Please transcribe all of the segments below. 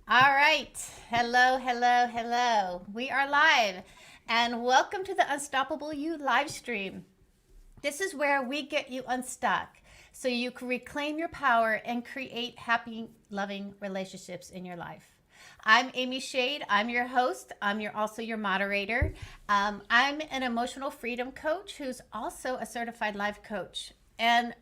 All right. Hello, hello, hello. We are live and welcome to the Unstoppable You live stream. This is where we get you unstuck so you can reclaim your power and create happy, loving relationships in your life. I'm Amy Shade. I'm your host. Also your moderator. I'm an emotional freedom coach who's also a certified life coach. And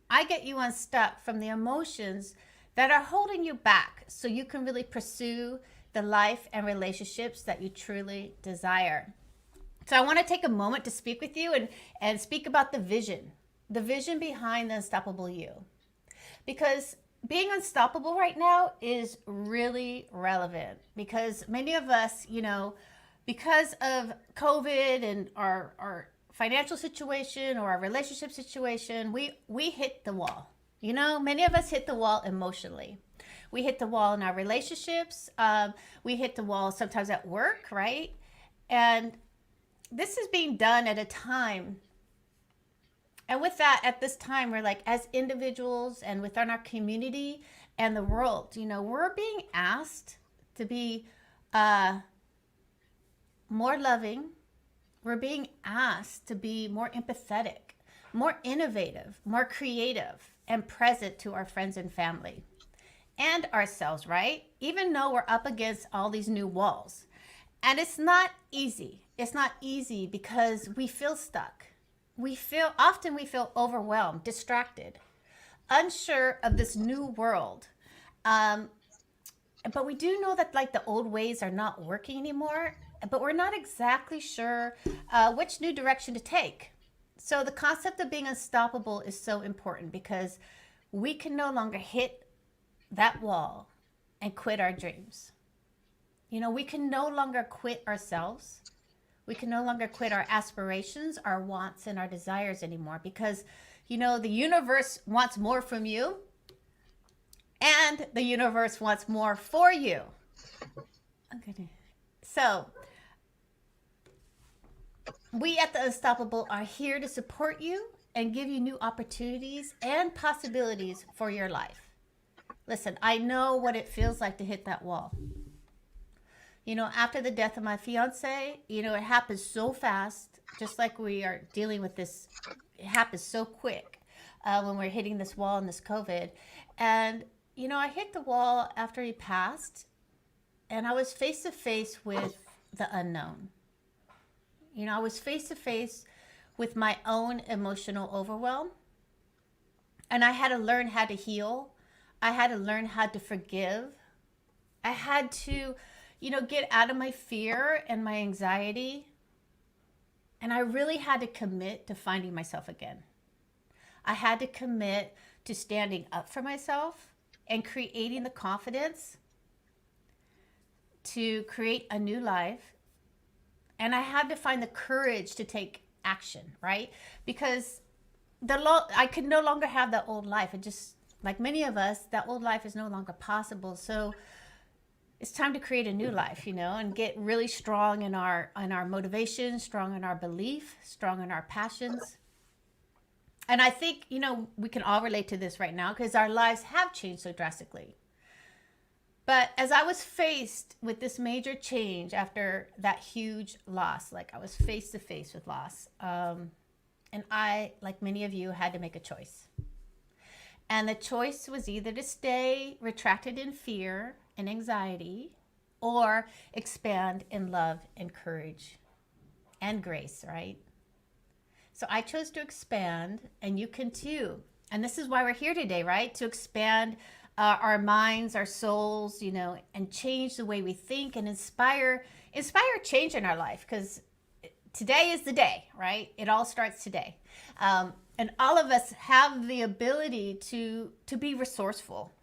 I get you unstuck from the emotions that are holding you back so you can really pursue the life and relationships that you truly desire. So I want to take a moment to speak with you and speak about the vision behind the Unstoppable You. Because being unstoppable right now is really relevant because many of us, because of COVID and our financial situation or our relationship situation, we hit the wall. Many of us hit the wall emotionally. We hit the wall in our relationships. We hit the wall sometimes at work, right? And this is being done at a time. And with that, at this time, we're like, as individuals and within our community and the world, we're being asked to be uh, more loving. We're being asked to be more empathetic, more innovative, more creative, and present to our friends and family and ourselves, right? Even though we're up against all these new walls. And it's not easy. It's not easy because we feel stuck. We feel overwhelmed, distracted, unsure of this new world. Um, but we do know that like the old ways are not working anymore, but we're not exactly sure which new direction to take. So the concept of being unstoppable is so important because we can no longer hit that wall and quit our dreams. We can no longer quit ourselves. We can no longer quit our aspirations, our wants, and our desires anymore because, the universe wants more from you and the universe wants more for you. Okay. So, we at the Unstoppable are here to support you and give you new opportunities and possibilities for your life. Listen, I know what it feels like to hit that wall. After the death of my fiance, it happened so fast, just like we are dealing with this. It happens so quick when we're hitting this wall in this COVID. And, I hit the wall after he passed, and I was face to face with the unknown. I was face to face with my own emotional overwhelm, and I had to learn how to heal. I had to learn how to forgive. I had to, get out of my fear and my anxiety. And I really had to commit to finding myself again. I had to commit to standing up for myself and creating the confidence to create a new life. And I had to find the courage to take action, right? Because I could no longer have that old life. It just, like many of us, that old life is no longer possible. So it's time to create a new life, and get really strong in our motivation, strong in our belief, strong in our passions. And I think, we can all relate to this right now because our lives have changed so drastically. But as I was faced with this major change after that huge loss, like I was face to face with loss, and I, like many of you, had to make a choice. And the choice was either to stay retracted in fear and anxiety or expand in love and courage and grace, right? So I chose to expand, and you can too. And this is why we're here today, right? To expand our minds, our souls, and change the way we think and inspire change in our life because today is the day, right? It all starts today. And all of us have the ability to be resourceful.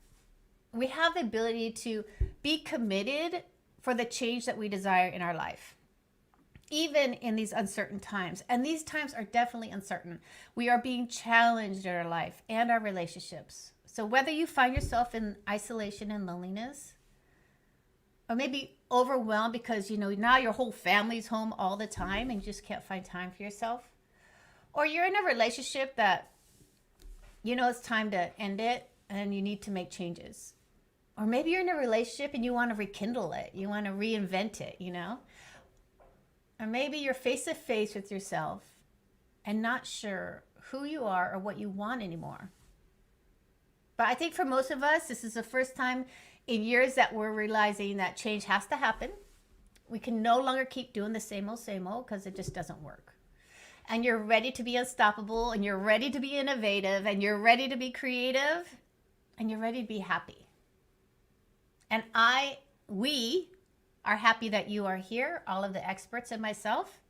We have the ability to be committed for the change that we desire in our life, even in these uncertain times. And these times are definitely uncertain. We are being challenged in our life and our relationships. So whether you find yourself in isolation and loneliness, or maybe overwhelmed because, now your whole family's home all the time and you just can't find time for yourself, or you're in a relationship that, it's time to end it and you need to make changes. Or maybe you're in a relationship and you want to rekindle it, you want to reinvent it, you know? Or maybe you're face to face with yourself and not sure who you are or what you want anymore. But I think for most of us, this is the first time in years that we're realizing that change has to happen. We can no longer keep doing the same old, because it just doesn't work. And you're ready to be unstoppable, and you're ready to be innovative, and you're ready to be creative, and you're ready to be happy. And we are happy that you are here, all of the experts and myself.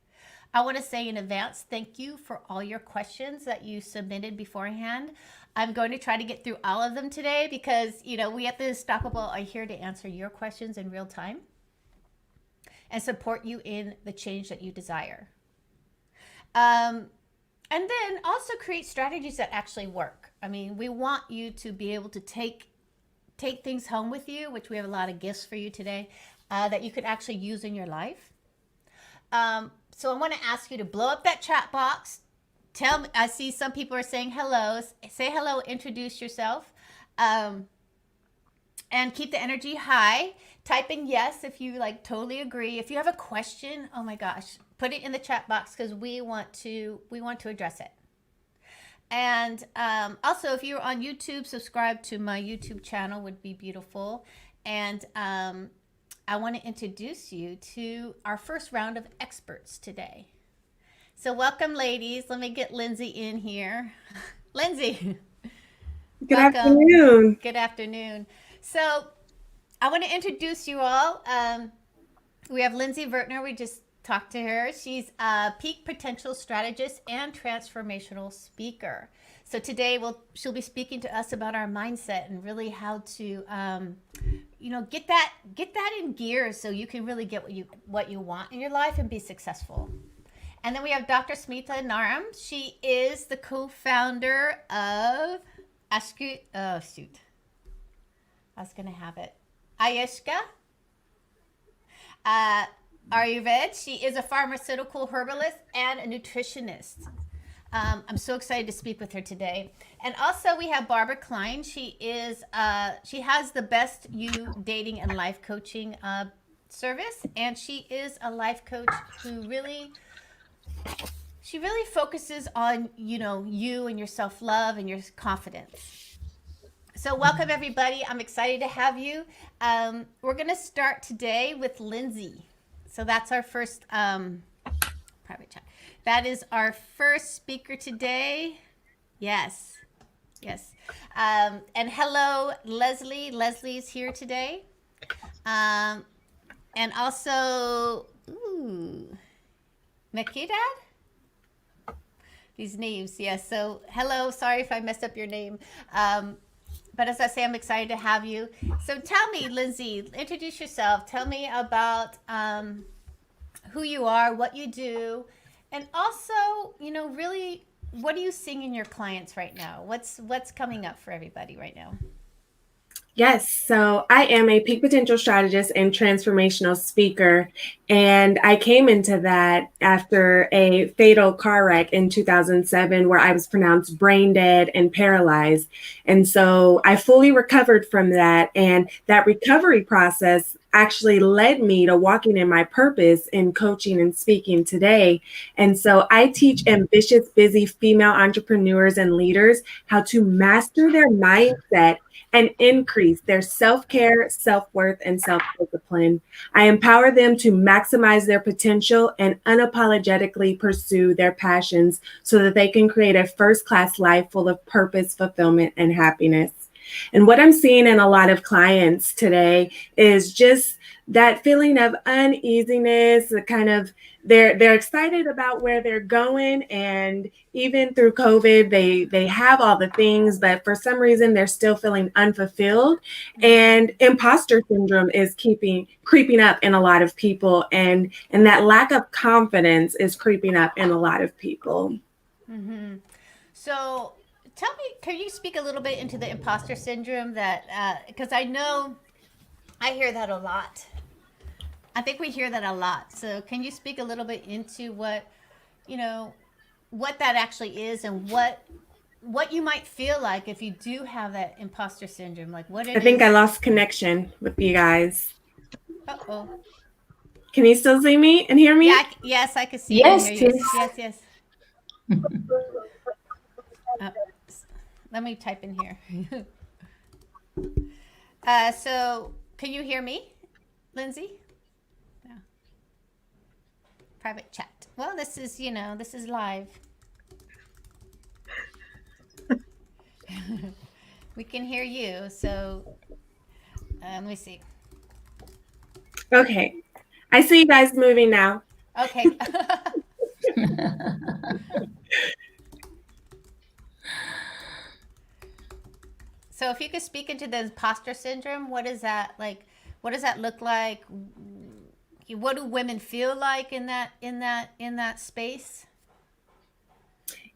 I want to say in advance, thank you for all your questions that you submitted beforehand. I'm going to try to get through all of them today because, we at the Unstoppable are here to answer your questions in real time and support you in the change that you desire. And then also create strategies that actually work. I mean, we want you to be able to take things home with you, which we have a lot of gifts for you today, that you could actually use in your life. So I want to ask you to blow up that chat box. Tell me, I see some people are saying hello. Say hello, introduce yourself. And keep the energy high. Type in yes if you totally agree. If you have a question, oh my gosh, put it in the chat box because we want to address it. And also, if you're on YouTube, subscribe to my YouTube channel would be beautiful. And I want to introduce you to our first round of experts today. So welcome, ladies. Let me get Lindsay in here. Lindsay. Good afternoon. Good afternoon. So I want to introduce you all. We have Lindsay Vertner. We just talked to her. She's a peak potential strategist and transformational speaker. So today she'll be speaking to us about our mindset and really how to, get that in gear so you can really get what you want in your life and be successful. And then we have Dr. Smita Naram. She is the co-founder of Ayushka. Oh shoot, I was gonna have it. Ayushka Ayurved. She is a pharmaceutical herbalist and a nutritionist. I'm so excited to speak with her today. And also we have Barbara Klein. She has the Best You Dating and Life Coaching service, and she is a life coach who really focuses on you and your self-love and your confidence. So welcome everybody. I'm excited to have you. We're gonna start today with Lindsay. So that's our first private chat. That is our first speaker today. Yes. And hello, Leslie. Leslie's here today. And also, Makidad? These names, yes. So hello, sorry if I messed up your name. But as I say, I'm excited to have you. So tell me, Lindsay, introduce yourself. Tell me about who you are, what you do, and also, really, what are you seeing in your clients right now? What's coming up for everybody right now? Yes, so I am a peak potential strategist and transformational speaker. And I came into that after a fatal car wreck in 2007 where I was pronounced brain dead and paralyzed. And so I fully recovered from that. And that recovery process actually led me to walking in my purpose in coaching and speaking today. And so I teach ambitious, busy female entrepreneurs and leaders how to master their mindset and increase their self-care, self-worth, and self-discipline. I empower them to maximize their potential and unapologetically pursue their passions so that they can create a first-class life full of purpose, fulfillment, and happiness. And what I'm seeing in a lot of clients today is just that feeling of uneasiness, the kind of they're excited about where they're going, and even through COVID, they have all the things, but for some reason they're still feeling unfulfilled, and imposter syndrome is creeping up in a lot of people, and that lack of confidence is creeping up in a lot of people. Mm-hmm. So tell me, can you speak a little bit into the imposter syndrome because I know I hear that a lot. I think we hear that a lot. So can you speak a little bit into what that actually is and what what you might feel like if you do have that imposter syndrome, like what it I think is. I lost connection with you guys. Uh-oh. Can you still see me and hear Yeah, me? yes, I can see you and Yes, hear you. yes. Yes, yes. Uh, Let me type in here. So can you hear me, Lindsay? No. Private chat. Well, this is, this is live. We can hear you. So let me see. Okay. I see you guys moving now. Okay. So if you could speak into the imposter syndrome, what is that like? What does that look like? What do women feel like in that space?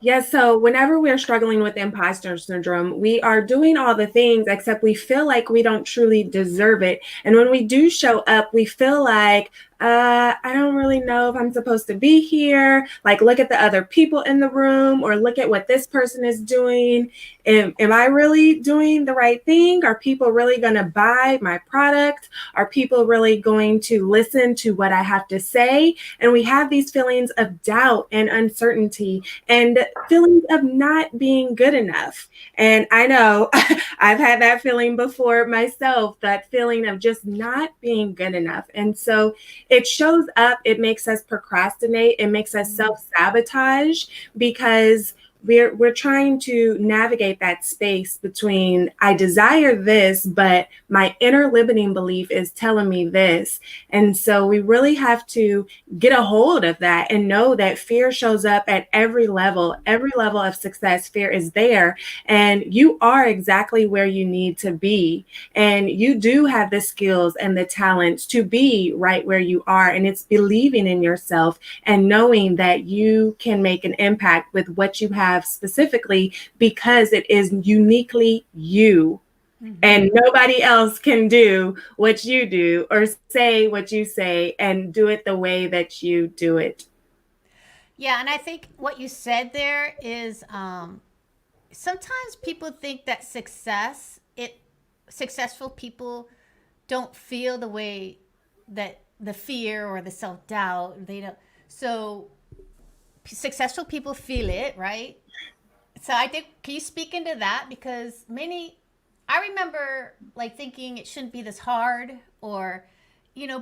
Yes, so whenever we're struggling with imposter syndrome, we are doing all the things except we feel like we don't truly deserve it. And when we do show up, we feel like, I don't really know if I'm supposed to be here. Like, look at the other people in the room or look at what this person is doing. Am I really doing the right thing? Are people really going to buy my product? Are people really going to listen to what I have to say? And we have these feelings of doubt and uncertainty and feelings of not being good enough. And I know I've had that feeling before myself, that feeling of just not being good enough. And so it shows up, it makes us procrastinate, it makes us self-sabotage because we're trying to navigate that space between I desire this, but my inner limiting belief is telling me this. And so we really have to get a hold of that and know that fear shows up at every level of success. Fear is there, and you are exactly where you need to be. And you do have the skills and the talents to be right where you are. And it's believing in yourself and knowing that you can make an impact with what you have specifically because it is uniquely you. And nobody else can do what you do or say what you say and do it the way that you do it. Yeah, and I think what you said there is sometimes people think that successful people don't feel the way that the fear or the self-doubt, they don't. So successful people feel it, right? So I think, can you speak into that? Because I remember like thinking it shouldn't be this hard, or,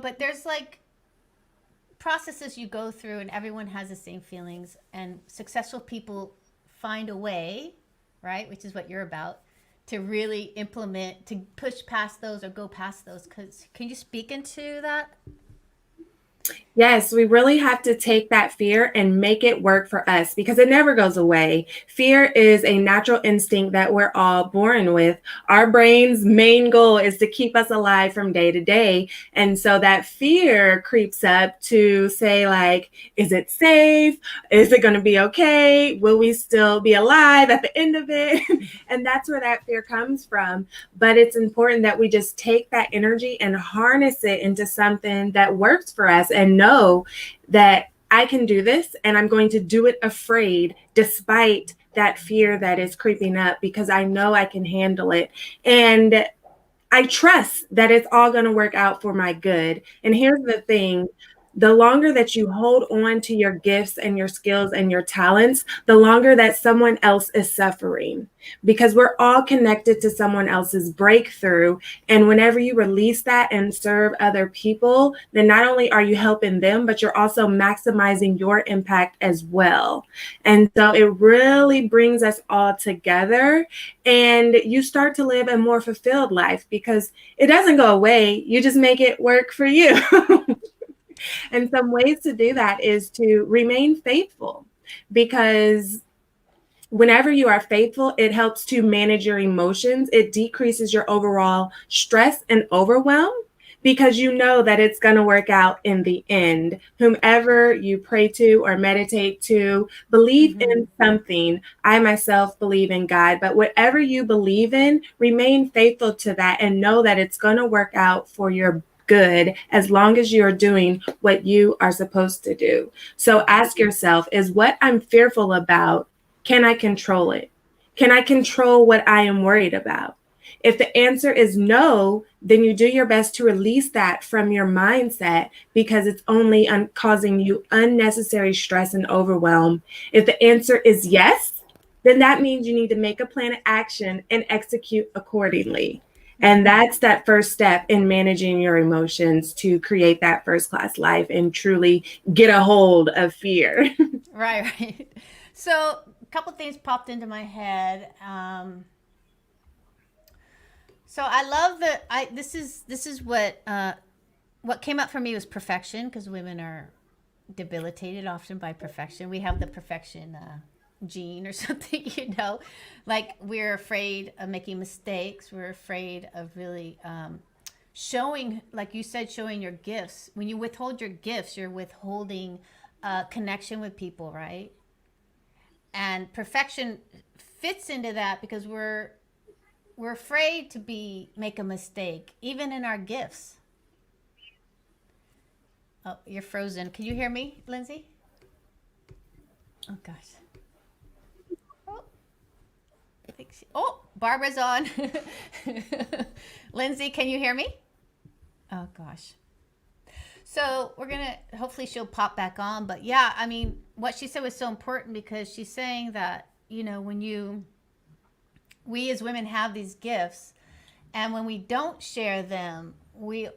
but there's like processes you go through and everyone has the same feelings, and successful people find a way, right? Which is what you're about, to really implement, to push past those or go past those. Can you speak into that? Yes, we really have to take that fear and make it work for us because it never goes away. Fear is a natural instinct that we're all born with. Our brain's main goal is to keep us alive from day to day. And so that fear creeps up to say, like, is it safe? Is it going to be okay? Will we still be alive at the end of it? And that's where that fear comes from. But it's important that we just take that energy and harness it into something that works for us and know that I can do this and I'm going to do it afraid despite that fear that is creeping up because I know I can handle it. And I trust that it's all going to work out for my good. And here's the thing. The longer that you hold on to your gifts and your skills and your talents, the longer that someone else is suffering because we're all connected to someone else's breakthrough. And whenever you release that and serve other people, then not only are you helping them, but you're also maximizing your impact as well. And so it really brings us all together and you start to live a more fulfilled life because it doesn't go away. You just make it work for you. And some ways to do that is to remain faithful because whenever you are faithful, it helps to manage your emotions. It decreases your overall stress and overwhelm because you know that it's going to work out in the end. Whomever you pray to or meditate to, believe in something. I myself believe in God, but whatever you believe in, remain faithful to that and know that it's going to work out for your good as long as you're doing what you are supposed to do. So ask yourself, is what I'm fearful about, can I control it? Can I control what I am worried about? If the answer is no, then you do your best to release that from your mindset because it's only causing you unnecessary stress and overwhelm. If the answer is yes, then that means you need to make a plan of action and execute accordingly. And that's that first step in managing your emotions to create that first class life and truly get a hold of fear. Right, right. So a couple things popped into my head. So I love that. This is what came up for me was perfection, because women are debilitated often by perfection. We have the perfection gene or something, like we're afraid of making mistakes. We're afraid of really showing, like you said, showing your gifts. When you withhold your gifts, you're withholding connection with people, right? And perfection fits into that because we're afraid to make a mistake, even in our gifts. Oh, you're frozen. Can you hear me, Lindsay? Oh gosh. Oh, Barbara's on. Lindsay, can you hear me? Oh gosh. So we're gonna hopefully she'll pop back on. But yeah, I mean, what she said was so important because she's saying that when we as women have these gifts, and when we don't share them, we're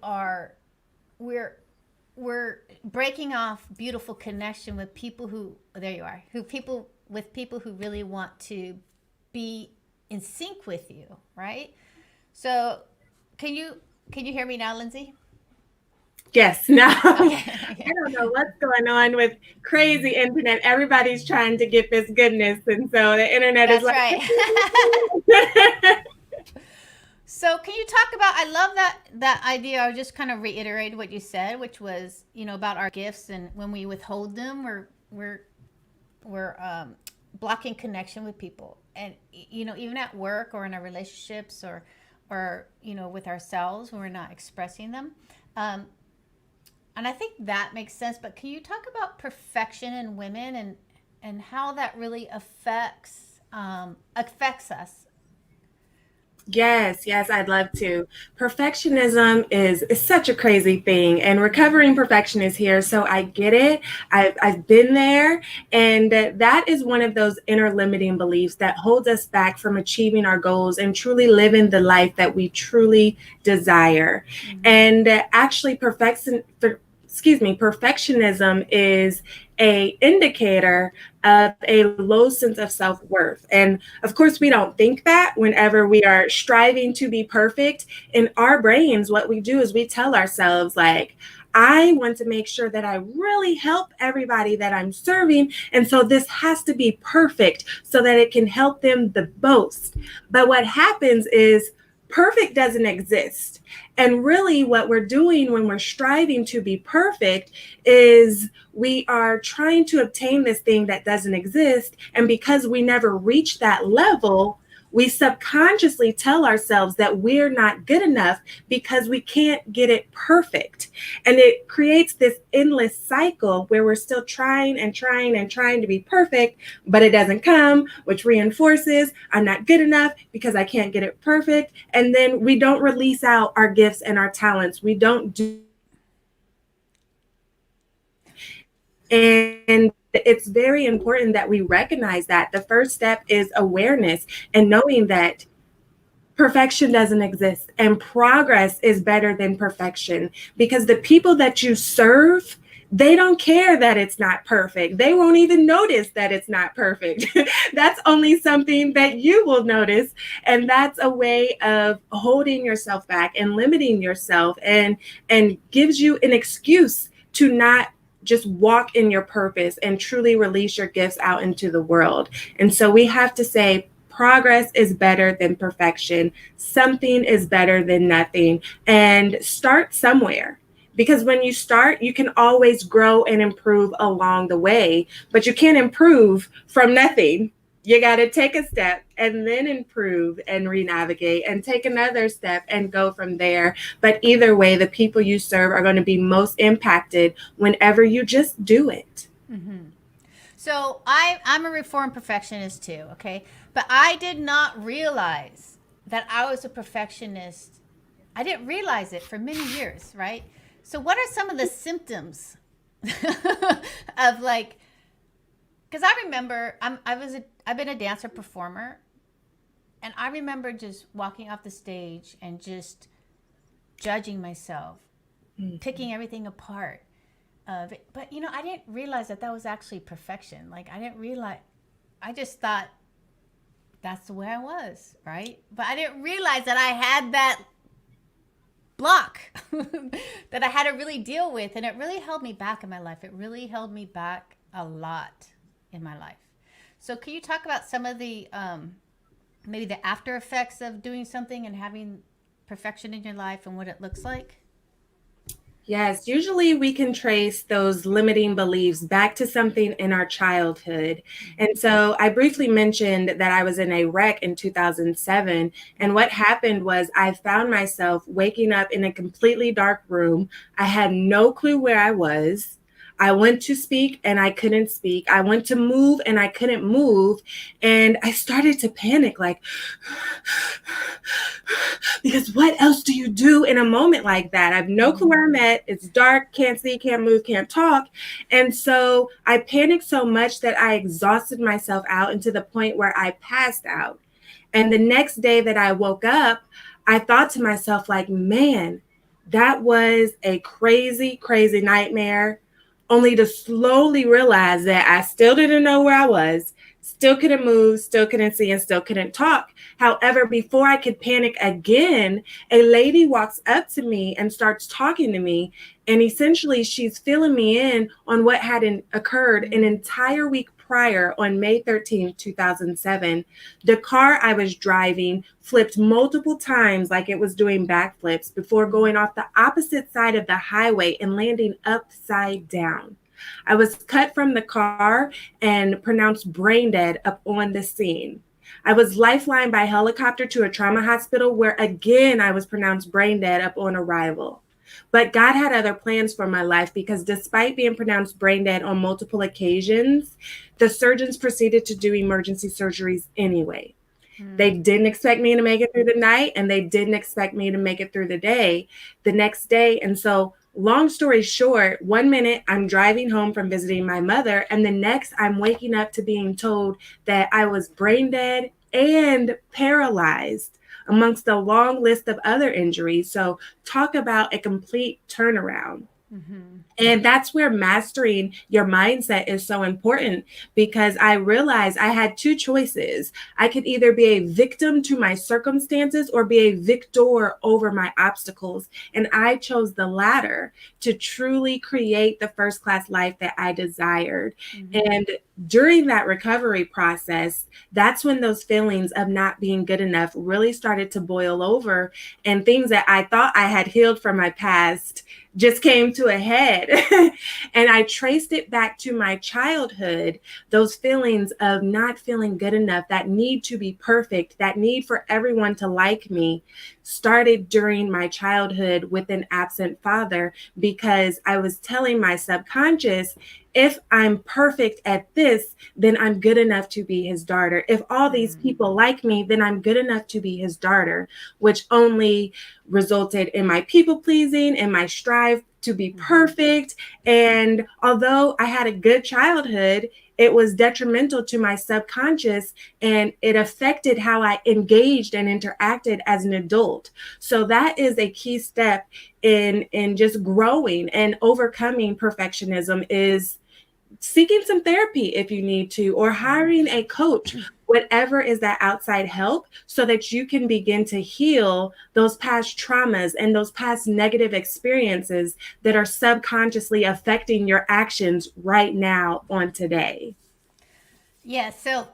breaking off beautiful connection with people who there you are who people with people who really want to be in sync with you, right? So can you hear me now, Lindsay? Yes, no. Okay. I don't know what's going on with crazy internet. Everybody's trying to get this goodness, and so the internet That's is like right. So can you talk about, I love that idea. I'll just kind of reiterate what you said, which was, about our gifts, and when we withhold them, we're blocking connection with people. And, even at work or in our relationships or with ourselves, when we're not expressing them. And I think that makes sense, but can you talk about perfection in women and how that really affects us? Yes, I'd love to. Perfectionism is such a crazy thing, and recovering perfection is here. So I get it. I've been there, and that is one of those inner limiting beliefs that holds us back from achieving our goals and truly living the life that we truly desire. Mm-hmm. And actually, perfectionism is a indicator of a low sense of self-worth. And of course, we don't think that whenever we are striving to be perfect. In our brains, what we do is we tell ourselves, like, I want to make sure that I really help everybody that I'm serving. And so this has to be perfect so that it can help them the most. But what happens is perfect doesn't exist. And really what we're doing when we're striving to be perfect is we are trying to obtain this thing that doesn't exist. And because we never reach that level, we subconsciously tell ourselves that we're not good enough because we can't get it perfect. And it creates this endless cycle where we're still trying and trying and trying to be perfect, but it doesn't come, which reinforces I'm not good enough because I can't get it perfect. And then we don't release out our gifts and our talents. We don't do. And it's very important that we recognize that. The first step is awareness and knowing that perfection doesn't exist and progress is better than perfection, because the people that you serve, they don't care that it's not perfect. They won't even notice that it's not perfect. That's only something that you will notice. And that's a way of holding yourself back and limiting yourself, and gives you an excuse to not just walk in your purpose and truly release your gifts out into the world. And so we have to say, progress is better than perfection. Something is better than nothing. And start somewhere. Because when you start, you can always grow and improve along the way, but you can't improve from nothing. You got to take a step and then improve and re-navigate and take another step and go from there. But either way, the people you serve are going to be most impacted whenever you just do it. Mm-hmm. So I'm a reformed perfectionist too, okay? But I did not realize that I was a perfectionist. I didn't realize it for many years, right? So what are some of the symptoms of like, because I remember I've been a dancer performer, and I remember just walking off the stage and just judging myself, picking everything apart of it. But I didn't realize that that was actually perfection. Like I didn't realize. I just thought that's the way I was, right? But I didn't realize that I had that block that I had to really deal with, and it really held me back in my life. It really held me back a lot in my life. So, can you talk about some of the maybe the after effects of doing something and having perfection in your life and what it looks like? Yes, usually we can trace those limiting beliefs back to something in our childhood. And so I briefly mentioned that I was in a wreck in 2007. And what happened was I found myself waking up in a completely dark room. I had no clue where I was. I went to speak and I couldn't speak. I went to move and I couldn't move. And I started to panic, like, because what else do you do in a moment like that? I have no clue where I'm at. It's dark, can't see, can't move, can't talk. And so I panicked so much that I exhausted myself out into the point where I passed out. And the next day that I woke up, I thought to myself, like, man, that was a crazy, crazy nightmare. Only to slowly realize that I still didn't know where I was, still couldn't move, still couldn't see, and still couldn't talk. However, before I could panic again, a lady walks up to me and starts talking to me. And essentially, she's filling me in on what had occurred an entire week prior on May 13th, 2007. The car I was driving flipped multiple times like it was doing backflips before going off the opposite side of the highway and landing upside down. I was cut from the car and pronounced brain dead up on the scene. I was lifelined by helicopter to a trauma hospital where again I was pronounced brain dead up on arrival. But God had other plans for my life because despite being pronounced brain dead on multiple occasions, the surgeons proceeded to do emergency surgeries anyway. They didn't expect me to make it through the night, and they didn't expect me to make it through the next day. And so, long story short, 1 minute I'm driving home from visiting my mother, and the next I'm waking up to being told that I was brain dead and paralyzed amongst a long list of other injuries. So, talk about a complete turnaround. And that's where mastering your mindset is so important because I realized I had two choices. I could either be a victim to my circumstances or be a victor over my obstacles. And I chose the latter to truly create the first class life that I desired. And during that recovery process, that's when those feelings of not being good enough really started to boil over, and things that I thought I had healed from my past just came to a head. And I traced it back to my childhood, those feelings of not feeling good enough, that need to be perfect, that need for everyone to like me, started during my childhood with an absent father because I was telling my subconscious, if I'm perfect at this, then I'm good enough to be his daughter. If all these people like me, then I'm good enough to be his daughter, which only resulted in my people pleasing and my strive to be perfect. And although I had a good childhood, it was detrimental to my subconscious and it affected how I engaged and interacted as an adult. So that is a key step in just growing and overcoming perfectionism, is seeking some therapy if you need to, or hiring a coach, whatever is that outside help, so that you can begin to heal those past traumas and those past negative experiences that are subconsciously affecting your actions right now on today. Yeah, so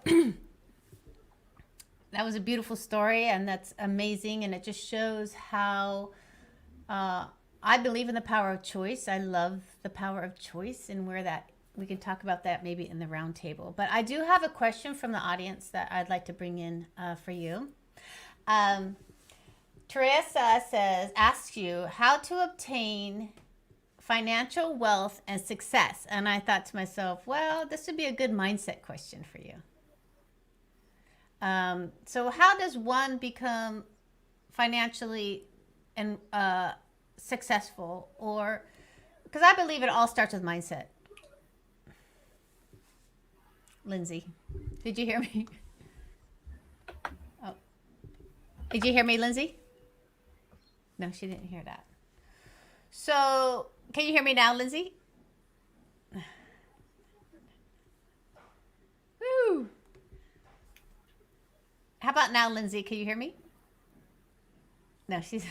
that was a beautiful story, and that's amazing. And it just shows how I believe in the power of choice. I love the power of choice, and where that we can talk about that maybe in the round table. But I do have a question from the audience that I'd like to bring in for you. Teresa asks you how to obtain financial wealth and success. And I thought to myself, well, this would be a good mindset question for you. So how does one become financially and successful? Or because I believe it all starts with mindset. Lindsay, did you hear me? Oh, did you hear me, Lindsay? No, she didn't hear that. So, can you hear me now, Lindsay? Woo! How about now, Lindsay? Can you hear me? No, she's.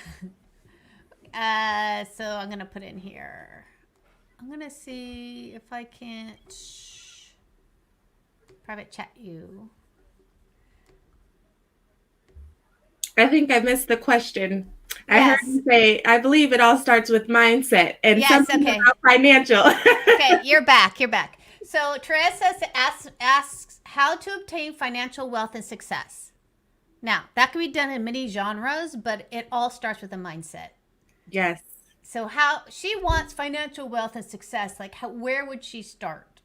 So I'm gonna put in here. I'm gonna see if I can't private chat you. I think I missed the question. I heard Yes. you say, I believe it all starts with mindset and Yes. something Okay. about financial. Okay. You're back. You're back. So Teresa asks how to obtain financial wealth and success. Now that can be done in many genres, but it all starts with a mindset. Yes. So how she wants financial wealth and success, like where would she start?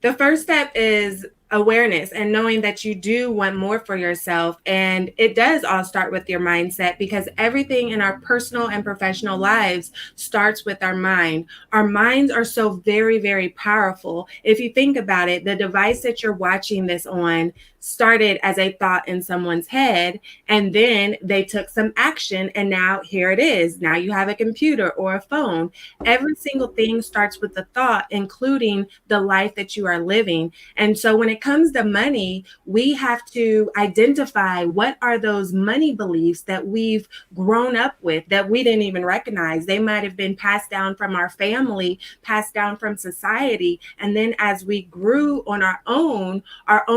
The first step is awareness and knowing that you do want more for yourself. And it does all start with your mindset, because everything in our personal and professional lives starts with our mind. Our minds are so very, very powerful. If you think about it, the device that you're watching this on started as a thought in someone's head, and then they took some action, and now here it is. Now you have a computer or a phone. Every single thing starts with the thought, including the life that you are living. And so when it comes to money, we have to identify what are those money beliefs that we've grown up with that we didn't even recognize. They might have been passed down from our family, passed down from society. And then as we grew on our own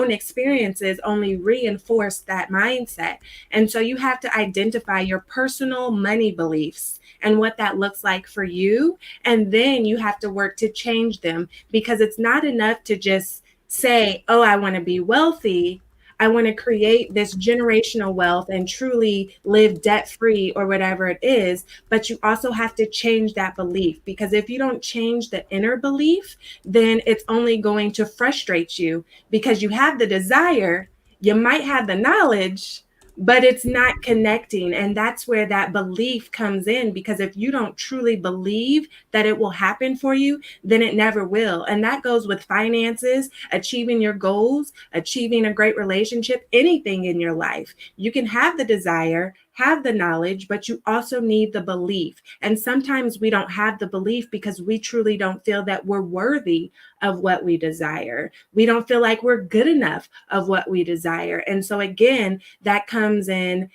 experiences only reinforced that mindset. And so you have to identify your personal money beliefs and what that looks like for you. And then you have to work to change them, because it's not enough to just say, oh, I want to be wealthy. I want to create this generational wealth and truly live debt free or whatever it is. But you also have to change that belief, because if you don't change the inner belief, then it's only going to frustrate you, because you have the desire, you might have the knowledge, but it's not connecting. And that's where that belief comes in, because if you don't truly believe that it will happen for you, then it never will. And that goes with finances, achieving your goals, achieving a great relationship, anything in your life. You can have the desire, have the knowledge, but you also need the belief. And sometimes we don't have the belief because we truly don't feel that we're worthy of what we desire. We don't feel like we're good enough of what we desire. And so again, that comes in,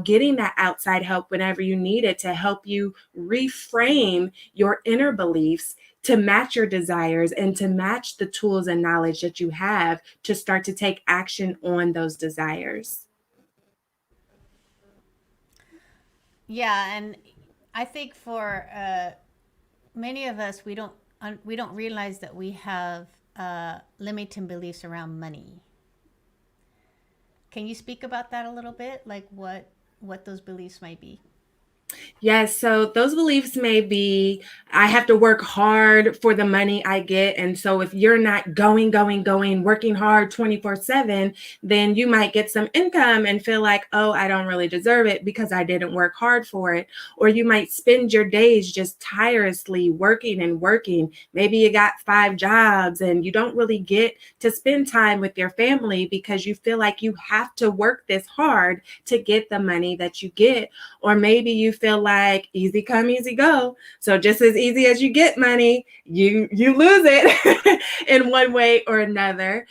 getting that outside help whenever you need it, to help you reframe your inner beliefs to match your desires and to match the tools and knowledge that you have to start to take action on those desires. Yeah, and I think for many of us, we don't realize that we have limiting beliefs around money. Can you speak about that a little bit, like what those beliefs might be? Yes, so those beliefs may be, I have to work hard for the money I get. And so if you're not going, working hard 24/7, then you might get some income and feel like, oh, I don't really deserve it because I didn't work hard for it. Or you might spend your days just tirelessly working and working. Maybe you got 5 jobs and you don't really get to spend time with your family because you feel like you have to work this hard to get the money that you get. Or maybe you feel like easy come, easy go. So just as easy as you get money, you lose it in one way or another.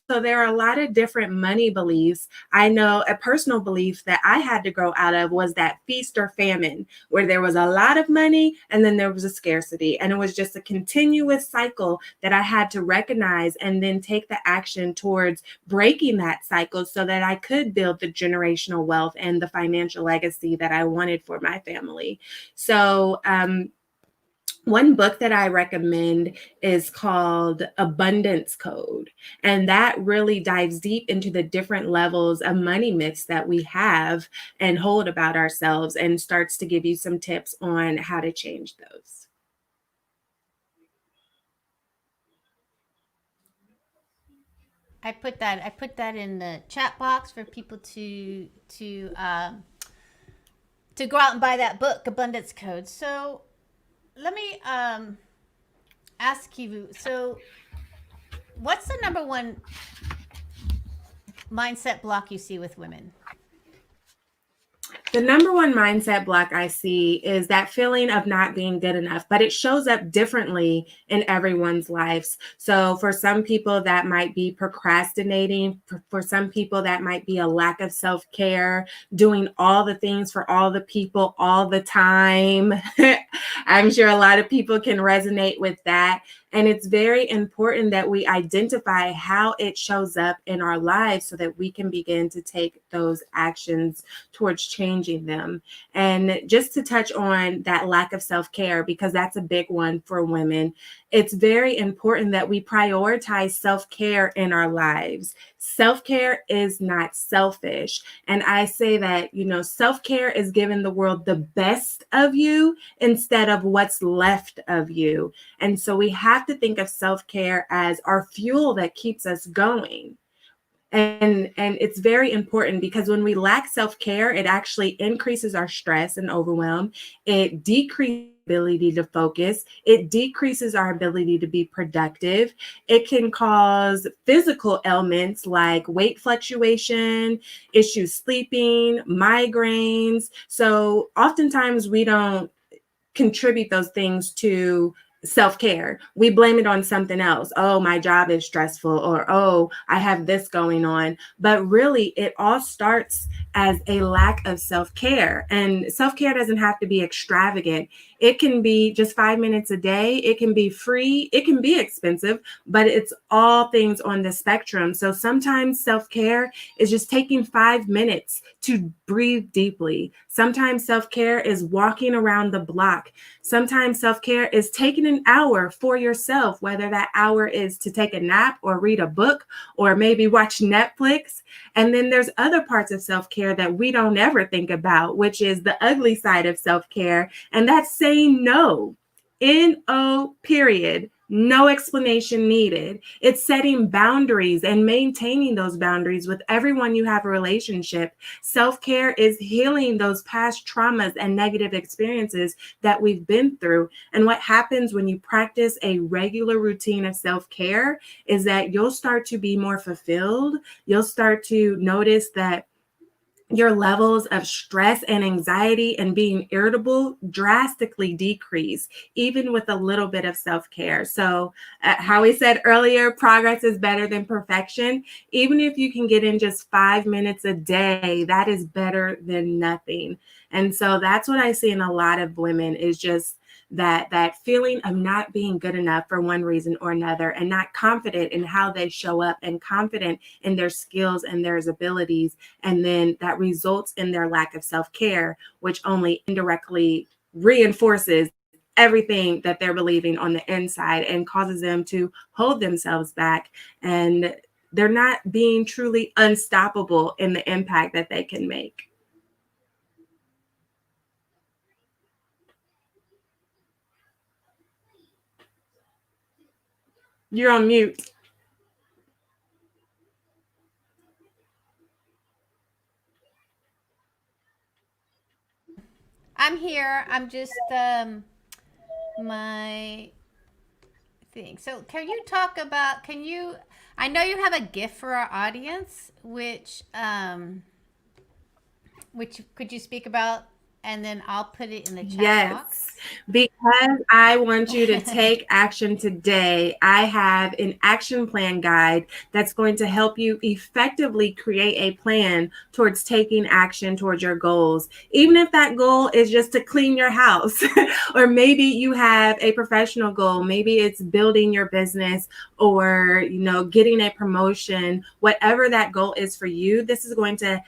So there are a lot of different money beliefs. I know a personal belief that I had to grow out of was that feast or famine, where there was a lot of money and then there was a scarcity. And it was just a continuous cycle that I had to recognize and then take the action towards breaking that cycle so that I could build the generational wealth and the financial legacy that I wanted for my family. So, One book that I recommend is called Abundance Code. And that really dives deep into the different levels of money myths that we have and hold about ourselves and starts to give you some tips on how to change those. I put that in the chat box for people to go out and buy that book, Abundance Code. So let me ask you. So, what's the number one mindset block you see with women? The number one mindset block I see is that feeling of not being good enough, but it shows up differently in everyone's lives. So, for some people, that might be procrastinating. For some people, that might be a lack of self care, doing all the things for all the people all the time. I'm sure a lot of people can resonate with that. And it's very important that we identify how it shows up in our lives so that we can begin to take those actions towards changing them. And just to touch on that lack of self care, because that's a big one for women, it's very important that we prioritize self care in our lives. Self care is not selfish. And I say that, self care is giving the world the best of you instead of what's left of you. And so we have to think of self care as our fuel that keeps us going. And it's very important because when we lack self-care, it actually increases our stress and overwhelm. It decreases ability to focus. It decreases our ability to be productive. It can cause physical ailments like weight fluctuation, issues sleeping, migraines. So oftentimes we don't contribute those things to self-care. We blame it on something else. Oh, my job is stressful, or oh, I have this going on. But really, it all starts as a lack of self-care. And self-care doesn't have to be extravagant. It can be just 5 minutes a day. It can be free. It can be expensive, but it's all things on the spectrum. So sometimes self-care is just taking 5 minutes to breathe deeply. Sometimes self-care is walking around the block. Sometimes self-care is taking an hour for yourself, whether that hour is to take a nap or read a book or maybe watch Netflix. And then there's other parts of self-care that we don't ever think about, which is the ugly side of self-care. And that's saying no. N-O, period. No explanation needed. It's setting boundaries and maintaining those boundaries with everyone you have a relationship. Self-care is healing those past traumas and negative experiences that we've been through. And what happens when you practice a regular routine of self-care is that you'll start to be more fulfilled. You'll start to notice that your levels of stress and anxiety and being irritable drastically decrease, even with a little bit of self-care. So, how we said earlier, progress is better than perfection. Even if you can get in just 5 minutes a day, that is better than nothing. And so that's what I see in a lot of women is just that feeling of not being good enough for one reason or another, and not confident in how they show up and confident in their skills and their abilities. And then that results in their lack of self-care, which only indirectly reinforces everything that they're believing on the inside and causes them to hold themselves back. And they're not being truly unstoppable in the impact that they can make. You're on mute. I'm here. I'm just my thing. So, can you talk about? Can you? I know you have a gift for our audience, which could you speak about, and then I'll put it in the chat Yes, box. because I want you to take action today. I have an action plan guide that's going to help you effectively create a plan towards taking action towards your goals. Even if that goal is just to clean your house, or maybe you have a professional goal, maybe it's building your business or, getting a promotion, whatever that goal is for you, this is going to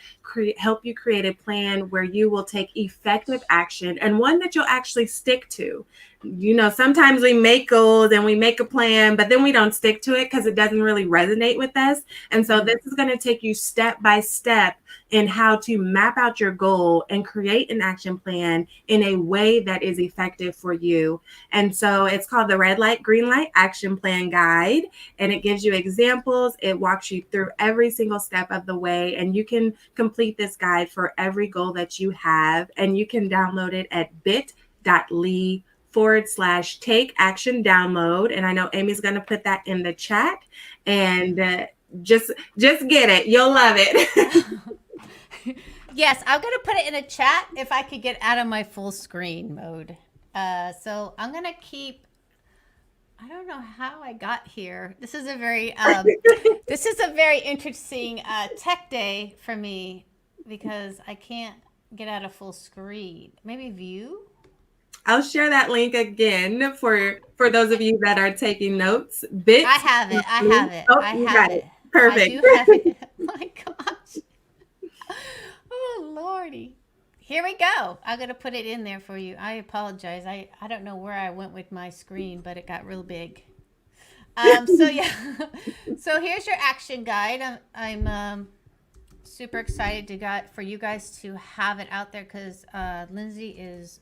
help you create a plan where you will take effective action and one that you'll actually stick to. sometimes we make goals and we make a plan, but then we don't stick to it because it doesn't really resonate with us. And so this is going to take you step by step in how to map out your goal and create an action plan in a way that is effective for you. And so it's called the Red Light, Green Light Action Plan Guide. And it gives you examples. It walks you through every single step of the way. And you can complete this guide for every goal that you have. And you can download it at bit.ly/take action download. And I know Amy's going to put that in the chat. And just get it. You'll love it. Yes, I'm going to put it in a chat if I could get out of my full screen mode. So I'm going to keep, I don't know how I got here. This is a very interesting tech day for me because I can't get out of full screen. Maybe view? I'll share that link again for those of you that are taking notes. I have it. Oh, I you have got it. Perfect. I do have it. My gosh. Oh, Lordy. Here we go. I'm going to put it in there for you. I apologize. I don't know where I went with my screen, but it got real big. So yeah. So here's your action guide. I'm super excited for you guys to have it out there because Lindsay is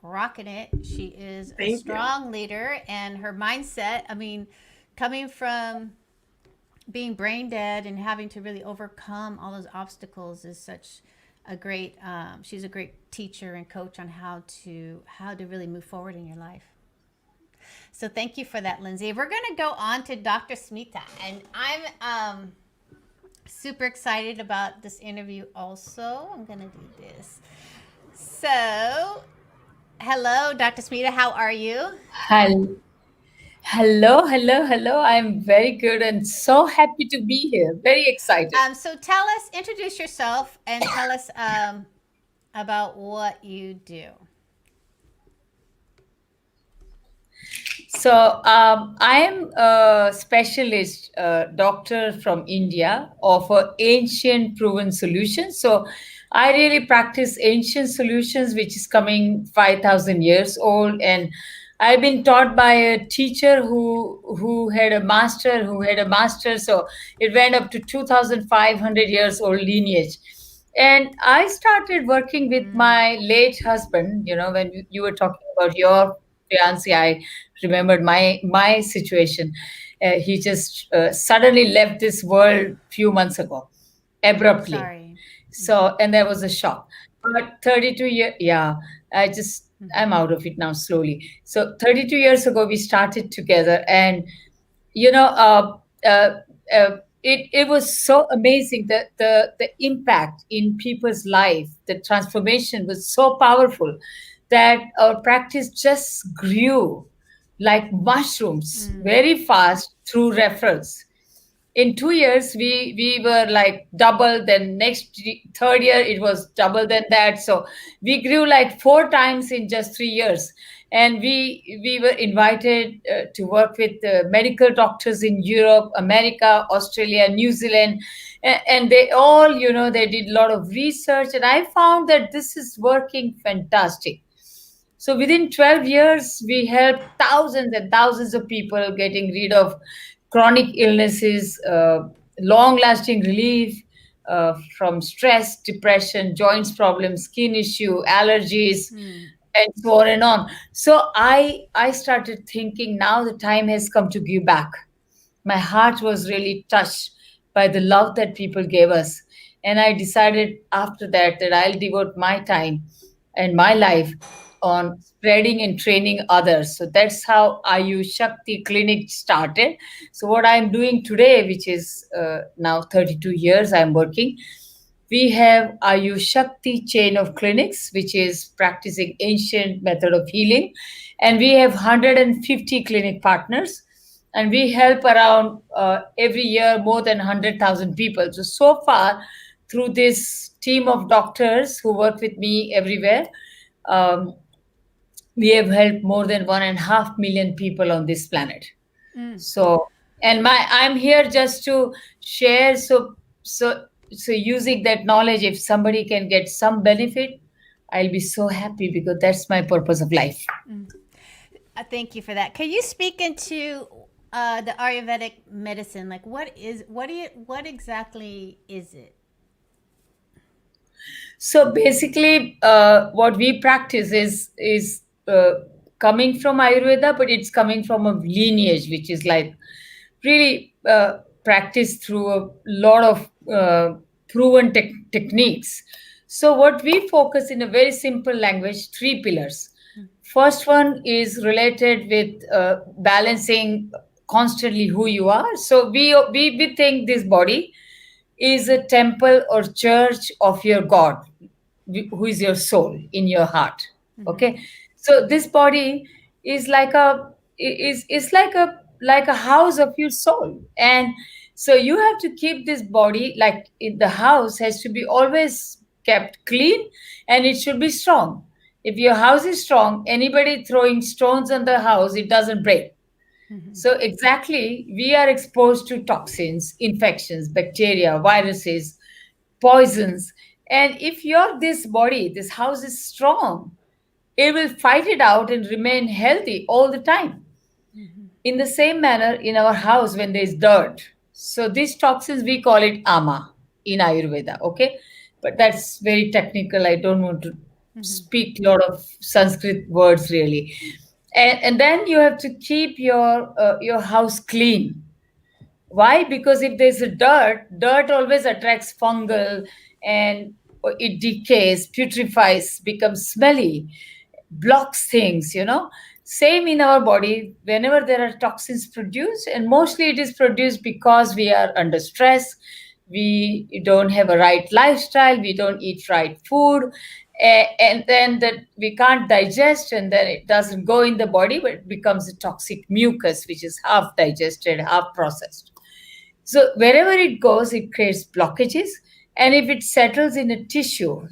rocking it. She is a strong leader, and her mindset, I mean, coming from being brain dead and having to really overcome all those obstacles is such a great she's a great teacher and coach on how to really move forward in your life. So thank you for that, Lindsay. We're going to go on to Dr. Smita, and I'm super excited about this interview also. I'm going to do this. So hello, Dr. Smita, how are you? Hello. I'm very good and so happy to be here. Very excited. So introduce yourself and tell us about what you do. So I am a specialist doctor from India of ancient proven solutions. So I really practice ancient solutions, which is coming 5,000 years old. And I've been taught by a teacher who had a master. So it went up to 2,500 years old lineage. And I started working with my late husband, when you were talking about your fiancé, I remembered my situation. He just suddenly left this world few months ago, abruptly. Sorry. So, and there was a shock. But 32 years, I'm out of it now slowly. So 32 years ago, we started together, and it was so amazing that the impact in people's life, the transformation was so powerful that our practice just grew like mushrooms very fast through referrals. In 2 years, we were like double. Then third year, it was double than that. So we grew like 4 times in just 3 years. And we were invited to work with medical doctors in Europe, America, Australia, New Zealand. And they all, they did a lot of research. And I found that this is working fantastic. So within 12 years, we helped thousands and thousands of people getting rid of chronic illnesses, long-lasting relief from stress, depression, joints problems, skin issue, allergies, and so on and on. So I started thinking now the time has come to give back. My heart was really touched by the love that people gave us. And I decided after that I'll devote my time and my life on spreading and training others. So that's how Ayush Shakti Clinic started. So what I'm doing today, which is now 32 years I'm working, we have Ayush Shakti chain of clinics, which is practicing ancient method of healing. And we have 150 clinic partners. And we help around every year more than 100,000 people. So far, through this team of doctors who work with me everywhere, we have helped more than 1.5 million people on this planet. So, and I'm here just to share. So using that knowledge, if somebody can get some benefit, I'll be so happy because that's my purpose of life. Thank you for that. Can you speak into the Ayurvedic medicine? Like, what exactly is it? So basically, what we practice is coming from Ayurveda, but it's coming from a lineage which is like really practiced through a lot of proven techniques. So what we focus in a very simple language, three pillars. First one is related with balancing constantly who you are. So we think this body is a temple or church of your God, who is your soul in your heart. Okay, so this body is like a house of your soul, and so you have to keep this body like the house has to be always kept clean, and it should be strong. If your house is strong, anybody throwing stones on the house, it doesn't break. So exactly, we are exposed to toxins, infections, bacteria, viruses, poisons. And if your this body, this house is strong, it will fight it out and remain healthy all the time. In the same manner, in our house, when there is dirt, so these toxins we call it ama in Ayurveda, okay? But that's very technical. I don't want to speak a lot of Sanskrit words really. And then you have to keep your house clean. Why? Because if there's a dirt always attracts fungal, and it decays, putrefies, becomes smelly, blocks things. Same in our body, whenever there are toxins produced, and mostly it is produced because we are under stress, we don't have a right lifestyle, we don't eat right food, and then that we can't digest, and then it doesn't go in the body, but it becomes a toxic mucus, which is half digested, half processed. So wherever it goes, it creates blockages. And if it settles in a tissue,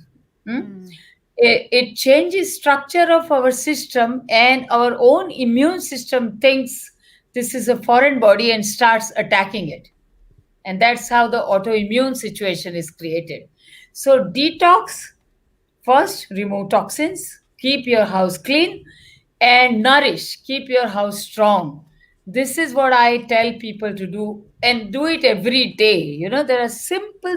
it changes structure of our system, and our own immune system thinks this is a foreign body and starts attacking it. And that's how the autoimmune situation is created. So detox, first remove toxins, keep your house clean, and nourish, keep your house strong. This is what I tell people to do, and do it every day. There are simple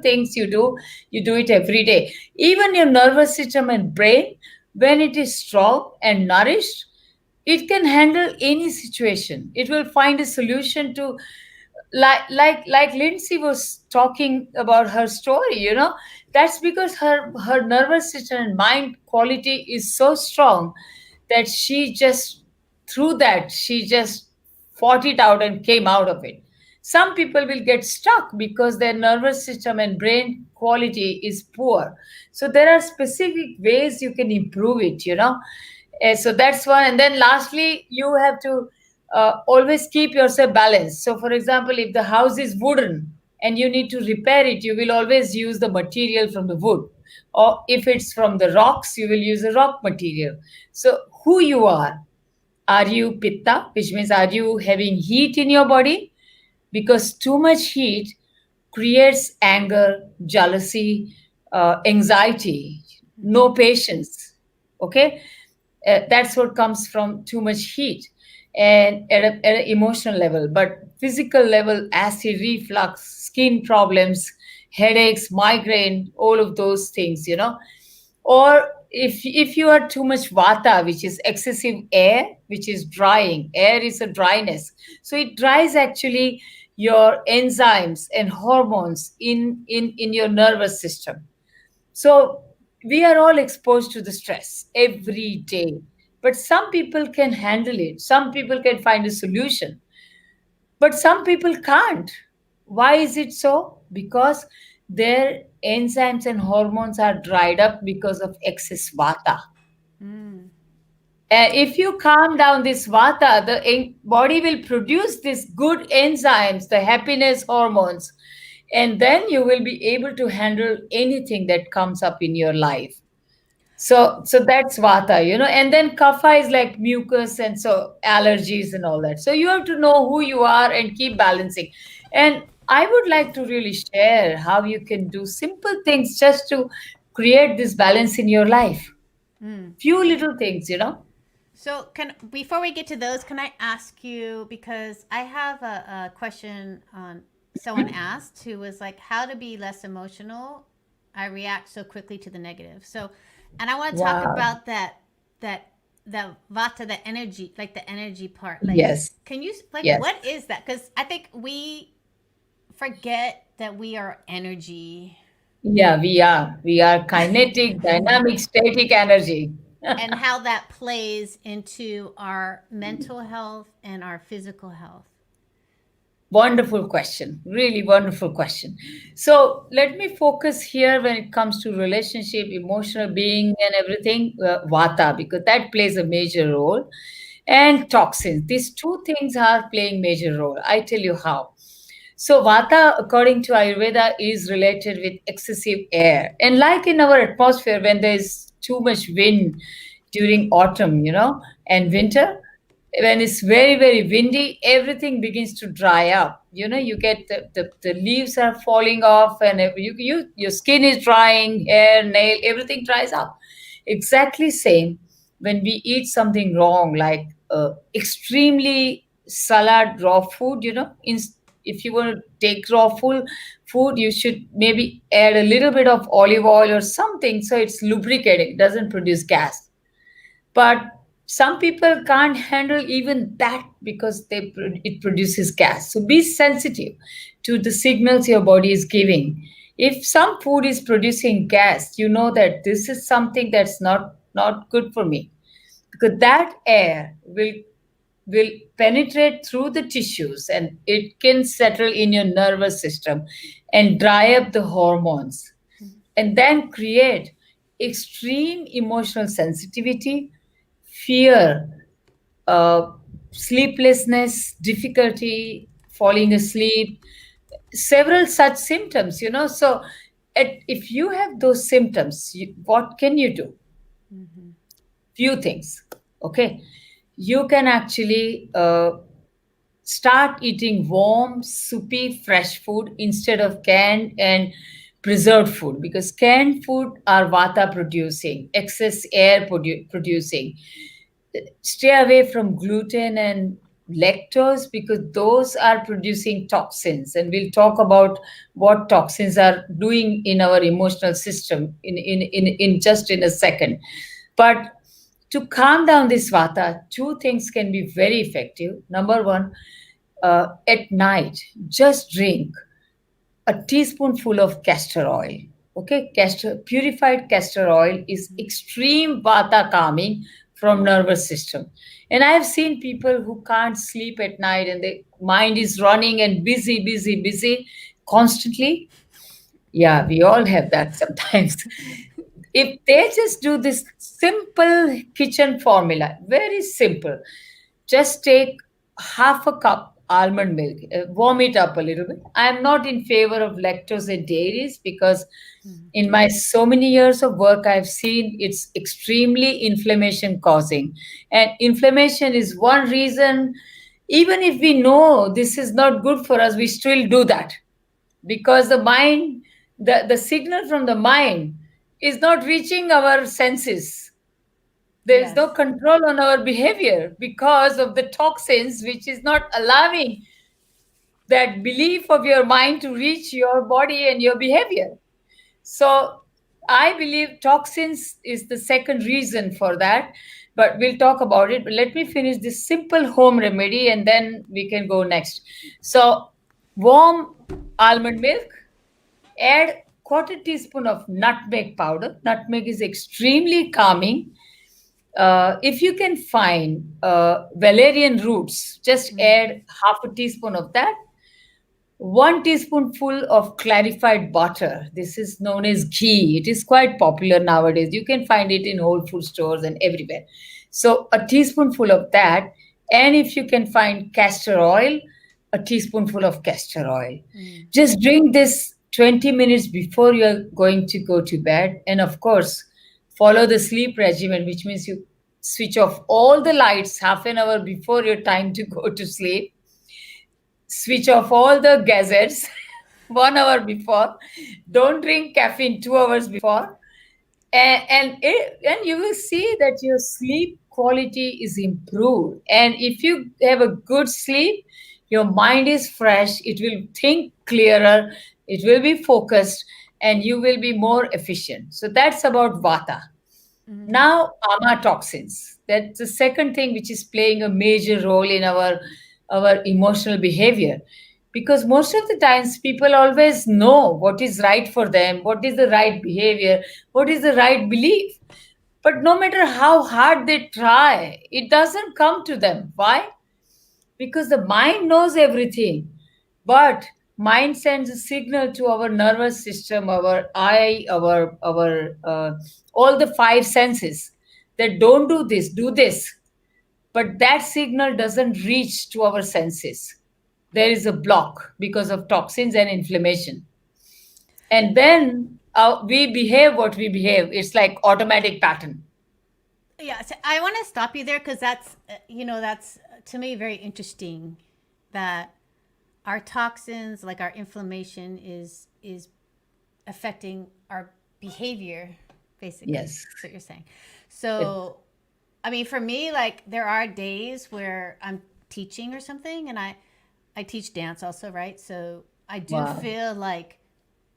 things you do it every day. Even your nervous system and brain, when it is strong and nourished, it can handle any situation. It will find a solution to, like Lindsay was talking about her story. That's because her nervous system and mind quality is so strong that she just fought it out and came out of it. Some people will get stuck because their nervous system and brain quality is poor. So there are specific ways you can improve it. So that's one. And then lastly, you have to always keep yourself balanced. So for example, if the house is wooden and you need to repair it, you will always use the material from the wood. Or if it's from the rocks, you will use a rock material. So who you are you pitta, which means are you having heat in your body? Because too much heat creates anger, jealousy, anxiety, no patience. Okay, that's what comes from too much heat, and at an emotional level. But physical level, acid reflux, skin problems, headaches, migraine, all of those things. Or if you are too much vata, which is excessive air, which is drying. Air is a dryness, so it dries actually your enzymes and hormones in your nervous system. So we are all exposed to the stress every day, but some people can handle it, some people can find a solution, but some people can't. Why is it so? Because their enzymes and hormones are dried up because of excess vata. If you calm down this vata, the body will produce these good enzymes, the happiness hormones, and then you will be able to handle anything that comes up in your life. So that's vata. And then kapha is like mucus, and so allergies and all that. So you have to know who you are and keep balancing. And I would like to really share how you can do simple things just to create this balance in your life. Mm. Few little things, So before we get to those, can I ask you, because I have a question on someone asked who was like, how to be less emotional. I react so quickly to the negative. So, and I want to talk Wow. about that the vata, the energy, like the energy part. Like, Yes. can you like Yes. what is that? Because I think we forget that we are energy Yeah, we are. We are kinetic, dynamic, static energy. and how that plays into our mental health and our physical health. Wonderful question. Really wonderful question. So let me focus here when it comes to relationship, emotional being, and everything, vata, because that plays a major role. And toxins. These two things are playing major role. I tell you how. So vata, according to Ayurveda, is related with excessive air. And like in our atmosphere, when there is too much wind during autumn, and winter, when it's very, very windy, everything begins to dry up. You get the leaves are falling off, and your skin is drying, hair, nail, everything dries up. Exactly same when we eat something wrong, like extremely salad raw food, if you want to take raw food, you should maybe add a little bit of olive oil or something so it's lubricating, it doesn't produce gas. But some people can't handle even that because it produces gas. So be sensitive to the signals your body is giving. If some food is producing gas, you know that this is something that's not good for me, because that air will penetrate through the tissues and it can settle in your nervous system and dry up the hormones and then create extreme emotional sensitivity, fear, uh, sleeplessness, difficulty falling asleep, several such symptoms, So, if you have those symptoms, what can you do? Mm-hmm. Few things. Okay. You can actually start eating warm, soupy, fresh food instead of canned and preserved food, because canned food are vata producing, excess air producing. Stay away from gluten and lactose because those are producing toxins, and we'll talk about what toxins are doing in our emotional system in just in a second. But to calm down this vata, two things can be very effective. Number one, at night, just drink a teaspoonful of castor oil. Okay, purified castor oil is extreme vata calming from nervous system. And I have seen people who can't sleep at night and their mind is running and busy, busy, busy constantly. Yeah, we all have that sometimes. If they just do this simple kitchen formula, very simple, just take half a cup almond milk, warm it up a little bit. I am not in favor of lactose and dairies because in my so many years of work, I've seen it's extremely inflammation causing. And inflammation is one reason, even if we know this is not good for us, we still do that because the signal from the mind is not reaching our senses. There is no Yes. control on our behavior because of the toxins, which is not allowing that belief of your mind to reach your body and your behavior. So I believe toxins is the second reason for that, but we'll talk about it. But let me finish this simple home remedy and then we can go next. So warm almond milk, add quarter teaspoon of nutmeg powder. Nutmeg is extremely calming. If you can find valerian roots, just add half a teaspoon of that. 1 teaspoonful of clarified butter. This is known as ghee. It is quite popular nowadays. You can find it in Whole Food stores and everywhere. So, a teaspoonful of that. And if you can find castor oil, a teaspoonful of castor oil. Just drink this 20 minutes before you're going to go to bed. And of course, follow the sleep regimen, which means you switch off all the lights half an hour before your time to go to sleep, switch off all the gadgets 1 hour before, don't drink caffeine 2 hours before, And you will see that your sleep quality is improved. And if you have a good sleep, your mind is fresh, it will think clearer, it will be focused, and you will be more efficient. So that's about vata. Mm-hmm. Now, amatoxins. That's the second thing which is playing a major role in our emotional behavior. Because most of the times people always know what is right for them, what is the right behavior, what is the right belief. But no matter how hard they try, it doesn't come to them. Why? Because the mind knows everything, but mind sends a signal to our nervous system, our eye, our all the five senses that don't do this, do this. But that signal doesn't reach to our senses. There is a block because of toxins and inflammation. And then we behave what we behave. It's like automatic pattern. Yeah, so I want to stop you there because that's, that's to me very interesting that our toxins, like our inflammation, is affecting our behavior, basically. Yes. That's what you're saying. It- So, I mean, for me, like there are days where I'm teaching or something, and I teach dance also, right? So I do wow. feel like,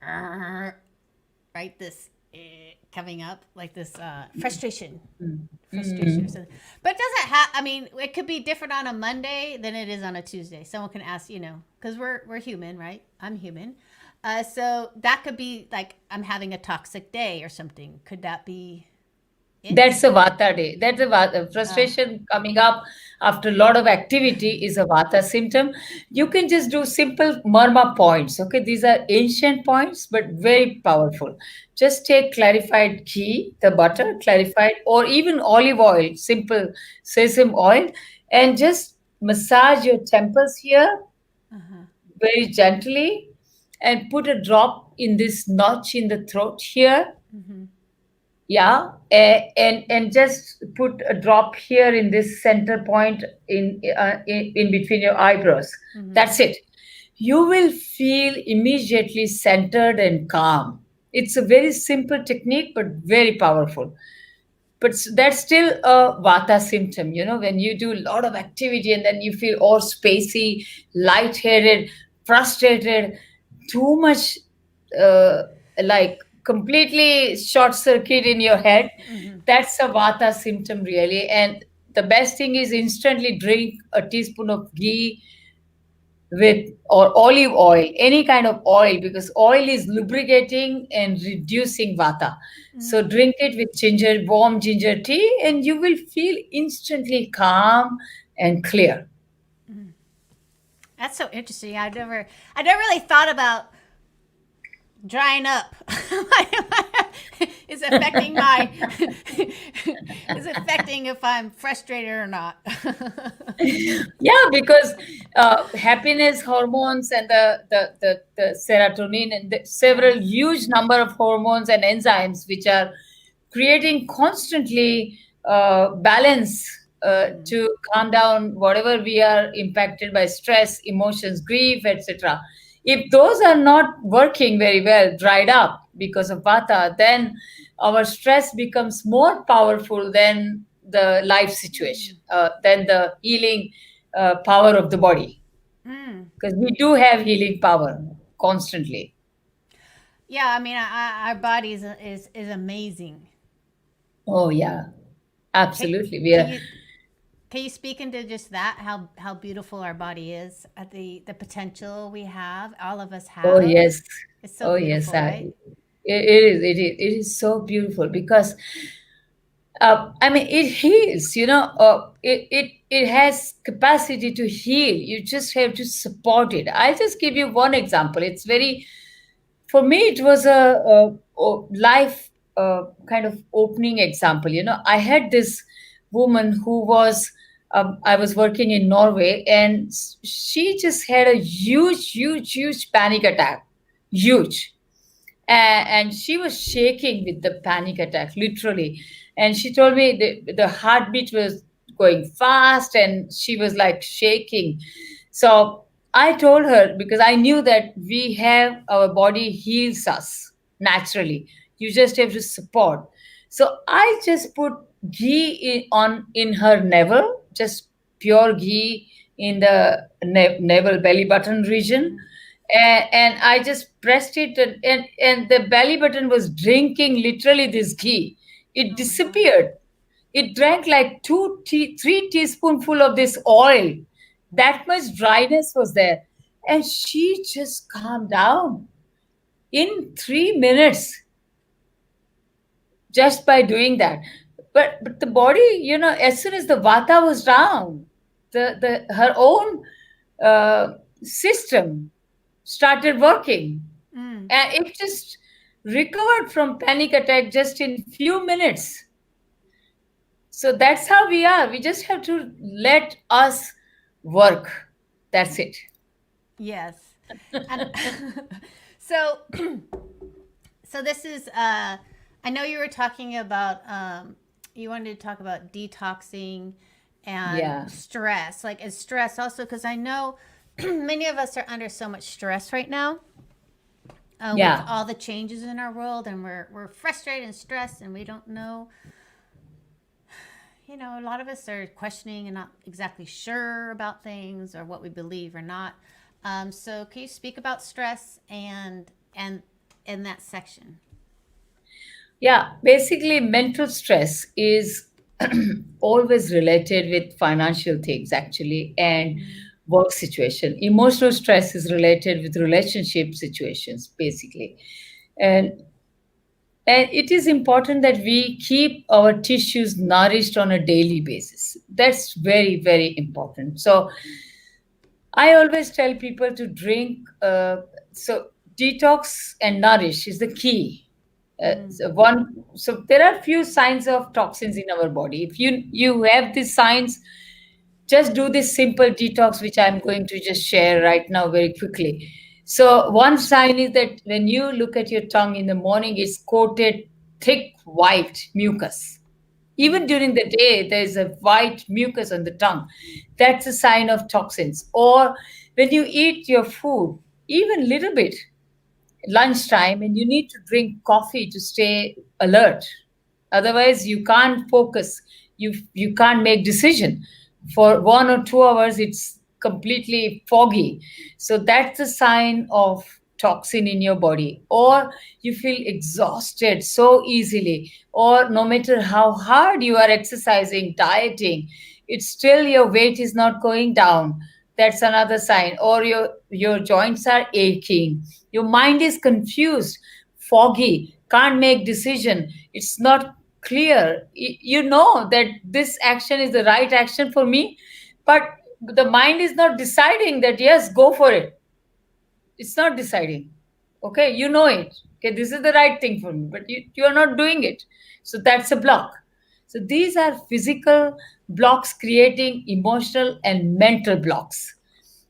right, this coming up, like this frustration, frustration or Mm. something. But it doesn't have. I mean, it could be different on a Monday than it is on a Tuesday. Someone can ask, because we're human, right? I'm human. So that could be like I'm having a toxic day or something. Could that be it? That's a vata day. That's a vata. Uh, Frustration coming up after a lot of activity is a vata symptom. You can just do simple marma points. Okay, these are ancient points, but very powerful. Just take clarified ghee, the butter, clarified, or even olive oil, simple sesame oil, and just massage your temples here uh-huh. very gently, and put a drop in this notch in the throat here. Mm-hmm. Yeah, and just put a drop here in this center point in between your eyebrows. Mm-hmm. That's it. You will feel immediately centered and calm. It's a very simple technique, but very powerful. But that's still a vata symptom, when you do a lot of activity and then you feel all spacey, lightheaded, frustrated, too much, uh, like completely short circuit in your head. Mm-hmm. That's a vata symptom, really. And the best thing is instantly drink a teaspoon of ghee with or olive oil, any kind of oil, because oil is lubricating and reducing vata. So Mm. drink it with ginger, warm ginger tea, and you will feel instantly calm and clear. Mm. That's so interesting. I never really thought about drying up is affecting my is affecting if I'm frustrated or not. Yeah, because happiness hormones and the serotonin and the several huge number of hormones and enzymes which are creating constantly balance Mm-hmm. to calm down whatever we are impacted by stress, emotions, grief, etc. If those are not working very well, dried up because of vata, then our stress becomes more powerful than the life situation, than the healing power of the body. Mm. Because we do have healing power constantly. Yeah, I mean, our body is amazing. Oh yeah, Can, absolutely. We can are. you can you speak into just that? How beautiful our body is, at the potential we have, all of us Oh have. yes. It's so Oh yes. beautiful, right? It is. It is. It is so beautiful because I mean, it heals. It has capacity to heal. You just have to support it. I'll just give you one example. It's very for me. It was a life kind of opening example. I had this woman who was. I was working in Norway, and she just had a huge, huge, huge panic attack. Huge, and she was shaking with the panic attack, literally. And she told me the heartbeat was going fast and she was like shaking. So I told her, because I knew that our body heals us naturally, you just have to support. So I just put ghee in her navel, just pure ghee in the navel belly button region, and I just pressed it, and the belly button was drinking literally this ghee. It Oh my God. disappeared. It drank like 3 teaspoonful of this oil. That much dryness was there, and she just calmed down in 3 minutes just by doing that. But the body, as soon as the vata was down, the her own uh, system started working, Mm. and it just recovered from panic attack just in few minutes. So that's how we are. We just have to let us work. That's it. Yes. And so so this is I know you were talking about you wanted to talk about detoxing and Yeah. stress. Like is stress also because I know many of us are under so much stress right now. With Yeah. all the changes in our world, and we're frustrated and stressed, and we don't know. You know, a lot of us are questioning and not exactly sure about things or what we believe or not. So, can you speak about stress and in that section? Yeah. Basically, mental stress is always related with financial things, actually, and work situation. Emotional stress is related with relationship situations, basically. And And it is important that we keep our tissues nourished on a daily basis. That's very, very important. So I always tell people to drink. So detox and nourish is the key. Mm. So there are few signs of toxins in our body. If you have these signs, just do this simple detox, which I'm going to just share right now very quickly. So, one sign is that when you look at your tongue in the morning, it's coated thick white mucus. Even Mm. during the day, there's a white mucus on the tongue. That's a sign of toxins. Or when you eat your food, even little bit, lunchtime, and you need to drink coffee to stay alert. Otherwise you can't focus, you can't make decision. For 1 or 2 hours it's completely foggy. So that's a sign of toxin in your body. Or you feel exhausted so easily, or no matter how hard you are exercising, dieting, it's still your weight is not going down. That's another sign. Or your joints are aching, your mind is confused, foggy, can't make decision, it's not clear. You know that this action is the right action for me, but the mind is not deciding that yes, go for it. It's not deciding. Okay, you know it. Okay, this is the right thing for me, but you are not doing it. So that's a block. So these are physical blocks creating emotional and mental blocks.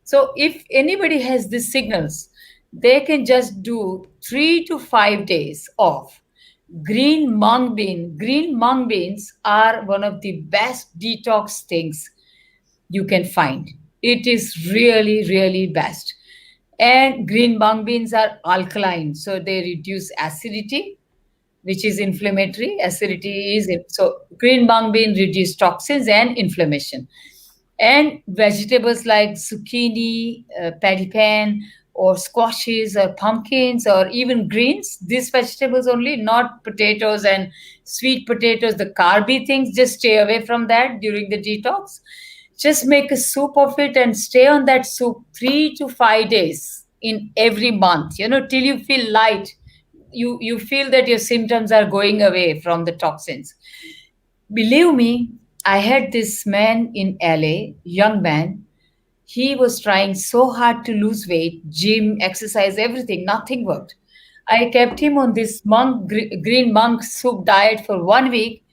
So if anybody has these signals, they can just do 3 to 5 days of green mung bean. Green mung beans are one of the best detox things you can find. It is really, really best. And green mung beans are alkaline, so they reduce acidity, which is inflammatory. Acidity is so green mung bean reduce toxins and inflammation. And vegetables like zucchini, paddy pan, or squashes, or pumpkins, or even greens. These vegetables only, not potatoes and sweet potatoes, the carby things. Just stay away from that during the detox. Just make a soup of it and stay on that soup 3 to 5 days in every month. Till you feel light. You feel that your symptoms are going away from the toxins. Believe me, I had this man in LA, young man. He was trying so hard to lose weight, gym, exercise, everything. Nothing worked. I kept him on this green monk soup diet for 1 week.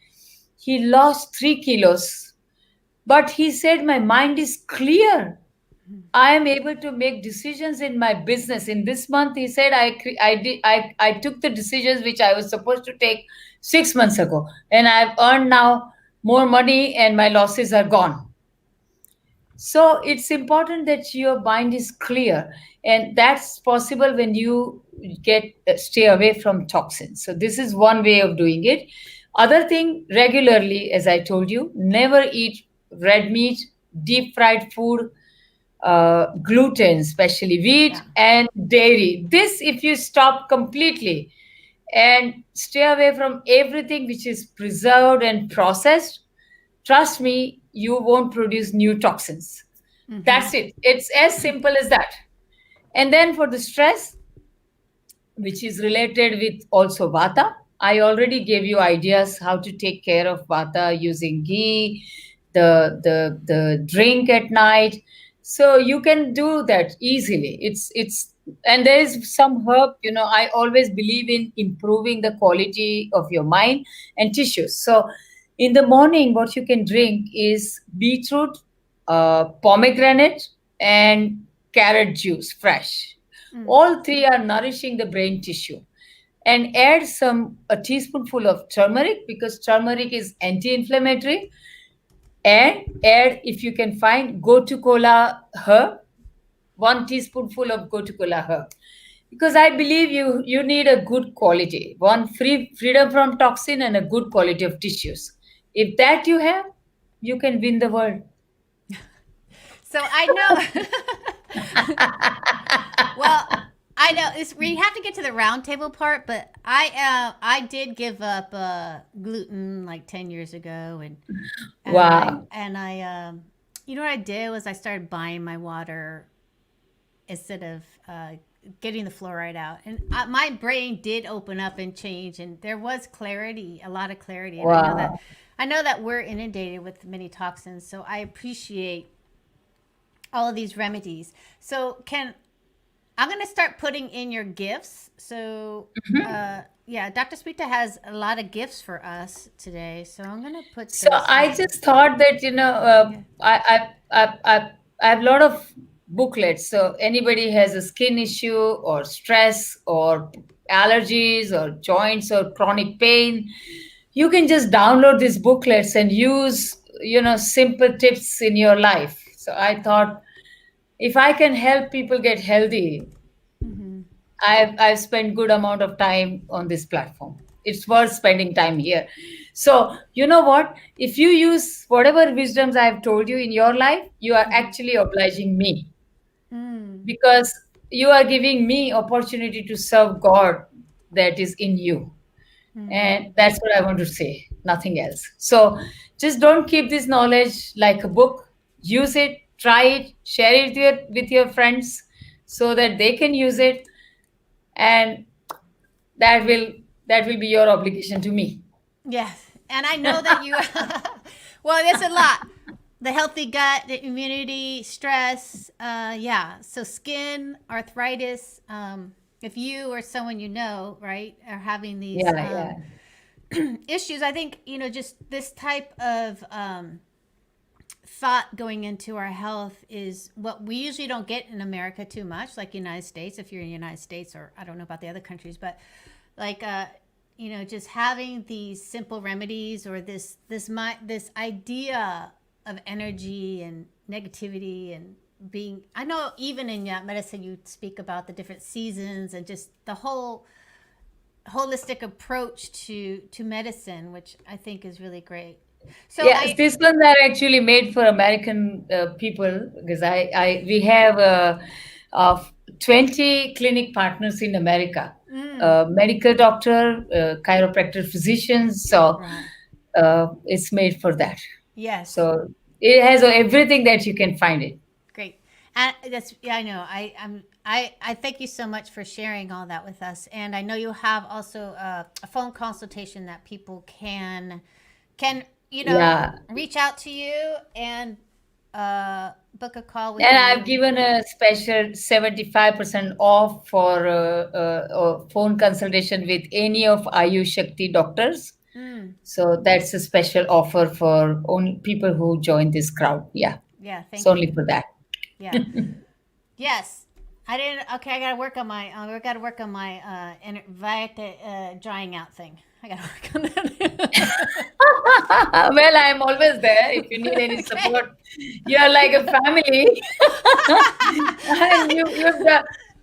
He lost 3 kilos, but he said, my mind is clear. I am able to make decisions in my business. In this month, he said, I took the decisions which I was supposed to take 6 months ago, and I've earned now more money, and my losses are gone. So it's important that your mind is clear, and that's possible when you get stay away from toxins. So this is one way of doing it. Other thing, regularly, as I told you, never eat red meat, deep fried food, gluten, especially wheat Yeah. and dairy. This, if you stop completely and stay away from everything which is preserved and processed, trust me, you won't produce new toxins. Mm-hmm. That's it. It's as simple as that. And then for the stress, which is related with also vata. I already gave you ideas how to take care of vata using ghee, the drink at night. So you can do that easily. It's and there is some herb, I always believe in improving the quality of your mind and tissues. So in the morning, what you can drink is beetroot, pomegranate, and carrot juice, fresh. Mm. All three are nourishing the brain tissue. And add a teaspoonful of turmeric, because turmeric is anti-inflammatory. And add, if you can find, gotu kola herb, 1 teaspoonful of gotu kola herb. Because I believe you need a good quality, freedom from toxin and a good quality of tissues. If that you have, you can win the world. So I know. Well, I know we have to get to the round table part, but I did give up gluten like 10 years ago, Wow. you know what I did was I started buying my water instead of getting the fluoride out, and my brain did open up and change, and there was clarity, a lot of clarity, and Wow. I know that we're inundated with many toxins, so I appreciate all of these remedies. So I'm going to start putting in your gifts. So, yeah, Dr. Smita has a lot of gifts for us today. So I'm going to put So those I in. just thought that Yeah. I have a lot of booklets. So anybody has a skin issue or stress or allergies or joints or chronic pain, you can just download these booklets and use simple tips in your life. So I thought, if I can help people get healthy, Mm-hmm. I've spent good amount of time on this platform. It's worth spending time here. So you know what? If you use whatever wisdoms I've told you in your life, you are Mm-hmm. actually obliging me, Mm. because you are giving me opportunity to serve God that is in you. And Mm. that's what I want to say, nothing else. So just don't keep this knowledge like a book. Use it, try it, share it with your friends so that they can use it, and that will that will be your obligation to me. Yes. And I know that you, well, there's a lot. The healthy gut, the immunity, stress. Yeah. So skin, arthritis. If you or someone you know, right, are having these Yeah, yeah. issues, I think, just this type of thought going into our health is what we usually don't get in America too much, like United States, if you're in the United States, or I don't know about the other countries, but like, just having these simple remedies, or this idea of energy and negativity and being, I know even in medicine, you speak about the different seasons and just the whole holistic approach to medicine, which I think is really great. So Yes, these ones are actually made for American people, because we have 20 clinic partners in America, medical doctor, chiropractor physicians. So right. it's made for that. Yes. So it has everything that you can find it. Great. And that's, yeah, I know. I thank you so much for sharing all that with us. And I know you have also a phone consultation that people can Yeah. reach out to you and book a call with And I've you. given a special 75% off for phone consultation with any of Ayush Shakti doctors. Mm, So that's a special offer for only people who join this crowd. Yeah, yeah, it's thank only you. for that. Yeah. Yes. I didn't. Okay, I gotta work on my. We gotta work on my Vita drying out thing. I gotta work on that. Well, I'm always there if you need any Okay. support. You are like a family, and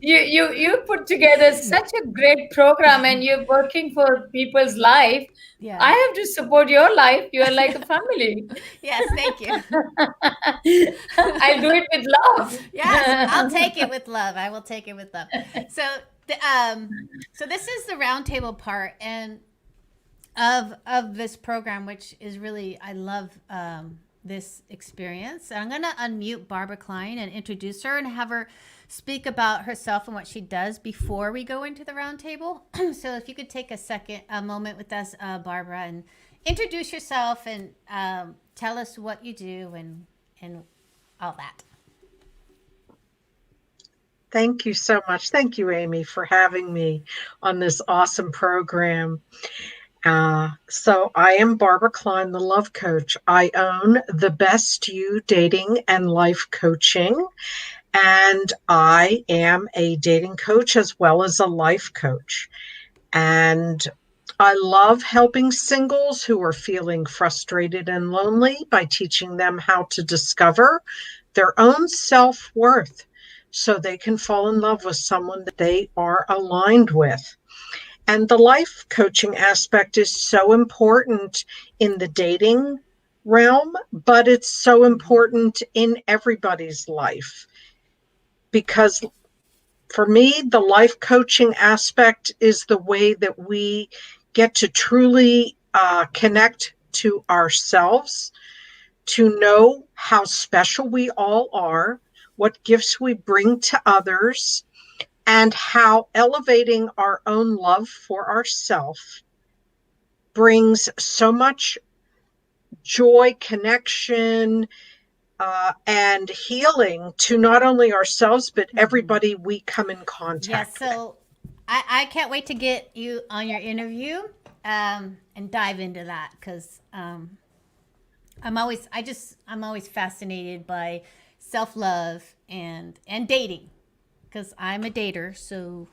you put together such a great program, and you're working for people's life. Yeah. I have to support your life. You are like a family. Yes, thank you. I'll do it with love. Yes, I'll take it with love. I will take it with love. So, so this is the roundtable part and of this program, which is really I love this experience. I'm gonna unmute Barbara Klein and introduce her and have her speak about herself and what she does before we go into the roundtable. So, if you could take a moment with us, Barbara, and introduce yourself and tell us what you do and all that. Thank you so much. Thank you, Amy, for having me on this awesome program. So I am Barbara Klein, the Love Coach. I own The Best You Dating and Life Coaching, and I am a dating coach as well as a life coach. And I love helping singles who are feeling frustrated and lonely by teaching them how to discover their own self-worth so they can fall in love with someone that they are aligned with. And the life coaching aspect is so important in the dating realm, but it's so important in everybody's life. Because for me, the life coaching aspect is the way that we get to truly connect to ourselves, to know how special we all are, what gifts we bring to others, and how elevating our own love for ourselves brings so much joy, connection, and healing to not only ourselves, but everybody we come in contact with. So I can't wait to get you on your interview and dive into that because I'm always fascinated by self-love and dating because I'm a dater, so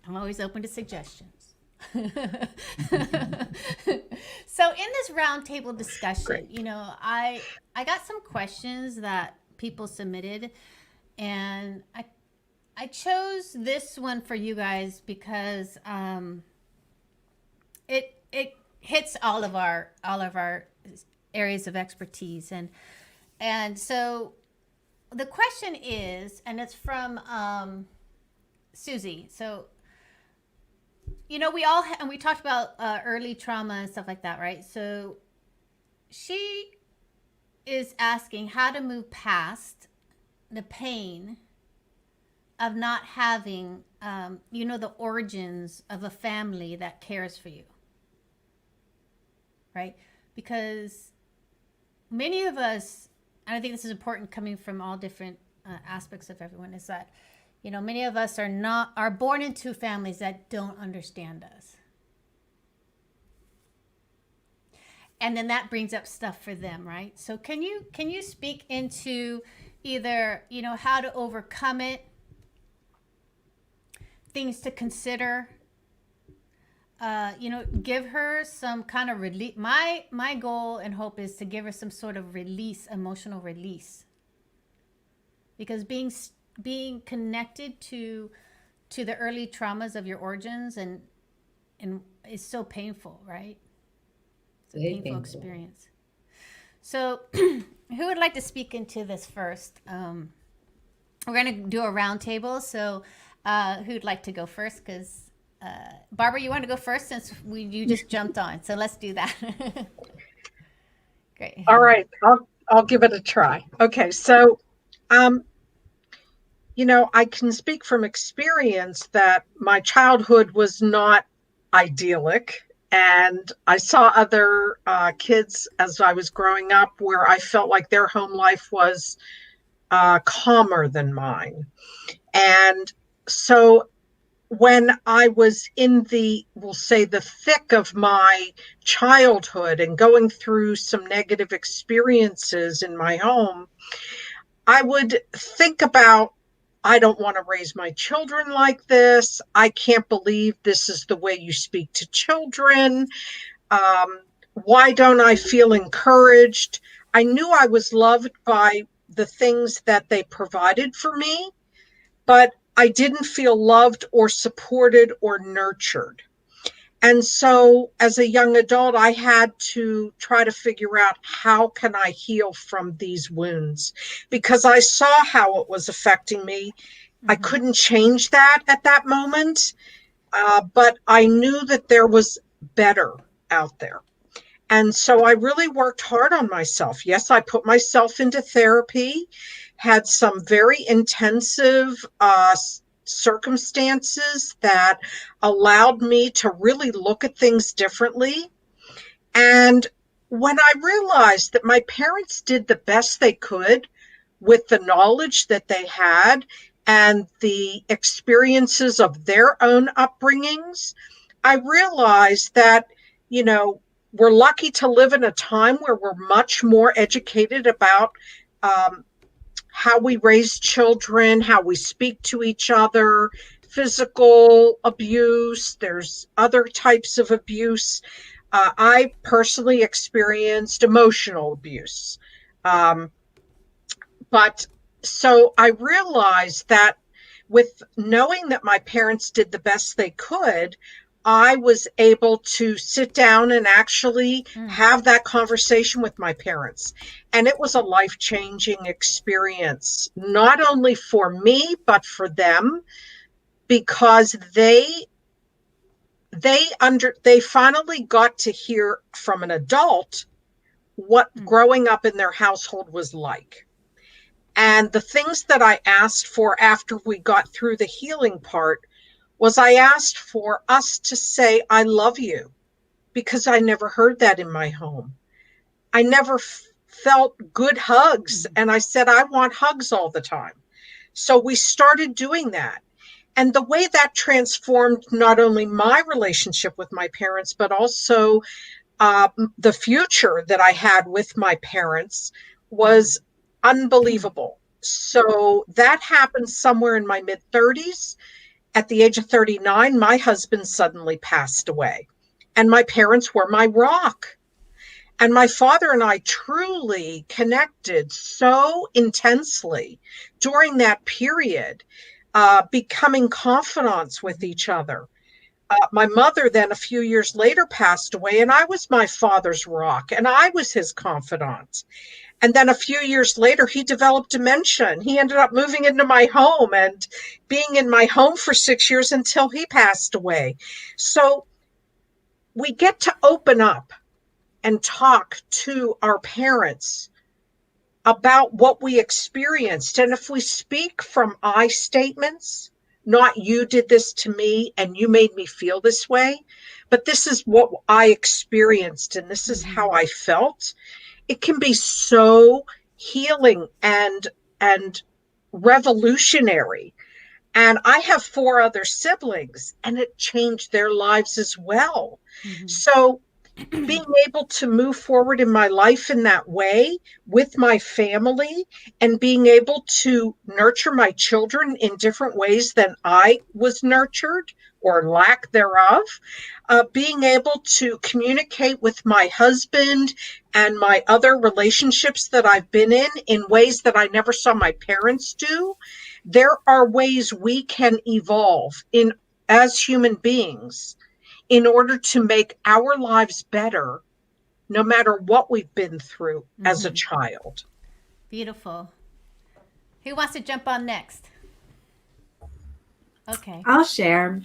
I'm always open to suggestions. So in this roundtable discussion, Great. I got some questions that people submitted, and I chose this one for you guys because it hits all of our areas of expertise, and so the question is, and it's from Susie. So we talked about early trauma and stuff like that, right? So she is asking how to move past the pain of not having, the origins of a family that cares for you, right? Because many of us, and I think this is important coming from all different aspects of everyone, is that, many of us are born into families that don't understand us. And then that brings up stuff for them, right? So can you speak into either, how to overcome it, things to consider, give her some kind of relief. My goal and hope is to give her some sort of emotional release, because being connected to the early traumas of your origins and is so painful, right? It's a painful experience. So who would like to speak into this first? We're going to do a round table. So who'd like to go first? Because Barbara, you want to go first since you just jumped on. So let's do that. Great. All right. I'll give it a try. Okay. So, I can speak from experience that my childhood was not idyllic. And I saw other kids as I was growing up where I felt like their home life was calmer than mine. And so when I was in we'll say the thick of my childhood and going through some negative experiences in my home, I would think about, I don't want to raise my children like this. I can't believe this is the way you speak to children. Why don't I feel encouraged? I knew I was loved by the things that they provided for me, but I didn't feel loved or supported or nurtured. And so as a young adult, I had to try to figure out, how can I heal from these wounds? Because I saw how it was affecting me. I couldn't change that at that moment, but I knew that there was better out there. And so I really worked hard on myself. Yes, I put myself into therapy, had some very intensive circumstances that allowed me to really look at things differently. And when I realized that my parents did the best they could with the knowledge that they had and the experiences of their own upbringings, I realized that, we're lucky to live in a time where we're much more educated about how we raise children, how we speak to each other, physical abuse, there's other types of abuse. I personally experienced emotional abuse. But so I realized that with knowing that my parents did the best they could, I was able to sit down and actually have that conversation with my parents. And it was a life-changing experience, not only for me, but for them, because they finally got to hear from an adult what growing up in their household was like. And the things that I asked for after we got through the healing part was, I asked for us to say, I love you, because I never heard that in my home. I never felt good hugs. And I said, I want hugs all the time. So we started doing that. And the way that transformed not only my relationship with my parents, but also the future that I had with my parents was unbelievable. So that happened somewhere in my mid-30s. At the age of 39, my husband suddenly passed away, and my parents were my rock. And my father and I truly connected so intensely during that period, becoming confidants with each other. My mother then a few years later passed away, and I was my father's rock, and I was his confidant. And then a few years later, he developed dementia, and he ended up moving into my home and being in my home for 6 years until he passed away. So we get to open up and talk to our parents about what we experienced. And if we speak from I statements, not you did this to me and you made me feel this way, but this is what I experienced and this is how I felt, it can be so healing and revolutionary. And I have 4 other siblings, and it changed their lives as well. So being able to move forward in my life in that way with my family, and being able to nurture my children in different ways than I was nurtured or lack thereof, being able to communicate with my husband and my other relationships that I've been in ways that I never saw my parents do. There are ways we can evolve as human beings in order to make our lives better, no matter what we've been through as a child. Beautiful. Who wants to jump on next? Okay. I'll share.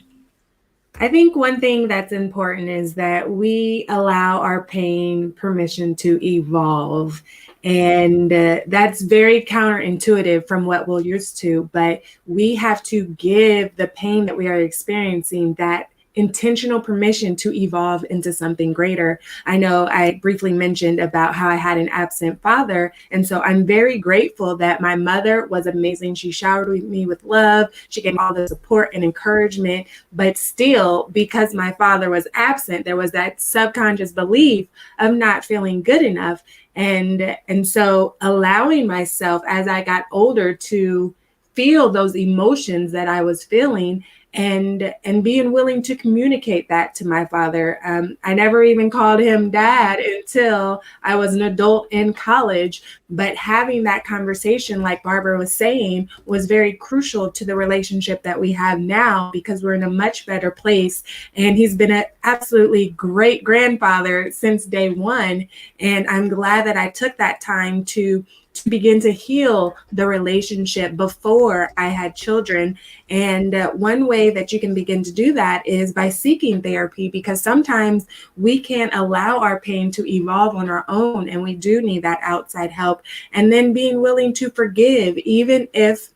I think one thing that's important is that we allow our pain permission to evolve. And that's very counterintuitive from what we're used to. But we have to give the pain that we are experiencing that intentional permission to evolve into something greater. I know I briefly mentioned about how I had an absent father. And so I'm very grateful that my mother was amazing. She showered me with love. She gave me all the support and encouragement. But still, because my father was absent, there was that subconscious belief of not feeling good enough. And so allowing myself as I got older to feel those emotions that I was feeling and being willing to communicate that to my father. I never even called him dad until I was an adult in college, but having that conversation, like Barbara was saying, was very crucial to the relationship that we have now, because we're in a much better place. And he's been an absolutely great grandfather since day one. And I'm glad that I took that time to begin to heal the relationship before I had children. And one way that you can begin to do that is by seeking therapy, because sometimes we can't allow our pain to evolve on our own, and we do need that outside help. And then being willing to forgive, even if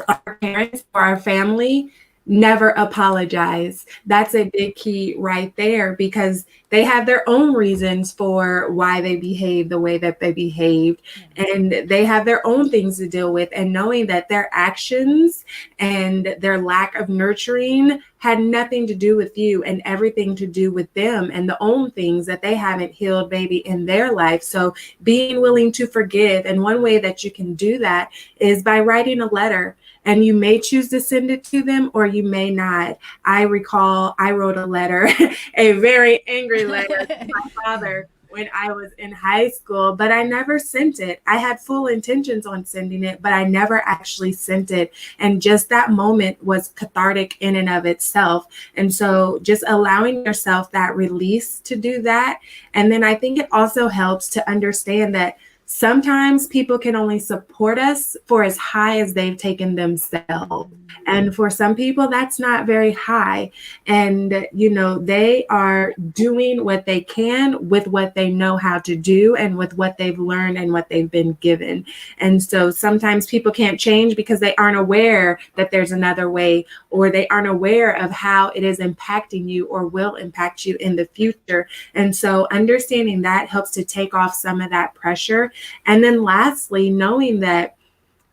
our parents or our family never apologize. That's a big key right there, because they have their own reasons for why they behave the way that they behaved, and they have their own things to deal with. And knowing that their actions and their lack of nurturing had nothing to do with you and everything to do with them and the own things that they haven't healed maybe in their life. So being willing to forgive. And one way that you can do that is by writing a letter. And you may choose to send it to them, or you may not. I recall I wrote a letter, a very angry letter to my father when I was in high school, but I never sent it. I had full intentions on sending it, but I never actually sent it. And just that moment was cathartic in and of itself. And so just allowing yourself that release to do that. And then I think it also helps to understand that sometimes people can only support us for as high as they've taken themselves. And for some people, that's not very high. And, you know, they are doing what they can with what they know how to do and with what they've learned and what they've been given. And so sometimes people can't change because they aren't aware that there's another way, or they aren't aware of how it is impacting you or will impact you in the future. And so understanding that helps to take off some of that pressure. And then lastly, knowing that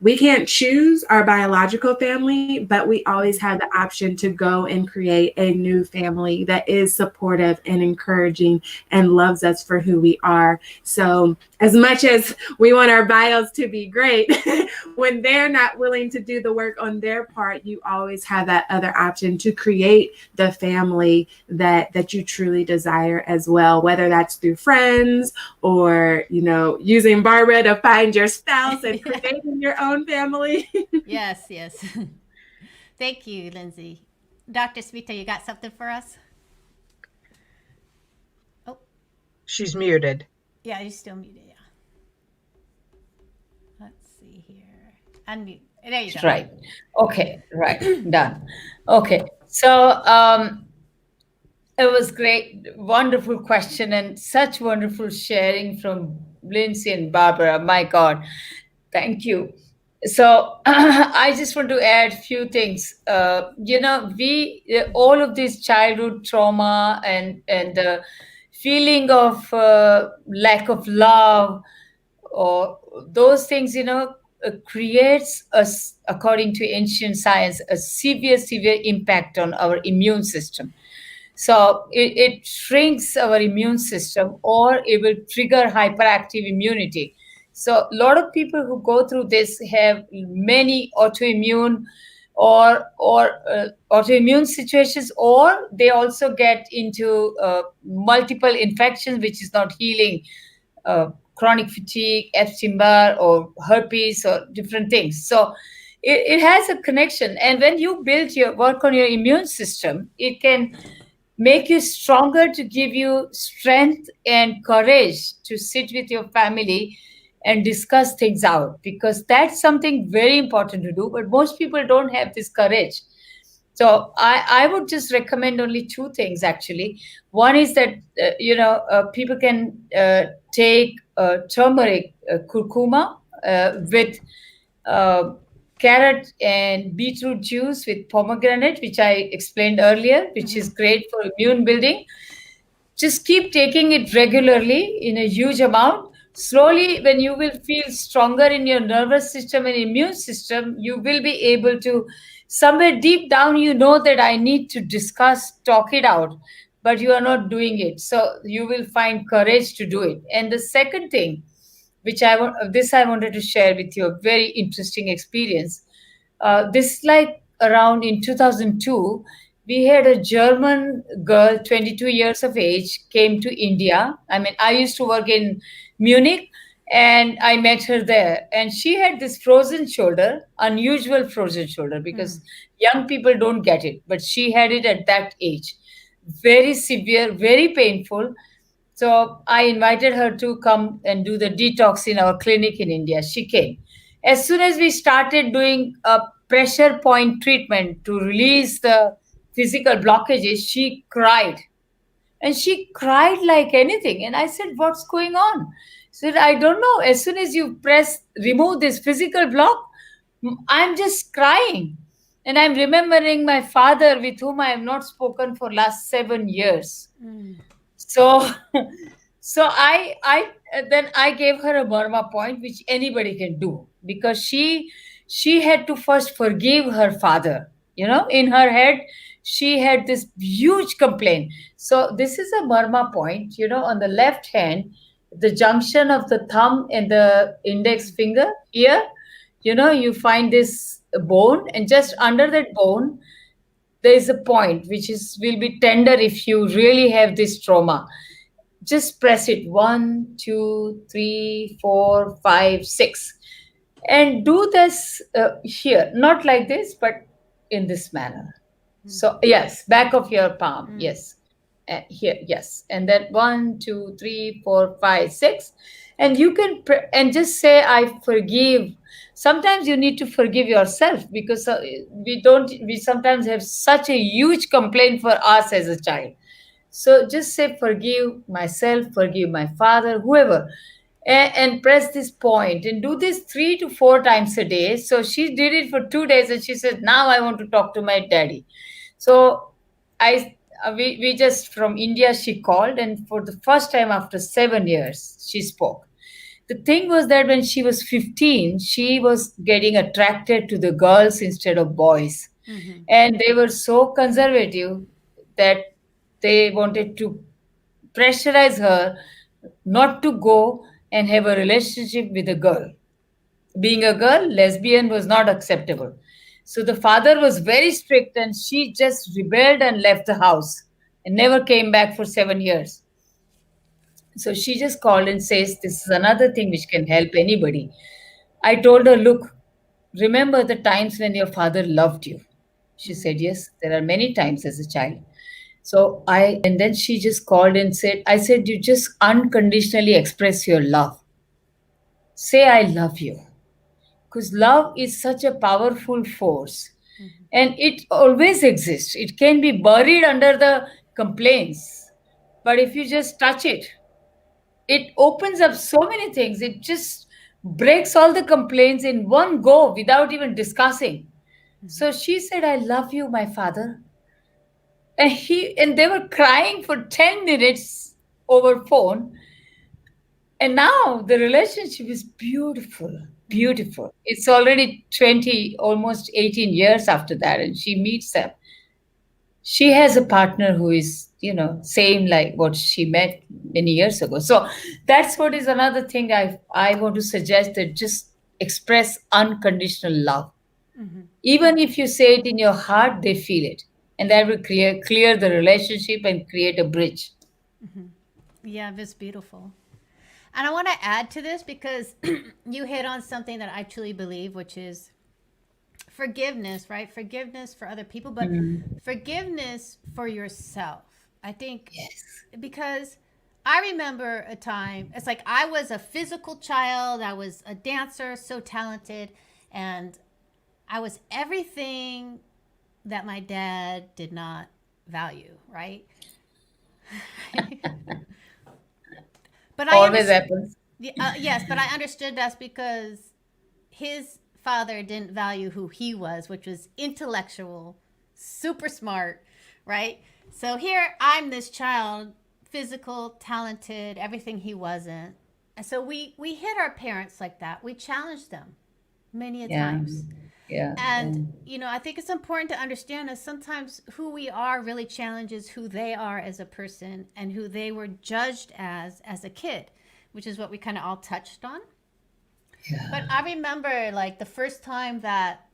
we can't choose our biological family, but we always have the option to go and create a new family that is supportive and encouraging and loves us for who we are. So as much as we want our bios to be great, when they're not willing to do the work on their part, you always have that other option to create the family that you truly desire as well, whether that's through friends or, you know, using Barbara to find your spouse and creating your own family. Yes, yes. Thank you, Lindsay. Dr. Smita, you got something for us? Oh, She's muted. yeah, you're still muted. Yeah. Let's see here. Unmute. There you go. Right. Okay. Right. Done. Okay. So it was great, wonderful question, and such wonderful sharing from Lindsay and Barbara. My God, thank you. So I just want to add a few things. You know, all of this childhood trauma and the feeling of lack of love, or those things, you know, creates us, according to ancient science, a severe impact on our immune system. So it shrinks our immune system, or it will trigger hyperactive immunity. So a lot of people who go through this have many autoimmune or autoimmune situations, or they also get into multiple infections, which is not healing, chronic fatigue, Epstein-Barr, or herpes, or different things. So it has a connection. And when you work on your immune system, it can make you stronger, to give you strength and courage to sit with your family and discuss things out, because that's something very important to do. But most people don't have this courage. So I would just recommend only two things, actually. One is that, people can take turmeric, curcuma, with carrot and beetroot juice with pomegranate, which I explained earlier, which is great for immune building. Just keep taking it regularly in a huge amount. Slowly, when you will feel stronger in your nervous system and immune system, you will be able to, somewhere deep down, you know that I need to talk it out, but you are not doing it. So you will find courage to do it. And the second thing, which I wanted to share with you, a very interesting experience. This is like around in 2002, we had a German girl, 22 years of age, came to India. I mean, I used to work in Munich and I met her there. And she had this frozen shoulder, unusual frozen shoulder, because young people don't get it, but she had it at that age. Very severe, very painful. So I invited her to come and do the detox in our clinic in India. She came. As soon as we started doing a pressure point treatment to release the physical blockages, she cried. And she cried like anything. And I said, "What's going on?" She said, "I don't know. As soon as you remove this physical block, I'm just crying." And I'm remembering my father, with whom I have not spoken for last 7 years. So so I then I gave her a Burma point, which anybody can do, because she had to first forgive her father. In her head she had this huge complaint. So this is a Burma point, on the left hand, the junction of the thumb and the index finger here, you find this bone, and just under that bone there is a point which is will be tender if you really have this trauma. Just press it, 1, 2, 3, 4, 5, 6, and do this here, not like this, but in this manner. So yes, back of your palm, yes. Here, yes, and then 1, 2, 3, 4, 5, 6, and you can and just say, "I forgive." Sometimes you need to forgive yourself, because we sometimes have such a huge complaint for us as a child. So just say, "Forgive myself, forgive my father, whoever," and press this point and do this 3 to 4 times a day. So she did it for 2 days and she said, "Now I want to talk to my daddy." So we just from India, she called, and for the first time after 7 years, she spoke. The thing was that when she was 15, she was getting attracted to the girls instead of boys. And they were so conservative that they wanted to pressurize her not to go and have a relationship with a girl. Being a girl, lesbian was not acceptable. So the father was very strict, and she just rebelled and left the house and never came back for 7 years. So she just called and says, "This is another thing which can help anybody." I told her, "Look, remember the times when your father loved you?" She said, "Yes, there are many times as a child." And then she just called and said, I said, "You just unconditionally express your love. Say, 'I love you.'" Because love is such a powerful force, and it always exists. It can be buried under the complaints, but if you just touch it, it opens up so many things. It just breaks all the complaints in one go without even discussing. So she said, "I love you, my father." And they were crying for 10 minutes over phone. And now the relationship is beautiful, beautiful. It's already 20, almost 18 years after that, and she meets them. She has a partner who is, same like what she met many years ago. So that's what is another thing I want to suggest, that just express unconditional love. Even if you say it in your heart, they feel it. And that will clear the relationship and create a bridge. Yeah, that's beautiful. And I want to add to this because you hit on something that I truly believe, which is forgiveness, right? Forgiveness for other people, but forgiveness for yourself. I think because I remember a time, it's like I was a physical child, I was a dancer, so talented, and I was everything that my dad did not value, right? But Always happens. Yes, but I understood that's because his father didn't value who he was, which was intellectual, super smart, right? So here I'm this child, physical, talented, everything he wasn't. And so we hit our parents like that. We challenged them many a times. Yeah. And, I think it's important to understand that sometimes who we are really challenges who they are as a person and who they were judged as a kid, which is what we kind of all touched on. Yeah. But I remember like the first time that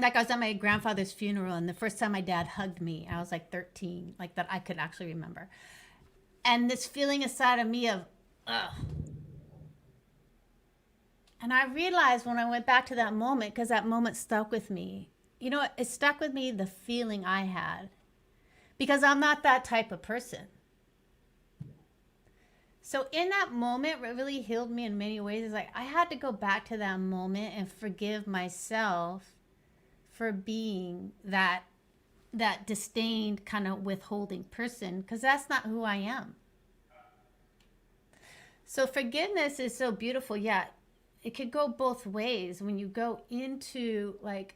like I was at my grandfather's funeral, and the first time my dad hugged me, I was like 13, like that I could actually remember. And this feeling inside of me of, ugh. And I realized when I went back to that moment, because that moment stuck with me, you know, it stuck with me, the feeling I had, because I'm not that type of person. So in that moment, what really healed me in many ways is like I had to go back to that moment and forgive myself for being that disdained kind of withholding person, because that's not who I am. So forgiveness is so beautiful. Yeah, it could go both ways. When you go into like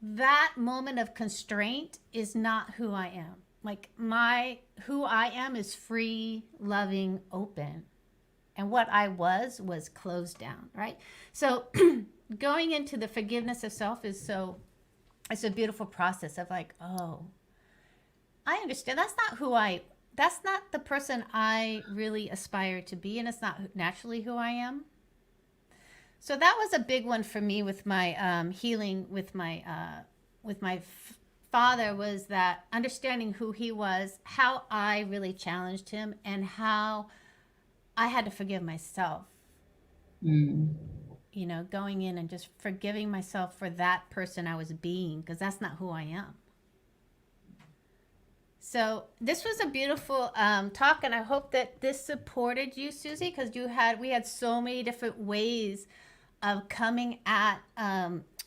that moment of constraint is not who I am. Like who I am is free, loving, open. And what I was closed down, right? So going into the forgiveness of self it's a beautiful process of like, oh, I understand. That's not the person I really aspire to be, and it's not naturally who I am. So that was a big one for me with my healing with my father, was that understanding who he was, how I really challenged him, and how I had to forgive myself. You know, going in and just forgiving myself for that person I was being, because that's not who I am. So this was a beautiful talk, and I hope that this supported you, Susie, because we had so many different ways of coming at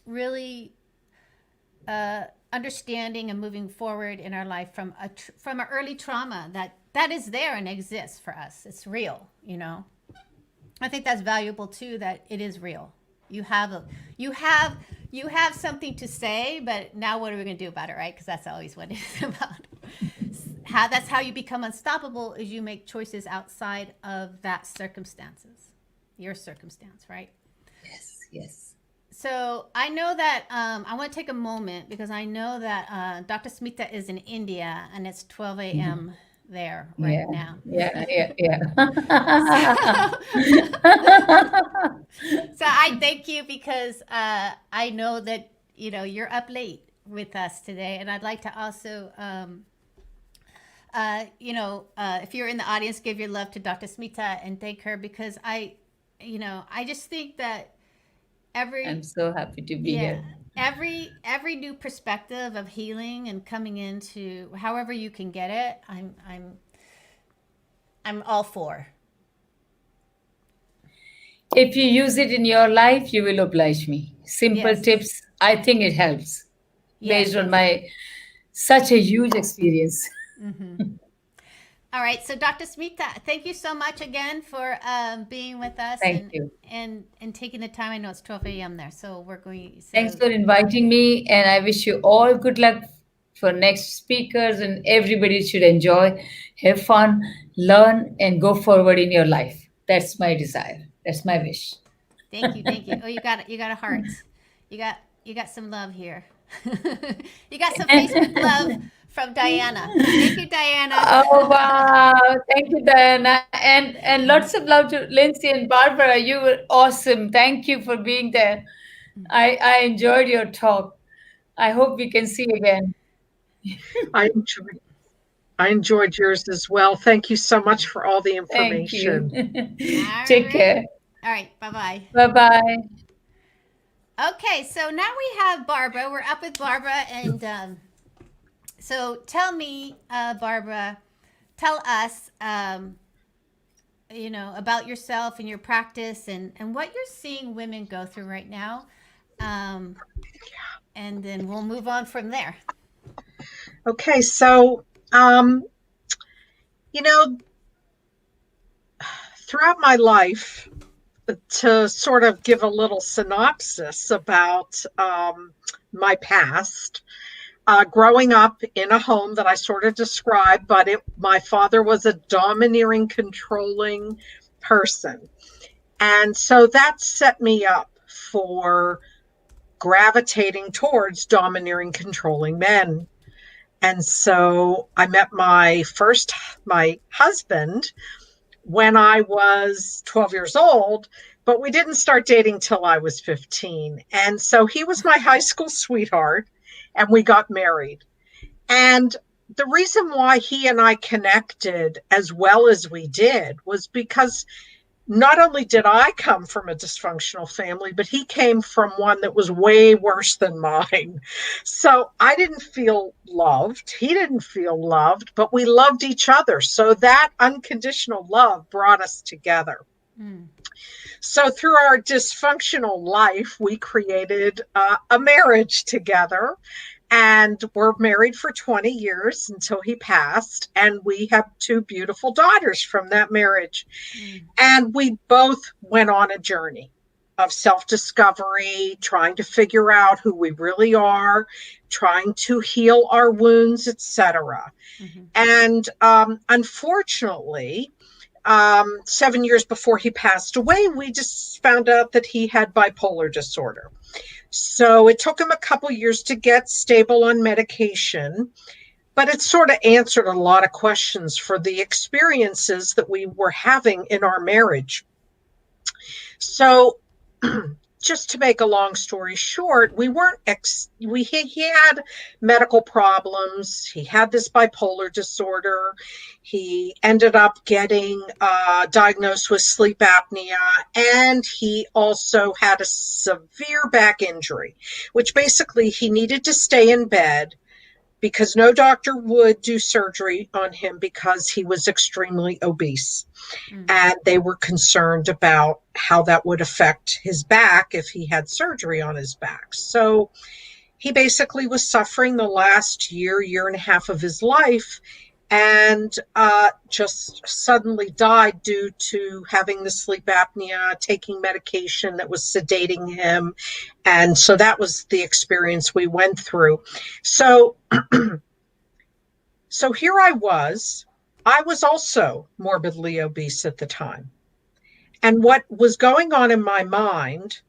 really understanding and moving forward in our life from an early trauma that is there and exists for us. It's real, you know. I think that's valuable too, that it is real. You have something to say, but now what are we going to do about it, right? Because that's always what it's about. That's how you become unstoppable, is you make choices outside of that your circumstance, right? Yes. So I know that I want to take a moment, because I know that Dr. Smita is in India, and it's 12 a.m. there right now. Yeah. So I thank you, because I know that, you know, you're up late with us today, and I'd like to also, if you're in the audience, give your love to Dr. Smita and thank her, because I just think that I'm so happy to be here. every new perspective of healing and coming into however you can get it, I'm all for. If you use it in your life, you will oblige me. Simple Yes. tips. I think it helps based on my such a huge experience. All right, so Dr. Smita, thank you so much again for being with us. Thank you. And taking the time. I know it's 12 a.m. there, so we're going. So, Thanks for inviting me, and I wish you all good luck for next speakers, and everybody should enjoy, have fun, learn, and go forward in your life. That's my desire. That's my wish. Thank you. Oh, you got a heart. You got some love here. You got some Facebook love from Diana. Thank you, Diana. Oh wow! Thank you, Diana, and lots of love to Lindsay and Barbara. You were awesome. Thank you for being there. I enjoyed your talk. I hope we can see again. I enjoyed yours as well. Thank you so much for all the Thank you. information. Take care. All right. Bye-bye. Bye-bye. Okay, so now we have Barbara. We're up with Barbara, and so tell me, Barbara, tell us, about yourself and your practice, and what you're seeing women go through right now, and then we'll move on from there. Okay, so throughout my life, to sort of give a little synopsis about my past, growing up in a home that I sort of described, but my father was a domineering, controlling person. And so that set me up for gravitating towards domineering, controlling men. And so I met my husband when I was 12 years old, but we didn't start dating till I was 15. And so he was my high school sweetheart, and we got married. And the reason why he and I connected as well as we did was because not only did I come from a dysfunctional family, but he came from one that was way worse than mine. So I didn't feel loved. He didn't feel loved, but we loved each other. So that unconditional love brought us together. Mm. So through our dysfunctional life, we created a marriage together. And we're married for 20 years until he passed. And we have two beautiful daughters from that marriage. Mm. And we both went on a journey of self-discovery, trying to figure out who we really are, trying to heal our wounds, etc. Mhm. And unfortunately, 7 years before he passed away, we just found out that he had bipolar disorder. So it took him a couple years to get stable on medication, but it sort of answered a lot of questions for the experiences that we were having in our marriage. So just to make a long story short, we weren't he had medical problems. He had this bipolar disorder. He ended up getting diagnosed with sleep apnea, and he also had a severe back injury, which basically he needed to stay in bed because no doctor would do surgery on him because he was extremely obese. Mm. And they were concerned about how that would affect his back if he had surgery on his back. So he basically was suffering the last year and a half of his life, and just suddenly died due to having the sleep apnea, taking medication that was sedating him. And so that was the experience we went through. So, so here I was also morbidly obese at the time. And what was going on in my mind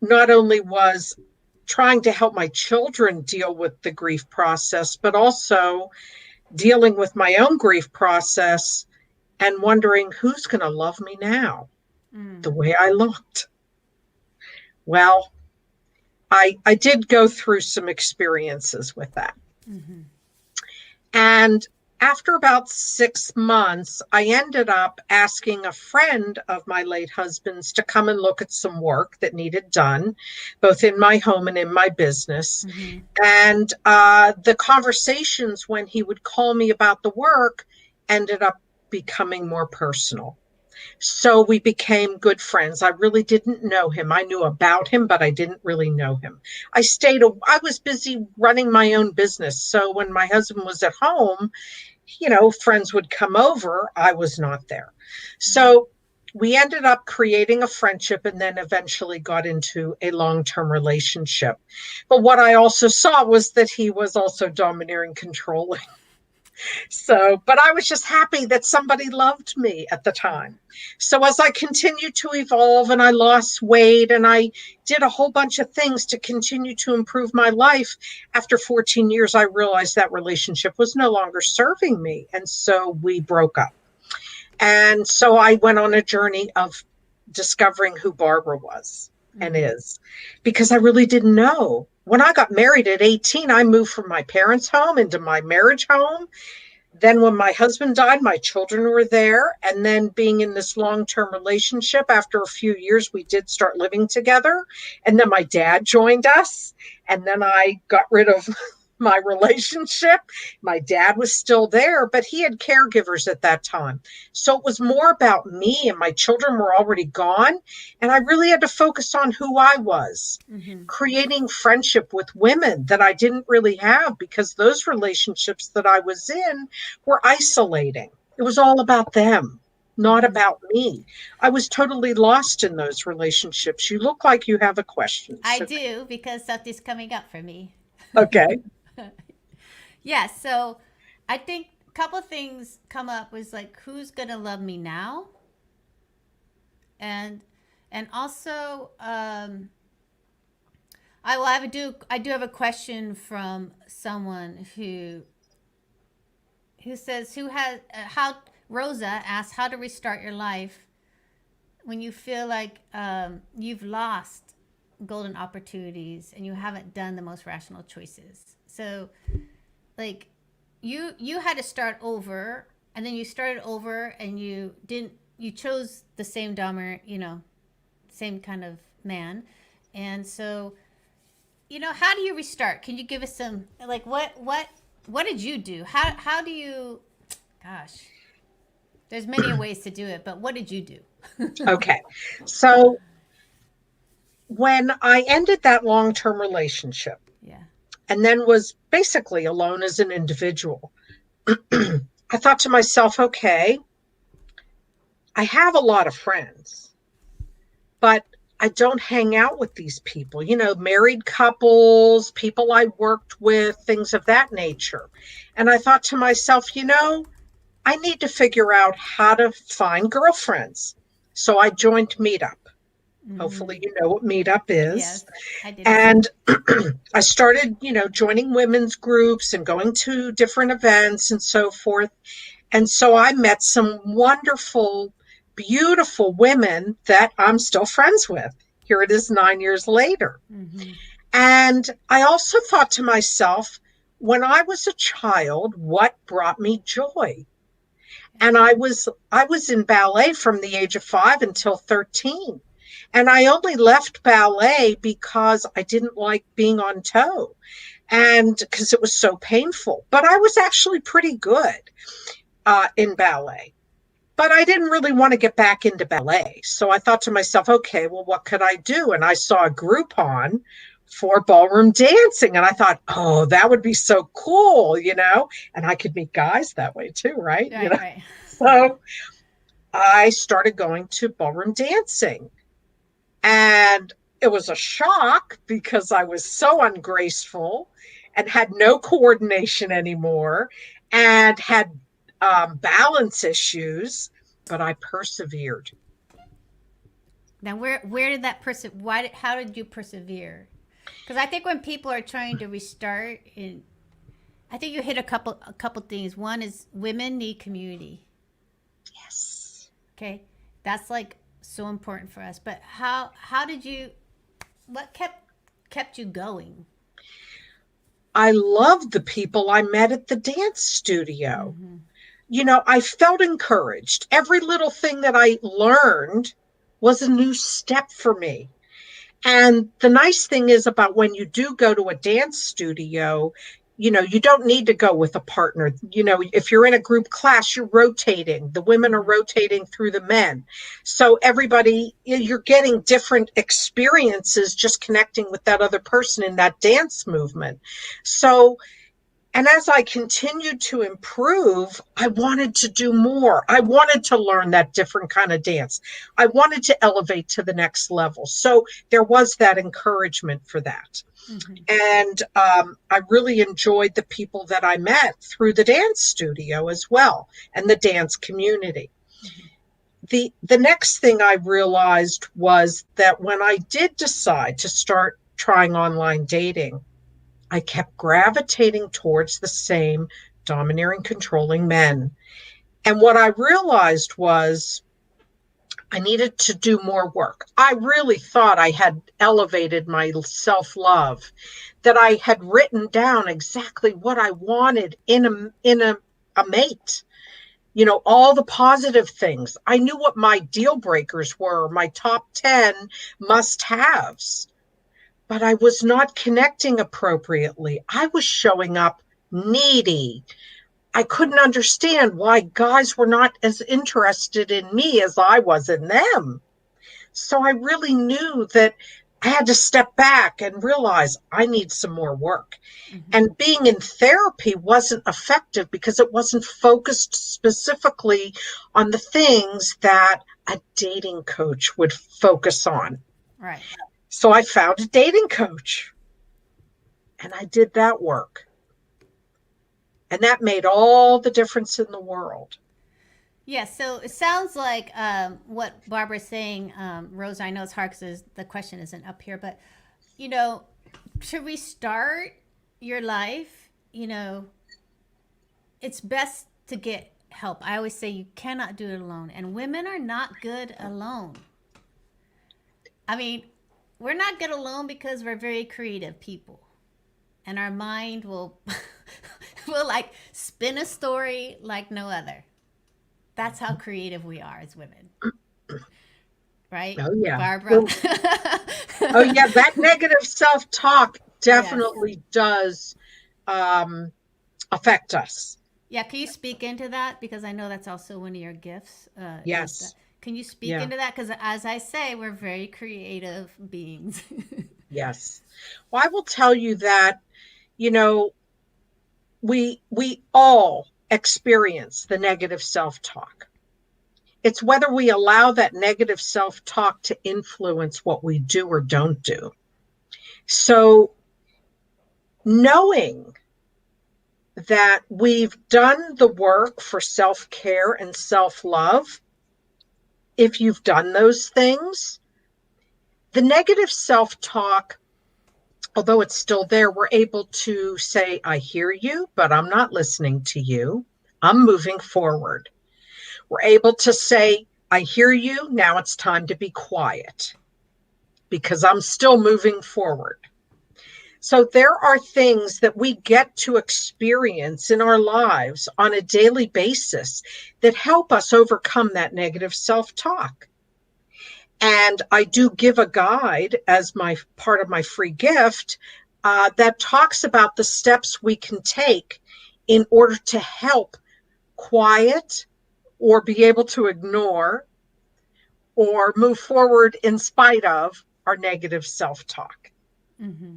not only was trying to help my children deal with the grief process, but also dealing with my own grief process and wondering who's going to love me now the way I looked. Well, I did go through some experiences with that. Mm-hmm. And after about 6 months, I ended up asking a friend of my late husband's to come and look at some work that needed done, both in my home and in my business. Mm-hmm. And the conversations when he would call me about the work ended up becoming more personal. So we became good friends. I really didn't know him. I knew about him, but I didn't really know him. I was busy running my own business. So when my husband was at home, friends would come over. I was not there. So we ended up creating a friendship and then eventually got into a long-term relationship. But what I also saw was that he was also domineering, controlling. So, but I was just happy that somebody loved me at the time. So as I continued to evolve and I lost weight and I did a whole bunch of things to continue to improve my life, after 14 years, I realized that relationship was no longer serving me. And so we broke up. And so I went on a journey of discovering who Barbara was and is, because I really didn't know. When I got married at 18, I moved from my parents' home into my marriage home. Then when my husband died, my children were there. And then being in this long-term relationship, after a few years, we did start living together. And then my dad joined us. And then I got rid of my relationship. My dad was still there, but he had caregivers at that time. So it was more about me, and my children were already gone. And I really had to focus on who I was, creating friendship with women that I didn't really have, because those relationships that I was in were isolating. It was all about them, not about me. I was totally lost in those relationships. You look like you have a question. I do, because something's coming up for me. Okay. Yeah, so I think a couple things come up was like, who's gonna love me now? And also I do have a question from someone who says, Rosa asked how to restart your life when you feel like you've lost golden opportunities and you haven't done the most rational choices. So, like, you had to start over, and then you started over, and you chose the same dominant, same kind of man, and so, how do you restart? Can you give us some, like, what did you do? How do you? Gosh, there's many ways to do it, but what did you do? Okay. So when I ended that long-term relationship Yeah. and then was basically alone as an individual, I thought to myself, okay, I have a lot of friends, but I don't hang out with these people, married couples, people I worked with, things of that nature. And I thought to myself, I need to figure out how to find girlfriends. So I joined Meetup. Hopefully, you know what Meetup is. Yes, I did. And I started, joining women's groups and going to different events and so forth. And so I met some wonderful, beautiful women that I'm still friends with. Here it is 9 years later. Mm-hmm. And I also thought to myself, when I was a child, what brought me joy? And I was in ballet from the age of 5 until 13. And I only left ballet because I didn't like being on toe and because it was so painful. But I was actually pretty good in ballet. But I didn't really want to get back into ballet. So I thought to myself, okay, well, what could I do? And I saw a Groupon for ballroom dancing. And I thought, oh, that would be so cool, and I could meet guys that way too, right? Right, right. So I started going to ballroom dancing. And it was a shock because I was so ungraceful and had no coordination anymore and had balance issues, but I persevered. Now, where did that how did you persevere? Because I think when people are trying to restart, I think you hit a couple things. One is women need community. Yes. Okay, that's like so important for us. But how did you? What kept you going? I loved the people I met at the dance studio. Mm-hmm. I felt encouraged. Every little thing that I learned was a new step for me. And the nice thing is about when you do go to a dance studio, you don't need to go with a partner. If you're in a group class, you're rotating. The women are rotating through the men. So you're getting different experiences just connecting with that other person in that dance movement. So, and as I continued to improve, I wanted to do more. I wanted to learn that different kind of dance. I wanted to elevate to the next level. So there was that encouragement for that. Mm-hmm. And I really enjoyed the people that I met through the dance studio as well and the dance community. Mm-hmm. The next thing I realized was that when I did decide to start trying online dating, I kept gravitating towards the same domineering, controlling men. And what I realized was I needed to do more work. I really thought I had elevated my self-love, that I had written down exactly what I wanted in a mate. All the positive things. I knew what my deal breakers were, my top 10 must-haves. But I was not connecting appropriately. I was showing up needy. I couldn't understand why guys were not as interested in me as I was in them. So I really knew that I had to step back and realize I need some more work. Mm-hmm. And being in therapy wasn't effective because it wasn't focused specifically on the things that a dating coach would focus on. Right. So I found a dating coach and I did that work. And that made all the difference in the world. Yeah, so it sounds like what Barbara's saying, Rosa, I know it's hard because the question isn't up here, but, to restart your life, it's best to get help. I always say you cannot do it alone. And women are not good alone. I mean, we're not good alone because we're very creative people. And our mind will will like spin a story like no other. That's how creative we are as women. Right? Oh, yeah. Barbara. Oh, yeah. That negative self-talk definitely does affect us. Yeah, can you speak into that? Because I know that's also one of your gifts. Yes. Can you speak into that? Because as I say, we're very creative beings. Yes. Well, I will tell you that, you know, we all experience the negative self-talk. It's whether we allow that negative self-talk to influence what we do or don't do. So knowing that we've done the work for self-care and self-love, if you've done those things, the negative self-talk, although it's still there, we're able to say, I hear you, but I'm not listening to you. I'm moving forward. We're able to say, I hear you. Now it's time to be quiet because I'm still moving forward. So there are things that we get to experience in our lives on a daily basis that help us overcome that negative self-talk. And I do give a guide as my part of my free gift that talks about the steps we can take in order to help quiet or be able to ignore or move forward in spite of our negative self-talk. Mm-hmm.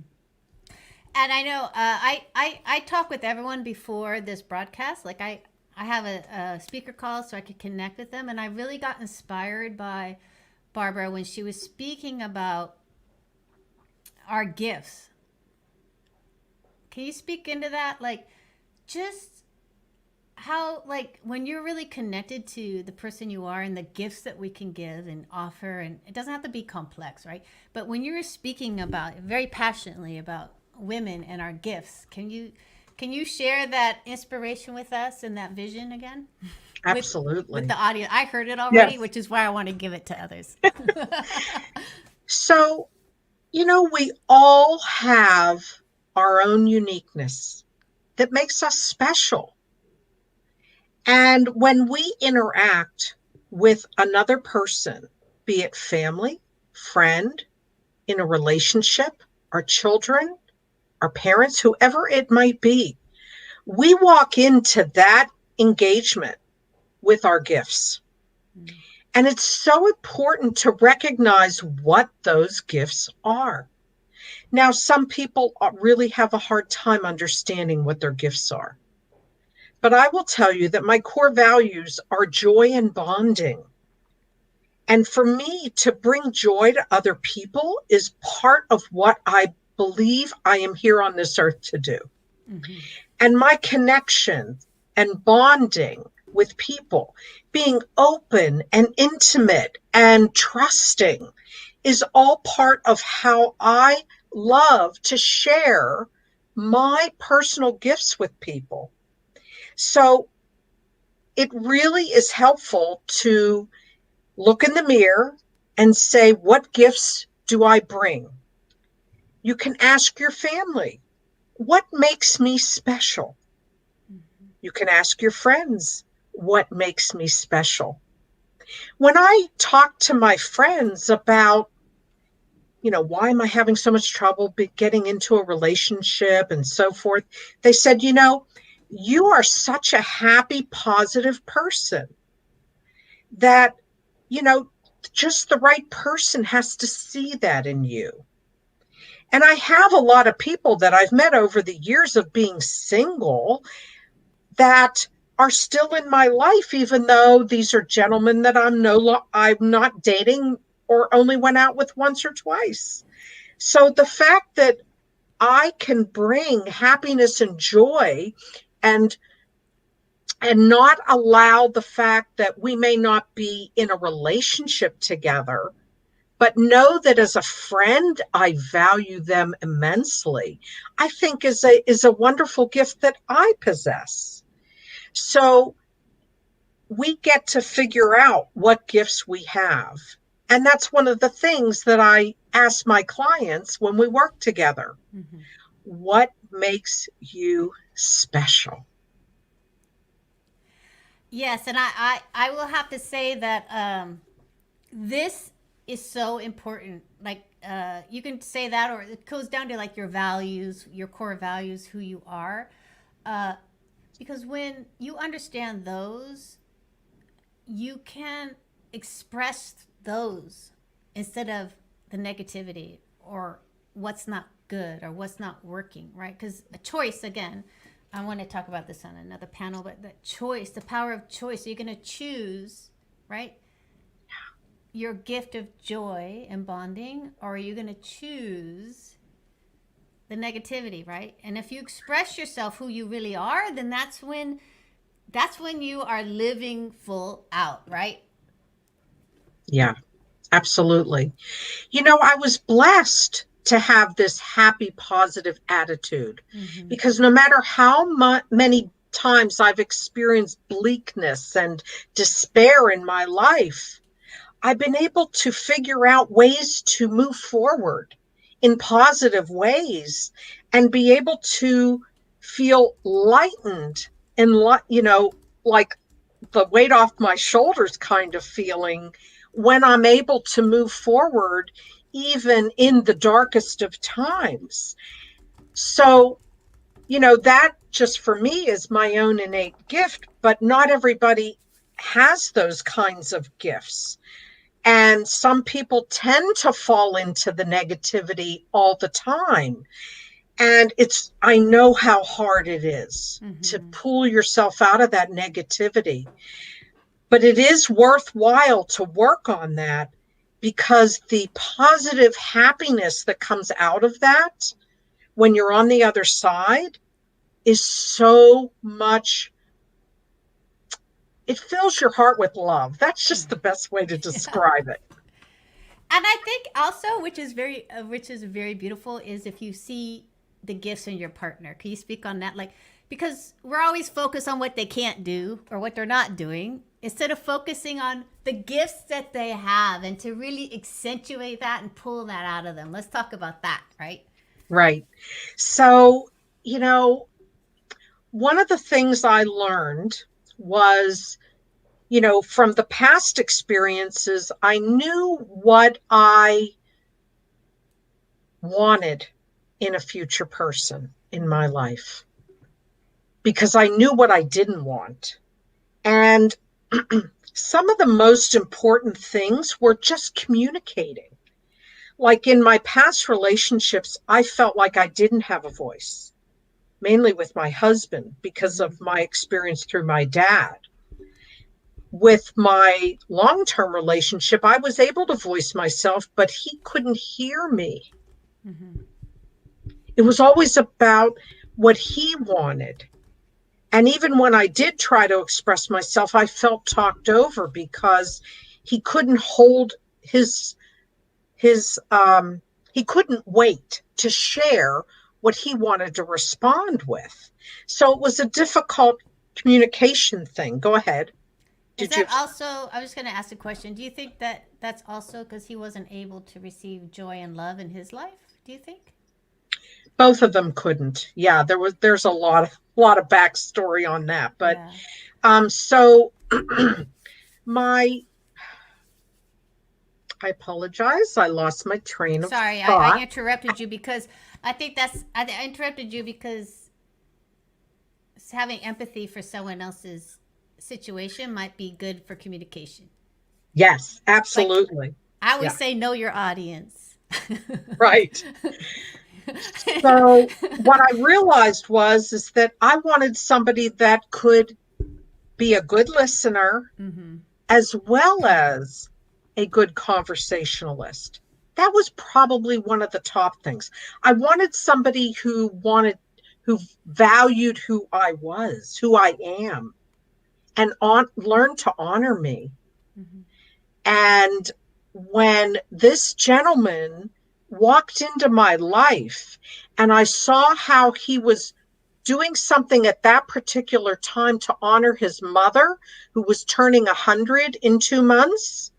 And I know I talk with everyone before this broadcast. Like I have a speaker call so I could connect with them. And I really got inspired by Barbara when she was speaking about our gifts. Can you speak into that? Like just how, like, when you're really connected to the person you are and the gifts that we can give and offer, and it doesn't have to be complex, right? But when you're speaking about very passionately about women and our gifts, can you share that inspiration with us and that vision again? Absolutely. With the audience. I heard it already, Yes. which is why I want to give it to others. So, you know, we all have our own uniqueness that makes us special. And when we interact with another person, be it family, friend, in a relationship, our children, our parents, whoever it might be, we walk into that engagement with our gifts. Mm. And it's so important to recognize what those gifts are. Now, some people really have a hard time understanding what their gifts are. But I will tell you that my core values are joy and bonding. And for me, to bring joy to other people is part of what I believe I am here on this earth to do. Mm-hmm. And my connection and bonding with people, being open and intimate and trusting, is all part of how I love to share my personal gifts with people. So it really is helpful to look in the mirror and say, what gifts do I bring? You can ask your family, what makes me special? Mm-hmm. You can ask your friends, what makes me special? When I talk to my friends about, you know, why am I having so much trouble getting into a relationship and so forth, they said, you know, you are such a happy, positive person that, you know, just the right person has to see that in you. And I have a lot of people that I've met over the years of being single that are still in my life, even though these are gentlemen that I'm not dating or only went out with once or twice. So the fact that I can bring happiness and joy and not allow the fact that we may not be in a relationship together, but know that as a friend, I value them immensely, I think is a wonderful gift that I possess. So we get to figure out what gifts we have. And that's one of the things that I ask my clients when we work together. Mm-hmm. What makes you special? Yes, and I will have to say that this is so important. Like you can say that, or it goes down to like your values, your core values, who you are. Because when you understand those, you can express those instead of the negativity or what's not good or what's not working, right? Because a choice, again, I want to talk about this on another panel, but the choice, the power of choice, you're going to choose, right? Your gift of joy and bonding, or are you going to choose the negativity, right? And if you express yourself who you really are, then that's when you are living full out, right? Yeah, absolutely. You know, I was blessed to have this happy, positive attitude because no matter how many times I've experienced bleakness and despair in my life, I've been able to figure out ways to move forward in positive ways and be able to feel lightened and, like the weight off my shoulders kind of feeling when I'm able to move forward, even in the darkest of times. So, that just for me is my own innate gift, but not everybody has those kinds of gifts. And some people tend to fall into the negativity all the time. And I know how hard it is to pull yourself out of that negativity. But it is worthwhile to work on that because the positive happiness that comes out of that when you're on the other side is so much. It fills your heart with love. That's just the best way to describe it. And I think also, which is very beautiful, is if you see the gifts in your partner. Can you speak on that? Like, because we're always focused on what they can't do or what they're not doing, instead of focusing on the gifts that they have and to really accentuate that and pull that out of them. Let's talk about that, right? Right. So, one of the things I learned was, from the past experiences, I knew what I wanted in a future person in my life because I knew what I didn't want. And some of the most important things were just communicating. Like in my past relationships, I felt like I didn't have a voice, mainly with my husband because of my experience through my dad. With my long-term relationship, I was able to voice myself, but he couldn't hear me. Mm-hmm. It was always about what he wanted. And even when I did try to express myself, I felt talked over because he couldn't hold he couldn't wait to share what he wanted to respond with. So it was a difficult communication thing. Go ahead. Also, I was going to ask a question. Do you think that that's also because he wasn't able to receive joy and love in his life? Do you think? Both of them couldn't. Yeah, there's a lot of backstory on that. But so I apologize. I lost my train of thought. Sorry, I interrupted you because I think I interrupted you because having empathy for someone else's situation might be good for communication. Yes, absolutely. Like, I always say know your audience. Right. So what I realized is that I wanted somebody that could be a good listener as well as a good conversationalist. That was probably one of the top things. I wanted somebody who valued who I was, who I am, and learned to honor me. Mm-hmm. And when this gentleman walked into my life and I saw how he was doing something at that particular time to honor his mother, who was turning 100 in 2 months.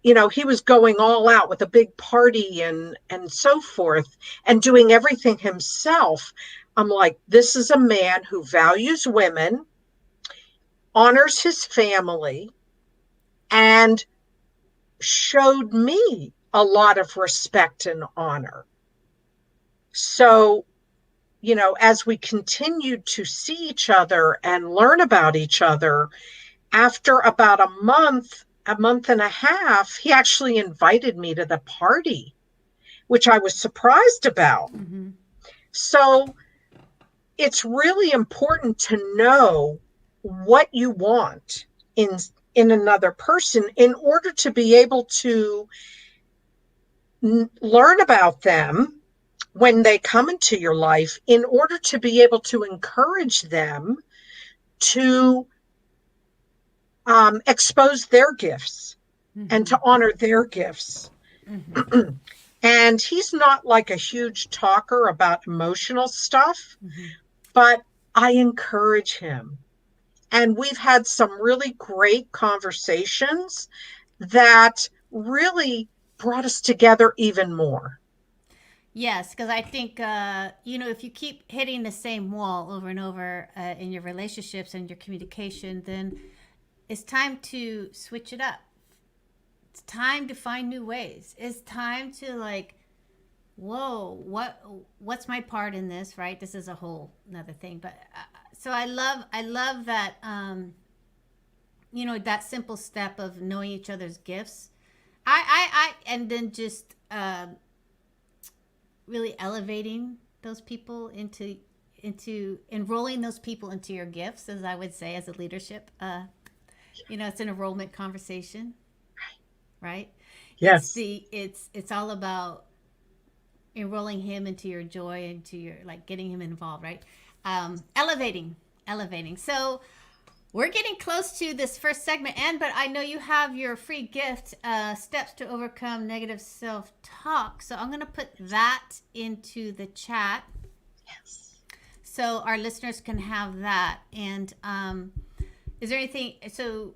You know, he was going all out with a big party and so forth, and doing everything himself. I'm like, this is a man who values women, honors his family, and showed me a lot of respect and honor. So, you know, as we continued to see each other and learn about each other, after about a month and a half, he actually invited me to the party, which I was surprised about. Mm-hmm. So it's really important to know what you want in another person in order to be able to learn about them when they come into your life, in order to be able to encourage them to expose their gifts and to honor their gifts. Mm-hmm. And he's not like a huge talker about emotional stuff, Mm-hmm. but I encourage him. And we've had some really great conversations that really brought us together even more. Yes, because I think, if you keep hitting the same wall over and over in your relationships and your communication, then it's time to switch it up. It's time to find new ways. It's time to whoa, what's my part in this, right? This is a whole another thing. But so I love that, that simple step of knowing each other's gifts. And then just really elevating those people into enrolling those people into your gifts, as I would say, as a leadership. It's an enrollment conversation, right? Yes. It's all about enrolling him into your joy, into your getting him involved, right? Elevating. So we're getting close to this first segment, but I know you have your free gift, Steps to Overcome Negative Self-Talk. So I'm going to put that into the chat. Yes. So our listeners can have that. And is there anything, so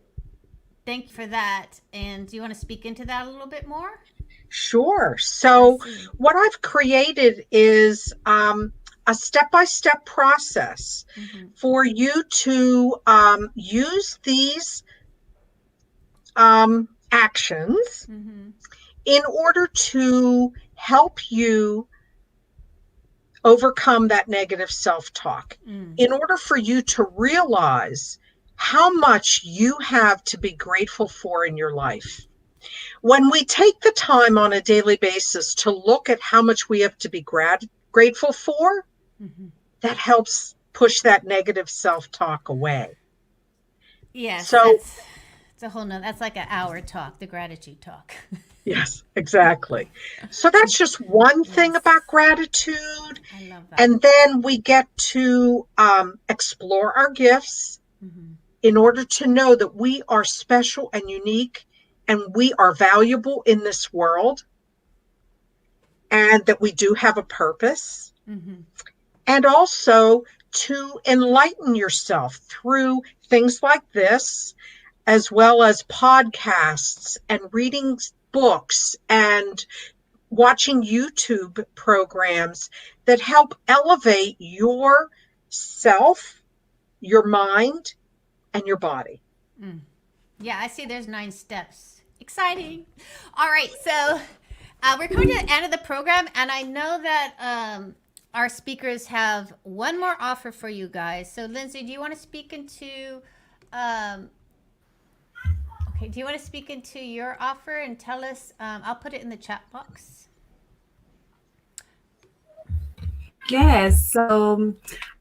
thank you for that. And do you want to speak into that a little bit more? Sure. So what I've created is a step-by-step process for you to use these actions in order to help you overcome that negative self-talk, in order for you to realize how much you have to be grateful for in your life. When we take the time on a daily basis to look at how much we have to be grateful for, that helps push that negative self-talk away. Yes. So it's a whole nother, that's like an hour talk, the gratitude talk. Yes, exactly. So that's just one thing about gratitude. I love that. And then we get to explore our gifts in order to know that we are special and unique, and we are valuable in this world, and that we do have a purpose. And also to enlighten yourself through things like this, as well as podcasts and reading books and watching YouTube programs that help elevate your self, your mind, and your body. Yeah, I see there's 9 steps. Exciting. All right, so we're coming to the end of the program, and I know that our speakers have one more offer for you guys. So Lindsay, do you want to speak into do you want to speak into your offer and tell us? I'll put it in the chat box. Yes. So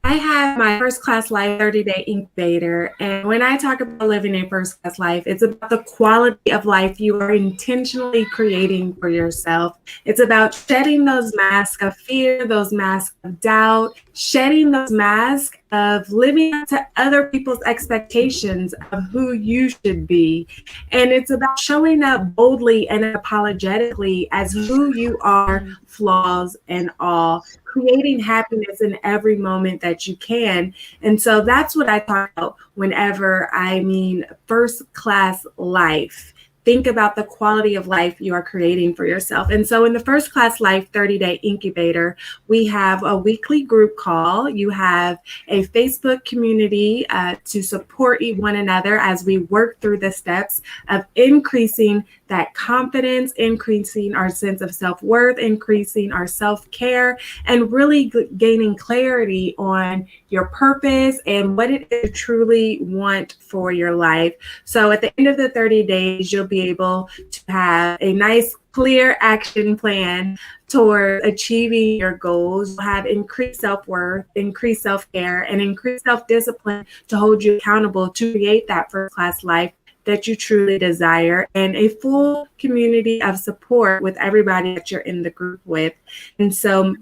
I have my First Class Life 30-day incubator. And when I talk about living a first class life, it's about the quality of life you are intentionally creating for yourself. It's about shedding those masks of fear, those masks of doubt, shedding those masks of living up to other people's expectations of who you should be. And it's about showing up boldly and apologetically as who you are, flaws and all, creating happiness in every moment that you can. And so that's what I talk about whenever I mean first class life. Think about the quality of life you are creating for yourself. And so in the First Class Life 30-day incubator, we have a weekly group call. You have a Facebook community to support one another as we work through the steps of increasing that confidence, increasing our sense of self-worth, increasing our self-care, and really gaining clarity on your purpose and what it is you truly want for your life. So at the end of the 30 days, you'll be able to have a nice, clear action plan toward achieving your goals. You'll have increased self-worth, increased self-care, and increased self-discipline to hold you accountable to create that first-class life that you truly desire, and a full community of support with everybody that you're in the group with. And so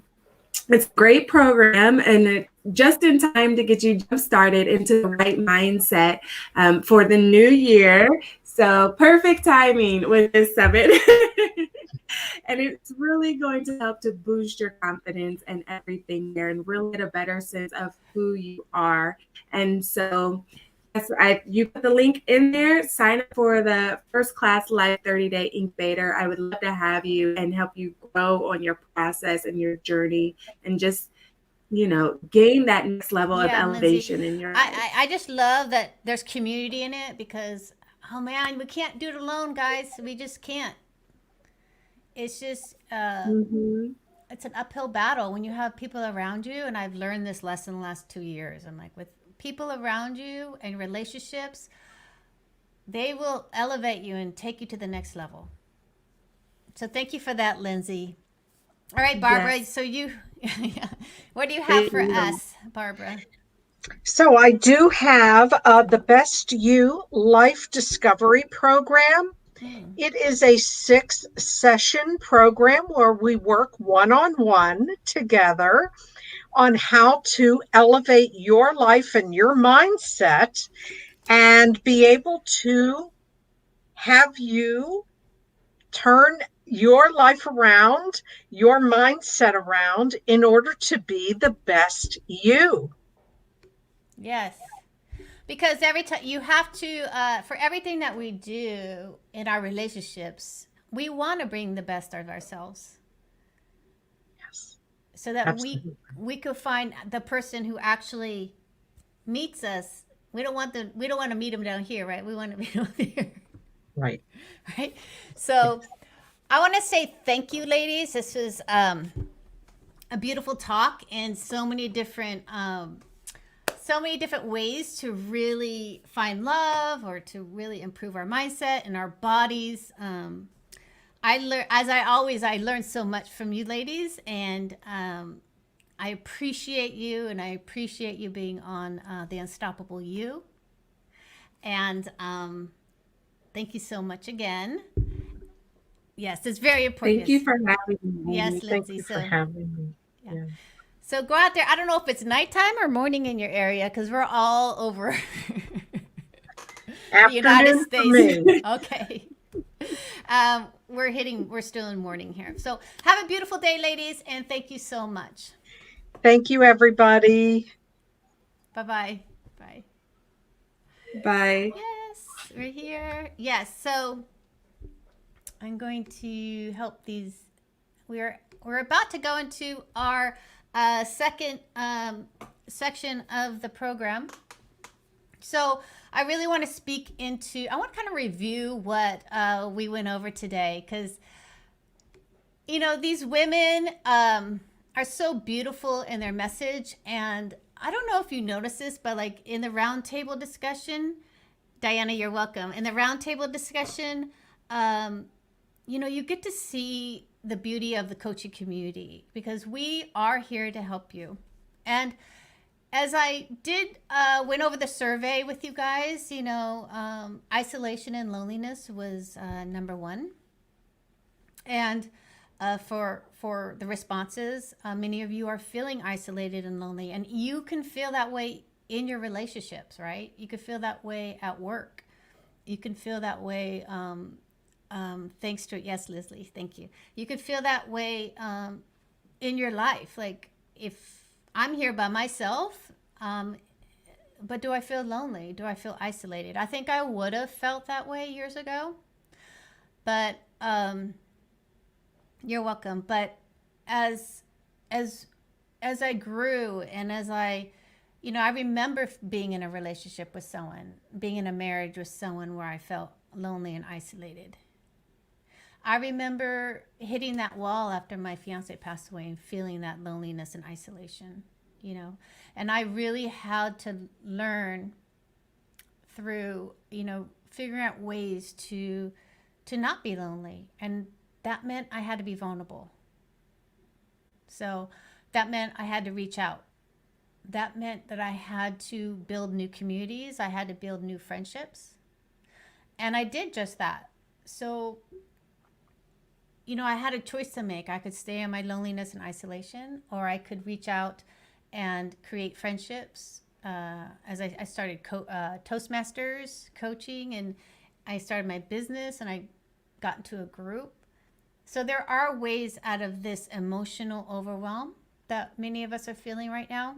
it's a great program, and it's just in time to get you jump started into the right mindset for the new year. So perfect timing with this summit. And it's really going to help to boost your confidence and everything there and really get a better sense of who you are. And so you put the link in there, sign up for the First Class Life 30-day incubator. I would love to have you and help you grow on your process and your journey and just, gain that next level of elevation Lindsay, in your life. I just love that there's community in it because, oh man, we can't do it alone, guys. We just can't. It's just, it's an uphill battle when you have people around you. And I've learned this lesson the last 2 years. I'm like, with people around you and relationships, they will elevate you and take you to the next level. So thank you for that, Lindsay. All right, Barbara. Yes. So what do you have for us, Barbara? So I do have the Best You Life Discovery Program. It is a 6-session program where we work one-on-one together on how to elevate your life and your mindset and be able to have you turn your life around, your mindset around in order to be the best you. Yes. Because every time you have to, for everything that we do in our relationships, we want to bring the best out of ourselves. Yes. So that we could find the person who actually meets us. We don't want to meet them down here, right? We want to meet them here. Right. Right. So I want to say thank you, ladies. This was a beautiful talk and so many different ways to really find love or to really improve our mindset and our bodies. I learned so much from you ladies, and I appreciate you, and I appreciate you being on the Unstoppable You. And thank you so much again. Yes, it's very important. Thank you for having me. Yes, Lindsay. Thank you for having me. Yeah. So go out there. I don't know if it's nighttime or morning in your area because we're all over the United States. Okay. We're still in morning here. So have a beautiful day, ladies, and thank you so much. Thank you, everybody. Bye-bye. Bye. Bye. Yes, we're here. Yes, so I'm going to help these. We're about to go into our second section of the program. So I really want to I want to kind of review what we went over today, because, these women are so beautiful in their message. And I don't know if you noticed this, but like in the roundtable discussion, Diana, you're welcome. In the roundtable discussion, you get to see the beauty of the coaching community, because we are here to help you. And as I did went over the survey with you guys, isolation and loneliness was number one. And for the responses, many of you are feeling isolated and lonely, and you can feel that way in your relationships, right? You could feel that way at work. You can feel that way. Thanks to yes, Leslie, thank you. You could feel that way in your life. Like if I'm here by myself, but do I feel lonely? Do I feel isolated? I think I would have felt that way years ago, but you're welcome. But as I grew and as I remember being in a relationship with someone, being in a marriage with someone where I felt lonely and isolated. I remember hitting that wall after my fiance passed away and feeling that loneliness and isolation, and I really had to learn through, figuring out ways to not be lonely. And that meant I had to be vulnerable. So that meant I had to reach out. That meant that I had to build new communities. I had to build new friendships. And I did just that. So, I had a choice to make. I could stay in my loneliness and isolation, or I could reach out and create friendships. As I started Toastmasters coaching, and I started my business, and I got into a group. So there are ways out of this emotional overwhelm that many of us are feeling right now.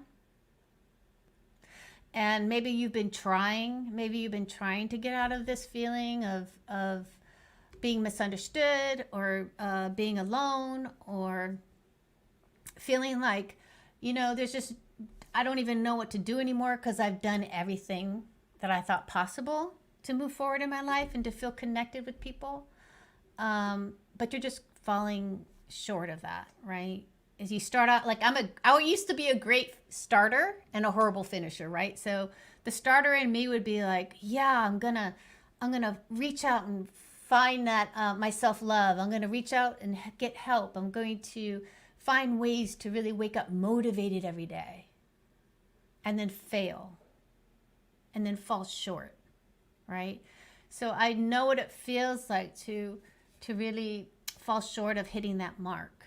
And maybe you've been trying to get out of this feeling of being misunderstood, or being alone, or feeling like, there's just, I don't even know what to do anymore because I've done everything that I thought possible to move forward in my life and to feel connected with people. But you're just falling short of that, right? As you start out, like I used to be a great starter and a horrible finisher, right? So the starter in me would be like, yeah, I'm gonna reach out and find that my self-love. I'm gonna reach out and get help. I'm going to find ways to really wake up motivated every day, and then fail, and then fall short, right? So I know what it feels like to really fall short of hitting that mark.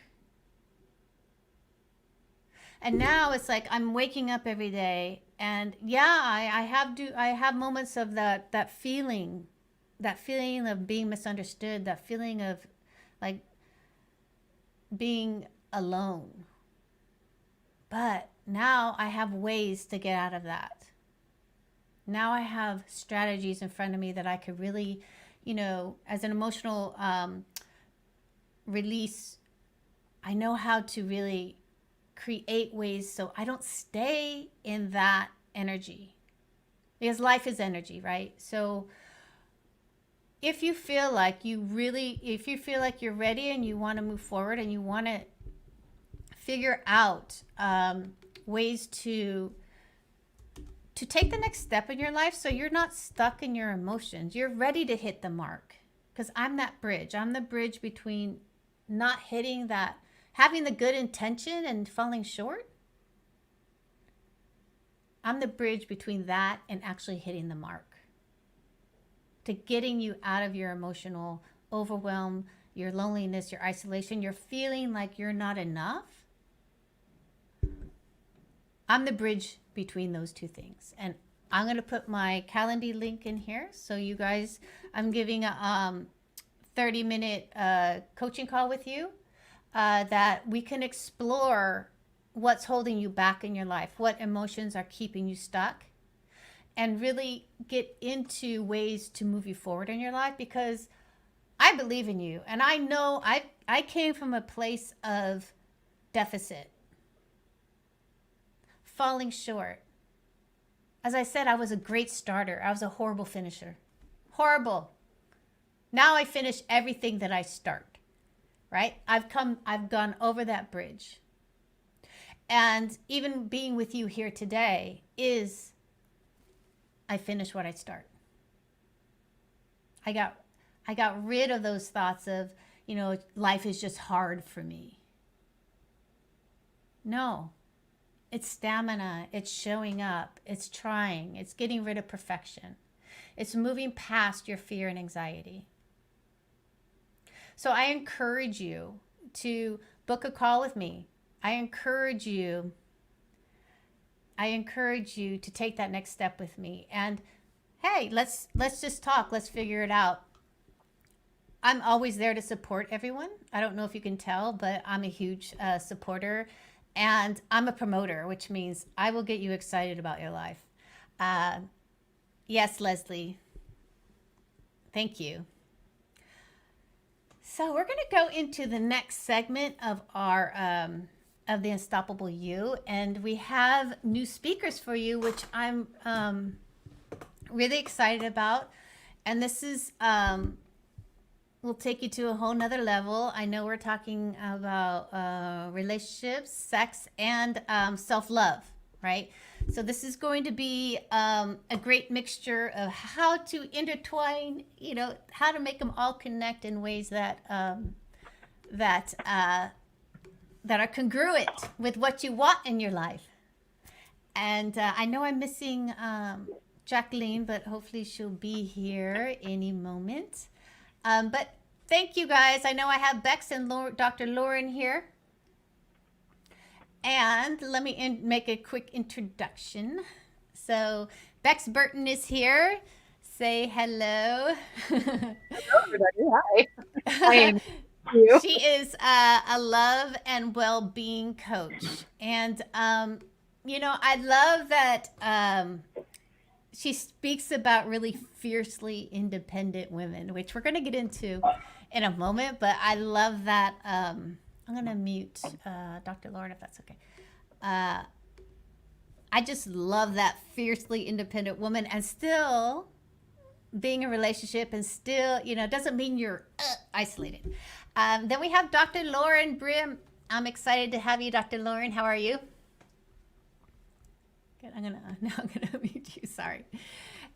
And now it's like I'm waking up every day, and yeah, I have moments of that feeling of being misunderstood, that feeling of like being alone. But now I have ways to get out of that. Now I have strategies in front of me that I could really, as an emotional release, I know how to really create ways so I don't stay in that energy, because life is energy, right? So if you feel like you're ready and you want to move forward and you want to figure out ways to take the next step in your life so you're not stuck in your emotions, you're ready to hit the mark. Because I'm that bridge. I'm the bridge between not hitting that, having the good intention and falling short. I'm the bridge between that and actually hitting the mark, to getting you out of your emotional overwhelm, your loneliness, your isolation, you're feeling like you're not enough. I'm the bridge between those two things. And I'm going to put my Calendly link in here. So you guys, I'm giving a 30-minute coaching call with you that we can explore what's holding you back in your life, what emotions are keeping you stuck, and really get into ways to move you forward in your life, because I believe in you. And I know I came from a place of deficit, falling short. As I said, I was a great starter. I was a horrible finisher. Horrible. Now I finish everything that I start, right? I've gone over that bridge. And even being with you here today is, I finish what I start. I got rid of those thoughts of, life is just hard for me. No, It's stamina, it's showing up, it's trying, it's getting rid of perfection. It's moving past your fear and anxiety. So I encourage you to book a call with me. I encourage you to take that next step with me. And hey, let's just talk. Let's figure it out. I'm always there to support everyone. I don't know if you can tell, but I'm a huge supporter, and I'm a promoter, which means I will get you excited about your life. Yes, Leslie. Thank you. So we're going to go into the next segment of our of the Unstoppable You, and we have new speakers for you, which I'm really excited about. And this is will take you to a whole nother level. I know we're talking about relationships, sex, and self-love, right? So this is going to be a great mixture of how to intertwine, how to make them all connect in ways that that are congruent with what you want in your life. And I know I'm missing Jacqueline, but hopefully she'll be here any moment. But thank you guys. I know I have Bex and Dr. Lauren here. And let me make a quick introduction. So Bex Burton is here. Say hello. Hello, everybody. Hi. Hi. You. She is a love and well-being coach. And, I love that she speaks about really fiercely independent women, which we're going to get into in a moment. But I love that. I'm going to mute Dr. Lauren, if that's okay. I just love that fiercely independent woman, and still being in a relationship, and still, doesn't mean you're isolated. Then we have Dr. Lauren Brim. I'm excited to have you, Dr. Lauren. How are you? Good. I'm gonna mute you. Sorry.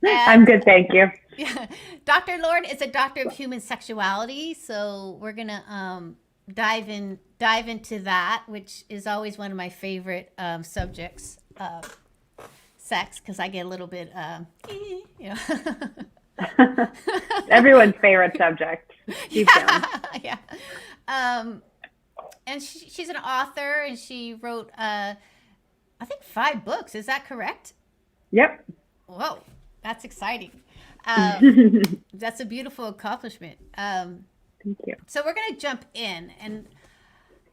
I'm good, thank you. Yeah, Dr. Lauren is a doctor of human sexuality, so we're gonna dive into that, which is always one of my favorite subjects, sex, because I get a little bit, Everyone's favorite subject. Deep down. Yeah. And she's an author, and she wrote, I think 5 books. Is that correct? Yep. Whoa, that's exciting. That's a beautiful accomplishment. Thank you. So we're going to jump in, and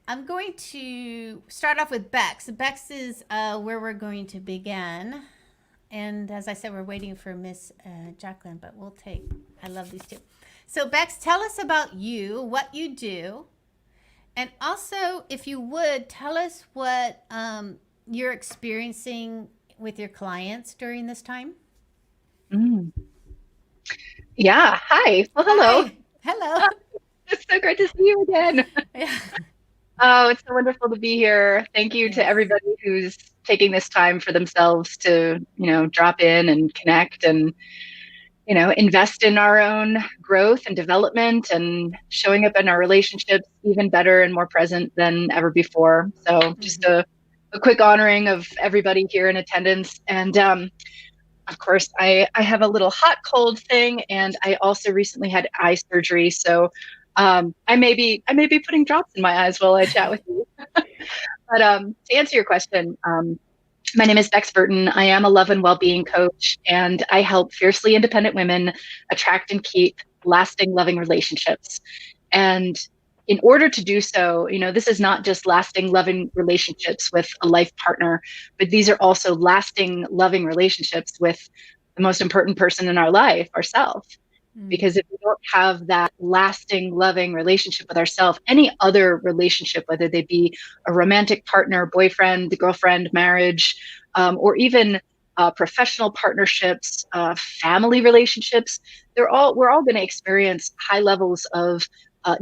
I'm going to start off with Bex. Bex is where we're going to begin. And as I said, we're waiting for Miss Jacqueline, but I love these two. So Bex, tell us about you, what you do, and also, if you would, tell us what you're experiencing with your clients during this time. Yeah. Hi. Well, hello. Hi. Hello. It's so great to see you again. Yeah. Oh, it's so wonderful to be here. Thank you to everybody who's taking this time for themselves to, drop in and connect and, invest in our own growth and development and showing up in our relationships even better and more present than ever before. So just a quick honoring of everybody here in attendance. And of course, I have a little hot cold thing, and I also recently had eye surgery. So I may be putting drops in my eyes while I chat with you. But to answer your question, my name is Bex Burton. I am a love and well-being coach, and I help fiercely independent women attract and keep lasting, loving relationships. And in order to do so, this is not just lasting, loving relationships with a life partner, but these are also lasting, loving relationships with the most important person in our life, ourselves. Because if we don't have that lasting, loving relationship with ourselves, any other relationship, whether they be a romantic partner, boyfriend, girlfriend, marriage, or even professional partnerships, family relationships, we're all going to experience high levels of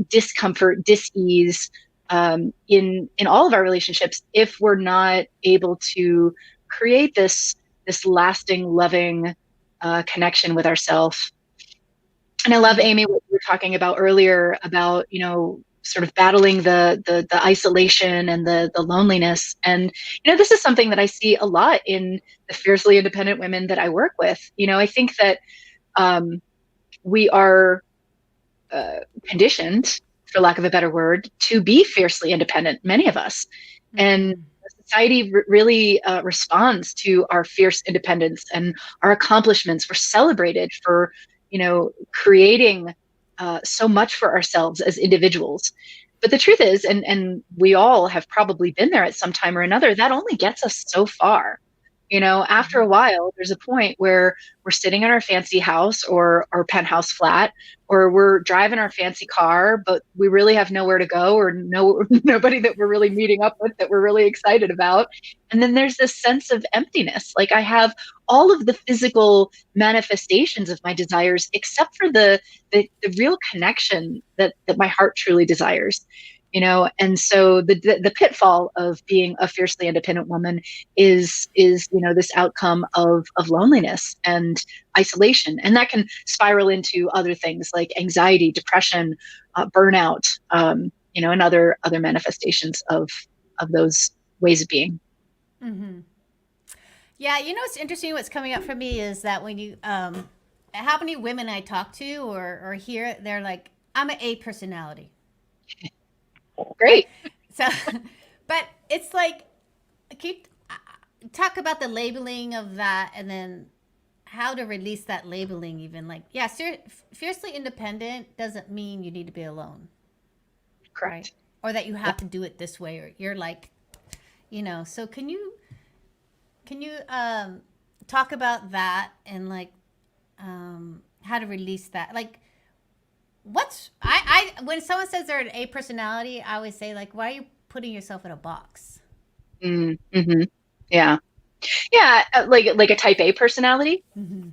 discomfort, dis-ease in all of our relationships if we're not able to create this lasting, loving connection with ourselves. And I love, Amy, what you were talking about earlier about, sort of battling the isolation and the loneliness. And, this is something that I see a lot in the fiercely independent women that I work with. I think that we are conditioned, for lack of a better word, to be fiercely independent, many of us. And society really responds to our fierce independence and our accomplishments. We're celebrated for, creating so much for ourselves as individuals. But the truth is, and we all have probably been there at some time or another, that only gets us so far. After a while, there's a point where we're sitting in our fancy house or our penthouse flat, or we're driving our fancy car, but we really have nowhere to go or nobody that we're really meeting up with that we're really excited about. And then there's this sense of emptiness. Like, I have all of the physical manifestations of my desires, except for the real connection that my heart truly desires. And so the pitfall of being a fiercely independent woman is this outcome of loneliness and isolation, and that can spiral into other things like anxiety, depression, burnout, and other manifestations of those ways of being. Mm-hmm. Yeah, it's interesting. What's coming up for me is that when you, how many women I talk to or hear, they're like, I'm an A personality. Great. So, but it's like, can you talk about the labeling of that, and then how to release that labeling? Even like, yeah, fiercely independent doesn't mean you need to be alone. Correct. Right? Or that you have to do it this way, or you're like, so can you talk about that and like how to release that? Like, I when someone says they're an A personality, I always say, like, why are you putting yourself in a box? Mm-hmm. Yeah. Like a type A personality. Mm-hmm.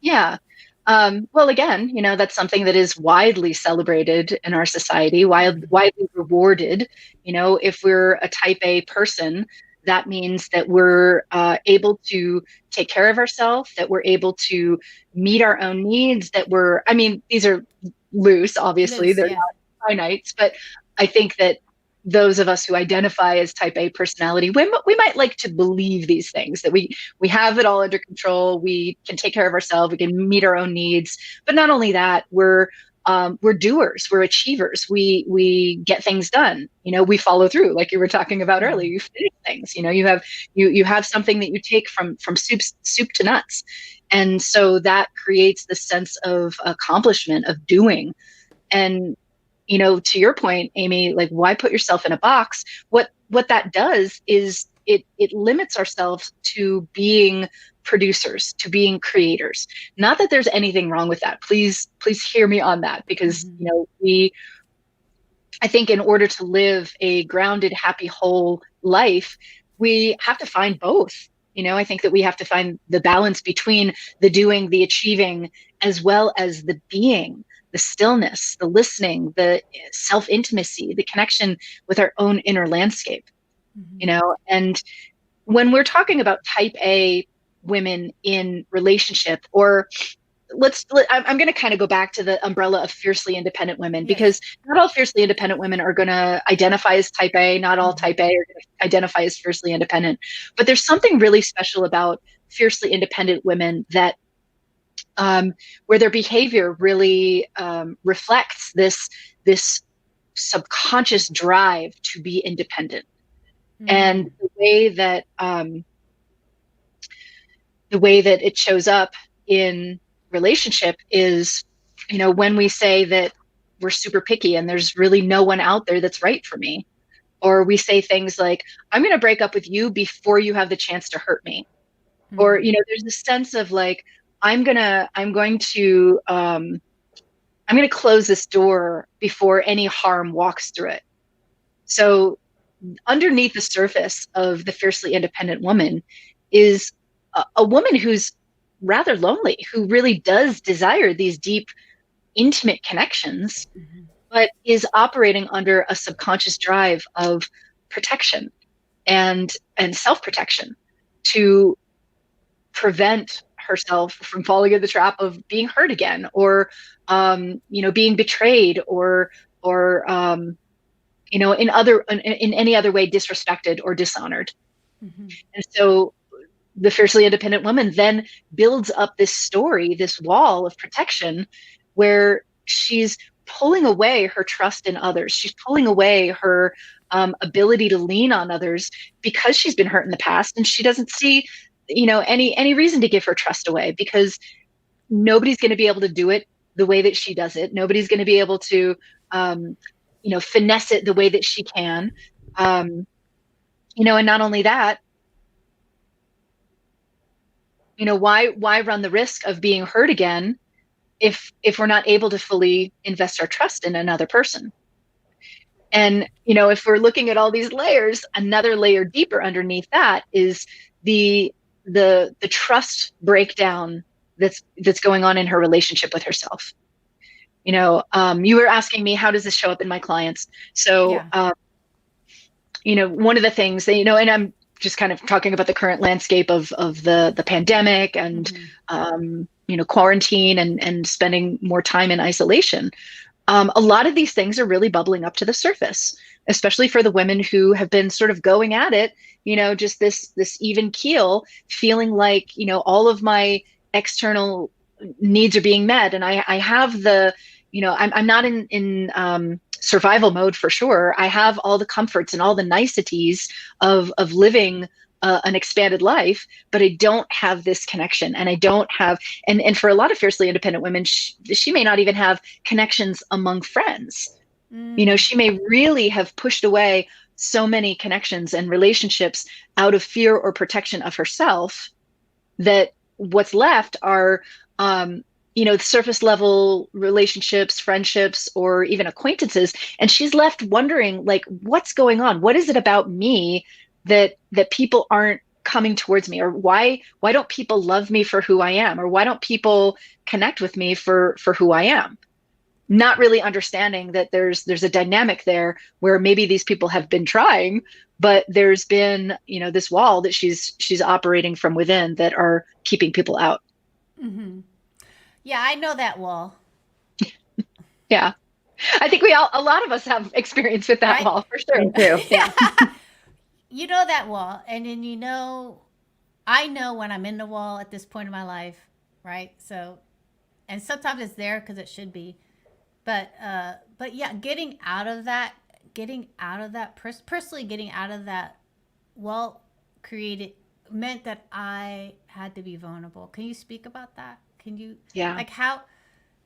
Yeah. Well, again, that's something that is widely celebrated in our society, widely rewarded. If we're a type A person, that means that we're able to take care of ourselves, that we're able to meet our own needs, these are loose, obviously, they're yeah. not finite, but I think that those of us who identify as type A personality, we might like to believe these things, that we have it all under control, we can take care of ourselves, we can meet our own needs. But not only that, we're doers, we're achievers, we get things done, we follow through, like you were talking about earlier, you finish things, you have something that you take from soup to nuts. And so that creates the sense of accomplishment, of doing. And to your point, Amy, like, why put yourself in a box? What that does is it limits ourselves to being producers, to being creators. Not that there's anything wrong with that. Please hear me on that, because I think in order to live a grounded, happy, whole life, we have to find both. I think that we have to find the balance between the doing, the achieving, as well as the being, the stillness, the listening, the self-intimacy, the connection with our own inner landscape. And when we're talking about type A women in relationship, or I'm going to kind of go back to the umbrella of fiercely independent women, because not all fiercely independent women are going to identify as type A. Not all type A are going to identify as fiercely independent. But there's something really special about fiercely independent women that where their behavior really reflects this subconscious drive to be independent. And the way that it shows up in relationship is, when we say that we're super picky and there's really no one out there that's right for me, or we say things like, I'm going to break up with you before you have the chance to hurt me. Or, there's this sense of like, I'm going to close this door before any harm walks through it. So underneath the surface of the fiercely independent woman is a woman who's rather lonely, who really does desire these deep, intimate connections, but is operating under a subconscious drive of protection and self-protection to prevent herself from falling in the trap of being hurt again, or being betrayed, or or in any other way disrespected or dishonored. Mm-hmm. And so the fiercely independent woman then builds up this story, this wall of protection, where she's pulling away her trust in others. She's pulling away her ability to lean on others because she's been hurt in the past, and she doesn't see, any reason to give her trust away, because nobody's going to be able to do it the way that she does it. Nobody's going to be able to, finesse it the way that she can. And not only that, why run the risk of being hurt again if we're not able to fully invest our trust in another person? And, if we're looking at all these layers, another layer deeper underneath that is the trust breakdown that's going on in her relationship with herself. You were asking me, how does this show up in my clients? So, one of the things that, and I'm just kind of talking about the current landscape of the pandemic and, quarantine and spending more time in isolation. A lot of these things are really bubbling up to the surface, especially for the women who have been sort of going at it, just this even keel, feeling like, all of my external needs are being met. And I have I'm not in survival mode for sure. I have all the comforts and all the niceties of living an expanded life, but I don't have this connection, and I don't have, and for a lot of fiercely independent women, she may not even have connections among friends. She may really have pushed away so many connections and relationships out of fear or protection of herself, that what's left are, surface level relationships, friendships, or even acquaintances. And she's left wondering, like, what's going on? What is it about me that people aren't coming towards me? Or why don't people love me for who I am? Or why don't people connect with me for who I am? Not really understanding that there's a dynamic there where maybe these people have been trying, but there's been, this wall that she's operating from within that are keeping people out. Mm-hmm. Yeah, I know that wall. Yeah. I think a lot of us have experience with that wall, for sure. Me too. Yeah. You know that wall. And then, I know when I'm in the wall at this point in my life, right? So, and sometimes it's there because it should be. But yeah, getting out of that, personally getting out of that wall meant that I had to be vulnerable. Can you speak about that? Can you, like, how,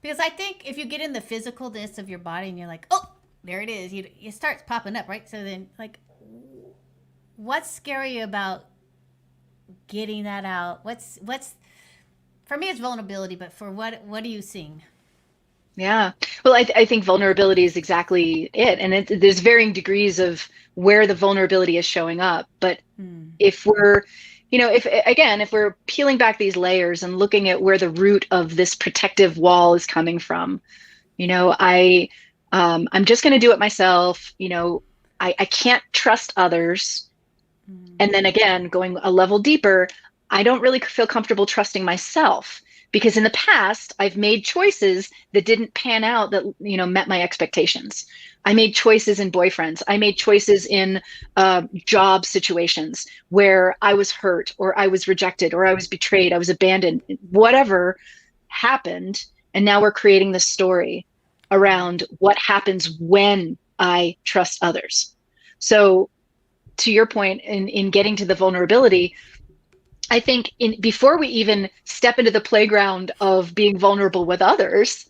because I think if you get in the physicalness of your body and you're like, oh, there it is, it starts popping up, right? So then, like, what's scary about getting that out? What's, for me, it's vulnerability, but for what are you seeing? Yeah. Well, I think vulnerability is exactly it. And there's varying degrees of where the vulnerability is showing up. But if we're, if we're peeling back these layers and looking at where the root of this protective wall is coming from, I'm just going to do it myself. I can't trust others. And then again, going a level deeper, I don't really feel comfortable trusting myself, because in the past I've made choices that didn't pan out, that, met my expectations. I made choices in boyfriends. I made choices in job situations where I was hurt, or I was rejected, or I was betrayed, I was abandoned, whatever happened. And now we're creating this story around what happens when I trust others. So to your point, in getting to the vulnerability, I think before we even step into the playground of being vulnerable with others,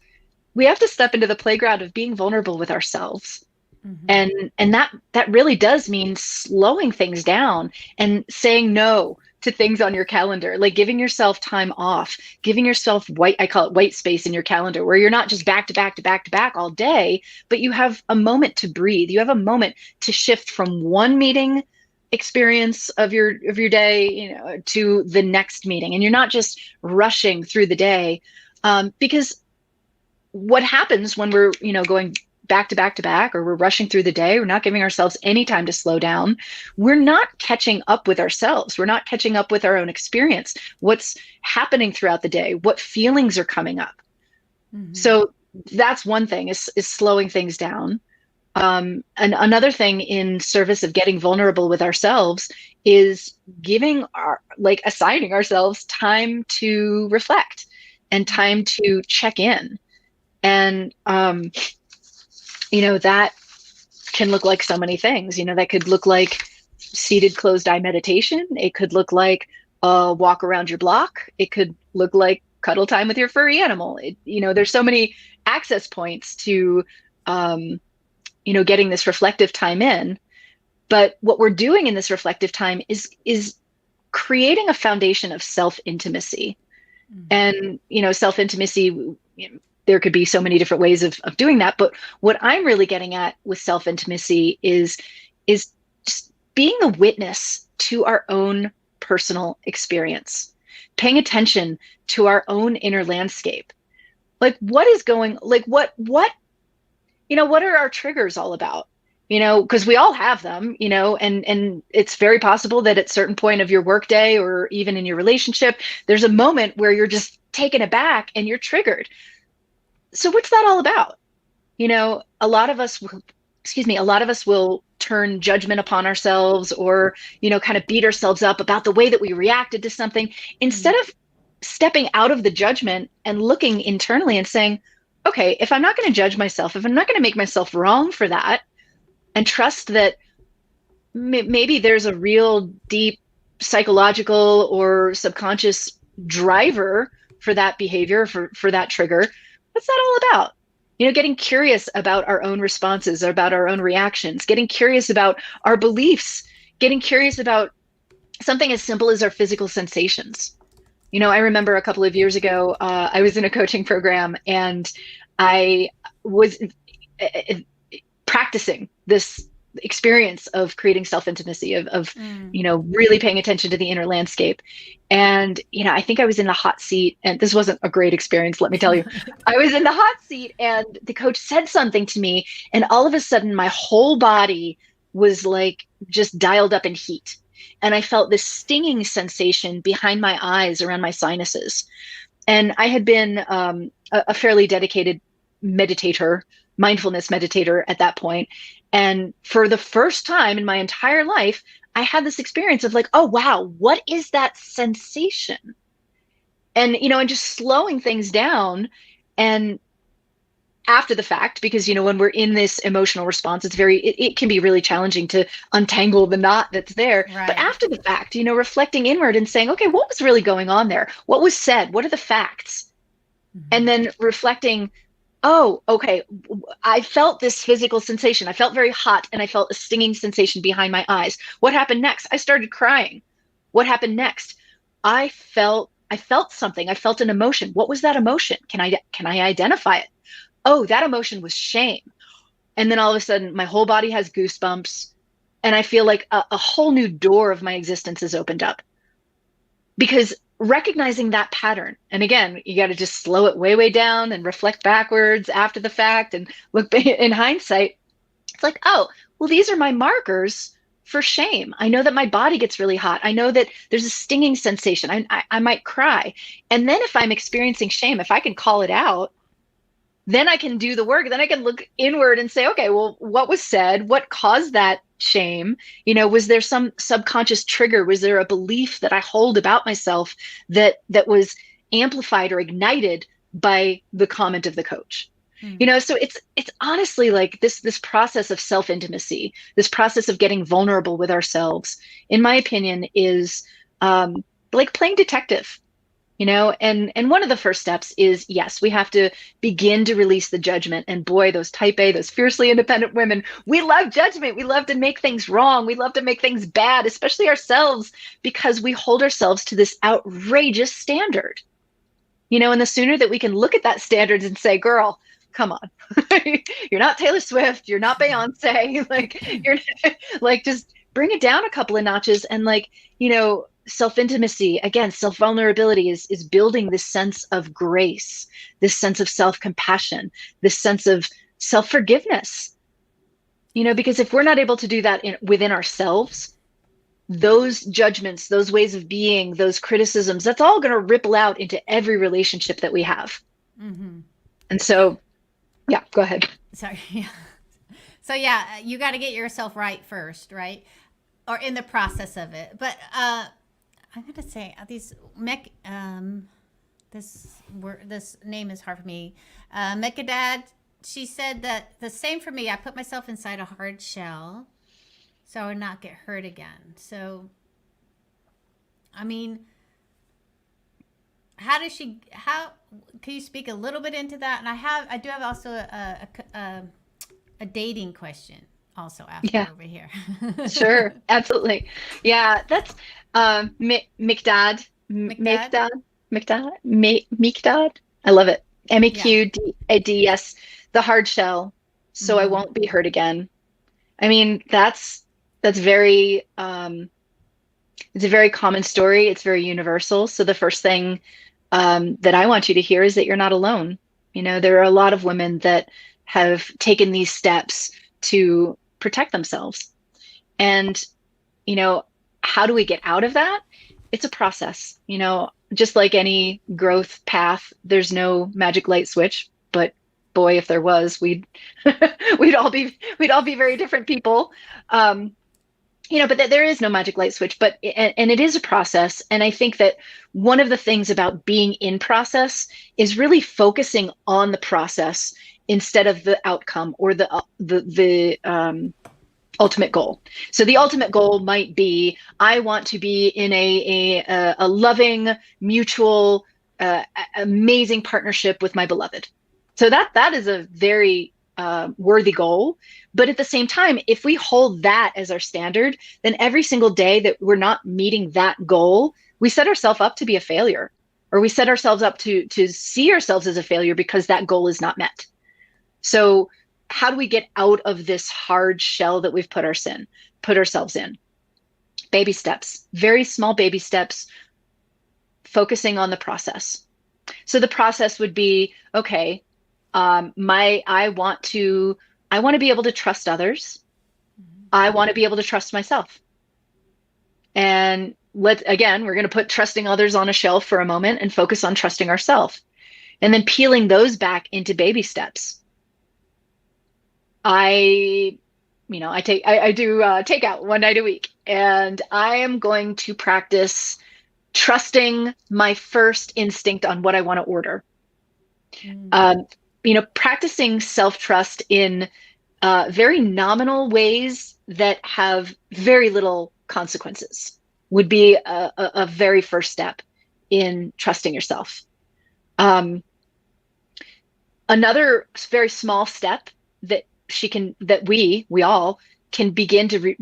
we have to step into the playground of being vulnerable with ourselves. Mm-hmm. And that really does mean slowing things down and saying no to things on your calendar, like giving yourself time off, giving yourself I call it white space in your calendar, where you're not just back to back to back to back all day, but you have a moment to breathe. You have a moment to shift from one meeting experience of your day, to the next meeting, and you're not just rushing through the day, because what happens when we're going back to back to back, or we're rushing through the day, we're not giving ourselves any time to slow down, we're not catching up with ourselves, we're not catching up with our own experience, what's happening throughout the day, what feelings are coming up. Mm-hmm. So that's one thing, is slowing things down. And another thing in service of getting vulnerable with ourselves is assigning ourselves time to reflect and time to check in. And, that can look like so many things. That could look like seated closed eye meditation. It could look like a walk around your block. It could look like cuddle time with your furry animal. There's so many access points to, getting this reflective time in. But what we're doing in this reflective time is creating a foundation of self-intimacy. And, self-intimacy, there could be so many different ways of doing that. But what I'm really getting at with self-intimacy is just being a witness to our own personal experience, paying attention to our own inner landscape. Like, what is going, like, what are our triggers all about? Because we all have them, and it's very possible that at certain point of your workday or even in your relationship, there's a moment where you're just taken aback and you're triggered. So what's that all about? A lot of us will turn judgment upon ourselves, or, kind of beat ourselves up about the way that we reacted to something, instead of stepping out of the judgment and looking internally and saying, okay, if I'm not going to judge myself, if I'm not going to make myself wrong for that, and trust that maybe there's a real deep psychological or subconscious driver for that behavior, for that trigger, what's that all about? Getting curious about our own responses, about our own reactions, getting curious about our beliefs, getting curious about something as simple as our physical sensations. I remember a couple of years ago, I was in a coaching program, and I was practicing this experience of creating self-intimacy, of really paying attention to the inner landscape. And, I think I was in the hot seat, and this wasn't a great experience, let me tell you. I was in the hot seat, and the coach said something to me, and all of a sudden my whole body was like just dialed up in heat. And I felt this stinging sensation behind my eyes, around my sinuses. And I had been a fairly dedicated mindfulness meditator at that point. And for the first time in my entire life, I had this experience of like, oh, wow, what is that sensation? And, and just slowing things down. And after the fact, because, when we're in this emotional response, it can be really challenging to untangle the knot that's there. Right. But after the fact, reflecting inward and saying, okay, what was really going on there? What was said? What are the facts? Mm-hmm. And then reflecting, oh, okay, I felt this physical sensation. I felt very hot, and I felt a stinging sensation behind my eyes. What happened next? I started crying. What happened next? I felt something. I felt an emotion. What was that emotion? Can I identify it? Oh, that emotion was shame. And then all of a sudden my whole body has goosebumps, and I feel like a whole new door of my existence has opened up. Because recognizing that pattern, and again, you got to just slow it way, way down and reflect backwards after the fact and look in hindsight. It's like, oh, well, these are my markers for shame. I know that my body gets really hot. I know that there's a stinging sensation. I might cry. And then if I'm experiencing shame, if I can call it out, then I can do the work. Then I can look inward and say, okay, well, what was said? What caused that shame? Was there some subconscious trigger? Was there a belief that I hold about myself that was amplified or ignited by the comment of the coach? Mm-hmm. So it's honestly like this process of self-intimacy, this process of getting vulnerable with ourselves, in my opinion, is like playing detective. And one of the first steps is, yes, we have to begin to release the judgment. And boy, those type A, those fiercely independent women, we love judgment. We love to make things wrong. We love to make things bad, especially ourselves, because we hold ourselves to this outrageous standard. And the sooner that we can look at that standard and say, girl, come on, you're not Taylor Swift, you're not Beyonce, you're like, just bring it down a couple of notches. And self-intimacy, again, self-vulnerability is building this sense of grace, this sense of self-compassion, this sense of self-forgiveness. Because if we're not able to do that within ourselves, those judgments, those ways of being, those criticisms, that's all going to ripple out into every relationship that we have. Mm-hmm. And so Yeah, go ahead. Sorry. Yeah. So yeah, you got to get yourself right first, right? Or in the process of it. But I'm gonna say this name is hard for me. Mekadad, she said that the same for me. I put myself inside a hard shell so I would not get hurt again. So, I mean, how can you speak a little bit into that? And I do have also a dating question also after Yeah. over here. Sure, absolutely. Yeah, that's Mikdad. Mikdad? Mikdad. I love it. MEQDADS, the hard shell, so I won't be hurt again. I mean, that's very it's a very common story. It's very universal. So the first thing that I want you to hear is that you're not alone. You know, there are a lot of women that have taken these steps to protect themselves. And, you know, how do we get out of that? It's a process. You know, just like any growth path, there's no magic light switch, but boy, if there was, we'd we'd all be very different people. You know, but there is no magic light switch, but and it is a process. And I think that one of the things about being in process is really focusing on the process instead of the outcome or the ultimate goal. So the ultimate goal might be, I want to be in a loving, mutual, amazing partnership with my beloved. So that is a very worthy goal. But at the same time, if we hold that as our standard, then every single day that we're not meeting that goal, we set ourselves up to be a failure, or we set ourselves up to see ourselves as a failure because that goal is not met. So how do we get out of this hard shell that we've put ourselves in? Baby steps, very small baby steps, focusing on the process. So the process would be, okay, I want to be able to trust others. I want to be able to trust myself. And we're going to put trusting others on a shelf for a moment and focus on trusting ourselves. And then peeling those back into baby steps. I do takeout one night a week, and I am going to practice trusting my first instinct on what I want to order. Practicing self-trust in very nominal ways that have very little consequences would be a very first step in trusting yourself. Another very small step that we all can begin to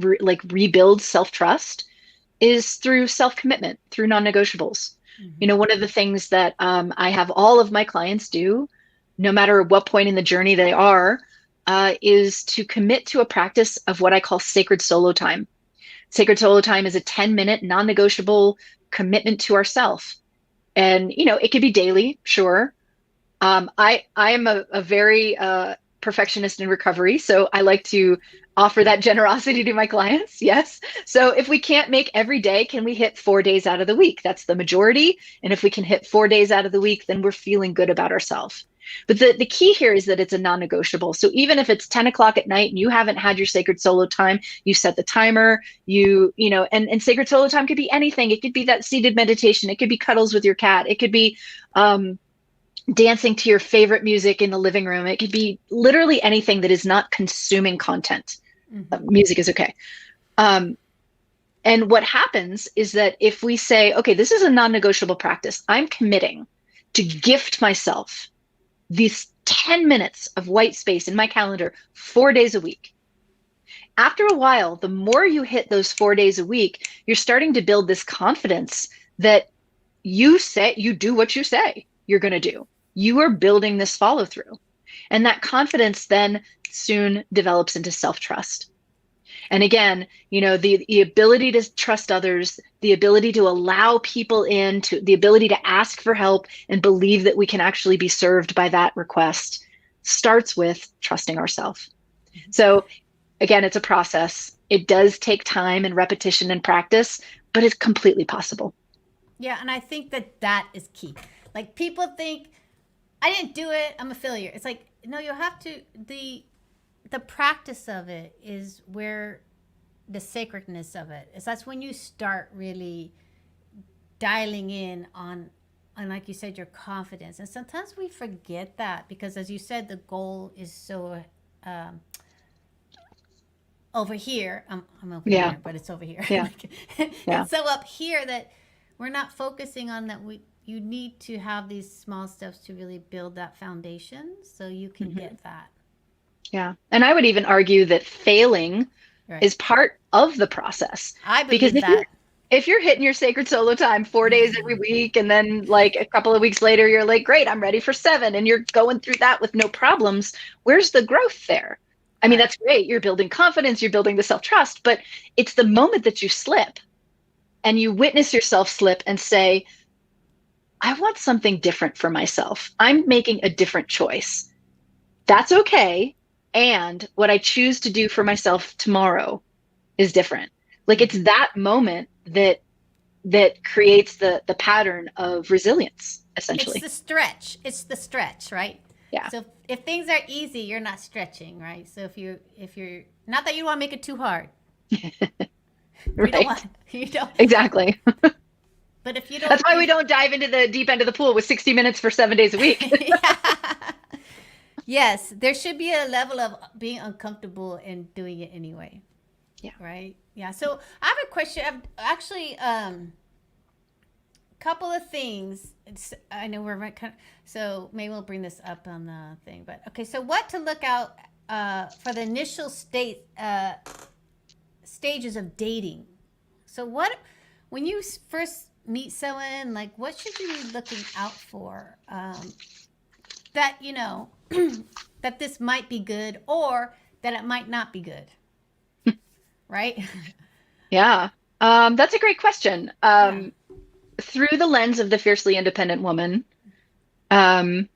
rebuild self-trust is through self-commitment, through non-negotiables. You know, one of the things that I have all of my clients do, no matter what point in the journey they are, is to commit to a practice of what I call sacred solo time. Sacred solo time is a 10-minute non-negotiable commitment to ourself. And, you know, it could be daily, sure. I am a very perfectionist in recovery, so I like to offer that generosity to my clients. Yes. So if we can't make every day, can we hit 4 days out of the week? That's the majority. And if we can hit 4 days out of the week, then we're feeling good about ourselves. But the key here is that it's a non-negotiable. So even if it's 10 o'clock at night and you haven't had your sacred solo time, you set the timer, and sacred solo time could be anything. It could be that seated meditation. It could be cuddles with your cat. It could be dancing to your favorite music in the living room. It could be literally anything that is not consuming content. Music is okay. And what happens is that if we say, okay, this is a non-negotiable practice, I'm committing to gift myself these 10 minutes of white space in my calendar 4 days a week. After a while, the more you hit those 4 days a week, you're starting to build this confidence that you do what you say you're going to do. You are building this follow through. And that confidence then soon develops into self-trust. And again, you know, the ability to trust others, the ability to allow people in, the ability to ask for help and believe that we can actually be served by that request starts with trusting ourselves. So again, it's a process. It does take time and repetition and practice, but it's completely possible. Yeah, and I think that is key. Like, people think, I didn't do it, I'm a failure. It's like, no, you have to, the practice of it is where the sacredness of it is. That's when you start really dialing in on like you said, your confidence. And sometimes we forget that because, as you said, the goal is so over here. I'm over here, but it's over here. Yeah. It's so up here that we're not focusing on that. You need to have these small steps to really build that foundation so you can get that. Yeah. And I would even argue that failing is part of the process. I believe that. If you're hitting your sacred solo time 4 days every week, and then like a couple of weeks later, you're like, great, I'm ready for 7, and you're going through that with no problems, where's the growth there? I mean, that's great. You're building confidence, you're building the self-trust, but it's the moment that you slip and you witness yourself slip and say, I want something different for myself. I'm making a different choice. That's okay. And what I choose to do for myself tomorrow is different. Like, it's that moment that creates the pattern of resilience, essentially. It's the stretch, right? Yeah. So if things are easy, you're not stretching, right? So if you're not that you want to make it too hard. Right. You don't. Exactly. But if you don't, that's why we don't dive into the deep end of the pool with 60 minutes for 7 days a week. Yes, there should be a level of being uncomfortable and doing it anyway. Yeah. Right. Yeah. So I have a question. I've actually, couple of things. I know we're kind of, so maybe we'll bring this up on the thing. But okay, so what to look out for the initial stages of dating? So when you first meet someone, like what should you be looking out for? That that this might be good or that it might not be good. Right? Yeah. That's a great question. Through the lens of the fiercely independent woman, and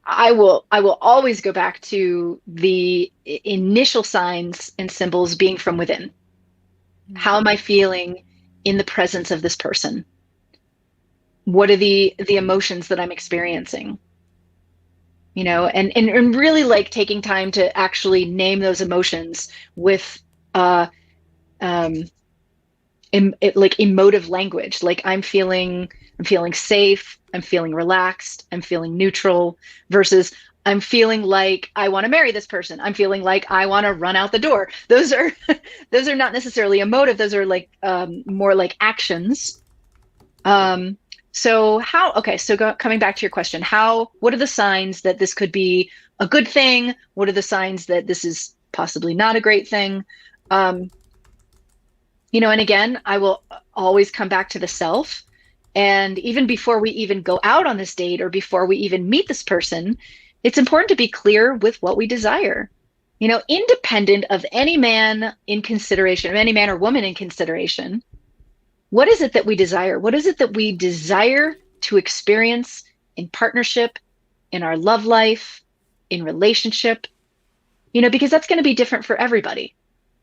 I will always go back to the initial signs and symbols being from within. Mm-hmm. How am I feeling in the presence of this person? What are the emotions that I'm experiencing? And really like taking time to actually name those emotions with like emotive language. Like I'm feeling safe, I'm feeling relaxed, I'm feeling neutral, versus I'm feeling like I want to marry this person. I'm feeling like I want to run out the door. Those are not necessarily emotive. Those are like more like actions. So coming back to your question, what are the signs that this could be a good thing? What are the signs that this is possibly not a great thing? And again, I will always come back to the self. And even before we even go out on this date or before we even meet this person, it's important to be clear with what we desire. Independent of any man in consideration, of any man or woman in consideration, what is it that we desire? What is it that we desire to experience in partnership, in our love life, in relationship? Because that's going to be different for everybody.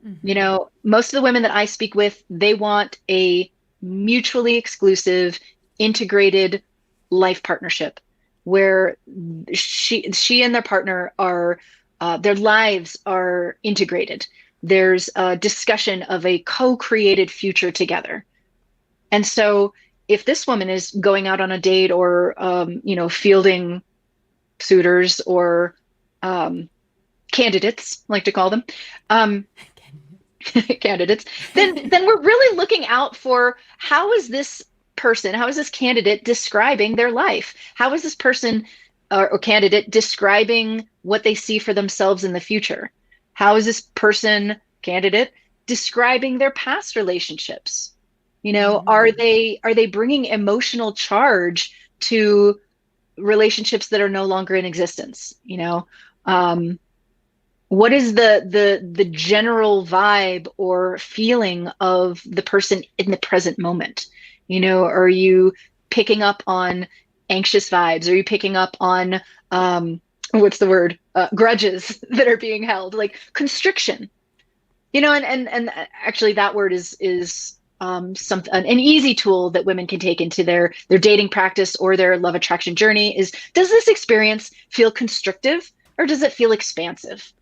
Mm-hmm. Most of the women that I speak with, they want a mutually exclusive, integrated life partnership where she and their partner are, their lives are integrated. There's a discussion of a co-created future together. And so if this woman is going out on a date or, fielding suitors or candidates, I like to call them, candidates, then we're really looking out for how is this candidate describing their life? How is this person or candidate describing what they see for themselves in the future? How is this candidate describing their past relationships? Mm-hmm. Are they bringing emotional charge to relationships that are no longer in existence? What is the general vibe or feeling of the person in the present moment? Are you picking up on anxious vibes? Are you picking up on grudges that are being held, like constriction? And actually that word is an easy tool that women can take into their dating practice or their love attraction journey is, does this experience feel constrictive or does it feel expansive?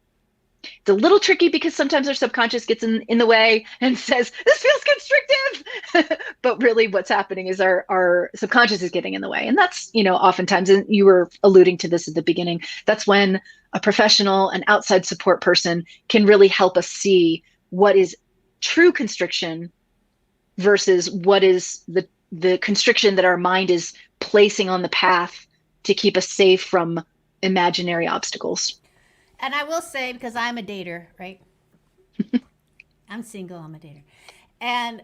It's a little tricky because sometimes our subconscious gets in the way and says, this feels constrictive. But really what's happening is our subconscious is getting in the way. And that's, oftentimes, and you were alluding to this at the beginning, that's when a professional, an outside support person can really help us see what is true constriction versus what is the constriction that our mind is placing on the path to keep us safe from imaginary obstacles. And I will say, because I'm a dater, right? I'm single, I'm a dater. And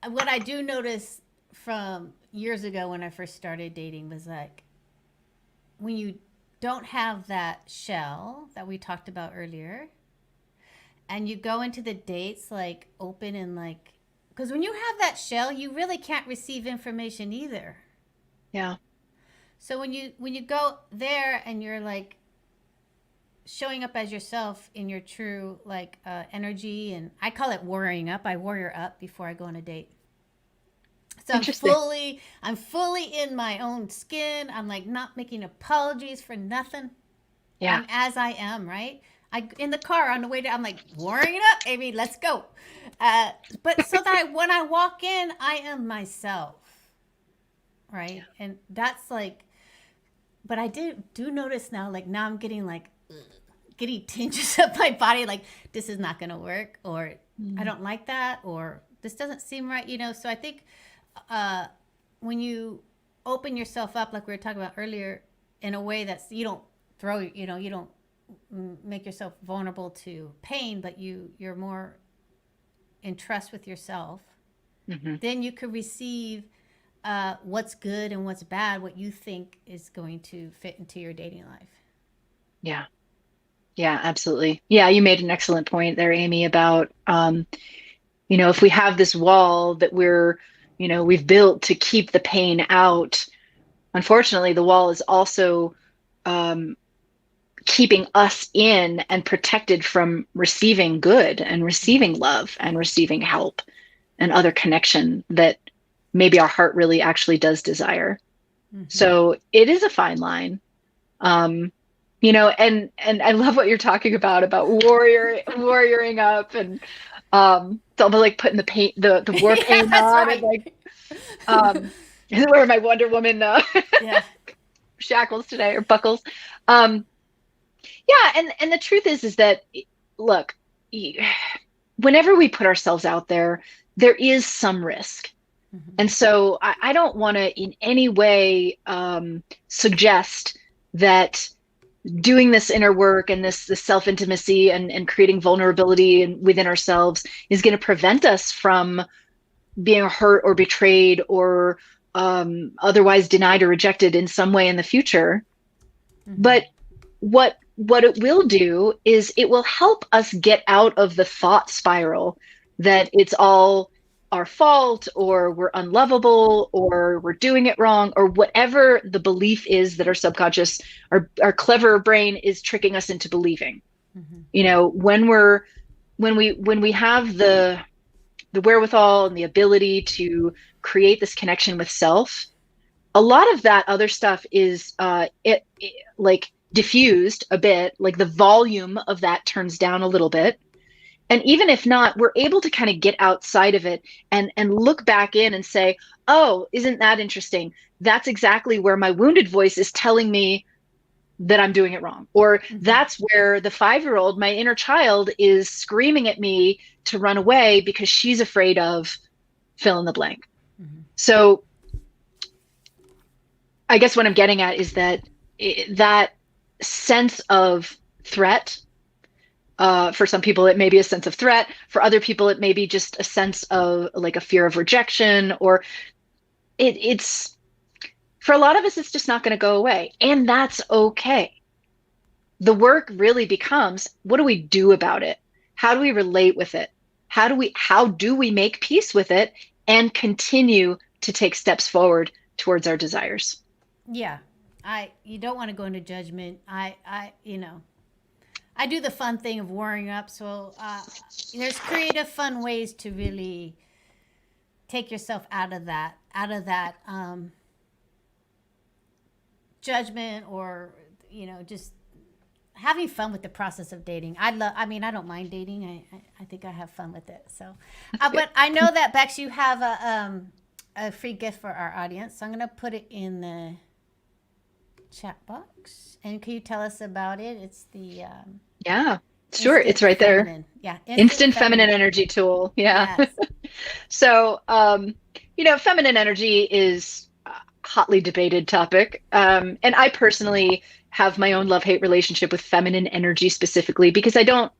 what I do notice from years ago when I first started dating was like, when you don't have that shell that we talked about earlier, and you go into the dates like open and like, because when you have that shell, you really can't receive information either. Yeah. So when you go there and you're like showing up as yourself in your true like energy, and I call it warrioring up. I warrior up before I go on a date. So I'm fully in my own skin. I'm like not making apologies for nothing. Yeah. I'm as I am, right? In the car on the way down, I'm like warring it up, Amy. Let's go. But so that when I walk in, I am myself, right? Yeah. And that's like, but I do notice now, like now I'm getting like getting tinges of my body, like this is not going to work, or I don't like that, or this doesn't seem right, So I think when you open yourself up, like we were talking about earlier, in a way that's you don't make yourself vulnerable to pain, but you're more in trust with yourself, then you could receive what's good and what's bad, what you think is going to fit into your dating life. Yeah. Yeah, absolutely. Yeah, you made an excellent point there, Amy, about, if we have this wall that we've built to keep the pain out, unfortunately, the wall is also keeping us in and protected from receiving good and receiving love and receiving help and other connection that maybe our heart really actually does desire. So it is a fine line. And I love what you're talking about warrioring up, and it's almost like putting the war paint on, right. And like wearing my Wonder Woman shackles today, or buckles. Yeah, and the truth is that, look, whenever we put ourselves out there is some risk. And so I don't want to in any way suggest that doing this inner work and this self-intimacy and creating vulnerability within ourselves is going to prevent us from being hurt or betrayed or otherwise denied or rejected in some way in the future. But what it will do is it will help us get out of the thought spiral that it's all our fault, or we're unlovable, or we're doing it wrong, or whatever the belief is that our subconscious, our clever brain is tricking us into believing. When we have the wherewithal and the ability to create this connection with self, a lot of that other stuff is like diffused a bit, like the volume of that turns down a little bit. And even if not, we're able to kind of get outside of it and look back in and say, oh, isn't that interesting? That's exactly where my wounded voice is telling me that I'm doing it wrong. Or that's where the 5-year-old, my inner child, is screaming at me to run away because she's afraid of fill in the blank. So I guess what I'm getting at is that that sense of threat, for some people, it may be a sense of threat. For other people, it may be just a sense of like a fear of rejection, or it's for a lot of us, it's just not going to go away. And that's okay. The work really becomes, what do we do about it? How do we relate with it? How do we make peace with it and continue to take steps forward towards our desires? Yeah. You don't want to go into judgment. I do the fun thing of warring up. So there's creative, fun ways to really take yourself out of that judgment, or just having fun with the process of dating. I don't mind dating. I think I have fun with it. So, but I know that Bex, you have a free gift for our audience. So I'm going to put it in the chat box. And can you tell us about it? It's the Yeah, sure. It's right there. Feminine. Yeah. Instant feminine energy tool. Yeah. Yes. So, feminine energy is a hotly debated topic. And I personally have my own love-hate relationship with feminine energy specifically, because I don't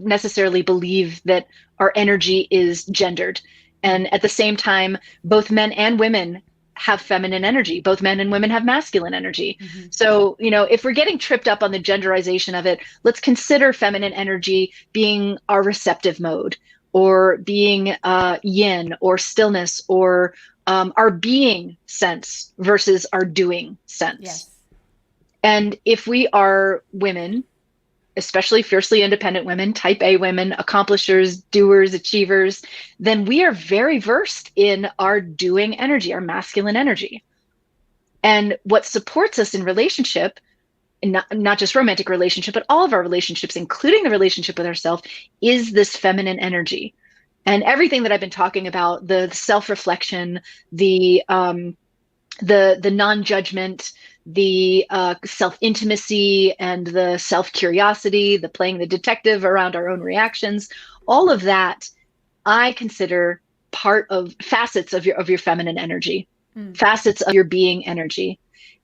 necessarily believe that our energy is gendered. And at the same time, both men and women have feminine energy. Both men and women have masculine energy. Mm-hmm. So, if we're getting tripped up on the genderization of it, let's consider feminine energy being our receptive mode, or being yin, or stillness, or our being sense versus our doing sense. Yes. And if we are women, especially fiercely independent women, type A women, accomplishers, doers, achievers, then we are very versed in our doing energy, our masculine energy. And what supports us in relationship, and not just romantic relationship, but all of our relationships, including the relationship with ourselves, is this feminine energy. And everything that I've been talking about, the self-reflection, the non-judgment, the self-intimacy, and the self-curiosity, the playing the detective around our own reactions, all of that I consider part of facets of your feminine energy, facets of your being energy.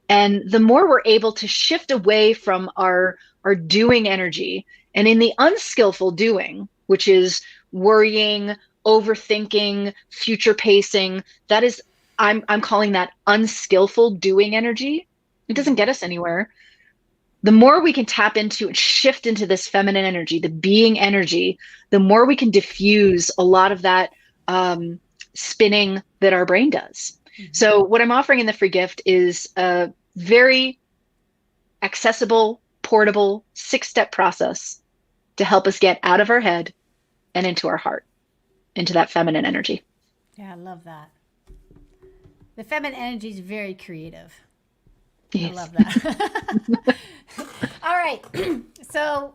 And the more we're able to shift away from our doing energy, and in the unskillful doing, which is worrying, overthinking, future pacing, that is, I'm calling that unskillful doing energy. It doesn't get us anywhere. The more we can tap into and shift into this feminine energy, the being energy, the more we can diffuse a lot of that spinning that our brain does. Mm-hmm. So what I'm offering in the free gift is a very accessible, portable, 6-step process to help us get out of our head and into our heart, into that feminine energy. Yeah, I love that. The feminine energy is very creative. Yes. I love that. All right. So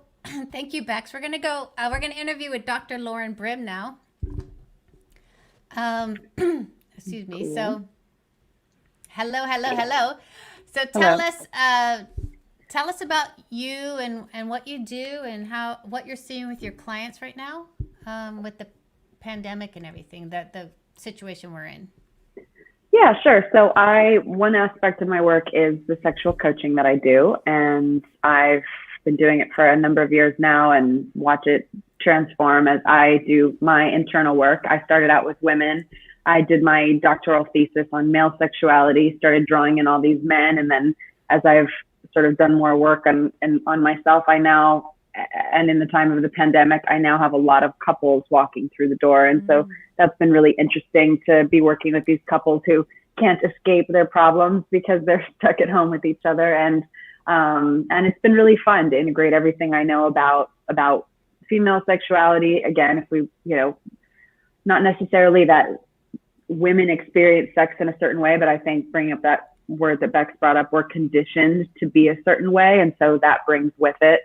thank you, Bex. We're going to interview with Dr. Lauren Brim now. Excuse me. Cool. So hello. So tell us about you and what you do, and what you're seeing with your clients right now, with the pandemic and everything, the situation we're in. Yeah, sure. So one aspect of my work is the sexual coaching that I do, and I've been doing it for a number of years now and watch it transform as I do my internal work. I started out with women. I did my doctoral thesis on male sexuality, started drawing in all these men, and then as I've sort of done more work on myself, and in the time of the pandemic, I now have a lot of couples walking through the door. And so that's been really interesting to be working with these couples who can't escape their problems because they're stuck at home with each other. And it's been really fun to integrate everything I know about female sexuality. Again, if we, not necessarily that women experience sex in a certain way, but I think bringing up that word that Bex brought up, we're conditioned to be a certain way. And so that brings with it,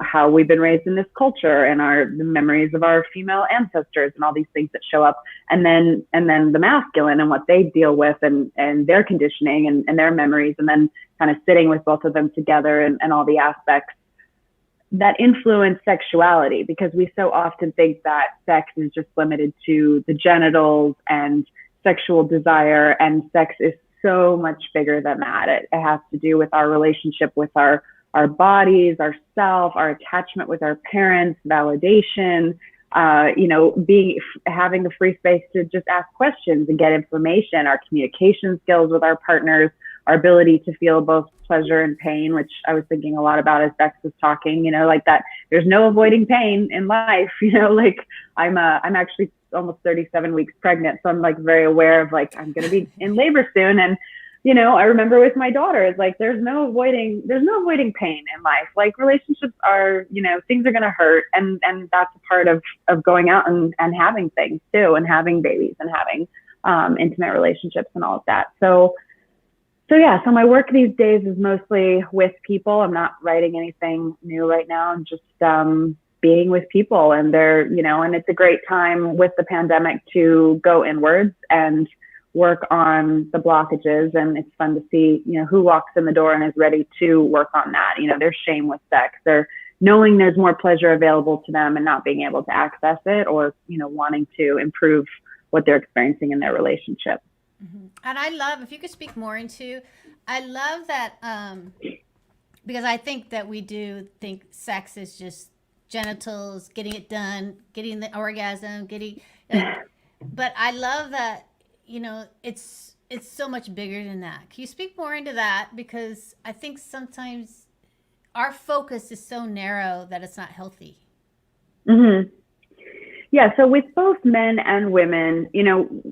how we've been raised in this culture and the memories of our female ancestors and all these things that show up. And then the masculine and what they deal with and their conditioning and their memories, and then kind of sitting with both of them together and all the aspects that influence sexuality, because we so often think that sex is just limited to the genitals and sexual desire, and sex is so much bigger than that. It has to do with our relationship with our bodies, ourself, our attachment with our parents, validation, having the free space to just ask questions and get information, our communication skills with our partners, our ability to feel both pleasure and pain, which I was thinking a lot about as Bex was talking, like that there's no avoiding pain in life, I'm actually almost 37 weeks pregnant. So I'm very aware of I'm going to be in labor soon. And I remember with my daughter, it's like there's no avoiding pain in life. Like relationships are, things are gonna hurt, and that's a part of going out and having things too, and having babies and having intimate relationships and all of that. So yeah, so my work these days is mostly with people. I'm not writing anything new right now. I'm just being with people, and and it's a great time with the pandemic to go inwards and work on the blockages. And it's fun to see, who walks in the door and is ready to work on that. Their shame with sex, they're knowing there's more pleasure available to them and not being able to access it, or, wanting to improve what they're experiencing in their relationship. Mm-hmm. And I love, if you could speak more into, I love that, because I think that we do think sex is just genitals, getting it done, getting the orgasm, but I love that, it's so much bigger than that. Can you speak more into that? Because I think sometimes our focus is so narrow that it's not healthy. Mm-hmm. Yeah, so with both men and women,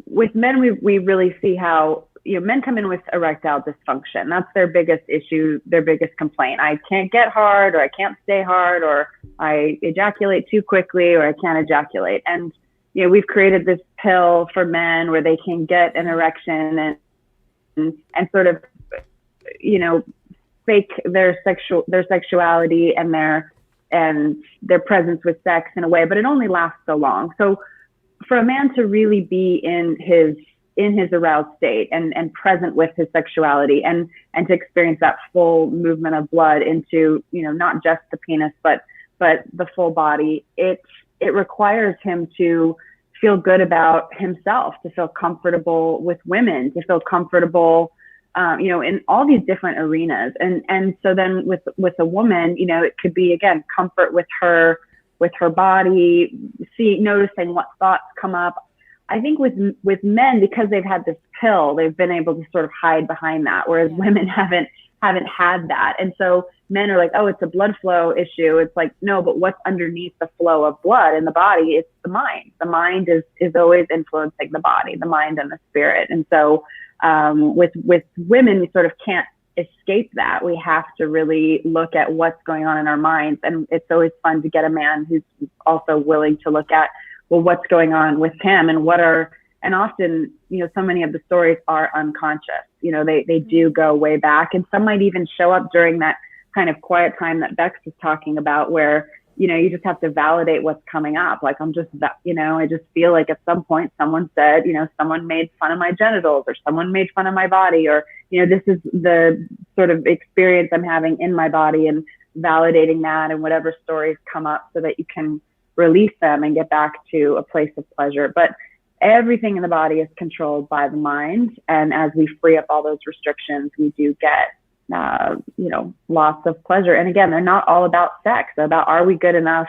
with men, we really see how, men come in with erectile dysfunction. That's their biggest issue, their biggest complaint. I can't get hard, or I can't stay hard, or I ejaculate too quickly, or I can't ejaculate. And, we've created this pill for men where they can get an erection and sort of, fake their sexuality and their presence with sex in a way, but it only lasts so long. So for a man to really be in his aroused state and present with his sexuality and to experience that full movement of blood into, not just the penis, but the full body, it requires him to feel good about himself, to feel comfortable with women, to feel comfortable in all these different arenas. And so then with a woman, it could be, again, comfort with her body, noticing what thoughts come up. I think with men, because they've had this pill, they've been able to sort of hide behind that, whereas women haven't had that. And so men are like, oh, it's a blood flow issue. It's like, no, but what's underneath the flow of blood in the body? It's the mind. The mind is always influencing the body, the mind and the spirit. And so with women, we sort of can't escape that. We have to really look at what's going on in our minds. And it's always fun to get a man who's also willing to look at, well, what's going on with him, and often, so many of the stories are unconscious. They do go way back, and some might even show up during that kind of quiet time that Bex was talking about, where, you just have to validate what's coming up. Like, I just feel like at some point someone said, someone made fun of my genitals, or someone made fun of my body, or, this is the sort of experience I'm having in my body, and validating that, and whatever stories come up, so that you can release them and get back to a place of pleasure. But everything in the body is controlled by the mind. And as we free up all those restrictions, we do get, lots of pleasure. And again, they're not all about sex. They're about, are we good enough?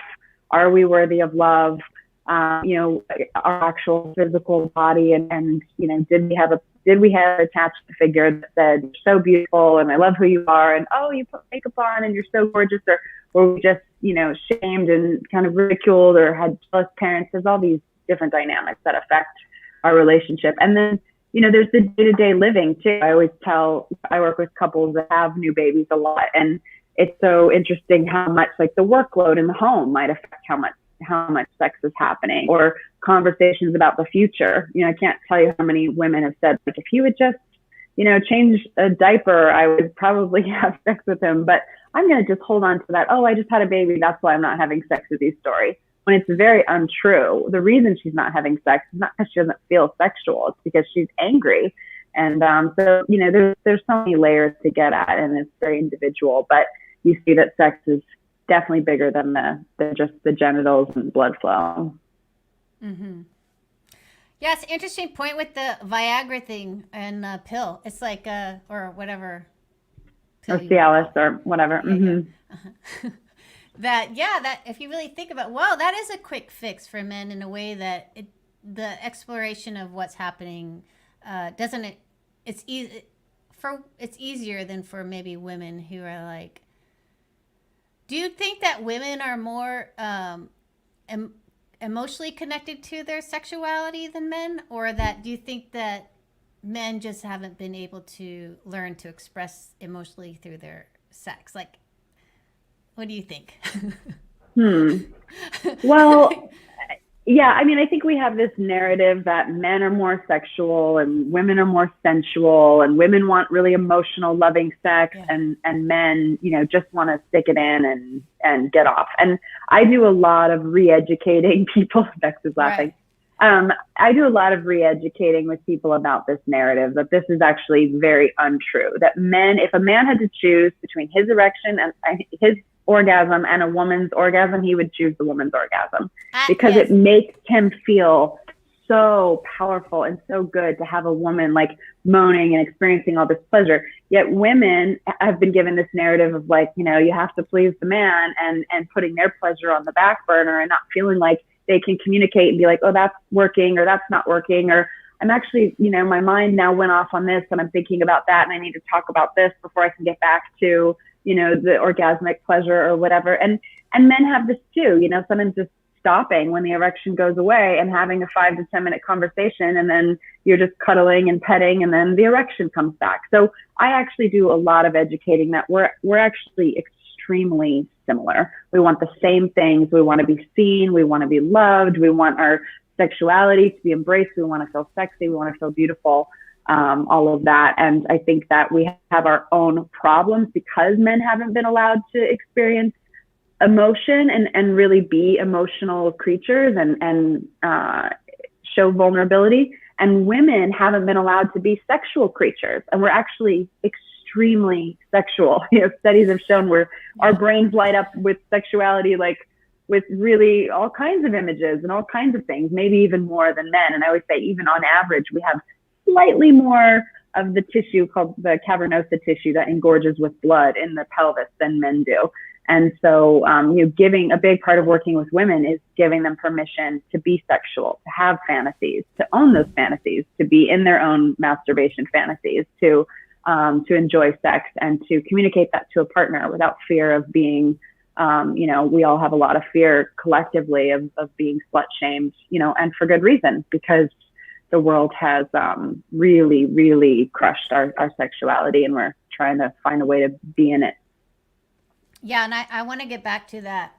Are we worthy of love? Our actual physical body, and did we have a attached figure that said, you're so beautiful, and I love who you are, and oh, you put makeup on and you're so gorgeous, or were we just, shamed and kind of ridiculed, or had jealous parents? There's all these different dynamics that affect our relationship. And then, there's the day-to-day living too. I work with couples that have new babies a lot, and it's so interesting how much, like, the workload in the home might affect how much sex is happening, or conversations about the future. I can't tell you how many women have said, like, if he would just, change a diaper, I would probably have sex with him, but I'm going to just hold on to that, oh, I just had a baby, that's why I'm not having sex with you story, when it's very untrue. The reason she's not having sex is not because she doesn't feel sexual, it's because she's angry. And so, there's so many layers to get at, and it's very individual, but you see that sex is definitely bigger than just the genitals and blood flow. Mm-hmm. Yeah, it's an interesting point with the Viagra thing and pill. It's like, or whatever. Or Cialis or whatever. Yeah, mm-hmm. yeah. that if you really think about, well, that is a quick fix for men, in a way that the exploration of what's happening it's easier than for maybe women who are like, do you think that women are more emotionally connected to their sexuality than men, or do you think that men just haven't been able to learn to express emotionally through their sex. Like, what do you think? Well, yeah, I mean, I think we have this narrative that men are more sexual and women are more sensual, and women want really emotional, loving sex, Yeah. and men, just want to stick it in and get off. And I do a lot of re-educating people. Bex is laughing. I do a lot of re-educating with people about this narrative that this is actually very untrue. That men, if a man had to choose between his erection and his orgasm and a woman's orgasm, he would choose the woman's orgasm because Yes. it makes him feel so powerful and so good to have a woman like moaning and experiencing all this pleasure. Yet women have been given this narrative of like, you have to please the man and putting their pleasure on the back burner and not feeling like they can communicate and be like, oh, that's working or that's not working, or I'm actually, my mind now went off on this and I'm thinking about that and I need to talk about this before I can get back to the orgasmic pleasure or whatever. And men have this too, sometimes just stopping when the erection goes away and having a 5 to 10 minute conversation, and then you're just cuddling and petting and then the erection comes back. So I actually do a lot of educating that we're actually extremely similar. We want the same things. We want to be seen. We want to be loved. We want our sexuality to be embraced. We want to feel sexy. We want to feel beautiful. All of that. And I think that we have our own problems because men haven't been allowed to experience emotion and really be emotional creatures and show vulnerability. And women haven't been allowed to be sexual creatures. And we're actually extremely sexual. Studies have shown where our brains light up with sexuality, like with really all kinds of images and all kinds of things, maybe even more than men. And I always say, even on average, we have slightly more of the tissue called the cavernosa tissue that engorges with blood in the pelvis than men do. And so, giving a big part of working with women is giving them permission to be sexual, to have fantasies, to own those fantasies, to be in their own masturbation fantasies, to enjoy sex and to communicate that to a partner without fear of being, we all have a lot of fear collectively of being slut shamed, and for good reason, because the world has really, really crushed our sexuality, and we're trying to find a way to be in it. Yeah, and I want to get back to that.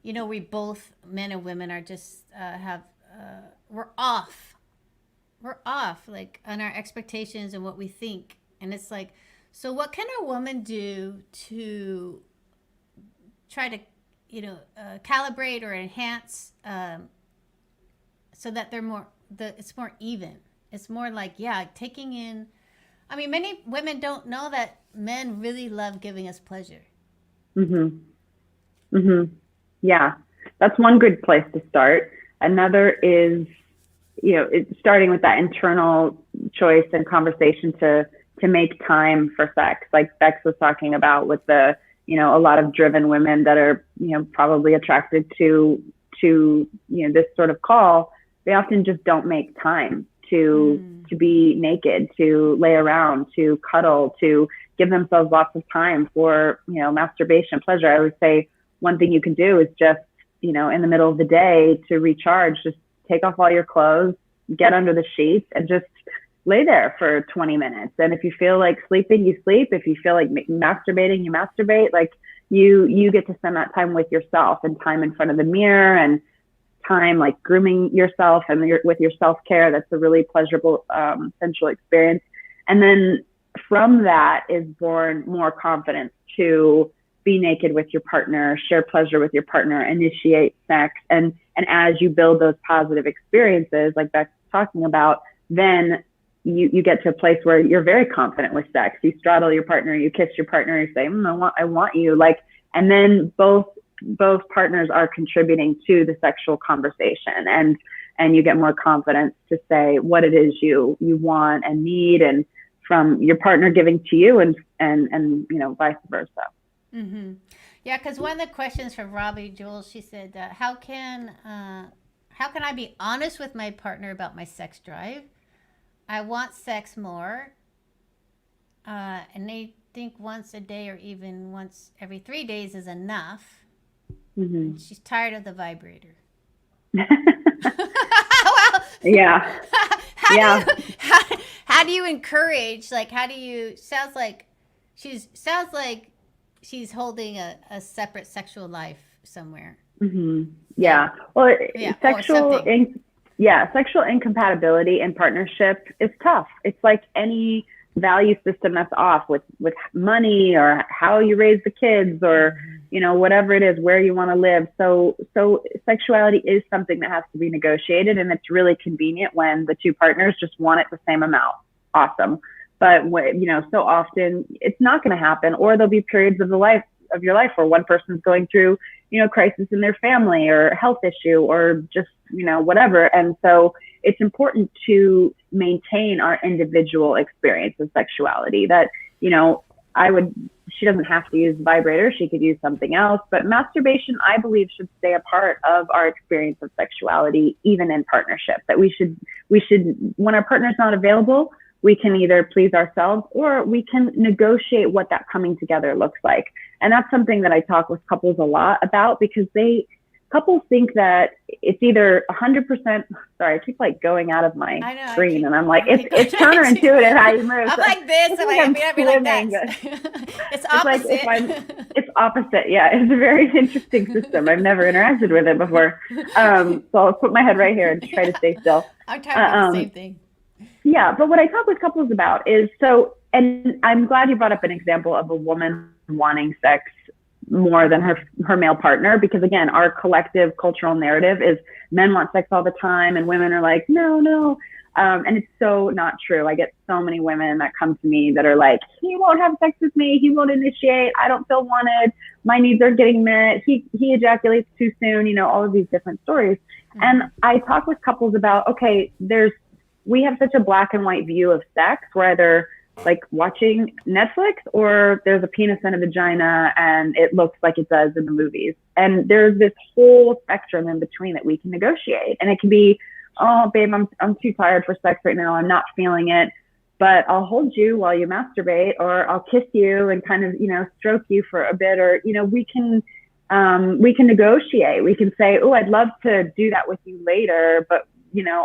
We both, men and women, are just we're off. We're off, like, on our expectations and what we think. And it's like, so what can a woman do to try to, calibrate or enhance so that they're it's more even. It's more like, taking in. I mean, many women don't know that men really love giving us pleasure. Yeah, that's one good place to start. Another is, starting with that internal choice and conversation to make time for sex, like Bex was talking about with the, a lot of driven women that are, probably attracted to this sort of call. They often just don't make time to be naked, to lay around, to cuddle, to give themselves lots of time for, masturbation, pleasure. I would say one thing you can do is just, in the middle of the day to recharge, just take off all your clothes, get under the sheets and just lay there for 20 minutes. And if you feel like sleeping, you sleep. If you feel like masturbating, you masturbate. Like you get to spend that time with yourself and time in front of the mirror and time like grooming yourself and with your self-care. That's a really pleasurable, sensual experience. And then from that is born more confidence to be naked with your partner, share pleasure with your partner, initiate sex. And as you build those positive experiences, like Beck's talking about, then you get to a place where you're very confident with sex. You straddle your partner, you kiss your partner, you say, I want you. Like, and then both partners are contributing to the sexual conversation, and you get more confidence to say what it is you want and need, and from your partner giving to you, and vice versa. Mm-hmm. Yeah, because one of the questions from Robbie Jules, she said, how can I be honest with my partner about my sex drive? I want sex more, and they think once a day or even once every 3 days is enough. Mm-hmm. She's tired of the vibrator. Well, yeah. How how do you encourage, like, sounds like she's holding a separate sexual life somewhere. Yeah. Well, Yeah, or sexual something. sexual incompatibility in partnership is tough. It's like any value system that's off with money or how you raise the kids or whatever it is, where you want to live. So sexuality is something that has to be negotiated, and it's really convenient when the two partners just want it the same amount. Awesome. But so often it's not going to happen, or there'll be periods of your life where one person's going through crisis in their family or health issue or just whatever. And so it's important to maintain our individual experience of sexuality. That she doesn't have to use a vibrator, she could use something else, but masturbation, I believe, should stay a part of our experience of sexuality, even in partnership. That we should when our partner's not available, we can either please ourselves or we can negotiate what that coming together looks like. And that's something that I talk with couples a lot about, because couples think that it's either 100%. Sorry, I keep like going out of my screen, and I'm like, it's counterintuitive how you move. I'm like this. I'm like that. It's opposite. It's opposite. Yeah, it's a very interesting system. I've never interacted with it before. So I'll put my head right here and try to stay still. I'm talking about the same thing. Yeah, but what I talk with couples about is and I'm glad you brought up an example of a woman wanting sex more than her male partner, because again, our collective cultural narrative is men want sex all the time and women are like, no. And it's so not true. I get so many women that come to me that are like, he won't have sex with me, he won't initiate, I don't feel wanted, my needs aren't getting met, he ejaculates too soon, all of these different stories. Mm-hmm. And I talk with couples about, okay, we have such a black and white view of sex, where either like watching Netflix or there's a penis and a vagina and it looks like it does in the movies. And there's this whole spectrum in between that we can negotiate. And it can be, oh, babe, I'm too tired for sex right now, I'm not feeling it, but I'll hold you while you masturbate, or I'll kiss you and kind of, stroke you for a bit, or, we can negotiate. We can say, oh, I'd love to do that with you later, but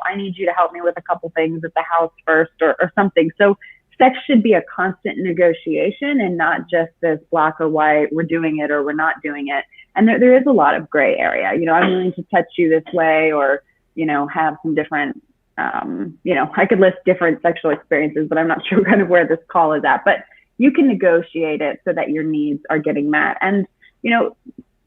I need you to help me with a couple things at the house first, or something. So sex should be a constant negotiation and not just this black or white, we're doing it or we're not doing it. And there is a lot of gray area. I'm willing to touch you this way, or, have some different, I could list different sexual experiences, but I'm not sure kind of where this call is at. But you can negotiate it so that your needs are getting met. And,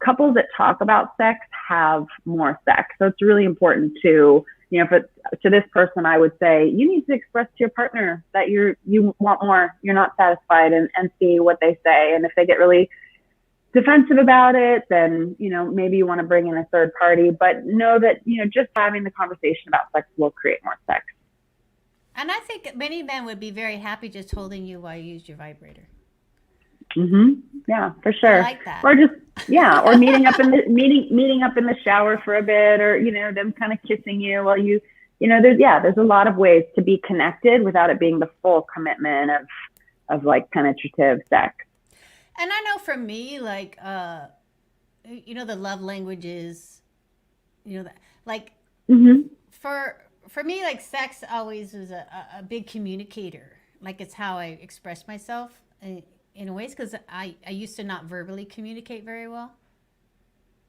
couples that talk about sex have more sex. So it's really important to, to this person, I would say, you need to express to your partner that you want more, you're not satisfied, and see what they say. And if they get really defensive about it, then, maybe you want to bring in a third party, but know that, just having the conversation about sex will create more sex. And I think many men would be very happy just holding you while you use your vibrator. Mm-hmm. Yeah, for sure. I like that. Or just, or meeting up in the shower for a bit, or, them kind of kissing you while you, there's a lot of ways to be connected without it being the full commitment of like penetrative sex. And I know for me, like, the love languages, like, for me, like, sex always was a big communicator. Like, it's how I express myself in ways, because I used to not verbally communicate very well.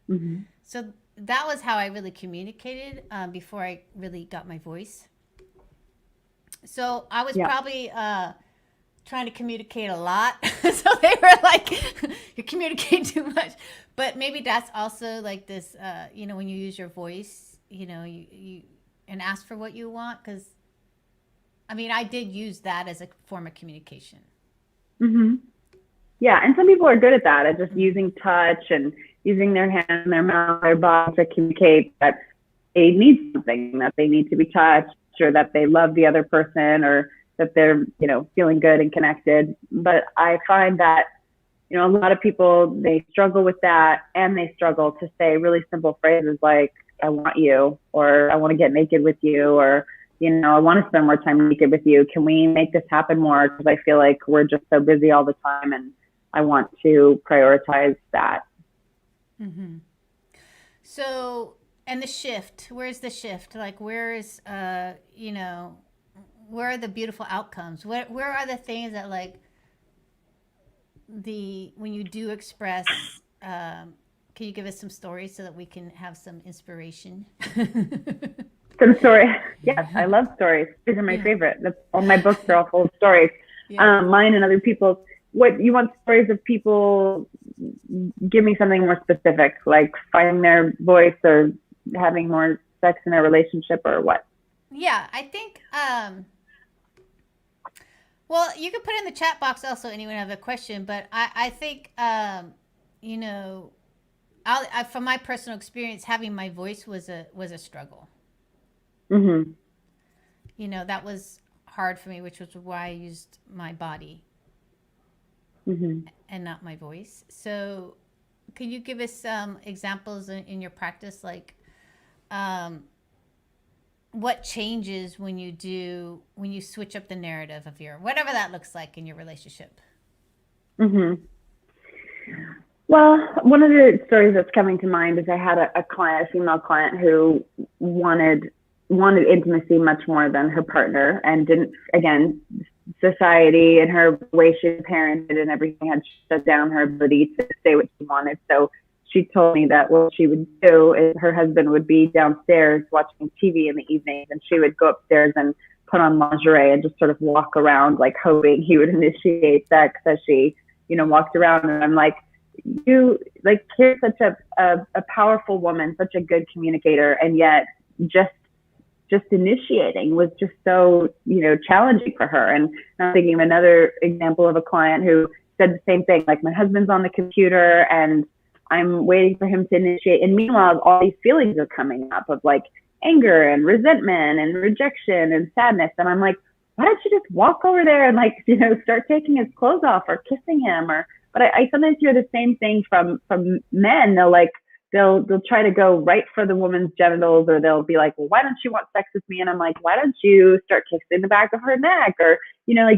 Mm-hmm. So that was how I really communicated before I really got my voice. So I was probably trying to communicate a lot. So they were like, you communicate too much. But maybe that's also like this, when you use your voice, you and ask for what you want. Because, I did use that as a form of communication. Mm-hmm. Yeah, and some people are good at that, at just using touch and using their hand, their mouth, their body to communicate that they need something, that they need to be touched, or that they love the other person, or that they're, feeling good and connected. But I find that, a lot of people, they struggle with that, and they struggle to say really simple phrases like, I want you, or I want to get naked with you, or, I want to spend more time naked with you. Can we make this happen more? Because I feel like we're just so busy all the time, and I want to prioritize that. Mm-hmm. So, and the shift, where's the shift? Like, where is, where are the beautiful outcomes? Where are the things that like when you do express, can you give us some stories so that we can have some inspiration? Some story. Yes, I love stories. These are my favorite. All my books are all full of stories. Mine and other people's. What you want stories of people? Give me something more specific, like finding their voice or having more sex in a relationship, or what? Yeah, I think. Well, you can put in the chat box also. Anyone have a question? But I think you know, from my personal experience, having my voice was a struggle. Mm-hmm. You know, that was hard for me, which was why I used my body and not my voice. So, can you give us some examples in your practice, like what changes when you switch up the narrative of whatever that looks like in your relationship? Mm-hmm. Well, one of the stories that's coming to mind is I had a female client who wanted intimacy much more than her partner, and didn't, again, society and her way she parented and everything had shut down her ability to say what she wanted. So she told me that what she would do is her husband would be downstairs watching TV in the evenings, and she would go upstairs and put on lingerie and just sort of walk around, like hoping he would initiate sex as she, walked around. And I'm like, you're such a powerful woman, such a good communicator, and yet just initiating was just so, challenging for her. And I'm thinking of another example of a client who said the same thing, like, my husband's on the computer and I'm waiting for him to initiate. And meanwhile, all these feelings are coming up of like anger and resentment and rejection and sadness. And I'm like, why don't you just walk over there and start taking his clothes off or kissing him? But I sometimes hear the same thing from men. They'll try to go right for the woman's genitals, or they'll be like, well, why don't you want sex with me? And I'm like, why don't you start kissing the back of her neck, or,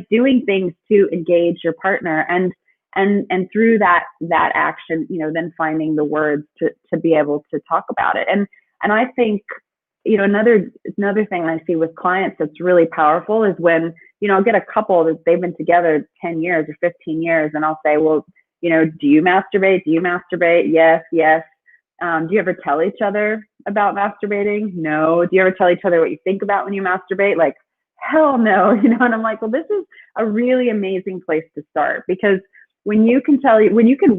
doing things to engage your partner, and through that action, then finding the words to be able to talk about it. And I think, another thing I see with clients that's really powerful is when, I'll get a couple that they've been together 10 years or 15 years, and I'll say, well, do you masturbate? Do you masturbate? Yes. Do you ever tell each other about masturbating? No. Do you ever tell each other what you think about when you masturbate? Like, hell no. And I'm like, well, this is a really amazing place to start, because when you can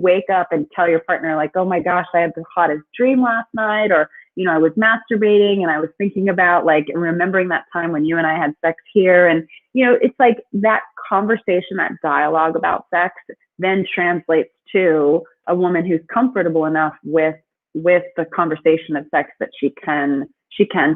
wake up and tell your partner, like, oh my gosh, I had the hottest dream last night, or, I was masturbating and I was thinking about remembering that time when you and I had sex here. And, it's like that conversation, that dialogue about sex then translates to a woman who's comfortable enough with the conversation of sex that she can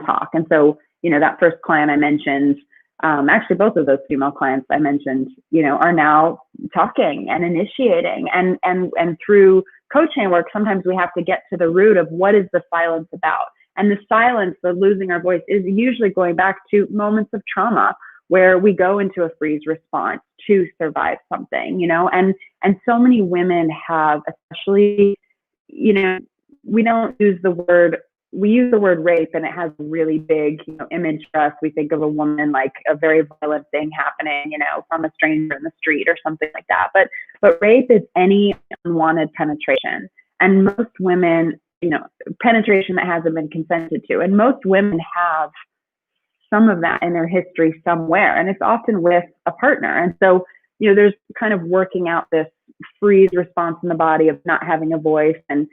talk. And so, that first client I mentioned, actually both of those female clients I mentioned, are now talking and initiating, and through coaching work, sometimes we have to get to the root of what is the silence about. And the silence, the losing our voice, is usually going back to moments of trauma where we go into a freeze response to survive something, and so many women have, especially, we use the word rape, and it has a really big, image for us. We think of a woman like a very violent thing happening, from a stranger in the street or something like that. But rape is any unwanted penetration. And most women, penetration that hasn't been consented to. And most women have some of that in their history somewhere. And it's often with a partner. And so, there's kind of working out this freeze response in the body of not having a voice, and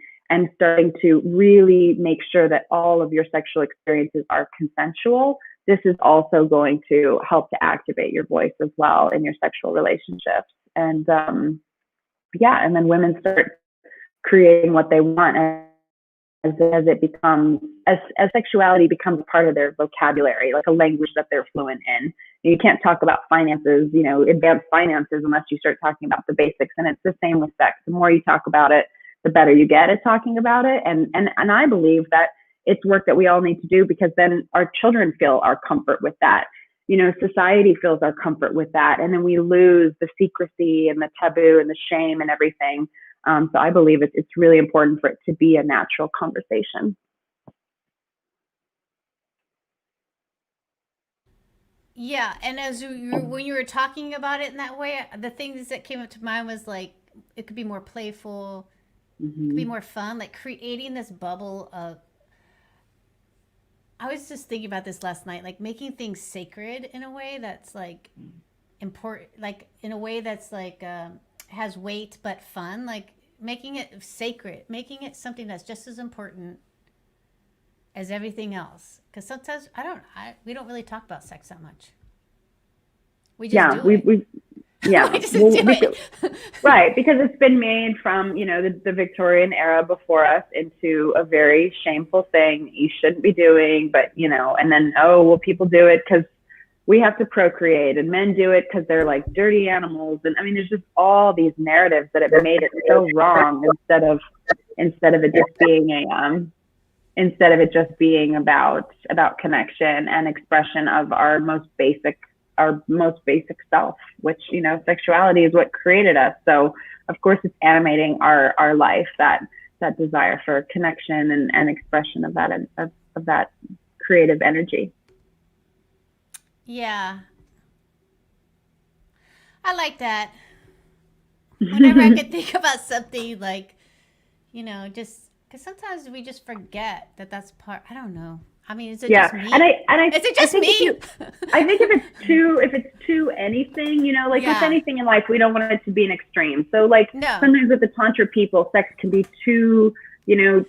starting to really make sure that all of your sexual experiences are consensual. This is also going to help to activate your voice as well in your sexual relationships. And and then women start creating what they want as it becomes, as sexuality becomes part of their vocabulary, like a language that they're fluent in. You can't talk about finances, advanced finances, unless you start talking about the basics. And it's the same with sex. The more you talk about it, the better you get at talking about it. And I believe that it's work that we all need to do, because then our children feel our comfort with that. Society feels our comfort with that. And then we lose the secrecy and the taboo and the shame and everything. So I believe it's really important for it to be a natural conversation. Yeah, and when you were talking about it in that way, the things that came up to mind was like it could be more playful, it could be more fun, like creating this bubble of. I was just thinking about this last night, like making things sacred in a way that's like important, like in a way that's like has weight but fun, like making it sacred, making it something that's just as important as everything else. Because sometimes we don't really talk about sex that much. We just do it. we yeah, We just do it. right, because it's been made from, you know, the Victorian era before us into a very shameful thing you shouldn't be doing, but, you know, and then, oh, well, people do it because we have to procreate, and men do it because they're like dirty animals. And I mean, there's just all these narratives that have made it so wrong instead of it just being instead of it just being about connection and expression of our most basic self, which, you know, sexuality is what created us. So of course it's animating our life, that desire for connection and expression of that creative energy. Yeah. I like that. Whenever I could think about something like, you know, just because sometimes we just forget that that's part. I don't know. I mean, is it just me? And I Is it just think me? I think if it's too anything, you know, like with anything in life, we don't want it to be an extreme. So like sometimes with the Tantra people, sex can be too, you know,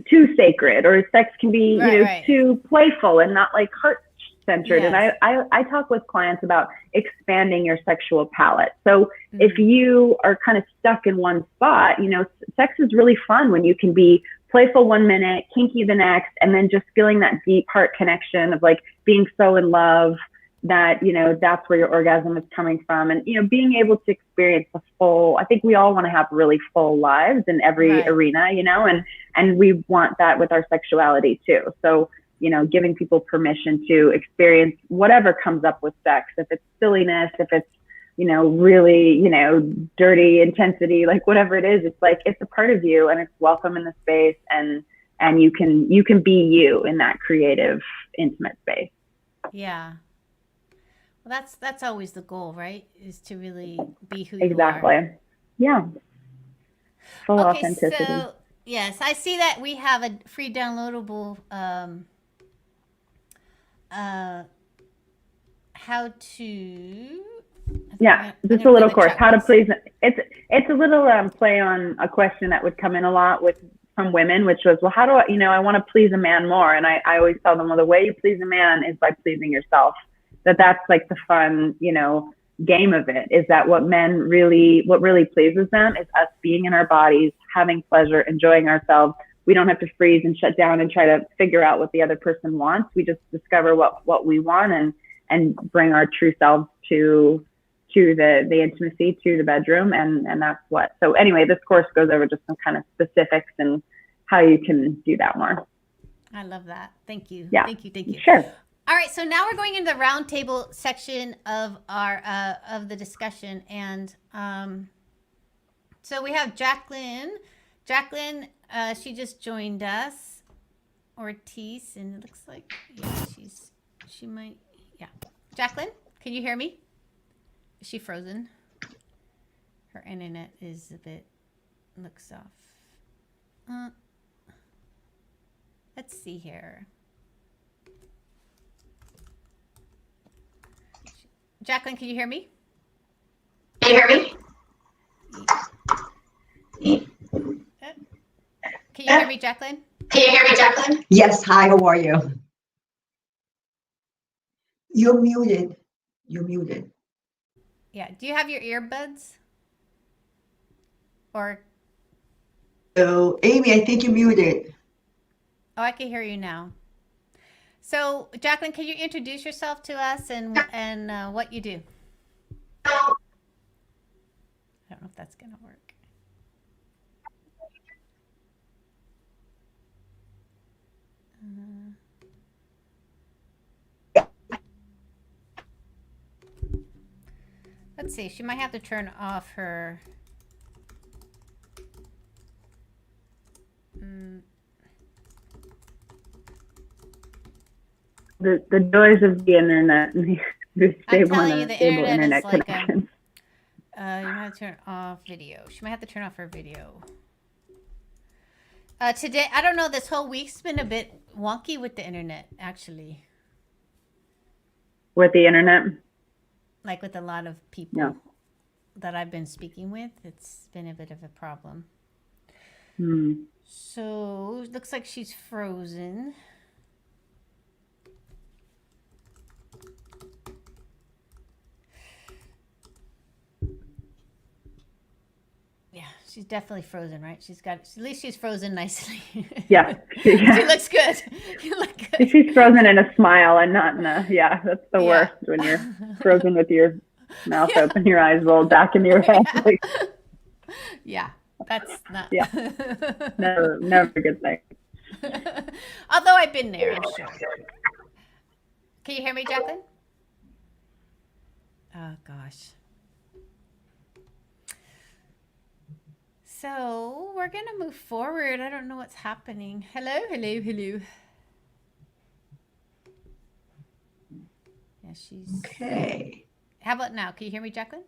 too sacred, or sex can be, too playful and not like heart centered. Yes. And I talk with clients about expanding your sexual palette. So if you are kind of stuck in one spot, you know, sex is really fun when you can be playful 1 minute, kinky the next, and then just feeling that deep heart connection of like being so in love that, you know, that's where your orgasm is coming from. And, you know, being able to experience the full, I think we all want to have really full lives in every arena, you know, and we want that with our sexuality too. So, you know, giving people permission to experience whatever comes up with sex, if it's silliness, if it's, you know, really, you know, dirty intensity, like whatever it is, it's like, it's a part of you and it's welcome in the space, and you can be you in that creative, intimate space. Yeah. Well, that's always the goal, right? Is to really be who Exactly. you are. Yeah. Full Okay, authenticity. so yes, I see that we have a free downloadable how to just a little course, how to please. It's a little play on a question that would come in a lot from women, which was, well, how do I, you know, I want to please a man more. And I always tell them, well, the way you please a man is by pleasing yourself. That's like the fun, you know, game of it, is that what really pleases them is us being in our bodies, having pleasure, enjoying ourselves. We don't have to freeze and shut down and try to figure out what the other person wants. We just discover what we want and bring our true selves to the intimacy, to the bedroom, and that's what. So anyway, this course goes over just some kind of specifics and how you can do that more. I love that. Thank you. Yeah. Thank you. Sure. All right, so now we're going into the roundtable section of our of the discussion, and so we have Jacqueline. Jacqueline, she just joined us. Ortiz, and it looks like she might. Yeah, Jacqueline, can you hear me? Is she frozen? Her internet is looks off. Let's see here. Jacqueline, can you hear me? Can you hear me? Can you hear me, Jacqueline? Can you hear me, Jacqueline? Yes. Hi, how are you? You're muted. You're muted. Yeah. Do you have your earbuds? Or? So, Amy, I think you're muted. Oh, I can hear you now. So, Jacqueline, can you introduce yourself to us and what you do? I don't know if that's going to work. Let's see. She might have to turn off her. the joys of the internet and the stable, telling you, the stable internet is like a- connection. You might have to turn off video. She might have to turn off her video. Today, I don't know, this whole week's been a bit wonky with the internet, actually. With the internet? Like with a lot of people No. that I've been speaking with, it's been a bit of a problem. Hmm. So, it looks like she's frozen. Yeah, she's definitely frozen, right? She's got, at least she's frozen nicely. Yeah. She looks good. You look good. She's frozen in a smile and not in a, yeah, that's the Yeah. worst when you're frozen with your mouth open, your eyes rolled back into your head. Like, Yeah, that's not. Yeah. never a good thing. Although I've been there, I'm sure. Can you hear me, Jacqueline? Oh, gosh. So we're going to move forward. I don't know what's happening. Hello, hello, hello. Yeah, she's... Okay. How about now? Can you hear me, Jacqueline?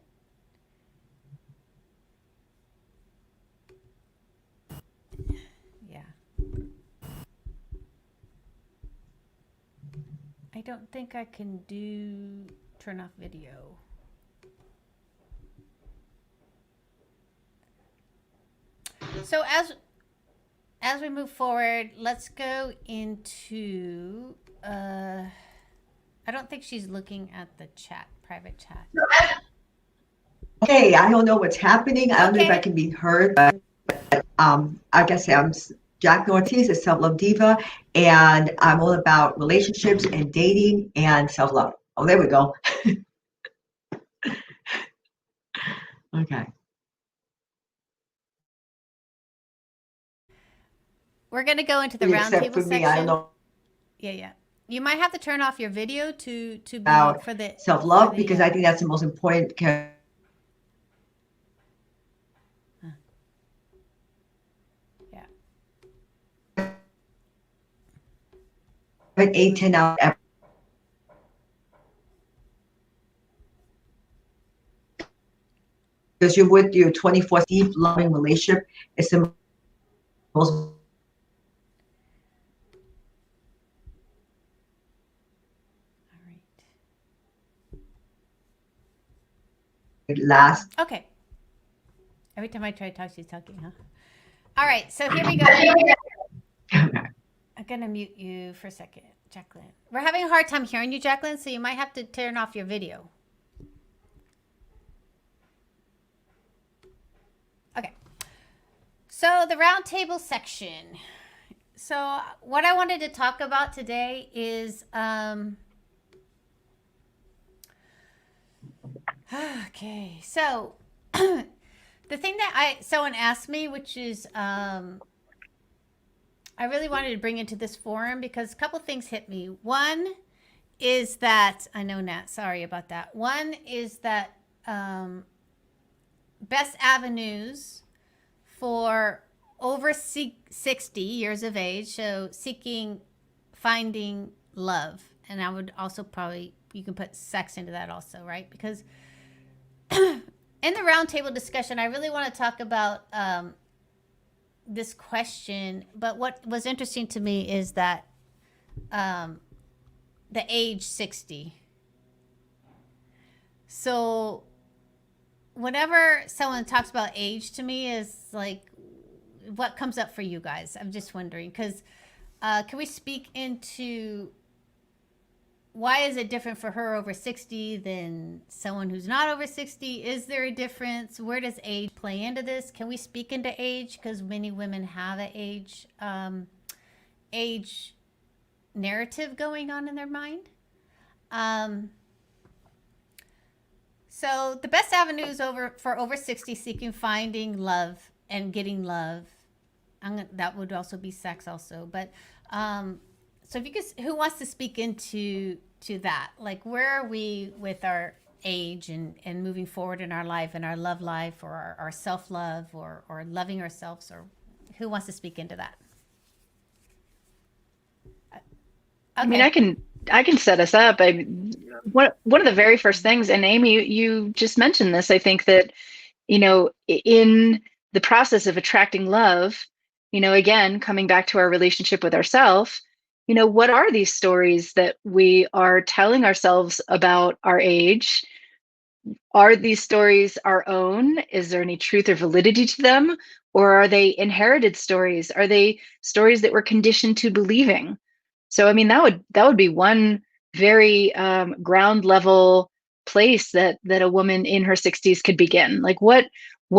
Yeah. I don't think I can do turn off video. So as we move forward, let's go into I don't think she's looking at the chat, private chat. Okay, I don't know what's happening. I don't know if I Okay. can be heard, but like I say, I'm Jacqueline Ortiz, a self-love diva, and I'm all about relationships and dating and self-love. Oh, there we go. Okay. We're going to go into the Except roundtable for section. me, I don't know Yeah. You might have to turn off your video to be about for the self-love for the, because I think that's the most important. Yeah. 8-10 hours. Because you're with your 24 deep loving relationship, it's the most All right. last. Okay. Every time I try to talk, she's talking, huh? All right, so here we go. I'm gonna mute you for a second, Jacqueline. We're having a hard time hearing you, Jacqueline, so you might have to turn off your video. Okay. So the roundtable section. So what I wanted to talk about today is okay. So the thing that someone asked me, which is I really wanted to bring into this forum because a couple things hit me. One is that I know Nat, sorry about that. One is that best avenues for over 60 years of age, so finding love, and I would also probably, you can put sex into that also, right? Because in the roundtable discussion, I really want to talk about this question, but what was interesting to me is that the age 60. So whenever someone talks about age to me is like, what comes up for you guys? I'm just wondering, because can we speak into why is it different for her over 60 than someone who's not over 60? Is there a difference? Where does age play into this? Can we speak into age? Because many women have an age narrative going on in their mind. So the best avenues for over 60 seeking finding love and getting love. That would also be sex also. But so if you could, who wants to speak into that? Like, where are we with our age and moving forward in our life and our love life or our self-love or loving ourselves, or who wants to speak into that? Okay. I mean, I can I can set us up. One of the very first things, and Amy, you just mentioned this. I think that, in the process of attracting love, again, coming back to our relationship with ourselves, what are these stories that we are telling ourselves about our age? Are these stories our own? Is there any truth or validity to them? Or are they inherited stories? Are they stories that we're conditioned to believing? So, I mean, that would be one very ground level place that a woman in her 60s could begin. Like, what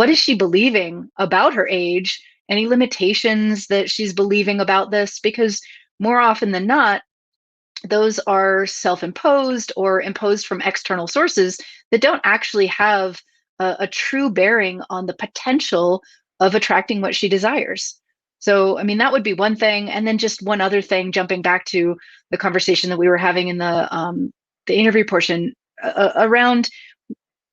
is she believing about her age? Any limitations that she's believing about this? Because more often than not, those are self-imposed or imposed from external sources that don't actually have a true bearing on the potential of attracting what she desires. So, I mean, that would be one thing. And then just one other thing, jumping back to the conversation that we were having in the interview portion around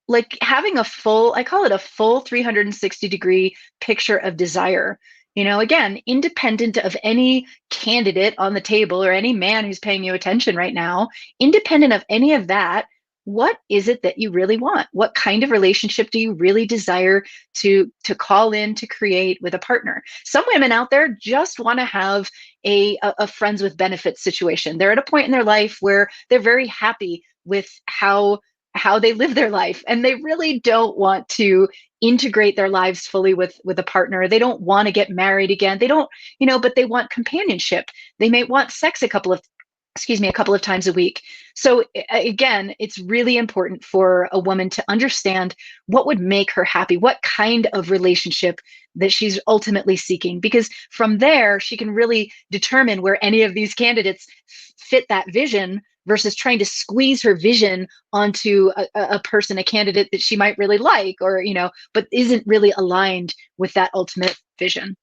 like having I call it a full 360-degree picture of desire. Again, independent of any candidate on the table or any man who's paying you attention right now, independent of any of that, what is it that you really want? What kind of relationship do you really desire to call in to create with a partner? Some women out there just want to have a friends with benefits situation. They're at a point in their life where they're very happy with how they live their life, and they really don't want to integrate their lives fully with a partner. They don't want to get married again. They don't, but they want companionship. They may want sex a couple of times a week. So again, it's really important for a woman to understand what would make her happy, what kind of relationship that she's ultimately seeking, because from there she can really determine where any of these candidates fit that vision versus trying to squeeze her vision onto a person, a candidate that she might really like, or, but isn't really aligned with that ultimate vision.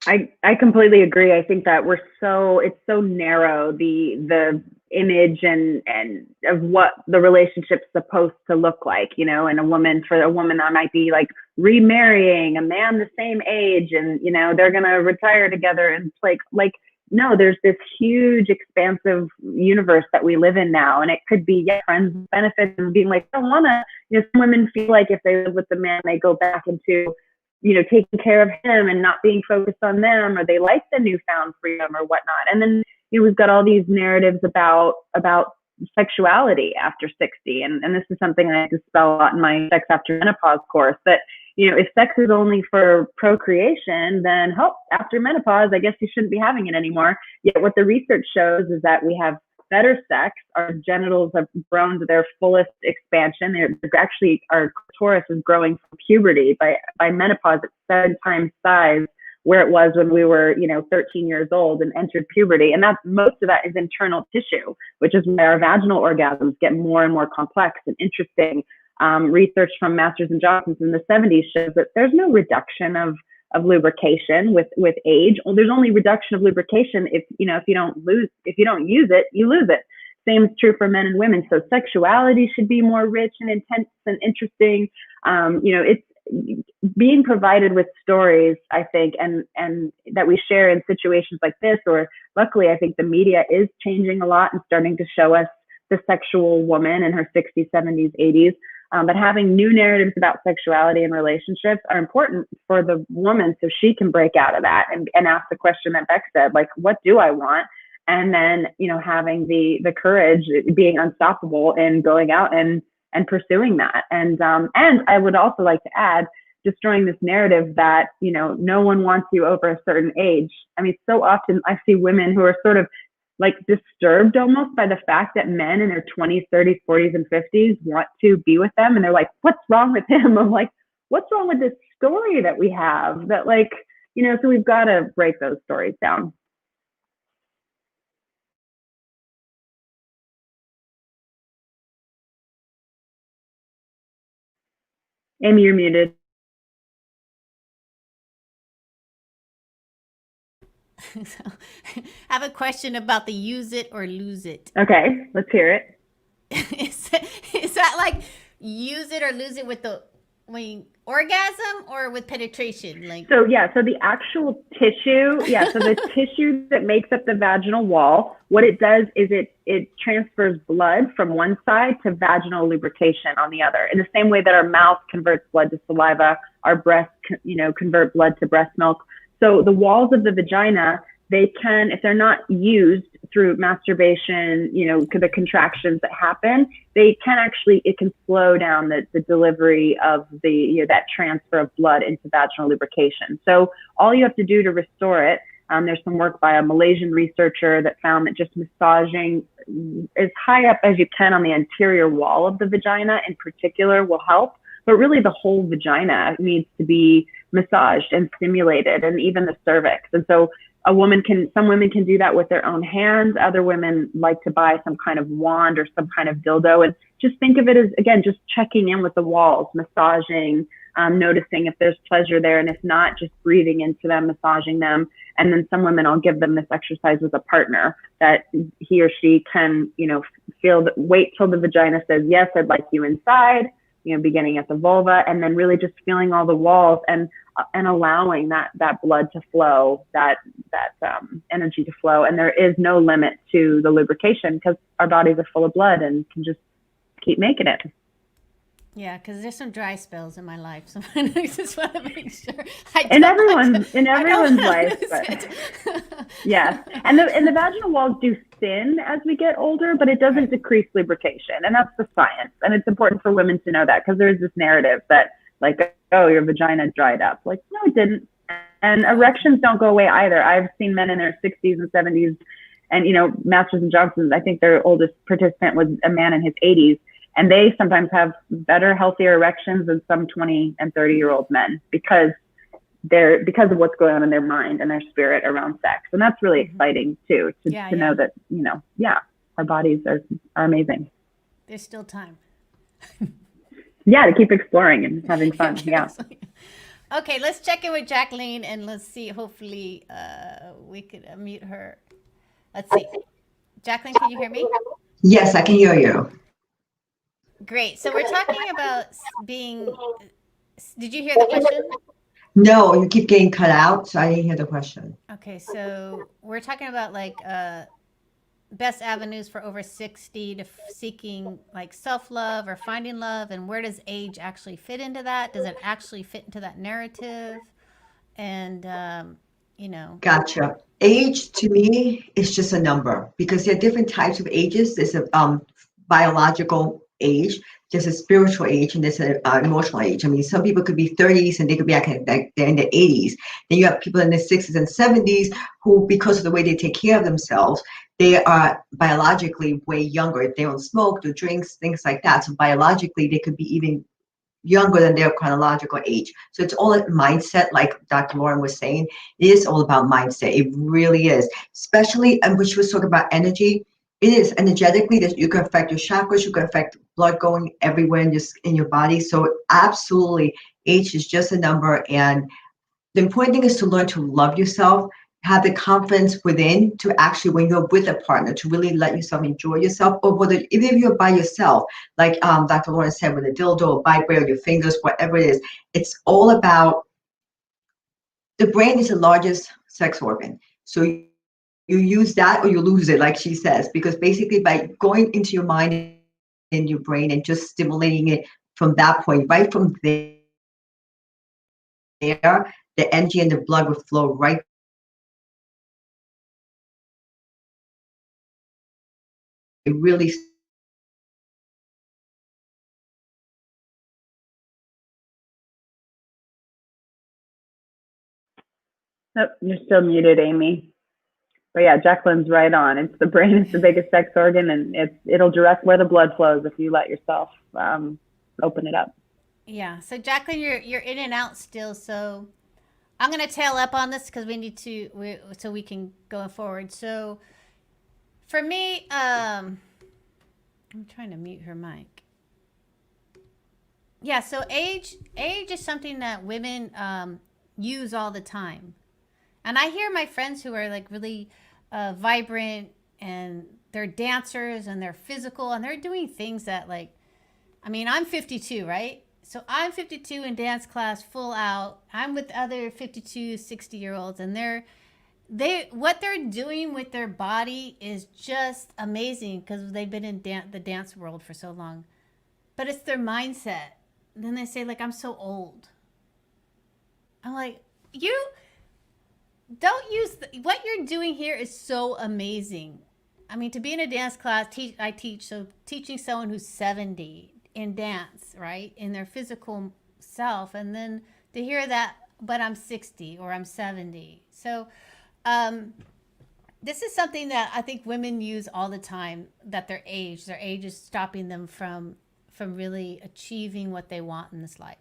I completely agree. I think that it's so narrow, the image and of what the relationship's supposed to look like, and for a woman that might be like remarrying a man the same age, and they're gonna retire together, and it's like no, there's this huge expansive universe that we live in now, and it could be friends with benefits and being like, I don't wanna, some women feel like if they live with the man, they go back into taking care of him and not being focused on them, or they like the newfound freedom or whatnot. And then, we've got all these narratives about sexuality after 60. And this is something I dispel a lot in my Sex After Menopause course, that, if sex is only for procreation, then after menopause, I guess you shouldn't be having it anymore. Yet what the research shows is that we have better sex. Our genitals have grown to their fullest expansion. Our clitoris is growing from puberty. By menopause, it's 7 times size where it was when we were, 13 years old and entered puberty. And most of that is internal tissue, which is why our vaginal orgasms get more and more complex and interesting. Research from Masters and Johnson's in the 70s shows that there's no reduction of lubrication with age. Well, there's only reduction of lubrication if you don't use it, you lose it. Same is true for men and women. So sexuality should be more rich and intense and interesting. It's being provided with stories, I think, and that we share in situations like this, or luckily, I think the media is changing a lot and starting to show us the sexual woman in her 60s, 70s, 80s. But having new narratives about sexuality and relationships are important for the woman, so she can break out of that and ask the question that Beck said, like, what do I want? And then, having the courage, being unstoppable and going out and pursuing that. And I would also like to add, destroying this narrative that, no one wants you over a certain age. I mean, so often I see women who are sort of like disturbed almost by the fact that men in their 20s, 30s, 40s, and 50s want to be with them. And they're like, what's wrong with him? I'm like, what's wrong with this story that we have that, like, so we've got to break those stories down. Amy, you're muted. So, I have a question about the use it or lose it. Okay, let's hear it. Is that like use it or lose it with orgasm or with penetration? Like, So yeah, so the actual tissue, so the tissue that makes up the vaginal wall, what it does is it transfers blood from one side to vaginal lubrication on the other. In the same way that our mouth converts blood to saliva, our breasts, convert blood to breast milk. So the walls of the vagina, they can, if they're not used through masturbation, the contractions that happen, they can actually, it can slow down the delivery of that transfer of blood into vaginal lubrication. So all you have to do to restore it, there's some work by a Malaysian researcher that found that just massaging as high up as you can on the anterior wall of the vagina in particular will help. But really the whole vagina needs to be massaged and stimulated, and even the cervix. And so some women can do that with their own hands. Other women like to buy some kind of wand or some kind of dildo, and just think of it as, again, just checking in with the walls, massaging, noticing if there's pleasure there. And if not, just breathing into them, massaging them. And then some women, I'll give them this exercise with a partner that he or she can, wait till the vagina says, yes, I'd like you inside, beginning at the vulva, and then really just feeling all the walls and allowing that blood to flow, that energy to flow. And there is no limit to the lubrication because our bodies are full of blood and can just keep making it. yeah, because there's some dry spells in my life, so I just want to make sure. In everyone's life, but yeah. And the vaginal walls do thin as we get older, but it doesn't decrease lubrication, and that's the science. And it's important for women to know that, because there's this narrative that, like, oh, your vagina dried up. Like, no, it didn't. And erections don't go away either. I've seen men in their 60s and 70s, and Masters and Johnson's, I think their oldest participant was a man in his 80s. And they sometimes have better, healthier erections than some 20 and 30-year-old men because of what's going on in their mind and their spirit around sex. And that's really exciting too, to know that, our bodies are amazing. There's still time. Yeah, to keep exploring and having fun. Yeah. Okay, let's check in with Jacqueline and let's see. Hopefully, we could mute her. Let's see. Jacqueline, can you hear me? Yes, I can hear you. Great. So we're talking about being. Did you hear the question? No, you keep getting cut out, so I didn't hear the question. Okay, so we're talking about best avenues for over 60 to seeking like self-love or finding love, and where does age actually fit into that? Does it actually fit into that narrative? And Gotcha. Age to me is just a number, because there are different types of ages. There's a biological age, there's a spiritual age, and there's an emotional age. I mean, some people could be 30s and they could be like they're in their 80s. Then you have people in their 60s and 70s who, because of the way they take care of themselves, they are biologically way younger. If they don't smoke, do drinks, things like that. So biologically, they could be even younger than their chronological age. So it's all a mindset, like Dr. Lauren was saying. It is all about mindset. It really is. Especially, and when she was talking about energy, it is energetically that you can affect your chakras, you can affect blood going everywhere in your body. So absolutely, age is just a number. And the important thing is to learn to love yourself, have the confidence within to actually, when you're with a partner, to really let yourself enjoy yourself, or whether even if you're by yourself, like Dr. Lauren said, with a dildo, a vibrator, your fingers, whatever it is, it's all about, the brain is the largest sex organ. So you use that or you lose it, like she says, because basically by going into your mind and your brain and just stimulating it from that point, right from there, the energy and the blood will flow right. It really. Nope, you're still muted, Amy. But yeah, Jacqueline's right on. It's the brain is the biggest sex organ, and it'll direct where the blood flows if you let yourself open it up. Yeah. So Jacqueline, you're in and out still. So I'm gonna tail up on this because we need to, so we can go forward. So for me, I'm trying to mute her mic. Yeah. So age is something that women use all the time. And I hear my friends who are like really vibrant, and they're dancers and they're physical and they're doing things that, like, I mean, I'm 52, right? So I'm 52 in dance class, full out. I'm with other 52, 60-year-olds, and what they're doing with their body is just amazing because they've been in the dance world for so long. But it's their mindset. And then they say, like, I'm so old. I'm like, you don't use what you're doing here is so amazing. I mean, to be in a dance class, I teach, so teaching someone who's 70 in dance, right, in their physical self, and then to hear that, but I'm 60 or I'm 70. So this is something that I think women use all the time, that their age is stopping them from really achieving what they want in this life.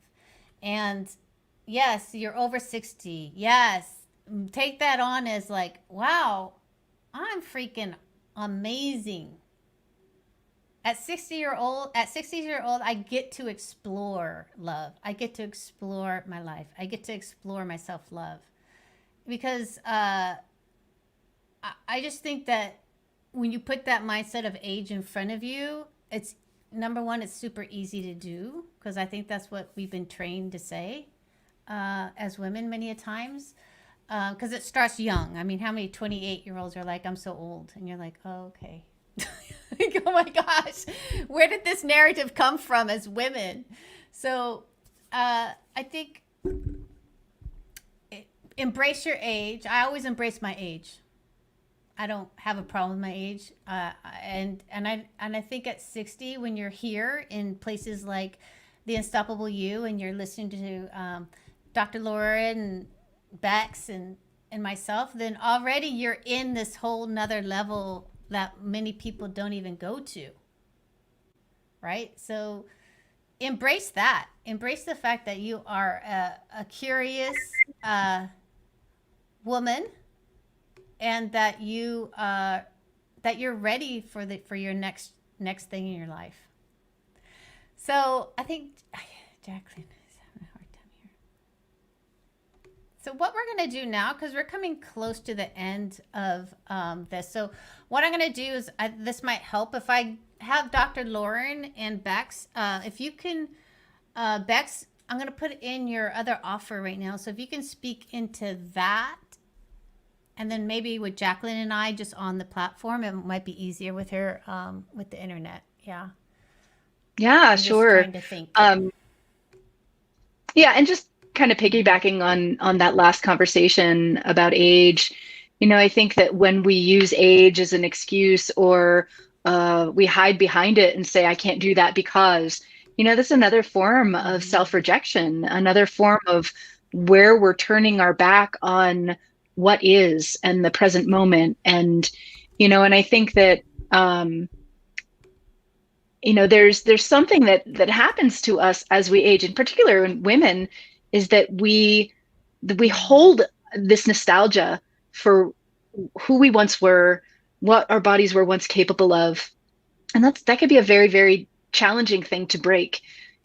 And yes, you're over 60. Yes, take that on as like, wow, I'm freaking amazing. At 60-year old, I get to explore love. I get to explore my life. I get to explore my self-love. Because I just think that when you put that mindset of age in front of you, it's, number one, it's super easy to do, because I think that's what we've been trained to say as women many a times, because it starts young. I mean, how many 28-year-olds are like, I'm so old? And you're like, oh, okay. Like, oh my gosh, where did this narrative come from as women? So I think embrace your age. I always embrace my age. I don't have a problem with my age. And I think at 60, when you're here in places like The Unstoppable You, and you're listening to Dr. Lauren and Bex and myself, then already you're in this whole nother level that many people don't even go to. Right? So embrace that. Embrace the fact that you are a curious woman, and that you're ready for your next thing in your life. So I think Jacqueline is having a hard time here. So what we're going to do now, because we're coming close to the end of this. So what I'm going to do is, this might help if I have Dr. Lauren and Bex. If you can, Bex, I'm going to put in your other offer right now. So if you can speak into that, and then maybe with Jacqueline and I just on the platform, it might be easier with her with the internet. Yeah. Yeah, sure. Trying to think. Yeah, and just kind of piggybacking on that last conversation about age, I think that when we use age as an excuse, or we hide behind it and say, I can't do that because, this is another form of self-rejection, another form of where we're turning our back on what is and the present moment. And, and I think that, there's something that happens to us as we age, in particular in women, is that we hold this nostalgia for who we once were, what our bodies were once capable of. And that could be a very, very challenging thing to break,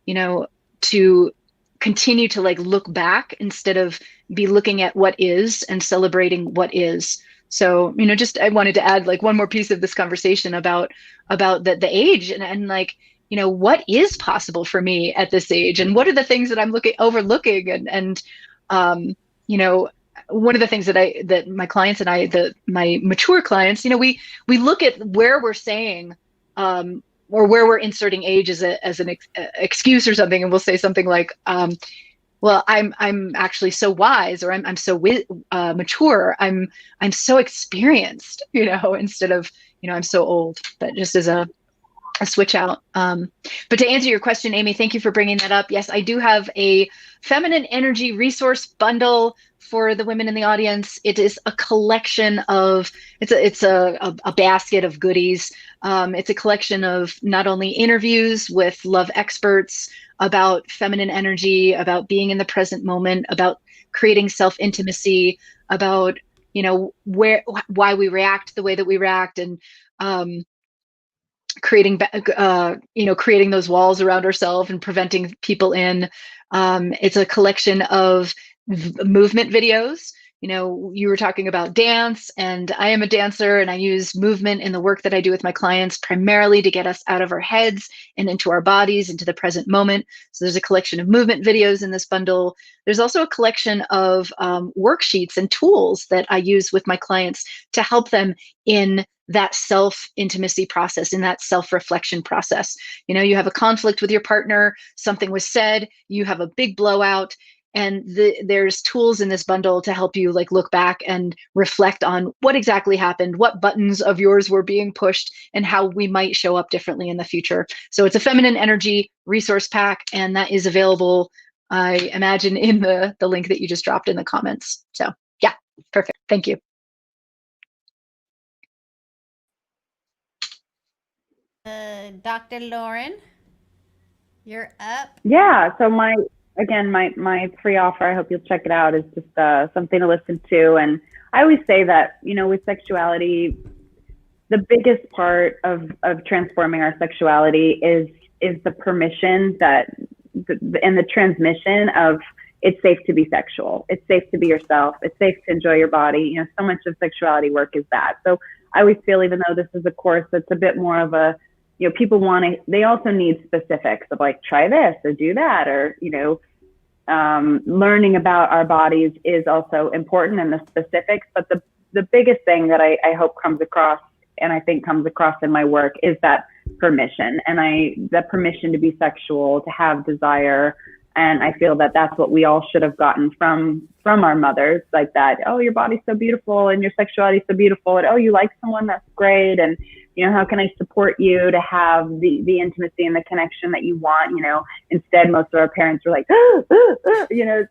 to continue to look back instead of be looking at what is and celebrating what is. So, I wanted to add one more piece of this conversation about the age and what is possible for me at this age, and what are the things that I'm overlooking, and one of the things that my clients and my mature clients, we look at where we're saying, or where we're inserting age as an excuse or something, and we'll say something like, well, I'm actually so wise, or I'm so mature, I'm so experienced, instead of I'm so old. But just as a switch out. But to answer your question, Amy, thank you for bringing that up. Yes, I do have a feminine energy resource bundle for the women in the audience. It is a collection of, it's a basket of goodies. It's a collection of not only interviews with love experts about feminine energy, about being in the present moment, about creating self-intimacy, about, why we react the way that we react, and creating those walls around ourselves and preventing people in. It's a collection of movement videos, You know, you were talking about dance, and I am a dancer, and I use movement in the work that I do with my clients primarily to get us out of our heads and into our bodies, into the present moment. So there's a collection of movement videos in this bundle. There's also a collection of worksheets and tools that I use with my clients to help them in that self-intimacy process, in that self-reflection process. You know, you have a conflict with your partner, something was said, you have a big blowout, and there's tools in this bundle to help you like look back and reflect on what exactly happened, what buttons of yours were being pushed, and how we might show up differently in the future. So it's a feminine energy resource pack, and that is available, I imagine, in the link that you just dropped in the comments. So yeah, perfect. Thank you. Dr. Lauren, you're up. Yeah. So my free offer, I hope you'll check it out, is just something to listen to. And I always say that, you know, with sexuality, the biggest part of transforming our sexuality is the permission that and the transmission of it's safe to be sexual. It's safe to be yourself. It's safe to enjoy your body. You know, so much of sexuality work is that. So I always feel, even though this is a course that's a bit more of a, you know, people they also need specifics of like, try this or do that, or, you know, learning about our bodies is also important in the specifics. But the biggest thing that I hope comes across, and I think comes across in my work, is that permission, and the permission to be sexual, to have desire. And I feel that that's what we all should have gotten from our mothers, like that, oh, your body's so beautiful and your sexuality is so beautiful, and oh, you like someone, that's great, and you know, how can I support you to have the intimacy and the connection that you want? You know, instead, most of our parents were like, you know,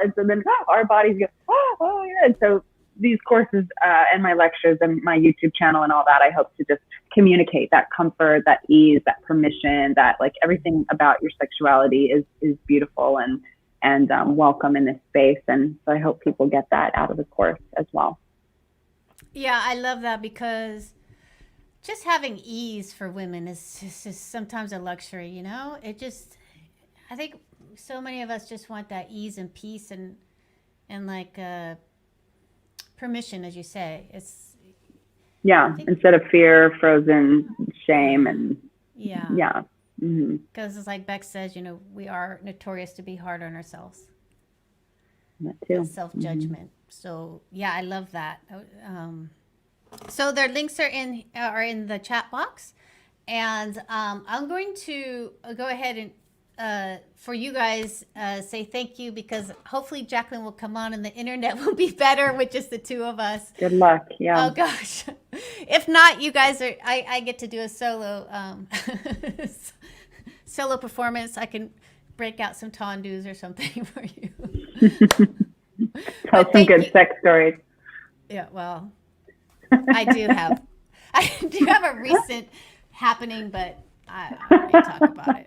and so then our bodies go, oh yeah. And so these courses and my lectures and my YouTube channel and all that, I hope to just communicate that comfort, that ease, that permission, that like everything about your sexuality is beautiful and welcome in this space. And so I hope people get that out of the course as well. Yeah, I love that, because just having ease for women is just sometimes a luxury, you know? I think so many of us just want that ease and peace and like permission, as you say. Instead of fear, frozen shame, and yeah. Because it's like Beck says, you know, we are notorious to be hard on ourselves. That too. Self-judgment. So yeah, I love that. So their links are in the chat box, and I'm going to go ahead and for you guys say thank you, because hopefully Jacqueline will come on and the internet will be better with just the two of us. Good luck. Yeah. Oh gosh. If not, you guys I get to do a solo solo performance. I can break out some tondus or something for you. Tell some good sex stories. Yeah, well, I do have a recent happening, but I don't want to talk about it.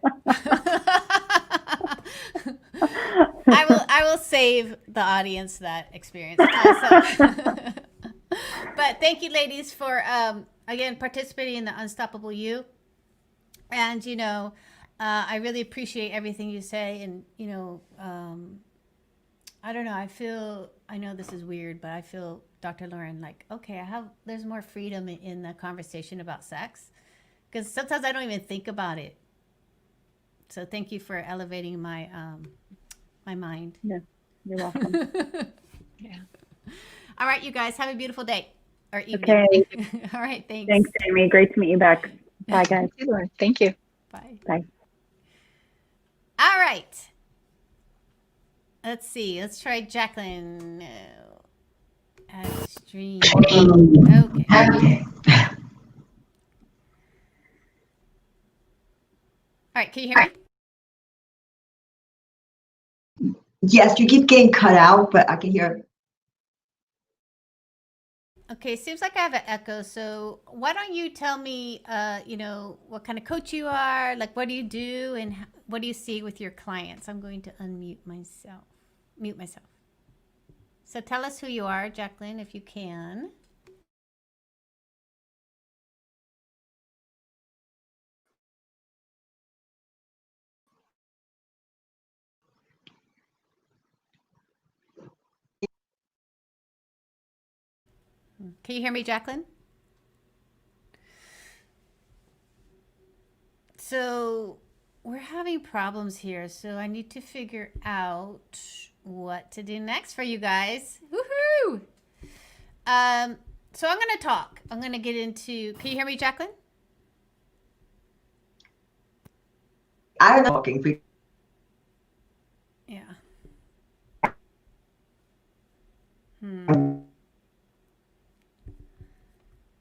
I will save the audience that experience. But thank you, ladies, for again participating in the Unstoppable You. And you know, I really appreciate everything you say. And you know, I don't know. I know this is weird, but I feel, Dr. Lauren, like, okay, there's more freedom in the conversation about sex, because sometimes I don't even think about it. So thank you for elevating my my mind. Yeah, you're welcome. Yeah. All right, you guys, have a beautiful day or evening. Okay. All right, thanks. Thanks, Amy. Great to meet you back. Bye, guys. Thank you. Bye. Bye. All right. Let's see. Let's try Jacqueline. Stream. Okay. All right. Can you hear me? Yes, you keep getting cut out, but I can hear. Okay, seems like I have an echo. So why don't you tell me, you know, what kind of coach you are, like what do you do, and what do you see with your clients? I'm going to mute myself. So tell us who you are, Jacqueline, if you can. Can you hear me, Jacqueline? So we're having problems here, so I need to figure out what to do next for you guys. Woohoo! So I'm gonna talk. I'm gonna get into. Can you hear me, Jacqueline? I don't know. Talking. Yeah.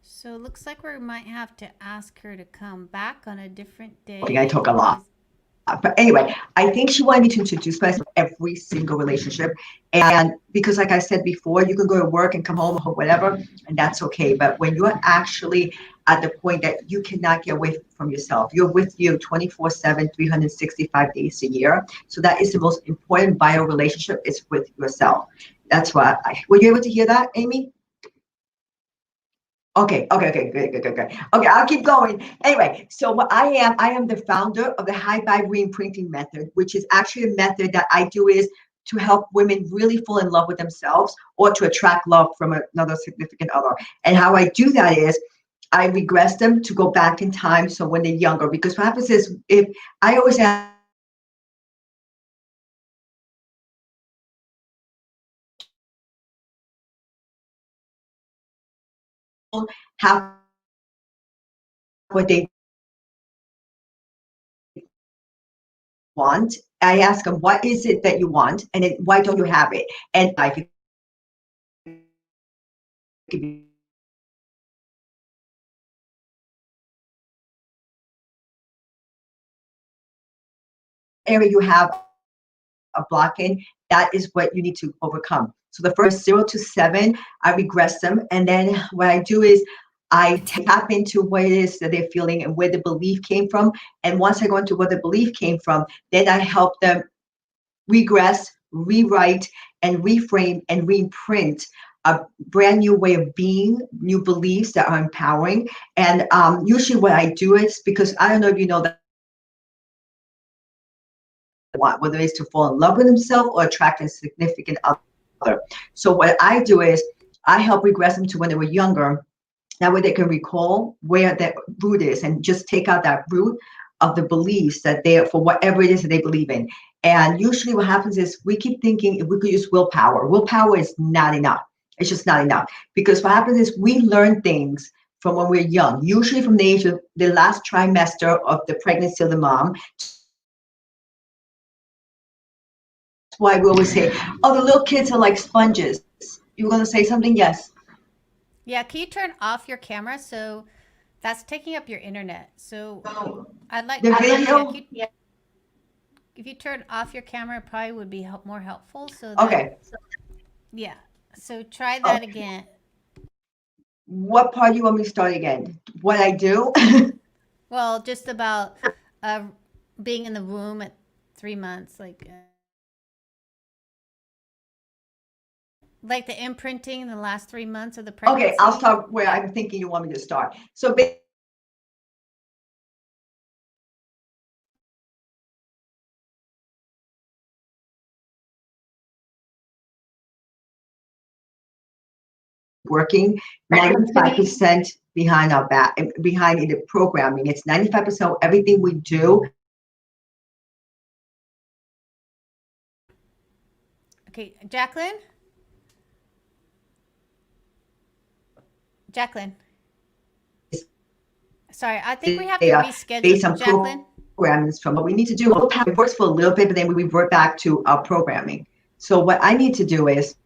So it looks like we might have to ask her to come back on a different day. I talk a lot. But anyway, I think she wanted me to introduce myself every single relationship. And because like I said before, you can go to work and come home or whatever, and that's okay. But when you're actually at the point that you cannot get away from yourself, you're with you 24/7, 365 days a year. So that is the most important bio relationship is with yourself. That's why were you able to hear that, Amy? Okay, good. Okay, I'll keep going. Anyway, so what I am the founder of the high vibe reimprinting method, which is actually a method that I do is to help women really fall in love with themselves or to attract love from another significant other. And how I do that is I regress them to go back in time. So when they're younger, because what happens is if I always have have what they want. I ask them, what is it that you want? And then why don't you have it? And I could area you have a block in, that is what you need to overcome. So the first 0 to 7, I regress them. And then what I do is I tap into what it is that they're feeling and where the belief came from. And once I go into where the belief came from, then I help them regress, rewrite, and reframe and reprint a brand new way of being, new beliefs that are empowering. And usually what I do is, because I don't know if you know that, whether it's to fall in love with himself or attract a significant other. So what I do is I help regress them to when they were younger. That way they can recall where that root is and just take out that root of the beliefs that they are for whatever it is that they believe in. And usually what happens is we keep thinking if we could use willpower. Willpower is not enough. It's just not enough. Because what happens is we learn things from when we're young, usually from the age of the last trimester of the pregnancy of the mom. Why we always say, oh, the little kids are like sponges. You were going to say something? Yes. Yeah, can you turn off your camera? So that's taking up your internet. So I'd like the video. If you turn off your camera, it probably would be more helpful. So okay. Yeah. So try that again. What part do you want me to start again? What I do? Well, just about being in the womb at 3 months, like the imprinting in the last 3 months of the pregnancy. Okay, I'll start where I'm thinking you want me to start. So working 95% behind our back, behind the programming. It's 95% of everything we do. Okay, Jacqueline? Jacqueline? Sorry, I think we have to reschedule. Based on Jacqueline? Programming from what we need to do. It works for a little bit, but then we revert back to our programming. So what I need to do is,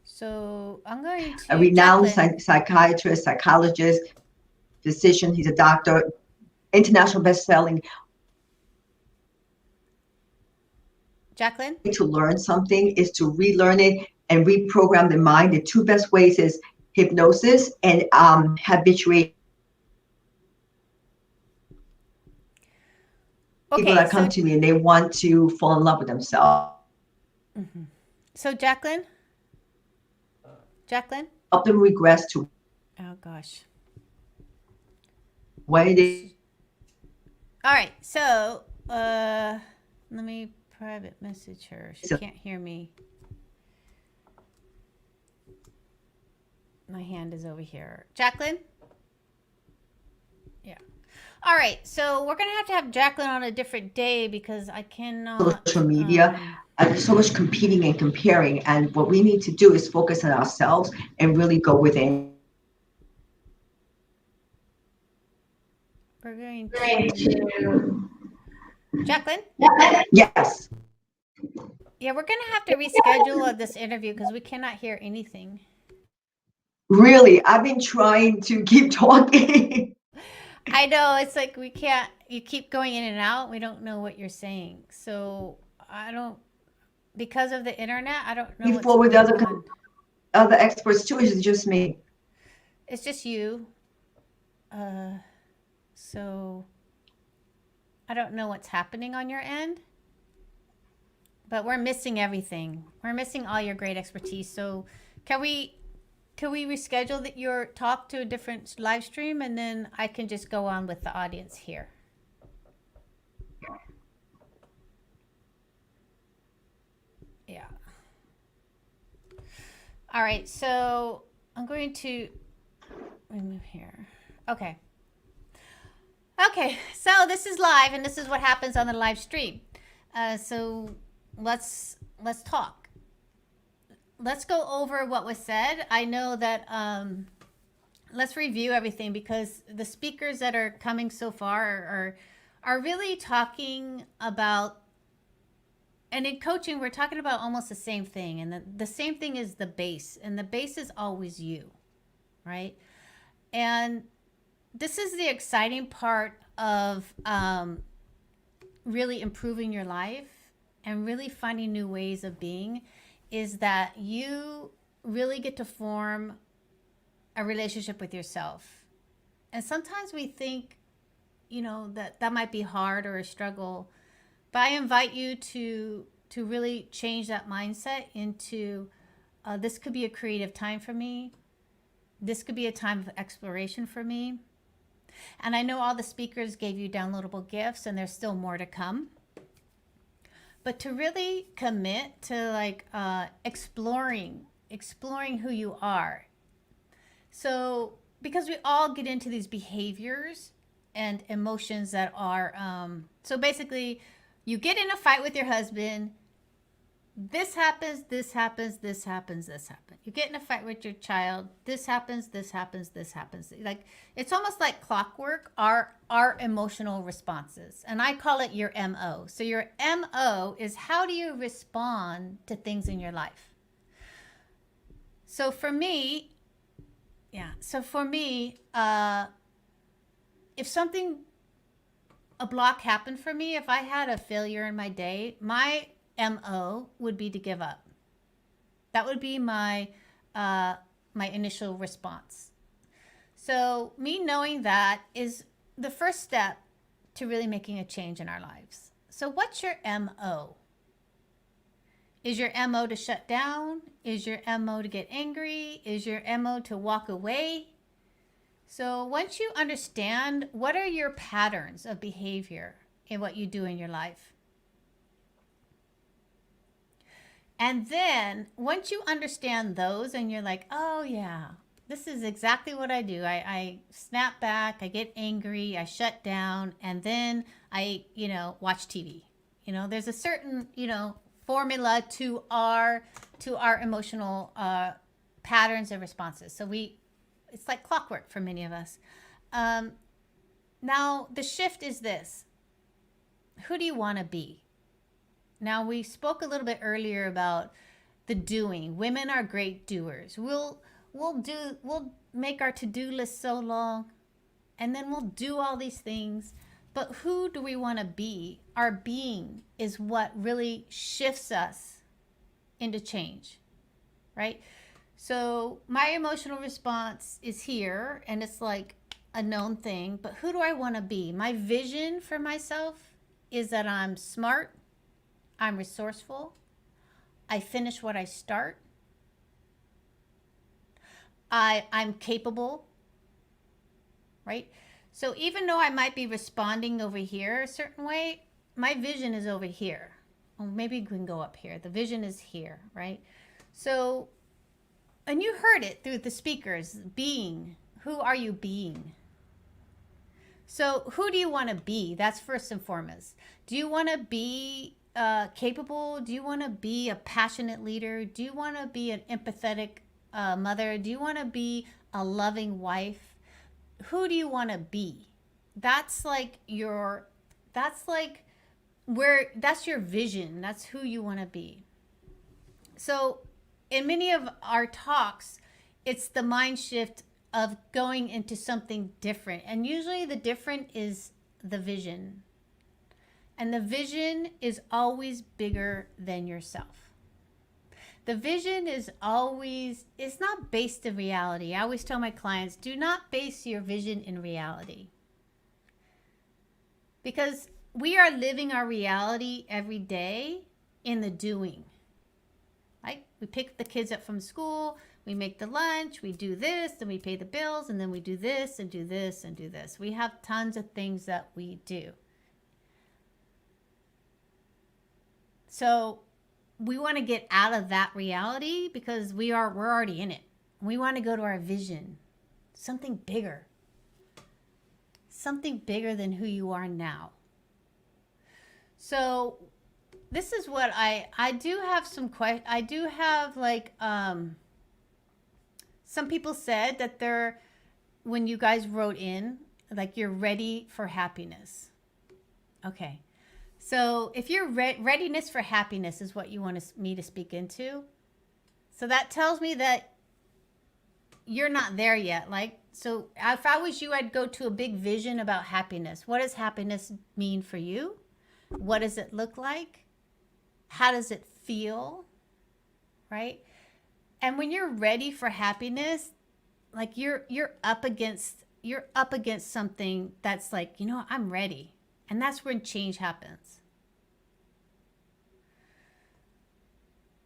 so I'm going to a renowned psychiatrist, psychologist, physician, he's a doctor, international best-selling. Jacqueline? To learn something is to relearn it and reprogram the mind. The two best ways is hypnosis and habituation. Okay, people that come to me and they want to fall in love with themselves. Mm-hmm. So Jacqueline? Help them regress to. Oh gosh. What it is. All right, so let me private message her. She can't hear me. My hand is over here. Jacqueline? Yeah. All right. So we're going to have Jacqueline on a different day because I cannot. Social media, there's so much competing and comparing. And what we need to do is focus on ourselves and really go within. We're going to. Jacqueline? Yes. Yeah, we're going to have to reschedule this interview because we cannot hear anything. Really, I've been trying to keep talking. I know, it's like we can't, you keep going in and out. We don't know what you're saying. So because of the internet, I don't know. Before with other experts too, is it just me? It's just you. So I don't know what's happening on your end, but we're missing everything. We're missing all your great expertise. So can we reschedule your talk to a different live stream, and then I can just go on with the audience here? Yeah. All right. So I'm going to remove here. Okay. Okay. So this is live, and this is what happens on the live stream. So let's talk. Let's go over what was said. I know that let's review everything because the speakers that are coming so far are really talking about, and in coaching we're talking about almost the same thing, and the same thing is the base, and the base is always you, right? And this is the exciting part of really improving your life and really finding new ways of being, is that you really get to form a relationship with yourself. And sometimes we think, that might be hard or a struggle, but I invite you to really change that mindset into, this could be a creative time for me. This could be a time of exploration for me. And I know all the speakers gave you downloadable gifts, and there's still more to come. But to really commit to exploring who you are. So because we all get into these behaviors and emotions that are, so basically you get in a fight with your husband, this happens, this happens, this happens, this happens. You get in a fight with your child, this happens, this happens, this happens. Like, it's almost like clockwork, our emotional responses. And I call it your MO. So your MO is, how do you respond to things in your life? So for me, if a block happened for me, if I had a failure in my day, my MO would be to give up. That would be my initial response. So me knowing that is the first step to really making a change in our lives. So what's your MO? Is your MO to shut down? Is your MO to get angry? Is your MO to walk away? So once you understand what are your patterns of behavior in what you do in your life, and then once you understand those and you're like, oh yeah, this is exactly what I do. I snap back, I get angry, I shut down, and then I, watch TV. There's a certain, formula to our emotional patterns and responses. So it's like clockwork for many of us. Now the shift is this. Who do you want to be? Now, we spoke a little bit earlier about the doing. Women are great doers. We'll make our to-do list so long, and then we'll do all these things. But who do we want to be? Our being is what really shifts us into change, right? So my emotional response is here, and it's like a known thing. But who do I want to be? My vision for myself is that I'm smart, I'm resourceful, I finish what I start, I'm capable, right? So even though I might be responding over here a certain way, my vision is over here. Or maybe we can go up here. The vision is here, right? So and you heard it through the speakers, being. Who are you being? So who do you want to be? That's first and foremost. Do you want to be capable? Do you want to be a passionate leader? Do you want to be an empathetic mother? Do you want to be a loving wife? Who do you want to be? That's like your vision. That's who you want to be. So in many of our talks, it's the mind shift of going into something different. And usually the different is the vision. And the vision is always bigger than yourself. The vision is always, it's not based in reality. I always tell my clients, do not base your vision in reality. Because we are living our reality every day in the doing. Right? We pick the kids up from school, we make the lunch, we do this, then we pay the bills, and then we do this and do this and do this. We have tons of things that we do. So we want to get out of that reality because we're already in it. We want to go to our vision, something bigger than who you are now. So this is what I do have some questions. I do have like, some people said that when you guys wrote in, like you're ready for happiness. Okay. So if your readiness for happiness is what you want me to speak into, so that tells me that you're not there yet. Like, so if I was you, I'd go to a big vision about happiness. What does happiness mean for you? What does it look like? How does it feel? Right? And when you're ready for happiness, like you're up against something that's like, you know, I'm ready. And that's when change happens.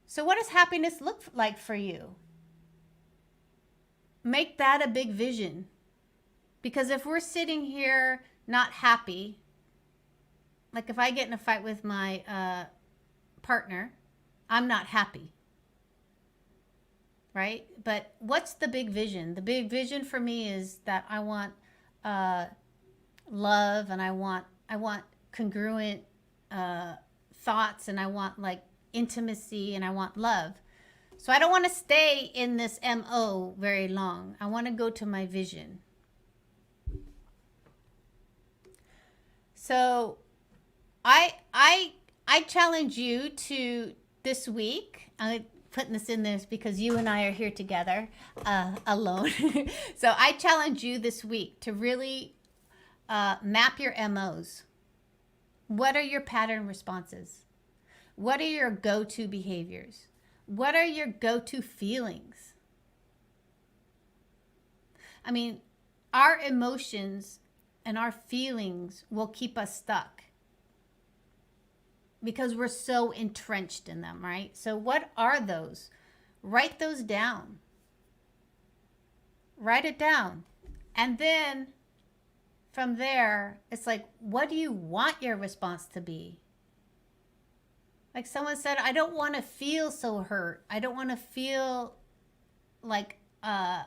So what does happiness look like for you? Make that a big vision. Because if we're sitting here not happy, like if I get in a fight with my partner, I'm not happy. Right? But what's the big vision? The big vision for me is that I want love, and I want congruent thoughts, and I want like intimacy, and I want love. So I don't want to stay in this MO very long. I want to go to my vision. So I challenge you to this week. I'm putting this in this because you and I are here together alone. So I challenge you this week to really map your MOs. What are your pattern responses? What are your go-to behaviors? What are your go-to feelings? I mean, our emotions and our feelings will keep us stuck because we're so entrenched in them, right? So what are those? Write those down. Write it down. And then from there, it's like, what do you want your response to be? Like someone said, I don't want to feel so hurt. I don't want to feel like, I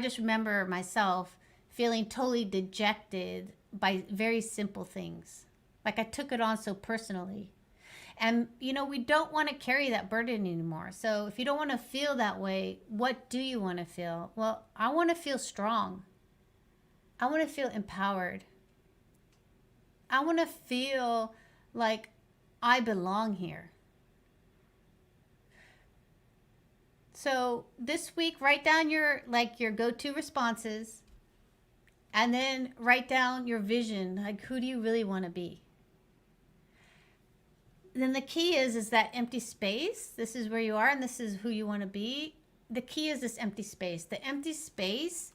just remember myself feeling totally dejected by very simple things. Like I took it on so personally. And, we don't want to carry that burden anymore. So if you don't want to feel that way, what do you want to feel? Well, I want to feel strong. I want to feel empowered. I want to feel like I belong here. So this week, write down your go-to responses, and then write down your vision. Like, who do you really want to be? Then the key is that empty space. This is where you are, and this is who you want to be. The key is this empty space. The empty space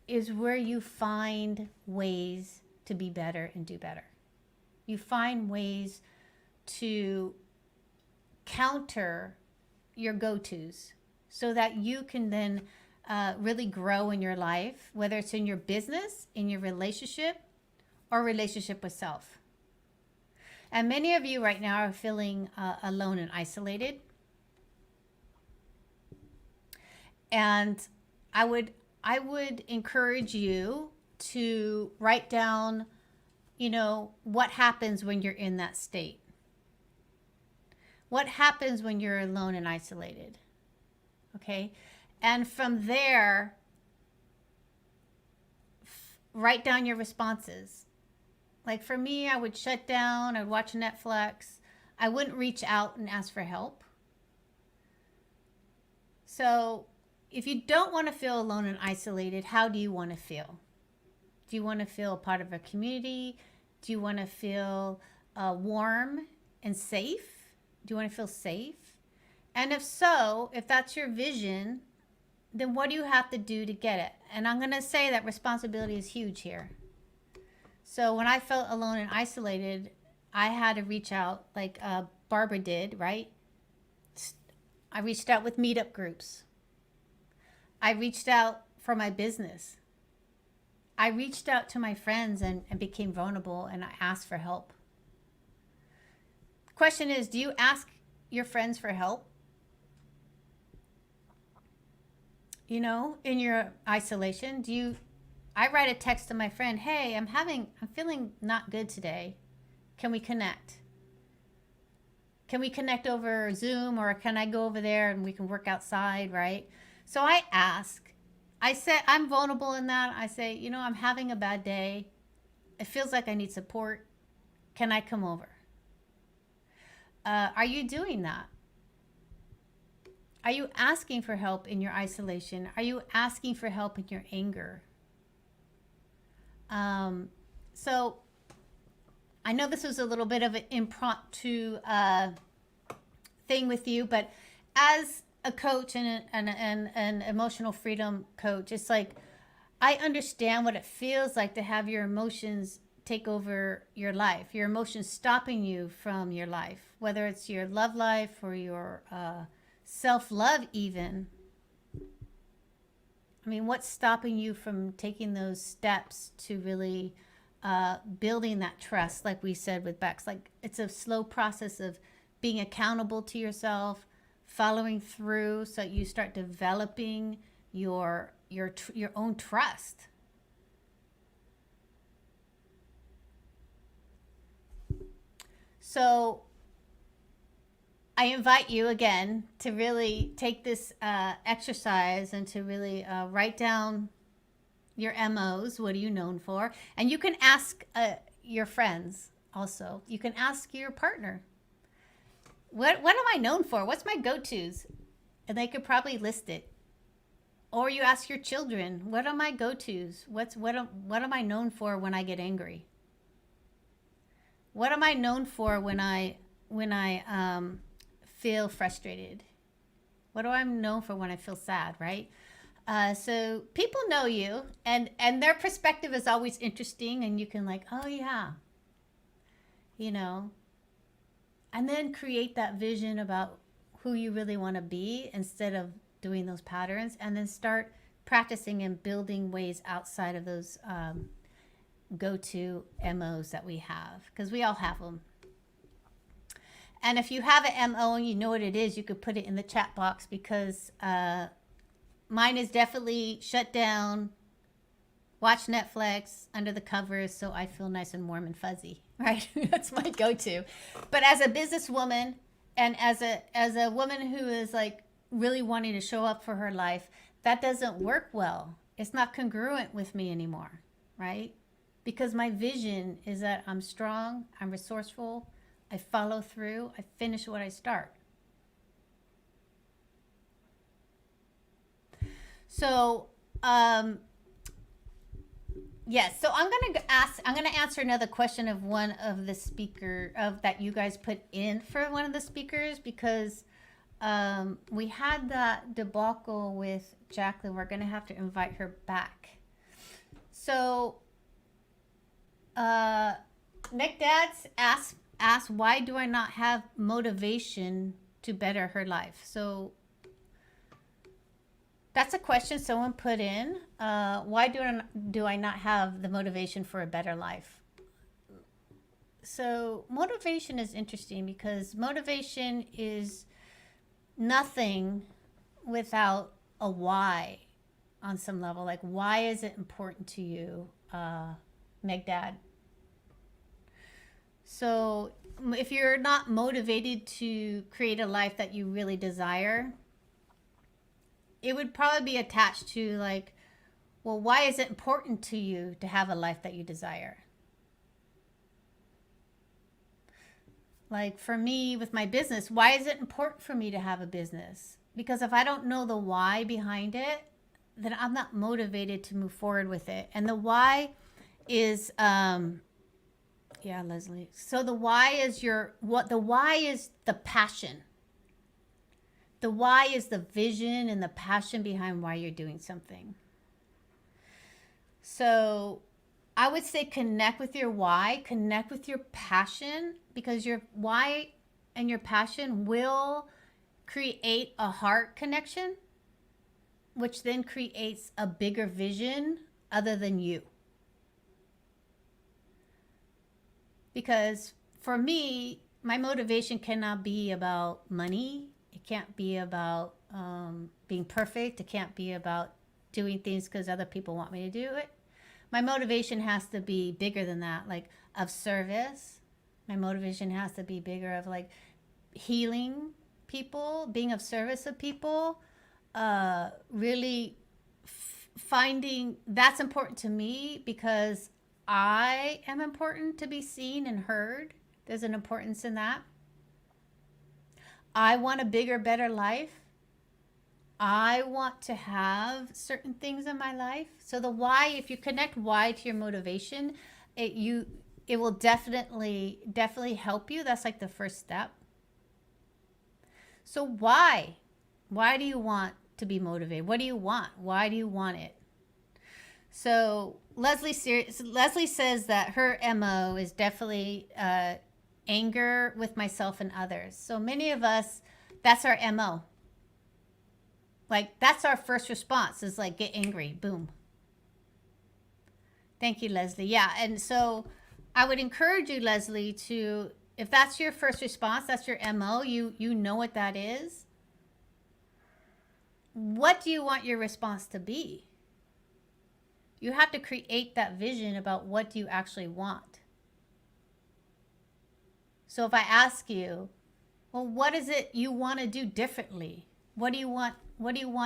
is where you find ways to be better and do better. You find ways to counter your go-tos so that you can then really grow in your life, whether it's in your business, in your relationship, or relationship with self. And many of you right now are feeling alone and isolated. And I would encourage you to write down, what happens when you're in that state. What happens when you're alone and isolated? Okay? And from there, write down your responses. Like for me, I would shut down, I'd watch Netflix. I wouldn't reach out and ask for help. So if you don't want to feel alone and isolated, how do you want to feel? Do you want to feel a part of a community? Do you want to feel warm and safe? Do you want to feel safe? And if so, if that's your vision, then what do you have to do to get it? And I'm going to say that responsibility is huge here. So when I felt alone and isolated, I had to reach out like Barbara did, right? I reached out with meetup groups. I reached out for my business. I reached out to my friends and became vulnerable, and I asked for help. Question is, do you ask your friends for help? In your isolation, I write a text to my friend, hey, I'm feeling not good today. Can we connect? Can we connect over Zoom, or can I go over there and we can work outside, right? So I ask. I said, I'm vulnerable in that. I say, I'm having a bad day. It feels like I need support. Can I come over? Are you doing that? Are you asking for help in your isolation? Are you asking for help in your anger? So I know this was a little bit of an impromptu thing with you, but as a coach and an emotional freedom coach, it's like I understand what it feels like to have your emotions take over your life, your emotions stopping you from your life, whether it's your love life or your self-love even. I mean, what's stopping you from taking those steps to really building that trust, like we said with Bex? Like, it's a slow process of being accountable to yourself, following through, so you start developing your own trust. So I invite you again to really take this exercise and to really write down your MOs. What are you known for? And you can ask your friends also. You can ask your partner, what am I known for? What's my go-tos? And they could probably list it. Or you ask your children, what are my go-tos? What am I known for when I get angry? What am I known for when I feel frustrated? What do I known for when I feel sad, right? So people know you, and their perspective is always interesting, and you can like, oh yeah, and then create that vision about who you really want to be instead of doing those patterns, and then start practicing and building ways outside of those go-to MOs that we have, because we all have them. And if you have an MO and you know what it is, you could put it in the chat box, because mine is definitely shut down, watch Netflix under the covers so I feel nice and warm and fuzzy, right? That's my go-to. But as a businesswoman and as a woman who is like really wanting to show up for her life, that doesn't work well. It's not congruent with me anymore, right? Because my vision is that I'm strong, I'm resourceful, I follow through, I finish what I start. So, yes, so I'm gonna answer another question of one of the speaker that you guys put in for one of the speakers, because we had that debacle with Jacqueline. We're gonna have to invite her back. So, Nick Dads asked, why do I not have motivation to better her life? So that's a question someone put in. Why do I not have the motivation for a better life? So motivation is interesting, because motivation is nothing without a why on some level. Like, why is it important to you, Megdad? So if you're not motivated to create a life that you really desire, it would probably be attached to like, well, why is it important to you to have a life that you desire? Like for me with my business, why is it important for me to have a business? Because if I don't know the why behind it, then I'm not motivated to move forward with it. And the why is, yeah, Leslie. So the why is the why is the passion. The why is the vision and the passion behind why you're doing something. So I would say connect with your why, connect with your passion, because your why and your passion will create a heart connection, which then creates a bigger vision other than you. Because for me, my motivation cannot be about money. It can't be about being perfect. It can't be about doing things because other people want me to do it. My motivation has to be bigger than that, like of service. My motivation has to be bigger of like healing people, being of service of people, really finding that's important to me because I am important to be seen and heard. There's an importance in that. I want a bigger, better life. I want to have certain things in my life. So the why, if you connect why to your motivation, it will definitely help you. That's like the first step. So why? Why do you want to be motivated? What do you want? Why do you want it? So Leslie says that her MO is definitely anger with myself and others. So many of us, that's our MO. Like that's our first response is like get angry, boom. Thank you, Leslie. Yeah, and so I would encourage you, Leslie, to if that's your first response, that's your MO, you know what that is. What do you want your response to be? You have to create that vision about what do you actually want. So if I ask you, well, what is it you want to do differently? What do you want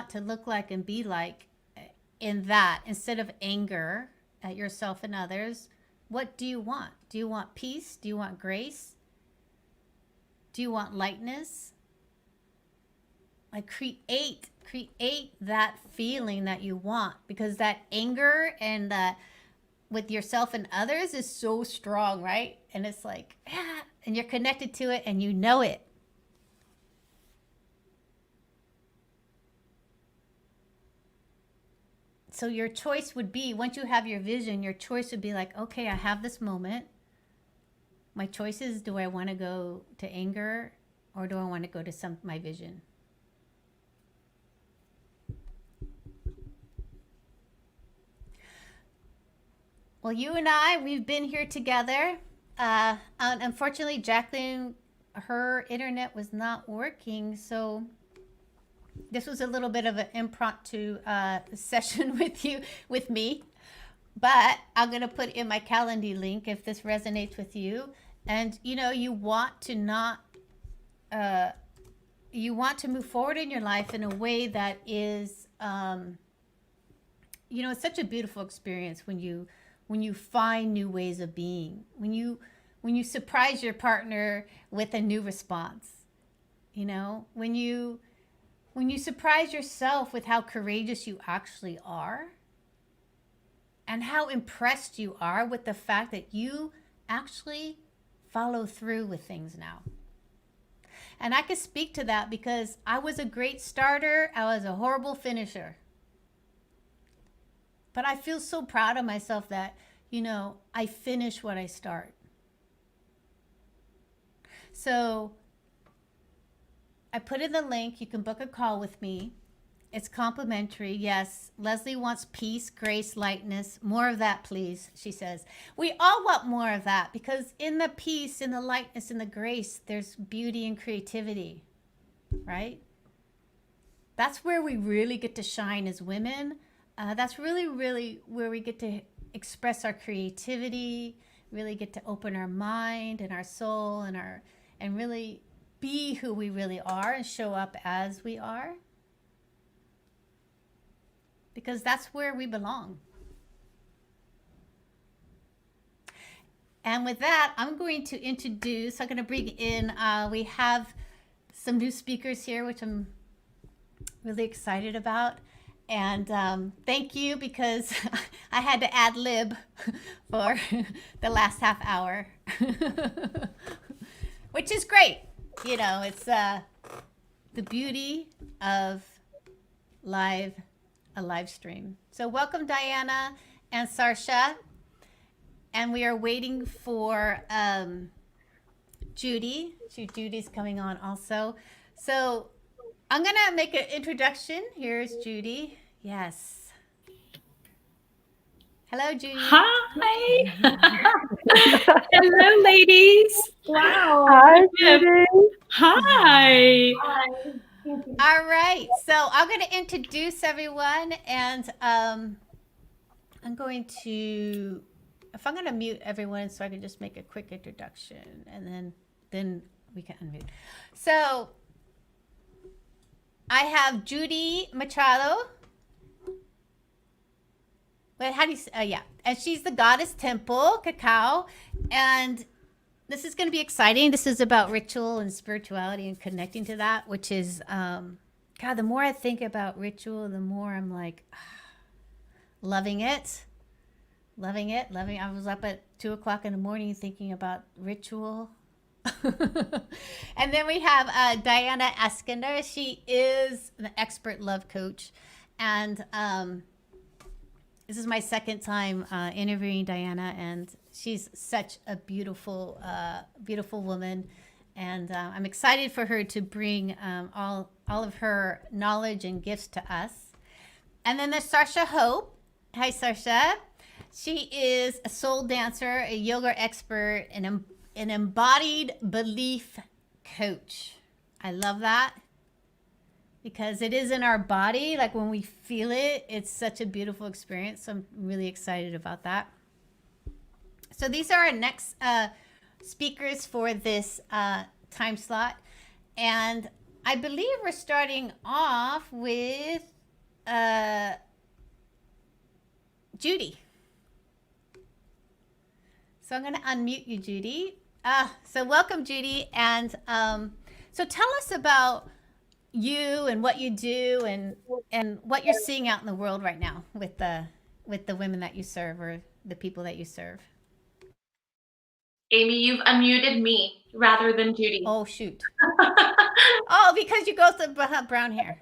to look like and be like in that instead of anger at yourself and others? What do you want? Do you want peace? Do you want grace? Do you want lightness? Like create that feeling that you want, because that anger and that with yourself and others is so strong, right? And it's like, and you're connected to it and you know it. So your choice would be, once you have your vision, your choice would be like, okay, I have this moment. My choice is, do I want to go to anger or do I want to go to my vision? Well, you and I, we've been here together. Unfortunately, Jacqueline, her internet was not working, so this was a little bit of an impromptu session with me. But I'm going to put in my Calendly link if this resonates with you. And, you want to move forward in your life in a way that is, it's such a beautiful experience when you find new ways of being, when you surprise your partner with a new response, when you surprise yourself with how courageous you actually are and how impressed you are with the fact that you actually follow through with things now. And I can speak to that because I was a great starter. I was a horrible finisher. But I feel so proud of myself that, I finish what I start. So I put in the link. You can book a call with me. It's complimentary. Yes, Leslie wants peace, grace, lightness. More of that, please, she says. We all want more of that because in the peace, in the lightness, in the grace, there's beauty and creativity, right? that's where we really get to shine as women. That's really, really where we get to express our creativity, really get to open our mind and our soul and really be who we really are and show up as we are. Because that's where we belong. And with that, I'm going to bring in, we have some new speakers here, which I'm really excited about. And thank you, because I had to ad lib for the last half hour, which is great. You know, it's the beauty of a live stream. So welcome, Diana and Sarsha. And we are waiting for Judy. Judy's coming on also. So I'm going to make an introduction. Here's Judy. Yes. Hello, Judy. Hi. Hello, ladies. Wow. Hi, Judy. Hi. All right. So I'm going to introduce everyone, and I'm going to mute everyone so I can just make a quick introduction, and then we can unmute. So I have Judy Machado. Wait, how do you say? Yeah. And she's the goddess temple, cacao. And this is going to be exciting. This is about ritual and spirituality and connecting to that, which is, God, the more I think about ritual, the more I'm like, loving it. I was up at 2:00 in the morning thinking about ritual. And then we have Diana Eskinder. She is an expert love coach. And this is my second time interviewing Diana, and she's such a beautiful woman. And I'm excited for her to bring all of her knowledge and gifts to us. And then there's Sarsha Hope. Hi, Sarsha. She is a soul dancer, a yoga expert, and an embodied belief coach. I love that, because it is in our body. Like when we feel it, it's such a beautiful experience. So I'm really excited about that. So these are our next speakers for this time slot. And I believe we're starting off with Judy. So I'm going to unmute you, Judy. So welcome, Judy. And so tell us about you and what you do and what you're seeing out in the world right now with the women that you serve, or the people that you serve. Amy, you've unmuted me rather than Judy. Oh, shoot. Oh, because you both have brown hair.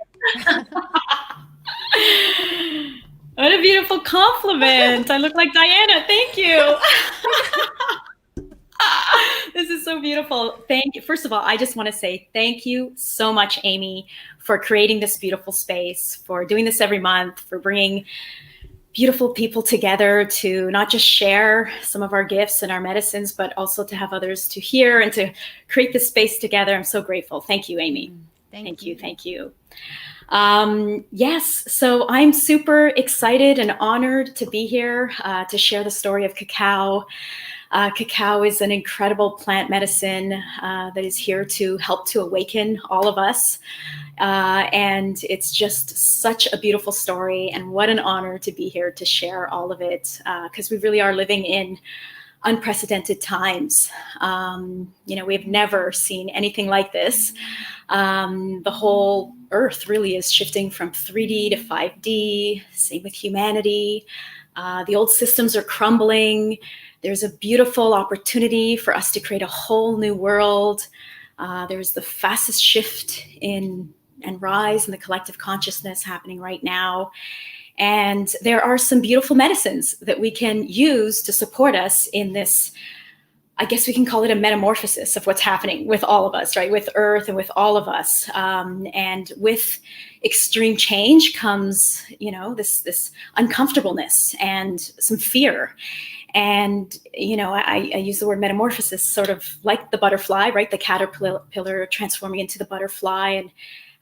What a beautiful compliment. I look like Diana. Thank you. This is so beautiful. Thank you. First of all, I just want to say thank you so much, Amy, for creating this beautiful space, for doing this every month, for bringing beautiful people together to not just share some of our gifts and our medicines, but also to have others to hear and to create this space together. I'm so grateful. Thank you, Amy. Thank you. Thank you. Yes, so I'm super excited and honored to be here to share the story of cacao. Cacao is an incredible plant medicine that is here to help to awaken all of us. And it's just such a beautiful story, and what an honor to be here to share all of it, because we really are living in unprecedented times. We've never seen anything like this. The whole earth really is shifting from 3D to 5D, same with humanity. The old systems are crumbling. There's a beautiful opportunity for us to create a whole new world. There's the fastest shift in and rise in the collective consciousness happening right now. And there are some beautiful medicines that we can use to support us in this, I guess we can call it a metamorphosis of what's happening with all of us, right? With Earth and with all of us. And with extreme change comes, this uncomfortableness and some fear. And, I use the word metamorphosis sort of like the butterfly, right? The caterpillar transforming into the butterfly, and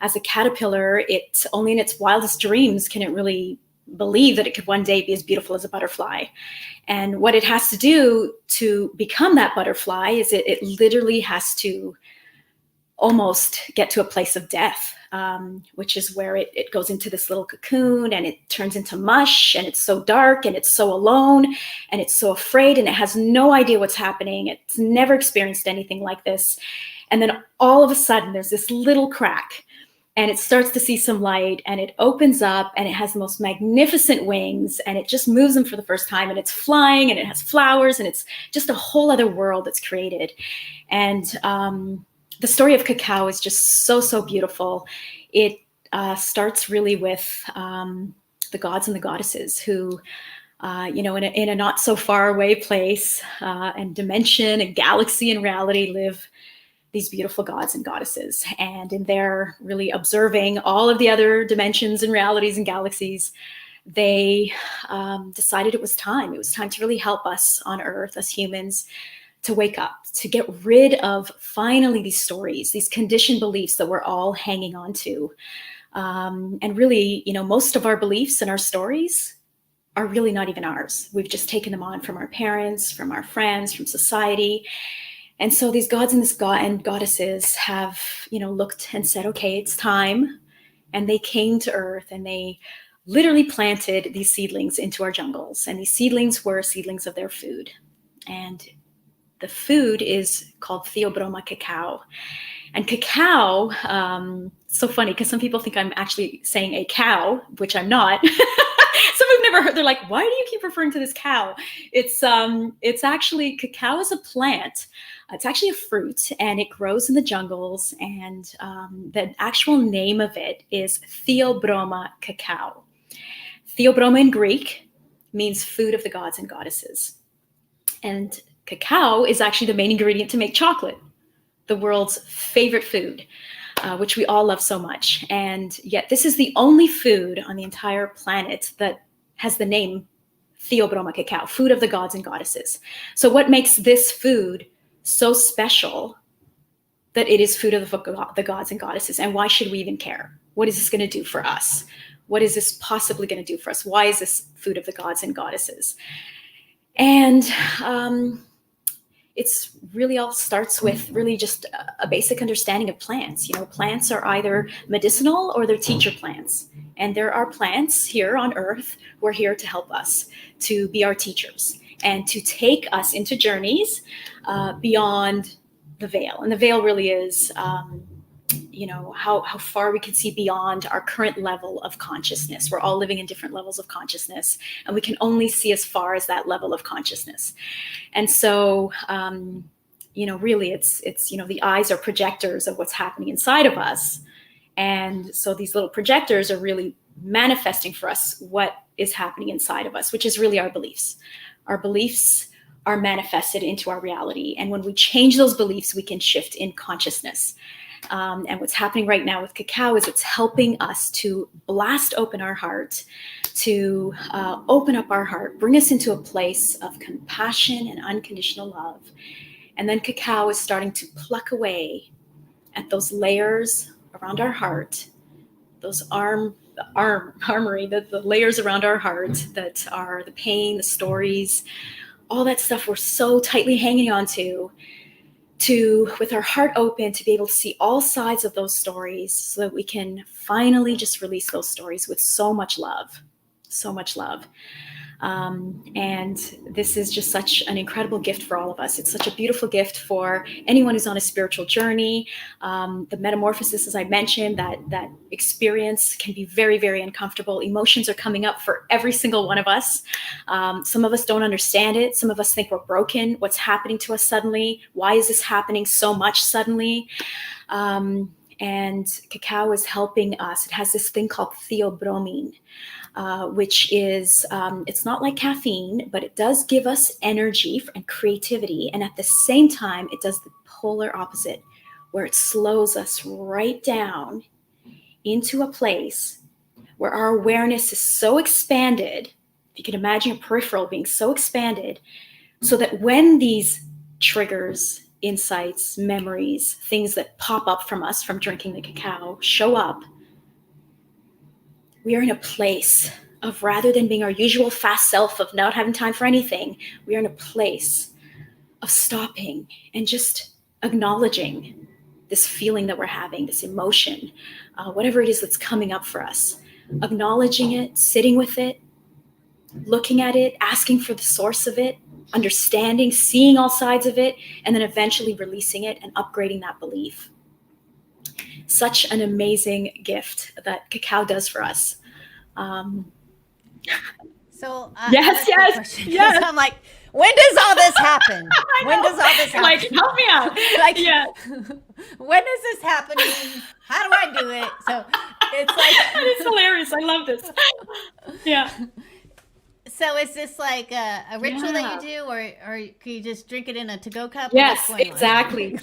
as a caterpillar, it only in its wildest dreams can it really believe that it could one day be as beautiful as a butterfly. And what it has to do to become that butterfly is it literally has to almost get to a place of death, which is where it goes into this little cocoon and it turns into mush, and it's so dark and it's so alone and it's so afraid and it has no idea what's happening. It's never experienced anything like this. And then all of a sudden there's this little crack and it starts to see some light and it opens up and it has the most magnificent wings and it just moves them for the first time and it's flying and it has flowers and it's just a whole other world that's created. And the story of cacao is just so, so beautiful. It starts really with the gods and the goddesses who, in a not so far away place and dimension and galaxy and reality live these beautiful gods and goddesses. And in their really observing all of the other dimensions and realities and galaxies, they decided it was time. It was time to really help us on Earth as humans to wake up, to get rid of finally these stories, these conditioned beliefs that we're all hanging on to. And really, most of our beliefs and our stories are really not even ours. We've just taken them on from our parents, from our friends, from society. And so these gods and goddesses have, looked and said, okay, it's time. And they came to Earth and they literally planted these seedlings into our jungles. And these seedlings were seedlings of their food. And the food is called Theobroma cacao. And cacao, so funny because some people think I'm actually saying a cow, which I'm not. Some have never heard, they're like, why do you keep referring to this cow? It's actually, cacao is a plant. It's actually a fruit and it grows in the jungles. And the actual name of it is Theobroma cacao. Theobroma in Greek means food of the gods and goddesses. And cacao is actually the main ingredient to make chocolate, the world's favorite food, which we all love so much. And yet this is the only food on the entire planet that has the name Theobroma cacao, food of the gods and goddesses. So what makes this food so special that it is food of the gods and goddesses? And why should we even care? What is this going to do for us? What is this possibly going to do for us? Why is this food of the gods and goddesses? And it's really all starts with really just a basic understanding of plants. Plants are either medicinal or they're teacher plants. And there are plants here on Earth who are here to help us, to be our teachers and to take us into journeys beyond the veil. And the veil really is, how far we can see beyond our current level of consciousness. We're all living in different levels of consciousness, and we can only see as far as that level of consciousness. And so, really it's the eyes are projectors of what's happening inside of us. And so these little projectors are really manifesting for us what is happening inside of us, which is really our beliefs. Our beliefs are manifested into our reality. And when we change those beliefs, we can shift in consciousness. And what's happening right now with cacao is it's helping us to blast open our heart, to open up our heart, bring us into a place of compassion and unconditional love. And then cacao is starting to pluck away at those layers around our heart, those armory, the layers around our heart that are the pain, the stories, all that stuff we're so tightly hanging on to, with our heart open, to be able to see all sides of those stories so that we can finally just release those stories with so much love, so much love. And this is just such an incredible gift for all of us. It's such a beautiful gift for anyone who's on a spiritual journey. The metamorphosis, as I mentioned, that experience can be very, very uncomfortable. Emotions are coming up for every single one of us. Some of us don't understand it. Some of us think we're broken. What's happening to us suddenly? Why is this happening so much suddenly? And cacao is helping us. It has this thing called theobromine, which is, it's not like caffeine, but it does give us energy and creativity. And at the same time, it does the polar opposite, where it slows us right down into a place where our awareness is so expanded. If you can imagine your peripheral being so expanded, so that when these triggers insights, memories, things that pop up from us from drinking the cacao show up, we are in a place of, rather than being our usual fast self of not having time for anything, we are in a place of stopping and just acknowledging this feeling that we're having, this emotion, whatever it is that's coming up for us, acknowledging it, sitting with it, looking at it, asking for the source of it, understanding, seeing all sides of it, and then eventually releasing it and upgrading that belief. Such an amazing gift that cacao does for us. So yes. I'm like, when does all this happen? When does all this happen? Like, help me out. Like, Yeah. when is this happening? How do I do it? So it's like, It's hilarious. I love this. Yeah. so is this like a ritual that you do, or can you just drink it in a to-go cup? Yes, What's going on? exactly.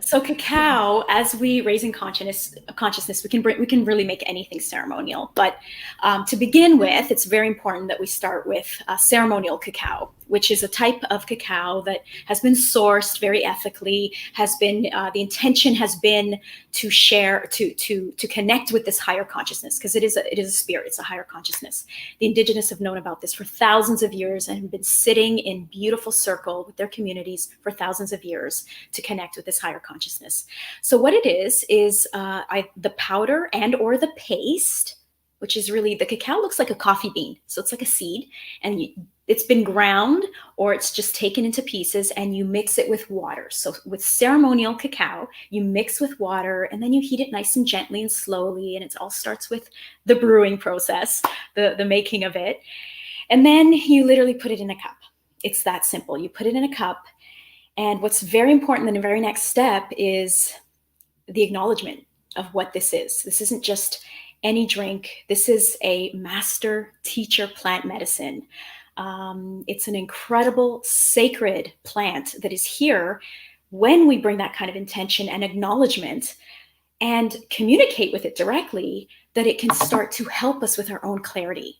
So cacao, as we raise in consciousness, we can really make anything ceremonial. But to begin with, it's very important that we start with ceremonial cacao, which is a type of cacao that has been sourced very ethically, has been the intention has been to share, to connect with this higher consciousness, because it is a spirit, it's a higher consciousness. The indigenous have known about this for thousands of years and have been sitting in beautiful circle with their communities for thousands of years to connect with this higher consciousness. So what it is the powder and or the paste, which is really, the cacao looks like a coffee bean. So it's like a seed, and it's been ground or it's just taken into pieces, and you mix it with water. So with ceremonial cacao, you mix with water and then you heat it nice and gently and slowly. And it all starts with the brewing process, the making of it. And then you literally put it in a cup. It's that simple. You put it in a cup. And what's very important in the very next step is the acknowledgement of what this is. This isn't just any drink. This is a master teacher plant medicine. It's an incredible sacred plant that is here when we bring that kind of intention and acknowledgement and communicate with it directly, that it can start to help us with our own clarity.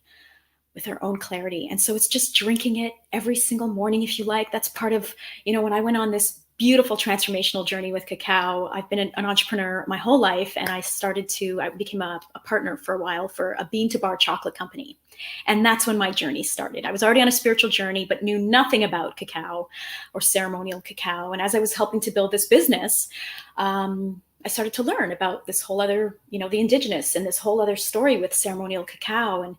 And so it's just drinking it every single morning, if you like. That's part of, when I went on this beautiful transformational journey with cacao, I've been an entrepreneur my whole life, and I became a partner for a while for a bean to bar chocolate company. And that's when my journey started. I was already on a spiritual journey, but knew nothing about cacao or ceremonial cacao. And as I was helping to build this business, I started to learn about this whole other, the indigenous and this whole other story with ceremonial cacao, and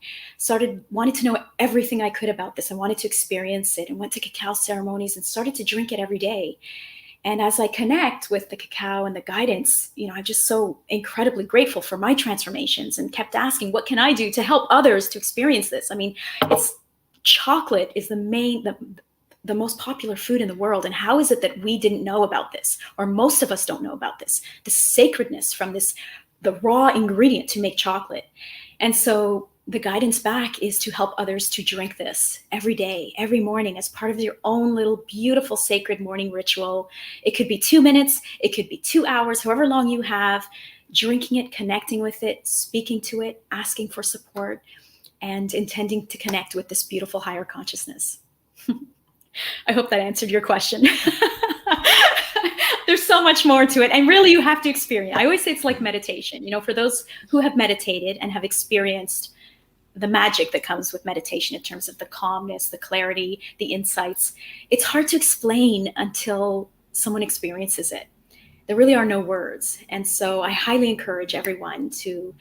wanted to know everything I could about this. I wanted to experience it, and went to cacao ceremonies and started to drink it every day. And as I connect with the cacao and the guidance, I'm just so incredibly grateful for my transformations, and kept asking, what can I do to help others to experience this? I mean, chocolate is the most popular food in the world. And how is it that we didn't know about this? Or most of us don't know about this, the sacredness from the raw ingredient to make chocolate. And so the guidance back is to help others to drink this every day, every morning, as part of your own little beautiful sacred morning ritual. It could be 2 minutes, it could be 2 hours, however long you have, drinking it, connecting with it, speaking to it, asking for support, and intending to connect with this beautiful higher consciousness. I hope that answered your question. There's so much more to it. And really, you have to experience. I always say it's like meditation. For those who have meditated and have experienced the magic that comes with meditation in terms of the calmness, the clarity, the insights, it's hard to explain until someone experiences it. There really are no words. And so I highly encourage everyone to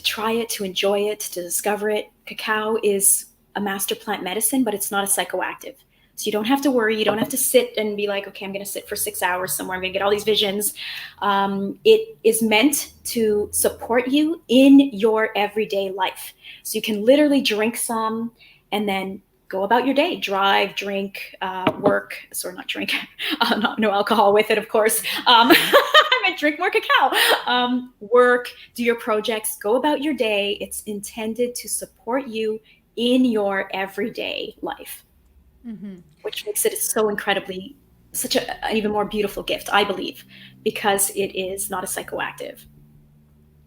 try it, to enjoy it, to discover it. Cacao is a master plant medicine, but it's not a psychoactive. So you don't have to worry. You don't have to sit and be like, okay, I'm going to sit for 6 hours somewhere. I'm going to get all these visions. It is meant to support you in your everyday life. So you can literally drink some and then go about your day, drive, drink, work. Sorry, not drink, no alcohol with it, of course. I meant drink more cacao. Work, do your projects, go about your day. It's intended to support you in your everyday life, which makes it such an even more beautiful gift, I believe, because it is not a psychoactive.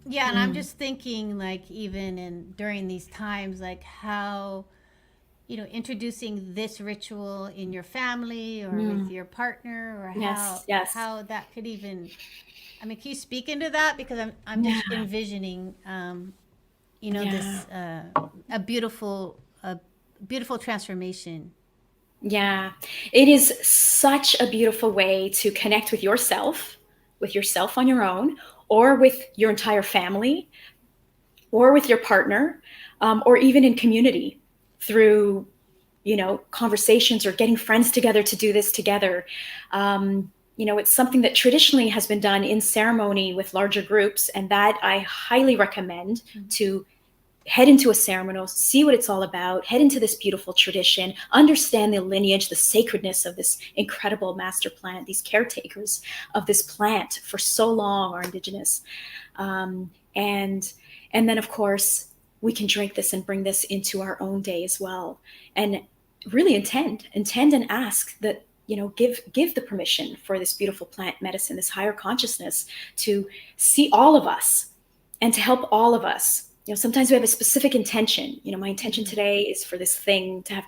Yeah, and I'm just thinking, like, even during these times, like how introducing this ritual in your family or with your partner, or how that could even, I mean, can you speak into that? Because I'm just envisioning, this a beautiful transformation. Yeah, it is such a beautiful way to connect with yourself on your own, or with your entire family, or with your partner, or even in community through, conversations or getting friends together to do this together. It's something that traditionally has been done in ceremony with larger groups, and that I highly recommend to head into a ceremonial, see what it's all about, head into this beautiful tradition, understand the lineage, the sacredness of this incredible master plant, these caretakers of this plant for so long are indigenous. And then, of course, we can drink this and bring this into our own day as well. And really intend and ask that, give the permission for this beautiful plant medicine, this higher consciousness, to see all of us and to help all of us. Sometimes we have a specific intention. My intention today is for this thing to have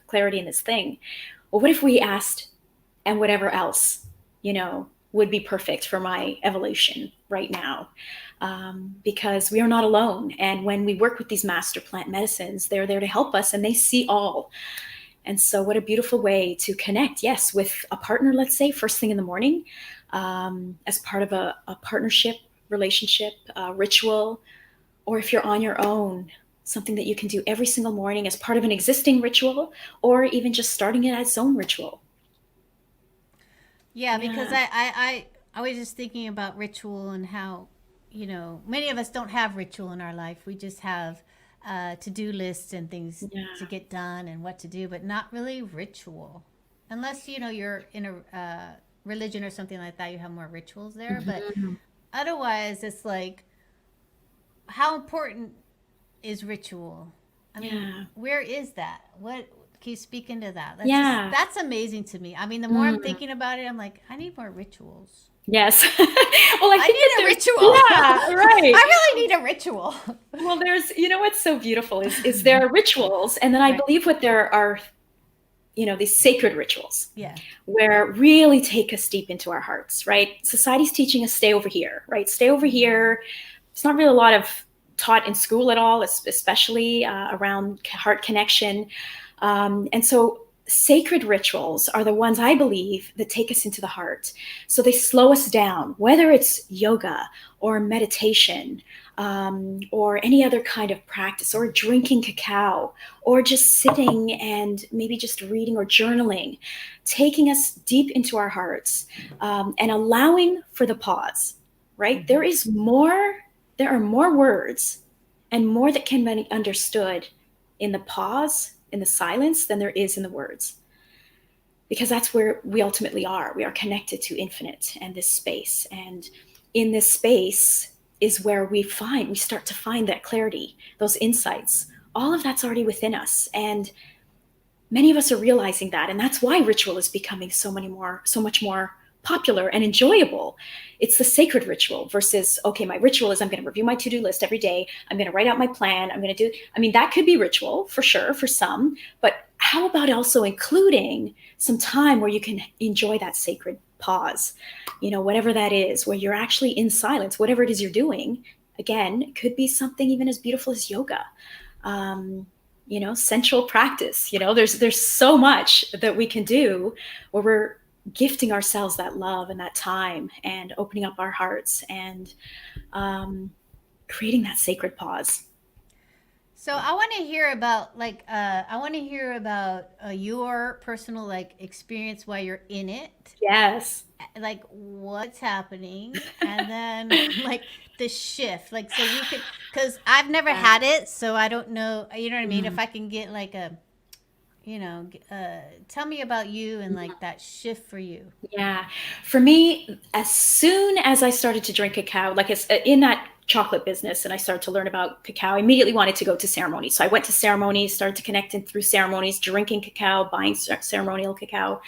clarity in this thing. Well, what if we asked, and whatever else, would be perfect for my evolution right now? Because we are not alone. And when we work with these master plant medicines, they're there to help us, and they see all. And so what a beautiful way to connect, yes, with a partner, let's say, first thing in the morning, as part of a partnership, relationship, ritual. Or if you're on your own, something that you can do every single morning as part of an existing ritual, or even just starting it as its own ritual. Yeah, because I was just thinking about ritual and how, many of us don't have ritual in our life. We just have to-do lists and things to get done and what to do, but not really ritual. Unless, you're in a religion or something like that, you have more rituals there. But otherwise, it's like, how important is ritual? I mean, where is that? What can you speak into that? That's amazing to me. I mean, the more I'm thinking about it, I'm like, I need more rituals. Yes. Well, I need a ritual. Yeah, right. I really need a ritual. Well, there's, what's so beautiful is there are rituals, and then I believe what there are, these sacred rituals. Yeah. Where really take us deep into our hearts, right? Society's teaching us stay over here, right? Stay over here. It's not really a lot of taught in school at all, especially around heart connection. And so sacred rituals are the ones I believe that take us into the heart. So they slow us down, whether it's yoga or meditation, or any other kind of practice, or drinking cacao, or just sitting and maybe just reading or journaling, taking us deep into our hearts, and allowing for the pause, right? There are more words and more that can be understood in the pause, in the silence, than there is in the words. Because that's where we ultimately are. We are connected to infinite and this space. And in this space is where we start to find that clarity, those insights. All of that's already within us. And many of us are realizing that. And that's why ritual is becoming so much more popular and enjoyable. It's the sacred ritual versus, okay, my ritual is I'm going to review my to-do list every day. I'm going to write out my plan. That could be ritual for sure, for some, but how about also including some time where you can enjoy that sacred pause, whatever that is, where you're actually in silence, whatever it is you're doing. Again, it could be something even as beautiful as yoga, sensual practice. There's so much that we can do where we're gifting ourselves that love and that time and opening up our hearts and creating that sacred pause. So I want to hear about your personal experience while you're in it. Yes. Like what's happening, and then the shift. So you could, because I've never had it, so I don't know. You know what I mean? If I can get tell me about you and that shift for you. Yeah. For me, as soon as I started to drink cacao, it's in that chocolate business, and I started to learn about cacao, I immediately wanted to go to ceremonies. So I went to ceremonies, started to connect in through ceremonies, drinking cacao, buying ceremonial cacao.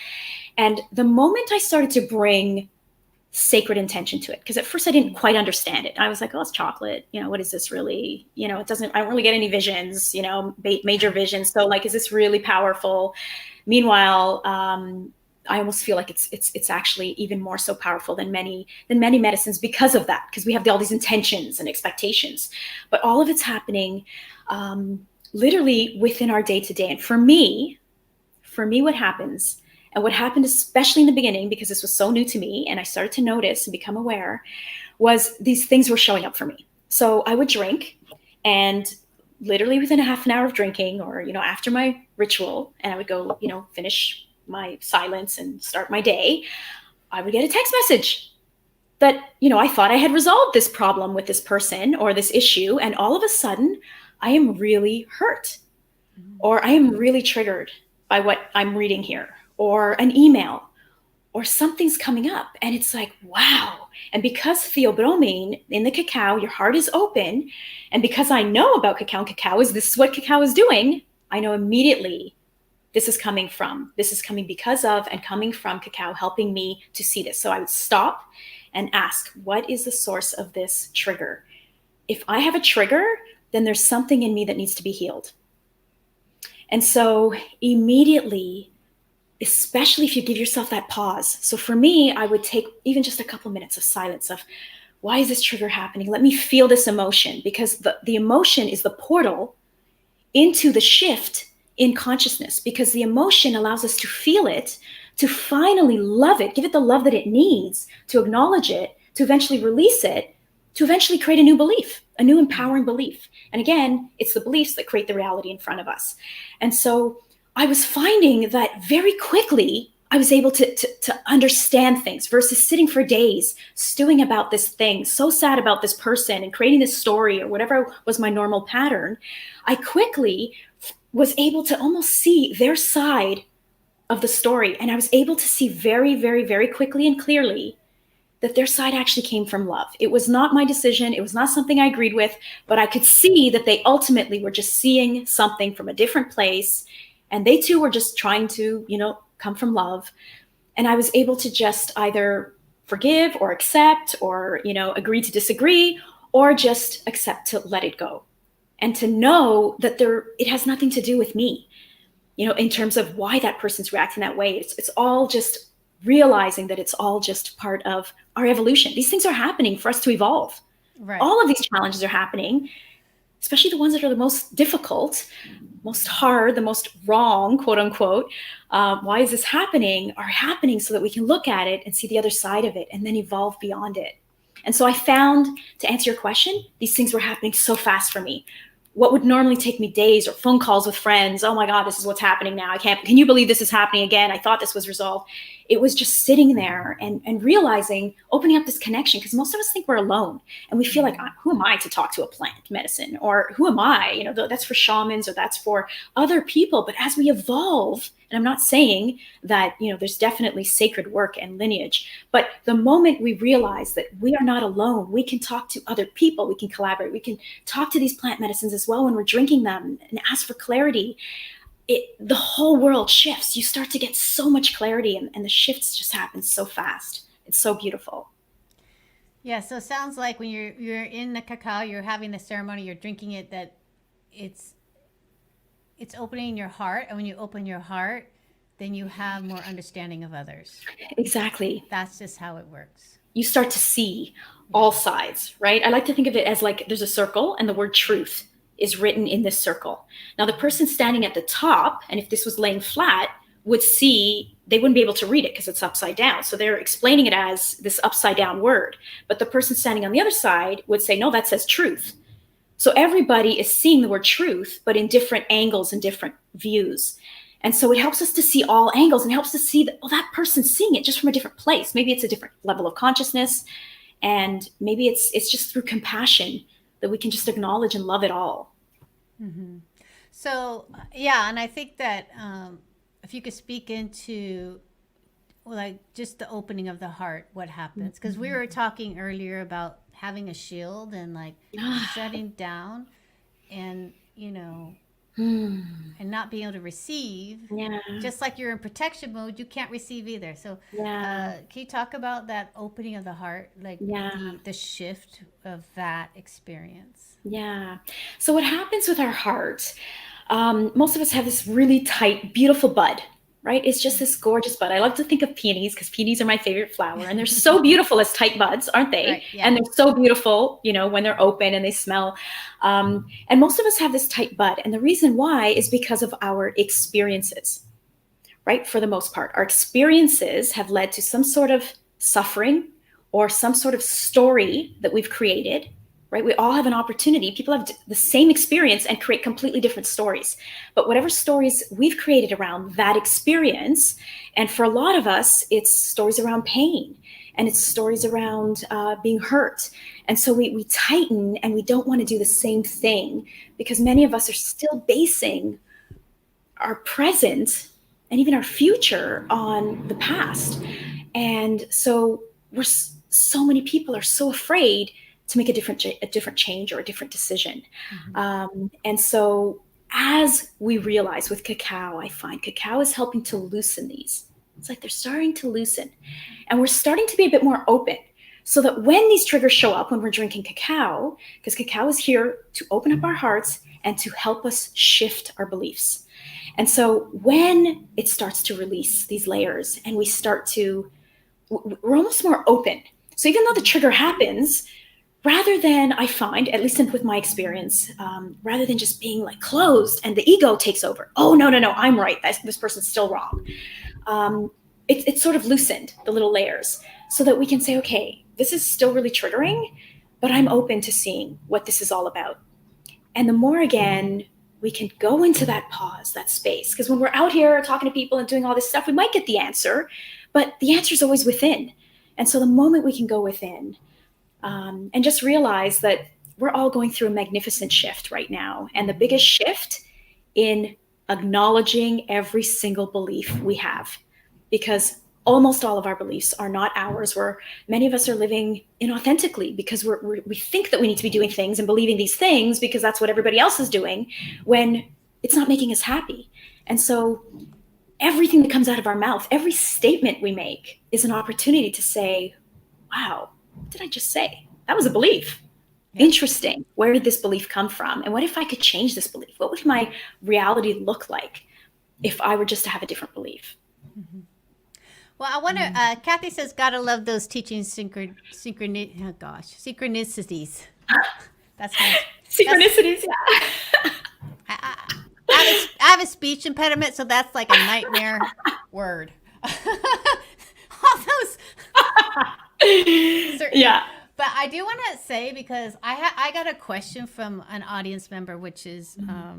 And the moment I started to bring sacred intention to it. Because at first I didn't quite understand it. I was like, oh, it's chocolate. What is this really? I don't really get any visions, major visions. So like, is this really powerful? Meanwhile, I almost feel like it's actually even more so powerful than many medicines because of that, because we have all these intentions and expectations. But all of it's happening literally within our day to day. And for me, what happens, and what happened especially in the beginning, because this was so new to me and I started to notice and become aware, was these things were showing up for me. So I would drink, and literally within a half an hour of drinking, or after my ritual, and I would go finish my silence and start my day, I would get a text message that I thought I had resolved this problem with this person or this issue, and all of a sudden I am really hurt, or I am really triggered by what I'm reading here, or an email, or something's coming up, and it's like, wow. And because theobromine in the cacao, your heart is open, and because I know about cacao, and cacao is, this is what cacao is doing, I know immediately this is coming because of, and coming from cacao helping me to see this. So I would stop and ask, what is the source of this trigger? If I have a trigger, then there's something in me that needs to be healed. And so immediately, especially if you give yourself that pause. So for me, I would take even just a couple minutes of silence of, why is this trigger happening? Let me feel this emotion, because the emotion is the portal into the shift in consciousness, because the emotion allows us to feel it, to finally love it, give it the love that it needs, to acknowledge it, to eventually release it, to eventually create a new belief, a new empowering belief. And again, it's the beliefs that create the reality in front of us. And so I was finding that very quickly I was able to understand things versus sitting for days stewing about this thing, so sad about this person and creating this story or whatever was my normal pattern. I quickly was able to almost see their side of the story. And I was able to see very, very, very quickly and clearly that their side actually came from love. It was not my decision. It was not something I agreed with, but I could see that they ultimately were just seeing something from a different place. And they too were just trying to, come from love. And I was able to just either forgive or accept or, agree to disagree, or just accept to let it go. And to know that it has nothing to do with me, in terms of why that person's reacting that way. It's all just realizing that it's all just part of our evolution. These things are happening for us to evolve. Right. All of these challenges are happening, especially the ones that are the most difficult, most hard, the most wrong, quote unquote. Why is this happening? Are happening so that we can look at it and see the other side of it and then evolve beyond it. And so I found, to answer your question, these things were happening so fast for me. What would normally take me days or phone calls with friends, oh my God, this is what's happening now. Can you believe this is happening again? I thought this was resolved. It was just sitting there and realizing, opening up this connection, because most of us think we're alone and we feel like, who am I to talk to a plant medicine? Or who am I? That's for shamans or that's for other people. But as we evolve, and I'm not saying that, there's definitely sacred work and lineage, but the moment we realize that we are not alone, we can talk to other people, we can collaborate, we can talk to these plant medicines as well when we're drinking them and ask for clarity. The whole world shifts. You start to get so much clarity, and the shifts just happen so fast. It's so beautiful. Yeah, so it sounds like when you're in the cacao, you're having the ceremony, you're drinking it, that it's opening your heart, and when you open your heart, then you have more understanding of others. Exactly. That's just how it works. You start to see all sides, right? I like to think of it as like there's a circle and the word truth is written in this circle. Now the person standing at the top, and if this was laying flat, would see, they wouldn't be able to read it because it's upside down. So they're explaining it as this upside down word. But the person standing on the other side would say, no, that says truth. So everybody is seeing the word truth, but in different angles and different views. And so it helps us to see all angles and helps us to see that, well, that person's seeing it just from a different place. Maybe it's a different level of consciousness. And maybe it's just through compassion that we can just acknowledge and love it all. Mm-hmm. So, yeah. And I think that if you could speak into like just the opening of the heart, what happens? Because we were talking earlier about having a shield and like shutting down, and and not being able to receive. Yeah. Just like you're in protection mode, you can't receive either. So Yeah. can you talk about that opening of the heart, like the shift of that experience? Yeah. So what happens with our heart, most of us have this really tight, beautiful bud, right? It's just this gorgeous bud. I love to think of peonies because peonies are my favorite flower, and they're so beautiful as tight buds, aren't they? Right, yeah. And they're so beautiful, you know, when they're open and they smell. And most of us have this tight bud. And the reason why is because of our experiences, right? For the most part, our experiences have led to some sort of suffering or some sort of story that we've created, right? We all have an opportunity. People have the same experience and create completely different stories. But whatever stories we've created around that experience, and for a lot of us, it's stories around pain, and it's stories around being hurt. And so we tighten, and we don't want to do the same thing because many of us are still basing our present and even our future on the past. And so so many people are so afraid to make a different change or a different decision. And so as we realize with cacao, I find cacao is helping to loosen these. It's like they're starting to loosen, and we're starting to be a bit more open so that when these triggers show up when we're drinking cacao, because cacao is here to open up our hearts and to help us shift our beliefs. And so when it starts to release these layers and we start to, we're almost more open. So even though the trigger happens, rather than, I find, at least with my experience, rather than just being like closed and the ego takes over, oh, no, I'm right, this person's still wrong. It's sort of loosened the little layers so that we can say, okay, this is still really triggering, but I'm open to seeing what this is all about. And the more, again, we can go into that pause, that space, because when we're out here talking to people and doing all this stuff, we might get the answer, but the answer is always within. And so the moment we can go within, and just realize that we're all going through a magnificent shift right now. And the biggest shift in acknowledging every single belief we have, because almost all of our beliefs are not ours, where many of us are living inauthentically because we think that we need to be doing things and believing these things because that's what everybody else is doing when it's not making us happy. And so everything that comes out of our mouth, every statement we make is an opportunity to say, wow, what did I just say? That was a belief. Interesting. Where did this belief come from? And what if I could change this belief? What would my reality look like if I were just to have a different belief? Mm-hmm. Well, I wonder, Kathy says, gotta love those teaching synchronicities. That's nice. Synchronicities, yeah. I have a speech impediment, so that's like a nightmare word. All those. Yeah. But I do want to say, because I got a question from an audience member, which is, I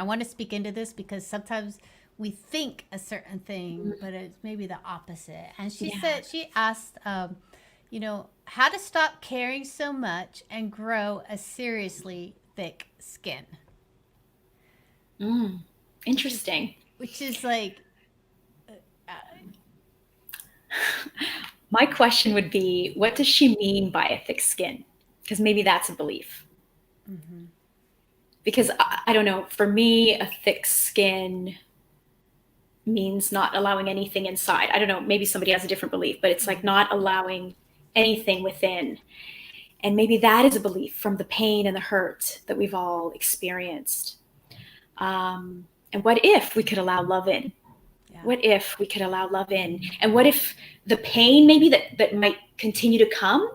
want to speak into this because sometimes we think a certain thing, but it's maybe the opposite. And she said, she asked, how to stop caring so much and grow a seriously thick skin. Interesting. Which is like, my question would be, what does she mean by a thick skin? Because maybe that's a belief. Mm-hmm. Because I don't know, for me, a thick skin means not allowing anything inside. I don't know, maybe somebody has a different belief, but it's like not allowing anything within. And maybe that is a belief from the pain and the hurt that we've all experienced. And what if we could allow love in? Yeah. What if we could allow love in? And what if the pain maybe that might continue to come,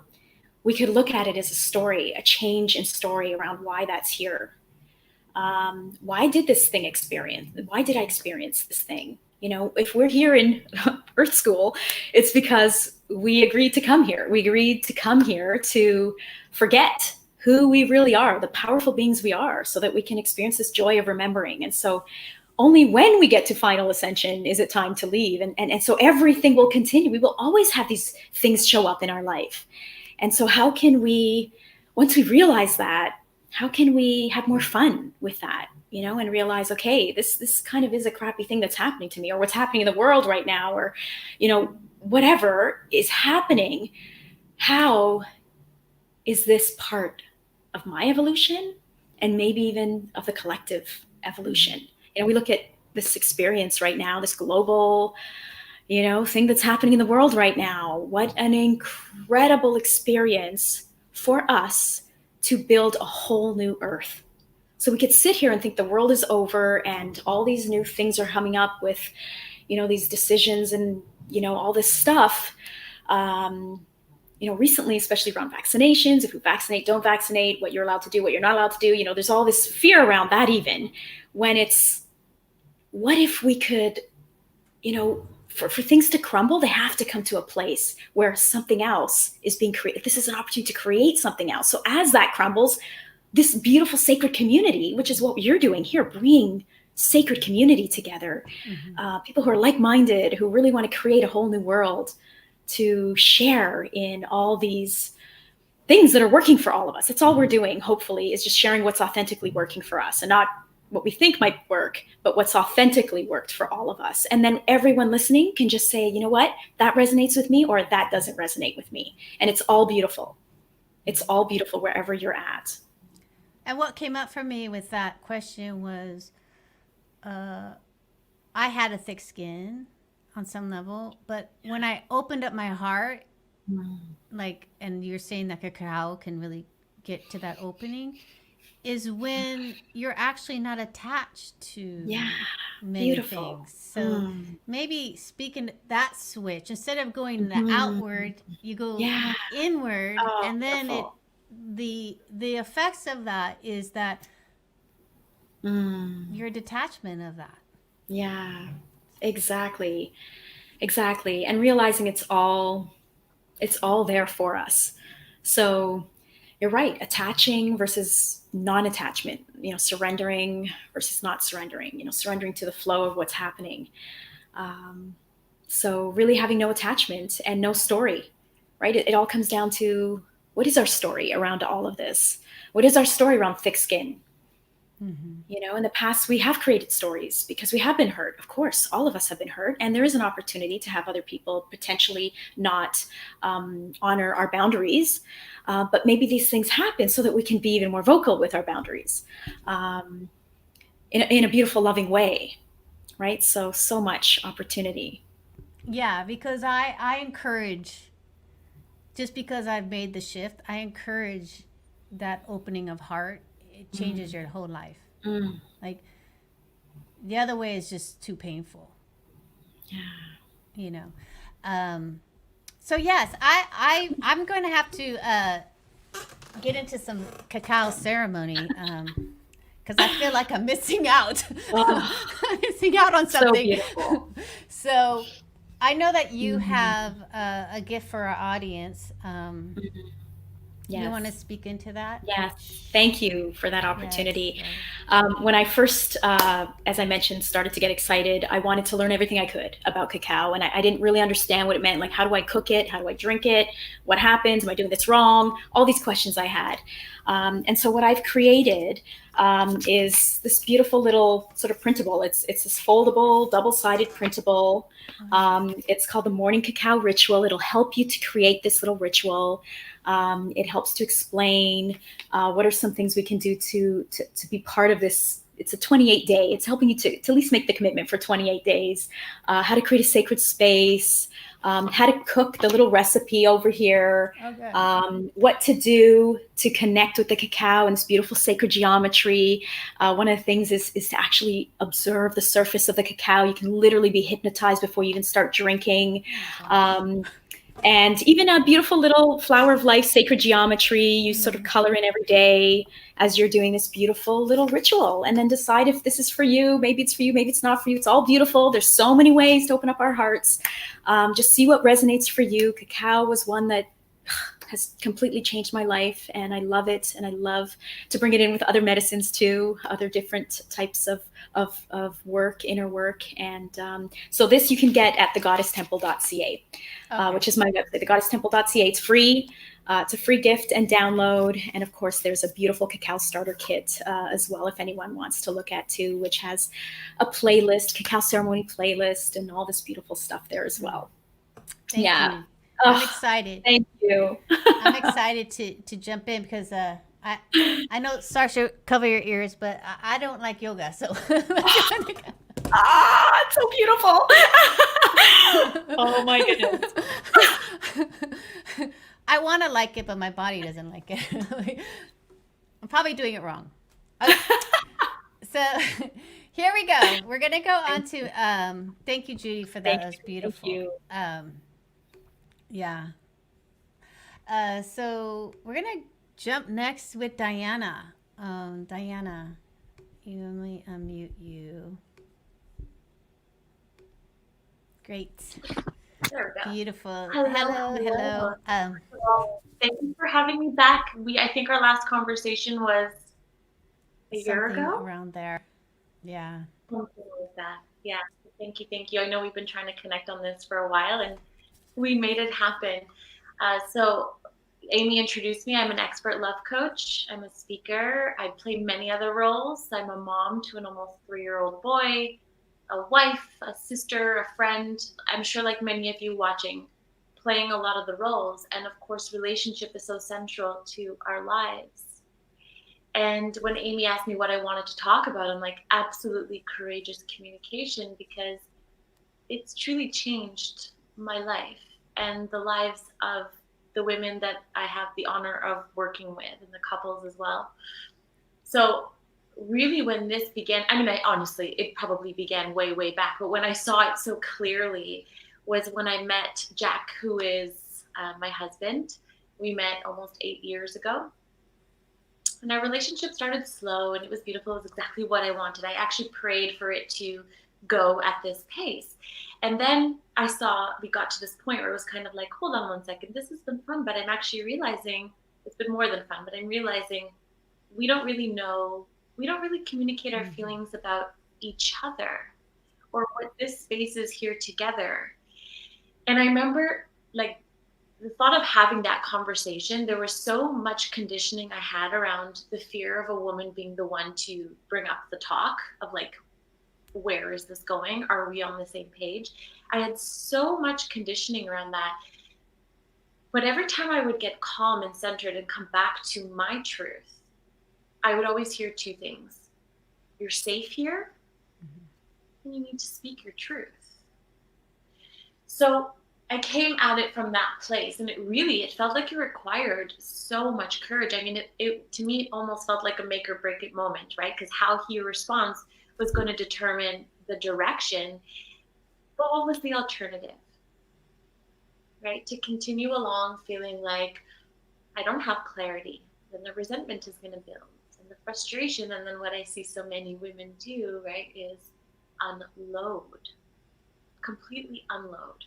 we could look at it as a story, a change in story around why that's here. Why did this thing experience? Why did I experience this thing? If we're here in Earth School, it's because we agreed to come here. We agreed to come here to forget who we really are, the powerful beings we are, so that we can experience this joy of remembering. And so only when we get to final ascension is it time to leave. And so everything will continue. We will always have these things show up in our life. And so how can we, once we realize that, how can we have more fun with that, and realize, okay, this kind of is a crappy thing that's happening to me, or what's happening in the world right now, or, whatever is happening, how is this part of my evolution? and maybe even of the collective evolution. You know, we look at this experience right now, this global, you know, thing that's happening in the world right now. What an incredible experience for us to build a whole new earth. So we could sit here and think the world is over and all these new things are coming up with, you know, these decisions and, you know, all this stuff. You know, recently, especially around vaccinations, if you vaccinate, don't vaccinate, what you're allowed to do, what you're not allowed to do, you know, there's all this fear around that, even when it's, what if we could, you know, for things to crumble, they have to come to a place where something else is being created. This is an opportunity to create something else. So as that crumbles, this beautiful sacred community, which is what you're doing here, bringing sacred community together, people who are like-minded, who really want to create a whole new world, to share in all these things that are working for all of us. That's all we're doing, hopefully, is just sharing what's authentically working for us, and not what we think might work, but what's authentically worked for all of us. And then everyone listening can just say, you know what, that resonates with me, or that doesn't resonate with me. And it's all beautiful. It's all beautiful wherever you're at. And what came up for me with that question was, I had a thick skin on some level, but when I opened up my heart, like, and you're saying that cacao can really get to that opening, is when you're actually not attached to many beautiful things. So maybe speaking that switch, instead of going the outward, you go inward, and then beautiful. the effects of that is that your detachment of that. Yeah, exactly. And realizing it's all there for us. So you're right, attaching versus non-attachment, you know, surrendering versus not surrendering, you know, surrendering to the flow of what's happening. So really having no attachment and no story, right? It all comes down to, what is our story around all of this? What is our story around thick skin? You know, in the past, we have created stories because we have been hurt. Of course, all of us have been hurt. And there is an opportunity to have other people potentially not honor our boundaries. But maybe these things happen so that we can be even more vocal with our boundaries in a beautiful, loving way, right? So much opportunity. Yeah, because I encourage, just because I've made the shift, I encourage that opening of heart. It changes your whole life. Like, the other way is just too painful. Yeah. You know. So yes, I'm going to have to get into some cacao ceremony because I feel like I'm missing out. I'm missing out on something. So beautiful. So I know that you have a gift for our audience. Yes. You want to speak into that? Yes. Thank you for that opportunity. Yes. When I first, as I mentioned, started to get excited, I wanted to learn everything I could about cacao. And I didn't really understand what it meant. Like, how do I cook it? How do I drink it? What happens? Am I doing this wrong? All these questions I had. And so what I've created is this beautiful little sort of printable. It's this foldable, double-sided printable. It's called the Morning Cacao Ritual. It'll help you to create this little ritual. It helps to explain what are some things we can do to be part of this. It's a 28-day. It's helping you to at least make the commitment for 28 days. How to create a sacred space. How to cook, the little recipe over here. Okay. What to do to connect with the cacao and its beautiful sacred geometry. One of the things is to actually observe the surface of the cacao. You can literally be hypnotized before you even start drinking. And even a beautiful little flower of life, sacred geometry, you sort of color in every day as you're doing this beautiful little ritual, and then decide if this is for you. Maybe it's for you, maybe it's not for you. It's all beautiful. There's so many ways to open up our hearts. Just see what resonates for you. Cacao was one that has completely changed my life, and I love it. And I love to bring it in with other medicines too, other different types of work, inner work. And so this you can get at thegoddesstemple.ca, which is my website, thegoddesstemple.ca. It's free. It's a free gift and download. And of course, there's a beautiful cacao starter kit as well, if anyone wants to look at too, which has a playlist, cacao ceremony playlist, and all this beautiful stuff there as well. Thank you. I'm excited. Thank you. I'm excited to jump in because I I know Sarsha, cover your ears, but I don't like yoga, so. It's so beautiful. Oh my goodness. I want to like it, but my body doesn't like it. I'm probably doing it wrong. Okay. So here we go. We're gonna go on to thank you, Judy, for that. That was beautiful. Thank you. Yeah. So we're gonna jump next with Diana. Diana, you let me unmute you. Great. There we go. Beautiful. Hello. Hello. Well, thank you for having me back. I think our last conversation was a year something ago. around there. Yeah. Something like that. Yeah. Thank you. I know we've been trying to connect on this for a while, and we made it happen. So Amy introduced me. I'm an expert love coach. I'm a speaker. I play many other roles. I'm a mom to an almost 3-year-old boy, a wife, a sister, a friend. I'm sure, like many of you watching, playing a lot of the roles. And of course, relationship is so central to our lives. And when Amy asked me what I wanted to talk about, I'm like, absolutely courageous communication, because it's truly changed my life and the lives of the women that I have the honor of working with, and the couples as well. So really, when this began, honestly, it probably began way, way back, but when I saw it so clearly was when I met Jack, who is my husband. We met almost 8 years ago. And our relationship started slow, and it was beautiful. It was exactly what I wanted. I actually prayed for it to go at this pace. And then we got to this point where it was kind of like, hold on one second, this has been fun, but I'm actually realizing it's been more than fun, but I'm realizing we don't really communicate our feelings about each other or what this space is here together. And I remember, like, the thought of having that conversation, there was so much conditioning I had around the fear of a woman being the one to bring up the talk of, like, where is this going? Are we on the same page? I had so much conditioning around that. But every time I would get calm and centered and come back to my truth, I would always hear two things. You're safe here, and you need to speak your truth. So I came at it from that place, and it felt like it required so much courage. I mean, it to me, it almost felt like a make or break it moment, right? Because how he responds was going to determine the direction. But what was the alternative, right? To continue along feeling like I don't have clarity, then the resentment is going to build, and the frustration, and then what I see so many women do, right, is unload, completely unload.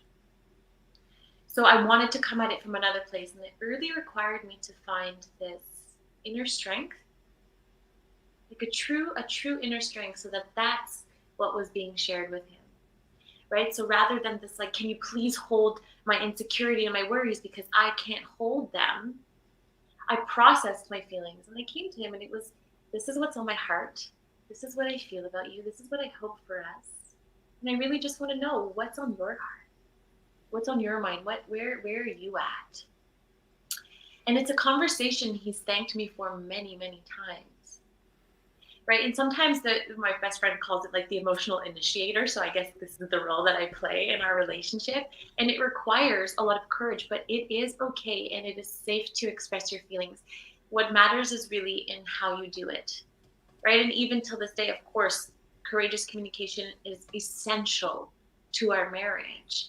So I wanted to come at it from another place, and it really required me to find this inner strength, like a true inner strength, so that's what was being shared with him, right? So rather than this, like, can you please hold my insecurity and my worries because I can't hold them, I processed my feelings, and I came to him, and it was, this is what's on my heart. This is what I feel about you. This is what I hope for us. And I really just want to know what's on your heart. What's on your mind? Where are you at? And it's a conversation he's thanked me for many, many times, right? And sometimes my best friend calls it like the emotional initiator. So I guess this is the role that I play in our relationship. And it requires a lot of courage, but it is okay, and it is safe to express your feelings. What matters is really in how you do it, right? And even till this day, of course, courageous communication is essential to our marriage.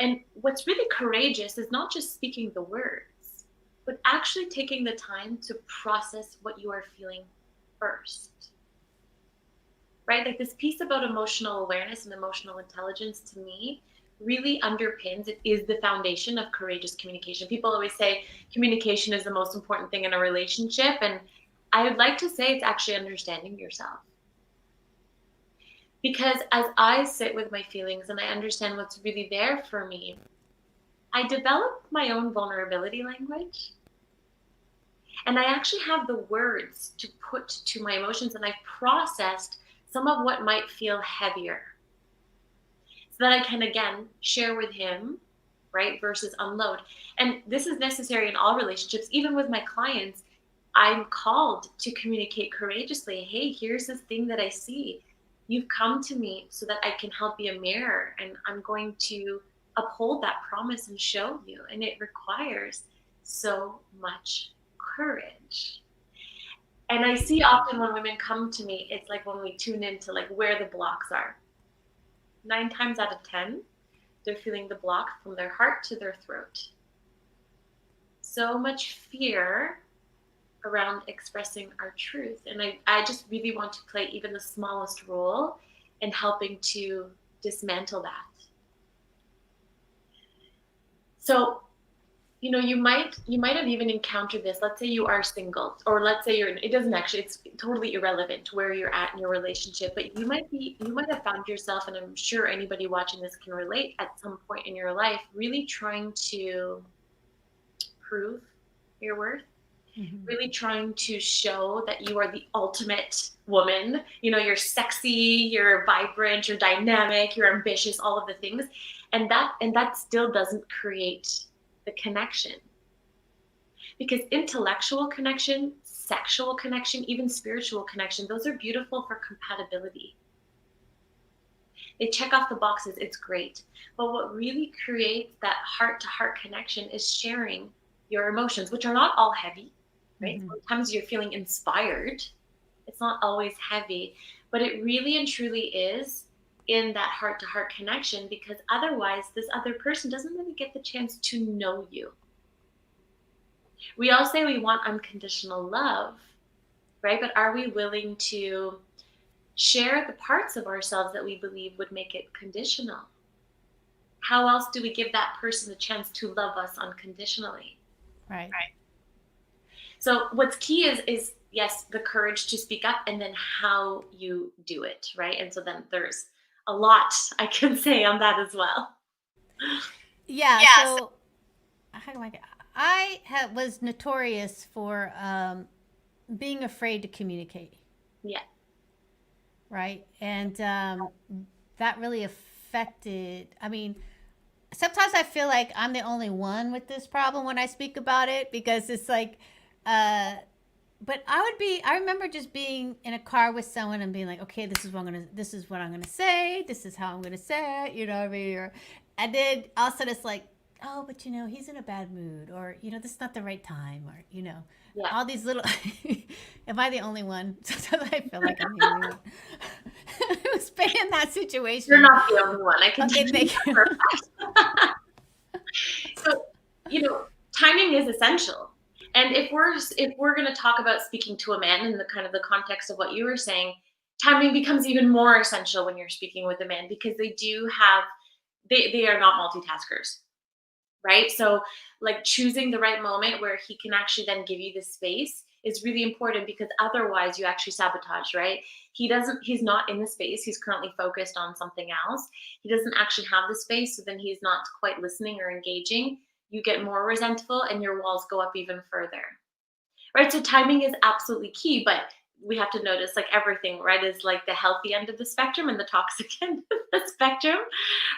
And what's really courageous is not just speaking the words, but actually taking the time to process what you are feeling first, right? Like, this piece about emotional awareness and emotional intelligence, to me, really underpins, it is the foundation of courageous communication. People always say communication is the most important thing in a relationship. And I would like to say it's actually understanding yourself. Because as I sit with my feelings and I understand what's really there for me, I develop my own vulnerability language. And I actually have the words to put to my emotions, and I've processed some of what might feel heavier, so that I can, again, share with him, right, versus unload. And this is necessary in all relationships, even with my clients. I'm called to communicate courageously. Hey, here's this thing that I see. You've come to me so that I can help be a mirror, and I'm going to uphold that promise and show you. And it requires so much courage. And I see often when women come to me, it's like when we tune into like where the blocks are. 9 times out of 10, they're feeling the block from their heart to their throat. So much fear around expressing our truth. And I just really want to play even the smallest role in helping to dismantle that. So, you know, you might have even encountered this. Let's say you are single, or let's say it doesn't actually, it's totally irrelevant where you're at in your relationship, but you might have found yourself, and I'm sure anybody watching this can relate at some point in your life, really trying to prove your worth. Really trying to show that you are the ultimate woman. You know, you're sexy, you're vibrant, you're dynamic, you're ambitious, all of the things. And that still doesn't create the connection. Because intellectual connection, sexual connection, even spiritual connection, those are beautiful for compatibility. They check off the boxes, it's great. But what really creates that heart-to-heart connection is sharing your emotions, which are not all heavy. Right? Sometimes you're feeling inspired. It's not always heavy, but it really and truly is in that heart-to-heart connection, because otherwise this other person doesn't really get the chance to know you. We all say we want unconditional love, right? But are we willing to share the parts of ourselves that we believe would make it conditional? How else do we give that person a chance to love us unconditionally? Right. So what's key is yes, the courage to speak up, and then how you do it, right? And so then there's a lot I can say on that as well. Yeah. So how do I was notorious for being afraid to communicate. Yeah. Right. And that really affected, I mean, sometimes I feel like I'm the only one with this problem when I speak about it, because it's like, but I remember just being in a car with someone and being like, okay, this is what I'm going to say. This is how I'm going to say it. You know what I mean? And then all of a sudden it's like, oh, but you know, he's in a bad mood, or, you know, this is not the right time, or, you know, all these little, am I the only one? Sometimes I feel like I'm the only one who's been in that situation. You're not the only one. I can thank you. So, you know, timing is essential. And if we're going to talk about speaking to a man in the kind of the context of what you were saying, timing becomes even more essential when you're speaking with a man, because they are not multitaskers, right? So like choosing the right moment where he can actually then give you the space is really important, because otherwise you actually sabotage, right? He's not in the space. He's currently focused on something else. He doesn't actually have the space. So then he's not quite listening or engaging. You get more resentful and your walls go up even further, right? So timing is absolutely key, but we have to notice, like everything, right, is like the healthy end of the spectrum and the toxic end of the spectrum,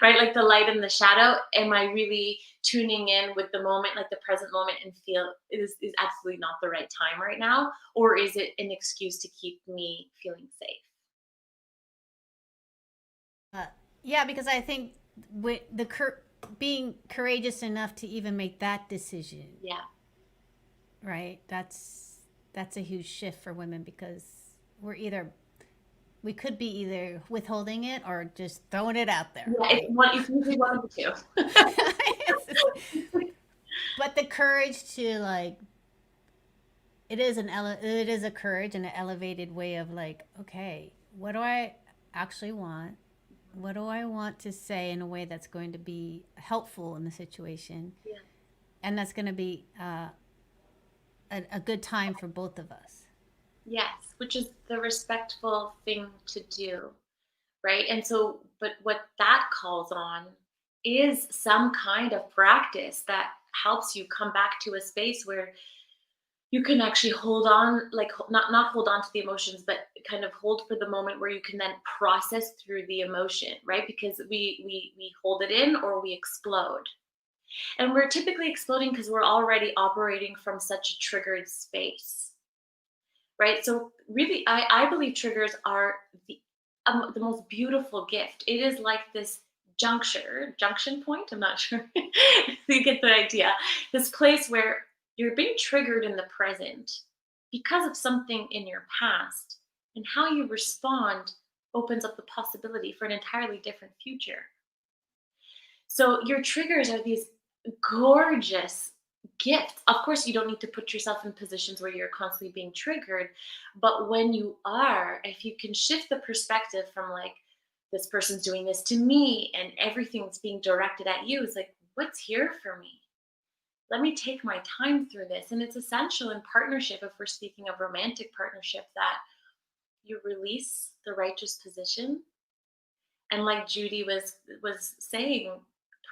right? Like the light and the shadow. Am I really tuning in with the moment, like the present moment, and feel is absolutely not the right time right now? Or is it an excuse to keep me feeling safe? Yeah, because I think with being courageous enough to even make that decision. Yeah. Right. That's a huge shift for women, because we could be either withholding it or just throwing it out there. Yeah, it's usually one of the two. But the courage to, like, it is a courage and an elevated way of like, okay, what do I actually want? What do I want to say in a way that's going to be helpful in the situation? Yeah. And that's going to be a good time for both of us. Yes, which is the respectful thing to do, right? And so, but what that calls on is some kind of practice that helps you come back to a space where you can actually hold on, like not hold on to the emotions, but kind of hold for the moment where you can then process through the emotion, right? Because we hold it in or we explode. And we're typically exploding because we're already operating from such a triggered space. right? So really, I believe triggers are the most beautiful gift. It is like this junction point. I'm not sure you get the idea. This place where you're being triggered in the present because of something in your past, and how you respond opens up the possibility for an entirely different future. So your triggers are these gorgeous gifts. Of course, you don't need to put yourself in positions where you're constantly being triggered, but when you are, if you can shift the perspective from like, this person's doing this to me and everything's being directed at you, it's like, what's here for me? Let me take my time through this. And it's essential in partnership, if we're speaking of romantic partnership, that you release the righteous position. And like Judy was saying,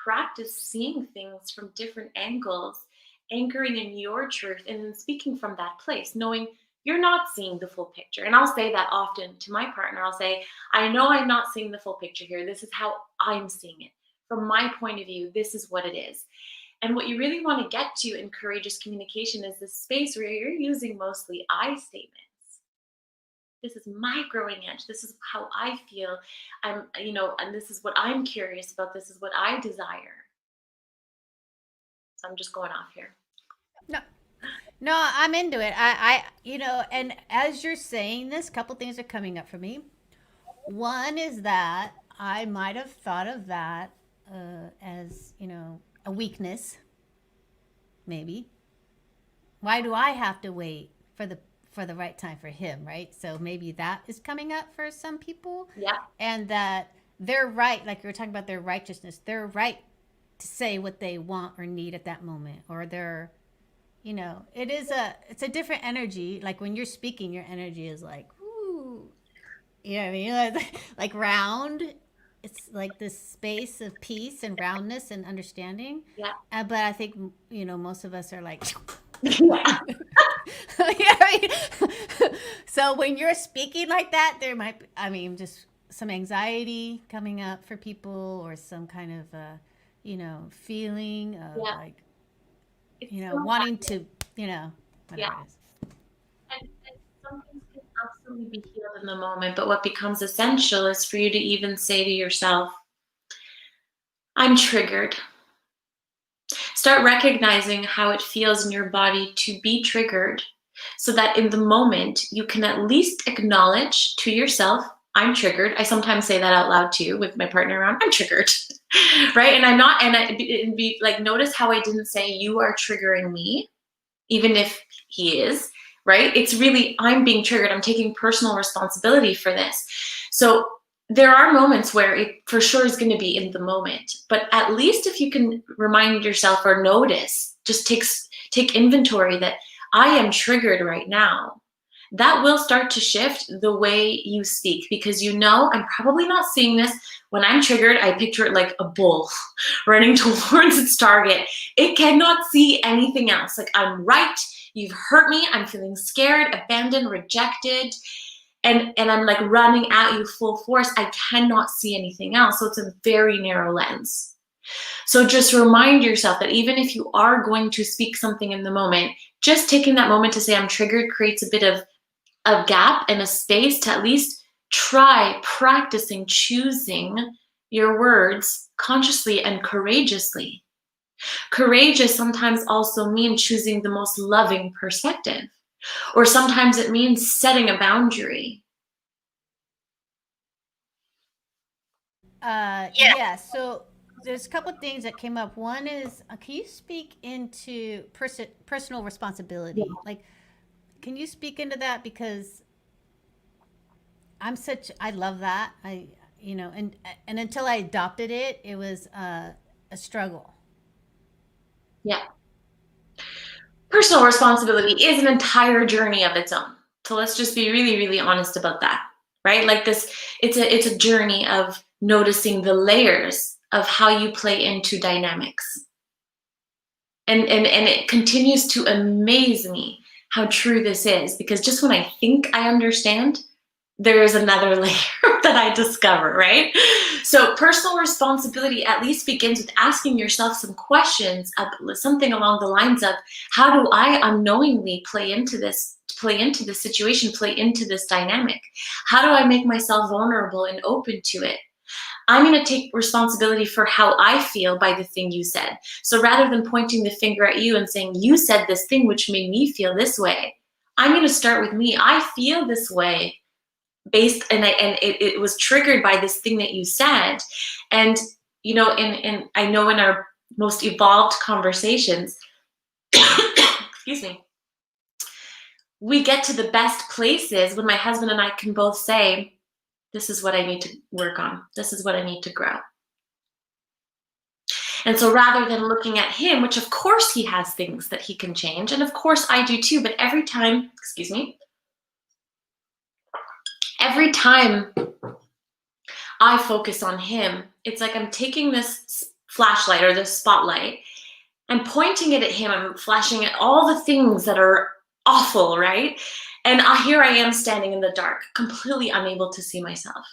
practice seeing things from different angles, anchoring in your truth, and then speaking from that place, knowing you're not seeing the full picture. And I'll say that often to my partner. I'll say, I know I'm not seeing the full picture here. This is how I'm seeing it. From my point of view, this is what it is. And what you really want to get to in courageous communication is this space where you're using mostly I statements. This is my growing edge. This is how I feel. I'm, and this is what I'm curious about. This is what I desire. So I'm just going off here. No, I'm into it. And as you're saying this, a couple things are coming up for me. One is that I might have thought of that as, a weakness, maybe. Why do I have to wait for the right time for him, right? So maybe that is coming up for some people. Yeah. And that they're right, like you were talking about their righteousness, they're right to say what they want or need at that moment, or they're, it's a different energy. Like when you're speaking, your energy is like, ooh, you know what I mean? Like round. It's like this space of peace and roundness and understanding. Yeah. But I think, most of us are like, so when you're speaking like that, there might be, just some anxiety coming up for people, or some kind of, feeling of like, so wanting to, whatever it is. And some things can absolutely be healed in the moment, but what becomes essential is for you to even say to yourself, I'm triggered. Start recognizing how it feels in your body to be triggered, so that in the moment you can at least acknowledge to yourself, I'm triggered. I sometimes say that out loud too with my partner around, I'm triggered, right? And I'm not, and be like, notice how I didn't say you are triggering me, even if he is, right? It's really, I'm being triggered. I'm taking personal responsibility for this. So there are moments where it for sure is going to be in the moment, but at least if you can remind yourself or notice, just take inventory that I am triggered right now. That will start to shift the way you speak, because I'm probably not seeing this. When I'm triggered, I picture it like a bull running towards its target. It cannot see anything else. Like, I'm right, you've hurt me, I'm feeling scared, abandoned, rejected, and I'm like running at you full force. I cannot see anything else. So it's a very narrow lens. So just remind yourself that even if you are going to speak something in the moment, just taking that moment to say I'm triggered creates a bit of a gap and a space to at least try practicing choosing your words consciously and courageously. Courageous sometimes also means choosing the most loving perspective, or sometimes it means setting a boundary. Yeah. So there's a couple of things that came up. One is, can you speak into personal responsibility? Like, can you speak into that? Because I love that. And until I adopted it, it was a struggle. Yeah. Personal responsibility is an entire journey of its own. So let's just be really, really honest about that, right? Like this, it's a journey of noticing the layers of how you play into dynamics. And it continues to amaze me how true this is, because just when I think I understand, there's another layer that I discover, right? So personal responsibility at least begins with asking yourself some questions, something along the lines of, how do I unknowingly play into this situation, play into this dynamic? How do I make myself vulnerable and open to it? I'm going to take responsibility for how I feel by the thing you said. So rather than pointing the finger at you and saying, you said this thing which made me feel this way, I'm going to start with me. I feel this way it was triggered by this thing that you said. And, you know, and I know in our most evolved conversations, excuse me, we get to the best places when my husband and I can both say, this is what I need to work on. This is what I need to grow. And so rather than looking at him, which of course he has things that he can change, and of course I do too, but every time I focus on him, it's like I'm taking this flashlight or this spotlight and pointing it at him. I'm flashing at all the things that are awful, right? And here I am standing in the dark, completely unable to see myself.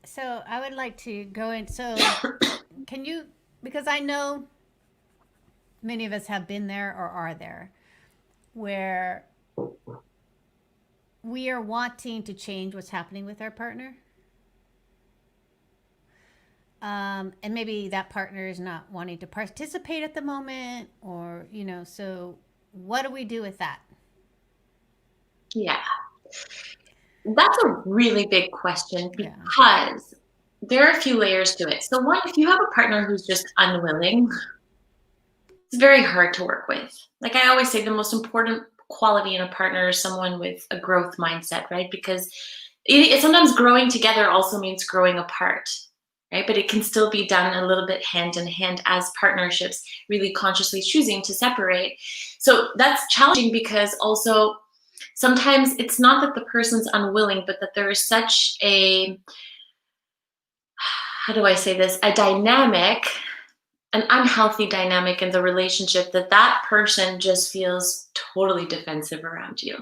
So I would like to go in. So can you, because I know many of us have been there or are there, where we are wanting to change what's happening with our partner. And maybe that partner is not wanting to participate at the moment, or, you know, so what do we do with that? Yeah, that's a really big question, because there are a few layers to it. So one, if you have a partner who's just unwilling, it's very hard to work with. Like I always say, the most important quality in a partner is someone with a growth mindset, right? Because it sometimes growing together also means growing apart, right? But it can still be done a little bit hand in hand as partnerships, really consciously choosing to separate. So that's challenging, because also sometimes it's not that the person's unwilling, but that there is such a, how do I say this, a dynamic, an unhealthy dynamic in the relationship, that person just feels totally defensive around you.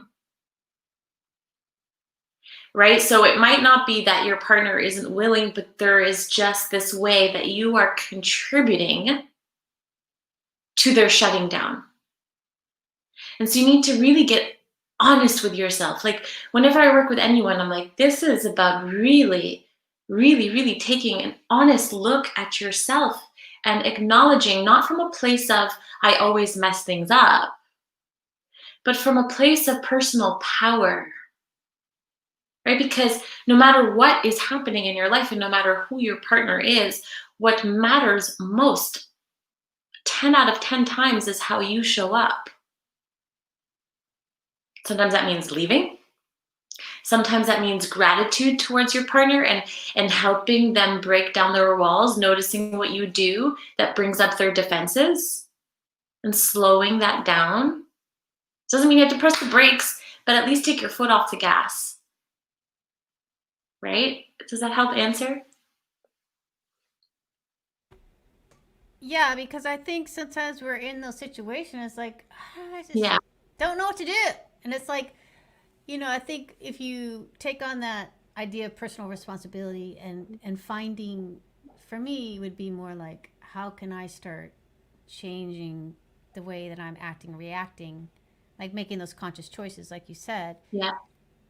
Right? So it might not be that your partner isn't willing, but there is just this way that you are contributing to their shutting down. And so you need to really get honest with yourself. Like whenever I work with anyone, I'm like, this is about really, really, really taking an honest look at yourself and acknowledging, not from a place of, I always mess things up, but from a place of personal power, right? Because no matter what is happening in your life and no matter who your partner is, what matters most, 10 out of 10 times, is how you show up. Sometimes that means leaving. Sometimes that means gratitude towards your partner and helping them break down their walls, noticing what you do that brings up their defenses and slowing that down. Doesn't mean you have to press the brakes, but at least take your foot off the gas. Right? Does that help answer? Yeah, because I think sometimes we're in those situations, it's like, I just don't know what to do. And it's like, you know, I think if you take on that idea of personal responsibility and finding, for me, would be more like, how can I start changing the way that I'm acting, reacting, like making those conscious choices, like you said. Yeah.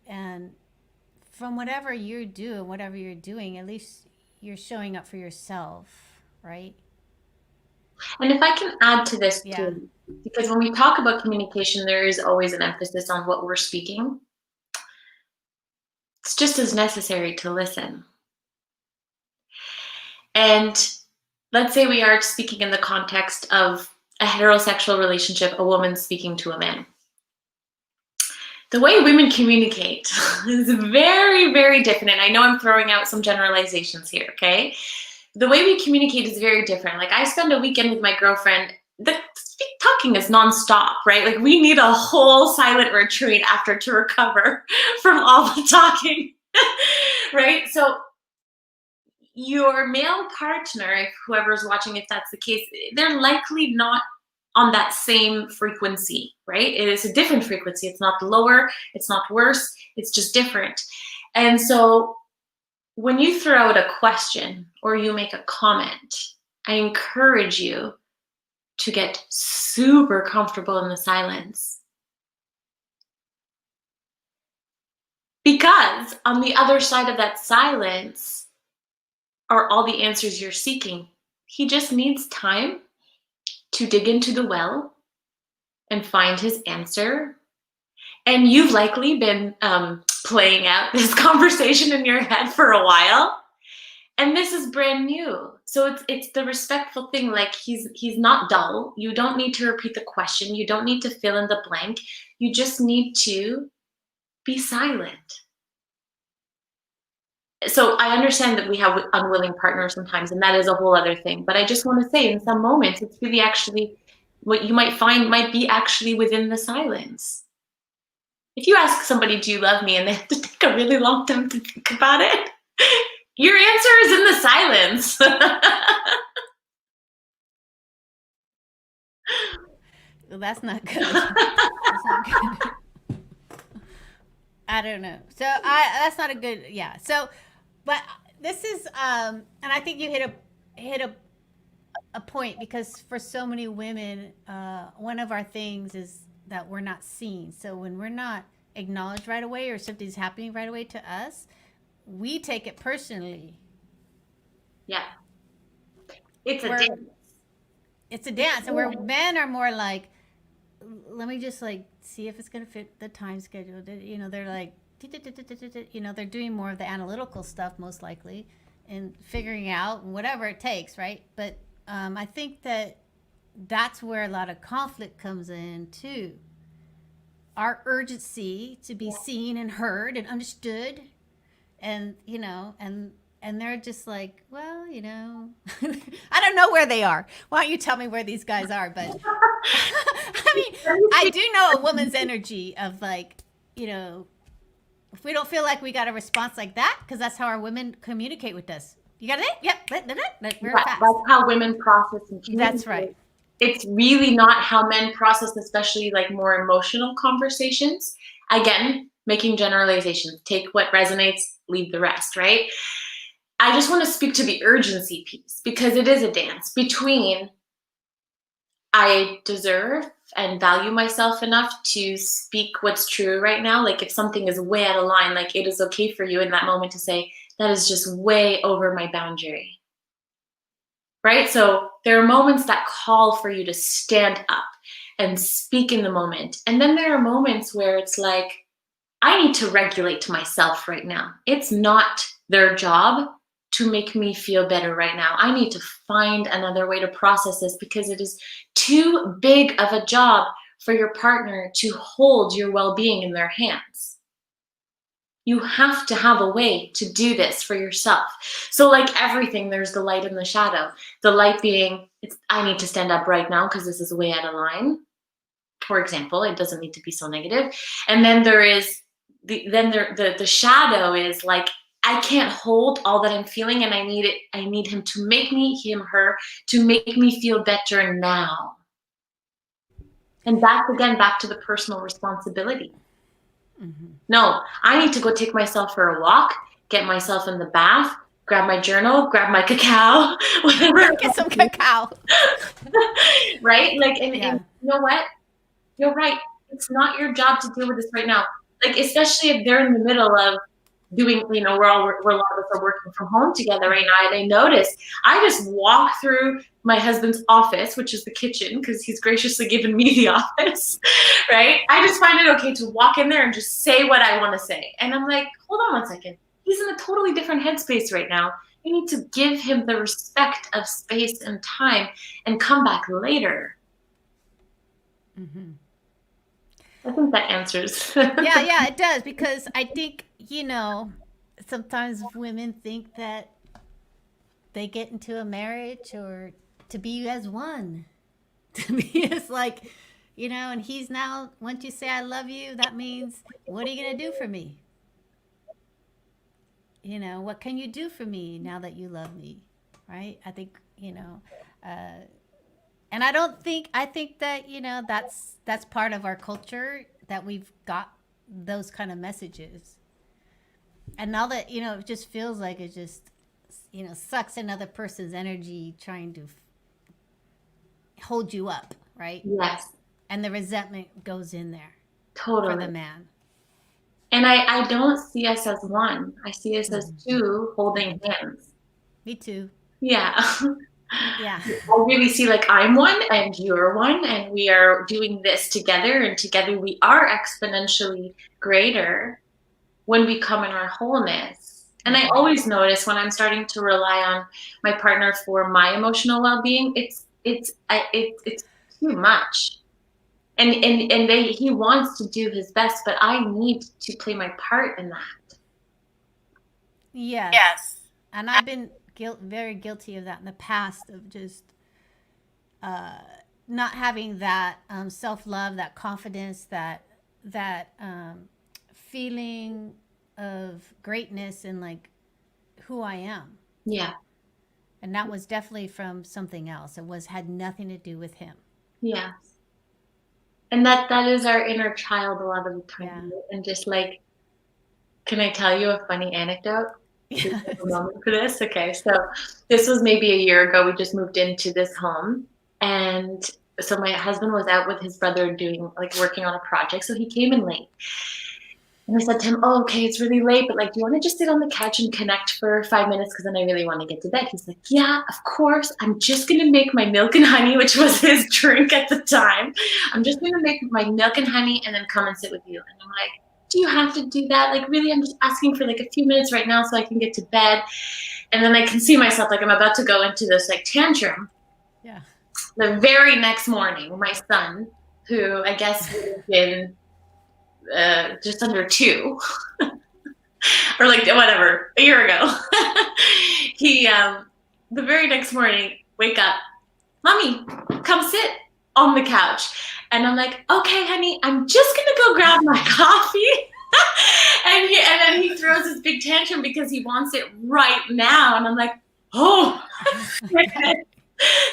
And from whatever you're doing, at least you're showing up for yourself, right? And if I can add to this too, because when we talk about communication, there is always an emphasis on what we're speaking. It's just as necessary to listen. And let's say we are speaking in the context of a heterosexual relationship, a woman speaking to a man. The way women communicate is very, very different. And I know I'm throwing out some generalizations here, okay? The way we communicate is very different. Like I spend a weekend with my girlfriend, the talking is nonstop, right? Like we need a whole silent retreat after to recover from all the talking, right? So your male partner, if whoever's watching, if that's the case, they're likely not on that same frequency, right? It is a different frequency. It's not lower, it's not worse, it's just different. And so when you throw out a question or you make a comment, I encourage you to get super comfortable in the silence. Because on the other side of that silence are all the answers you're seeking. He just needs time to dig into the well and find his answer. And you've likely been playing out this conversation in your head for a while. And this is brand new. So it's the respectful thing. Like he's not dull. You don't need to repeat the question. You don't need to fill in the blank. You just need to be silent. So I understand that we have unwilling partners sometimes, and that is a whole other thing. But I just want to say in some moments, it's really actually what you might find might be actually within the silence. If you ask somebody, do you love me? And they have to take a really long time to think about it, your answer is in the silence. Well, that's not good. That's not good. I don't know. So that's not a good, yeah. So, but this is, and I think you hit a point, because for so many women, one of our things is that we're not seen. So when we're not acknowledged right away, or something's happening right away to us, we take it personally. Yeah. It's a dance. It's a dance. And where men are more like, let me just like see if it's going to fit the time schedule. You know, they're like, you know, they're doing more of the analytical stuff most likely and figuring out whatever it takes, right? But I think that's where a lot of conflict comes in too. Our urgency to be seen and heard and understood, and you know, and they're just like, well, you know, I don't know where they are. Why don't you tell me where these guys are? But I mean, I do know a woman's energy of like, you know, if we don't feel like we got a response like that, because that's how our women communicate with us. You got it? Yep. We're fast. That's how women process and communicate. That's right. It's really not how men process, especially like more emotional conversations. Again, making generalizations. Take what resonates, leave the rest, right? I just want to speak to the urgency piece, because it is a dance between I deserve and value myself enough to speak what's true right now. Like if something is way out of line, like it is okay for you in that moment to say, that is just way over my boundary. Right? So there are moments that call for you to stand up and speak in the moment. And then there are moments where it's like, I need to regulate myself right now. It's not their job to make me feel better right now. I need to find another way to process this, because it is too big of a job for your partner to hold your well-being in their hands. You have to have a way to do this for yourself. So like everything, there's the light and the shadow. The light being, I need to stand up right now because this is way out of line. For example, it doesn't need to be so negative. And then there is the shadow is like, I can't hold all that I'm feeling, and I need him to make me, her, to make me feel better now. And that's again back to the personal responsibility. Mm-hmm. No, I need to go take myself for a walk, get myself in the bath, grab my journal, grab my cacao, whatever. Get some cacao. Right? Like, and you know what? You're right. It's not your job to deal with this right now. Like, especially if they're in the middle of doing, you know, we're a lot of us are working from home together right now. And I notice I just walk through my husband's office, which is the kitchen, because he's graciously given me the office, right? I just find it okay to walk in there and just say what I want to say. And I'm like, hold on 1 second. He's in a totally different headspace right now. You need to give him the respect of space and time and come back later. Mm-hmm. I think that answers. Yeah, it does, because I think, you know, sometimes women think that they get into a marriage or to be as one, to be as like, you know, and he's now, once you say I love you, that means, what are you going to do for me? You know, what can you do for me now that you love me? Right? I think, you know, And I think that, you know, that's part of our culture, that we've got those kind of messages. And now that, you know, it just feels like it just, you know, sucks another person's energy trying to hold you up, right? Yes, And the resentment goes in there totally. for the man. And I don't see us as one. I see us as two holding hands. Me too. Yeah. Yeah. I really see like I'm one and you're one, and we are doing this together, and together we are exponentially greater when we come in our wholeness. And I always notice when I'm starting to rely on my partner for my emotional well-being, it's too much. And he wants to do his best, but I need to play my part in that. Yes. And I've been very guilty of that in the past, of just not having that self-love, that confidence, that feeling of greatness and like who I am. Yeah. And that was definitely from something else. It had nothing to do with him. Yeah. And that is our inner child a lot of the time. Yeah. And just like, can I tell you a funny anecdote? Yeah. A moment for this? Okay. So this was maybe a year ago. We just moved into this home. And so my husband was out with his brother working on a project. So he came in late. And I said to him, oh, okay, it's really late, but like, do you want to just sit on the couch and connect for 5 minutes? Because then I really want to get to bed. He's like, yeah, of course. I'm just going to make my milk and honey, which was his drink at the time. I'm just going to make my milk and honey and then come and sit with you. And I'm like, do you have to do that? Like, really, I'm just asking for like a few minutes right now so I can get to bed. And then I can see myself like I'm about to go into this like tantrum. Yeah. The very next morning, my son, who I guess would have been just under 2 or like whatever, a year ago. He the very next morning, wake up, mommy, come sit on the couch. And I'm like, okay, honey, I'm just gonna go grab my coffee. and then he throws this big tantrum because he wants it right now. And I'm like, oh, that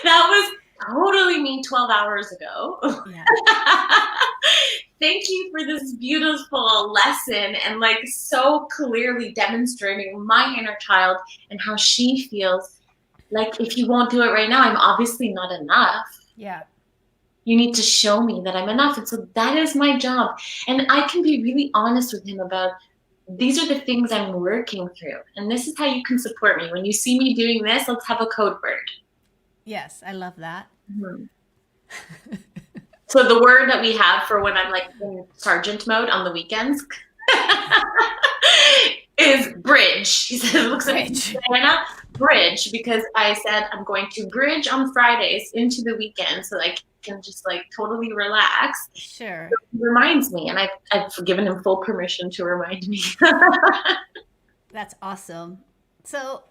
was totally me 12 hours ago. Yeah. Thank you for this beautiful lesson, and like so clearly demonstrating my inner child and how she feels. Like, if you won't do it right now, I'm obviously not enough. Yeah. You need to show me that I'm enough. And so that is my job. And I can be really honest with him about, these are the things I'm working through. And this is how you can support me. When you see me doing this, let's have a code word. Yes, I love that. Mm-hmm. So the word that we have for when I'm like in sergeant mode on the weekends is bridge. He says, looks at me, Diana, bridge, because I said I'm going to bridge on Fridays into the weekend so I can just like totally relax. Sure. So he reminds me, and I've given him full permission to remind me. That's awesome. So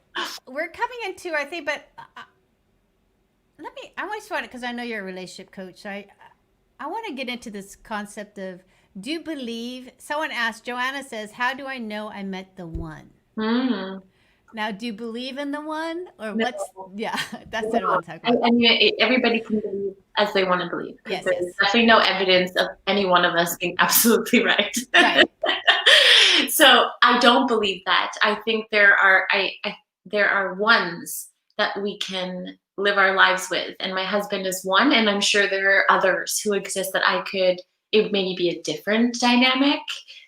we're coming into, I think, but I always want it, because I know you're a relationship coach. I want to get into this concept of, do you believe, someone asked, Joanna says, how do I know I met the one? Mm-hmm. Now, do you believe in the one, or no. That's what I want to talk about. I mean, everybody can believe as they want to believe. Yes, there's definitely no evidence of any one of us being absolutely right. Right. So I don't believe that. I think there are ones that we can live our lives with, and my husband is one, and I'm sure there are others who exist that it may be a different dynamic,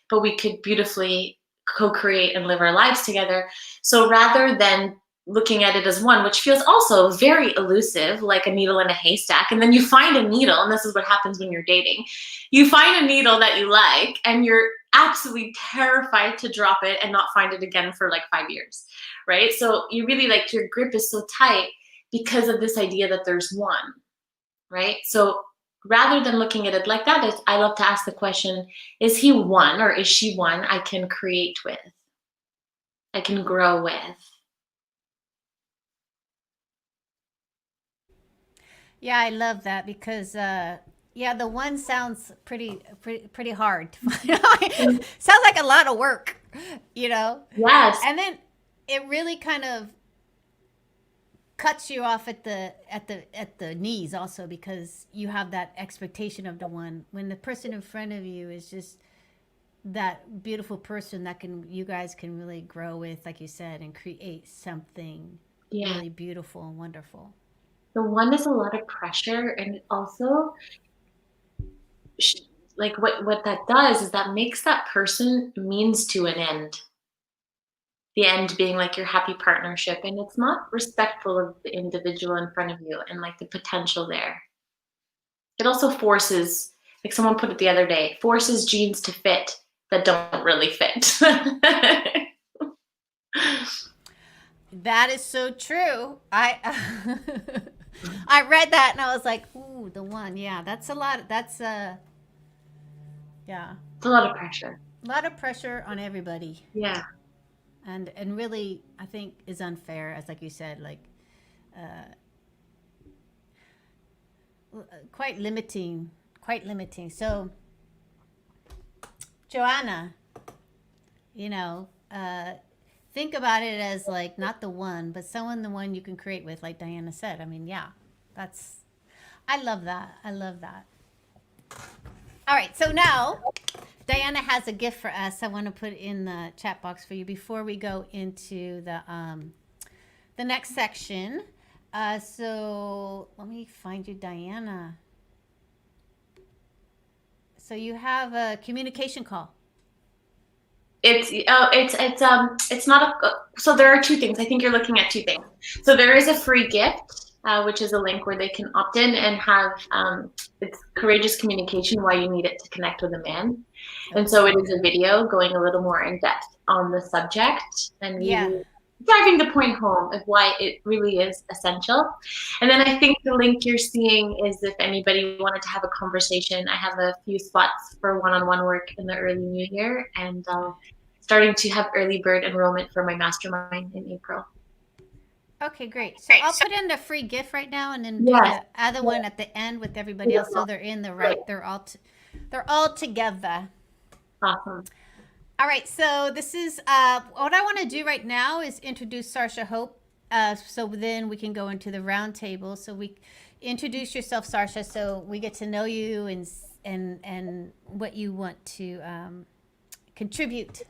but we could beautifully co-create and live our lives together. So rather than looking at it as one, which feels also very elusive, like a needle in a haystack, and then you find a needle, and this is what happens when you're dating, you find a needle that you like, and you're absolutely terrified to drop it and not find it again for like 5 years, right? So you really, like, your grip is so tight because of this idea that there's one, right? So rather than looking at it like that, I love to ask the question, is he one, or is she one I can create with, I can grow with? Yeah, I love that, because the one sounds pretty hard to find. Sounds like a lot of work, you know? Yes. And then it really kind of cuts you off at the knees also, because you have that expectation of the one, when the person in front of you is just that beautiful person that you guys can really grow with, like you said, and create something really beautiful and wonderful. The one is a lot of pressure, and also like what that does is that makes that person means to an end. The end being like your happy partnership, and it's not respectful of the individual in front of you and like the potential there. It also forces, like someone put it the other day, forces jeans to fit that don't really fit. That is so true. I I read that and I was like, ooh, the one. Yeah, that's a lot. That's yeah. It's a lot of pressure. A lot of pressure on everybody. Yeah. And really, I think is unfair, as like you said, like quite limiting. So, Joanna, you know, think about it as like not the one, but the one you can create with, like Diana said. I mean, yeah, I love that. All right, so now Diana has a gift for us. I want to put in the chat box for you before we go into the next section. So let me find you, Diana. So you have a communication call. It's not so there are two things. I think you're looking at two things. So there is a free gift, which is a link where they can opt in and have it's courageous communication, why you need it to connect with a man. And so it is a video going a little more in depth on the subject and really driving the point home of why it really is essential. And then I think the link you're seeing is if anybody wanted to have a conversation. I have a few spots for one-on-one work in the early new year, and starting to have early bird enrollment for my mastermind in April. Okay, great. So I'll put in the free gift right now, and then do the other one at the end with everybody else, so they're in the right. They're all together. Awesome. All right. So this is what I want to do right now is introduce Sarsha Hope. So then we can go into the round table. So we introduce yourself, Sarsha, so we get to know you and what you want to contribute.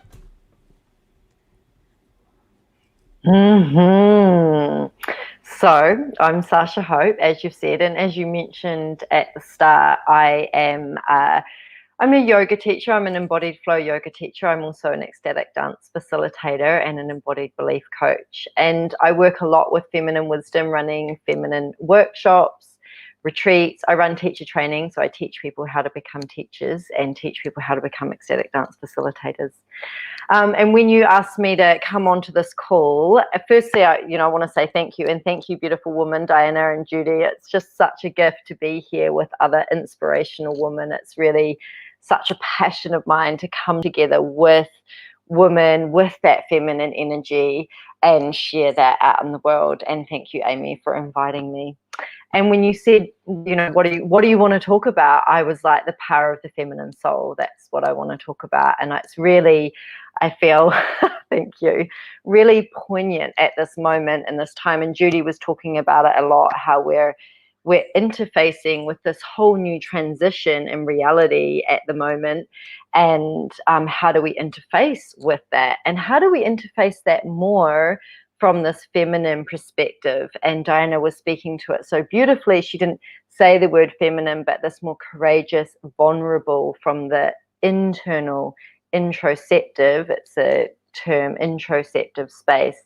So I'm Sarsha Hope, as you've said, and as you mentioned at the start, I'm a yoga teacher. I'm an embodied flow yoga teacher. I'm also an ecstatic dance facilitator and an embodied belief coach. And I work a lot with feminine wisdom, running feminine workshops, retreats. I run teacher training, so I teach people how to become teachers and teach people how to become ecstatic dance facilitators. And when you asked me to come onto this call, firstly, I want to say thank you, and thank you, beautiful woman, Diana and Judy. It's just such a gift to be here with other inspirational women. It's really such a passion of mine to come together with women with that feminine energy and share that out in the world. And thank you, Amy, for inviting me. And when you said, what do you want to talk about? I was like, the power of the feminine soul. That's what I want to talk about. And it's really, I feel, thank you, really poignant at this moment and this time. And Judy was talking about it a lot, how we're interfacing with this whole new transition in reality at the moment. And how do we interface with that? And how do we interface that more from this feminine perspective? And Diana was speaking to it so beautifully. She didn't say the word feminine, but this more courageous, vulnerable from the internal, introspective, it's a term, introspective space.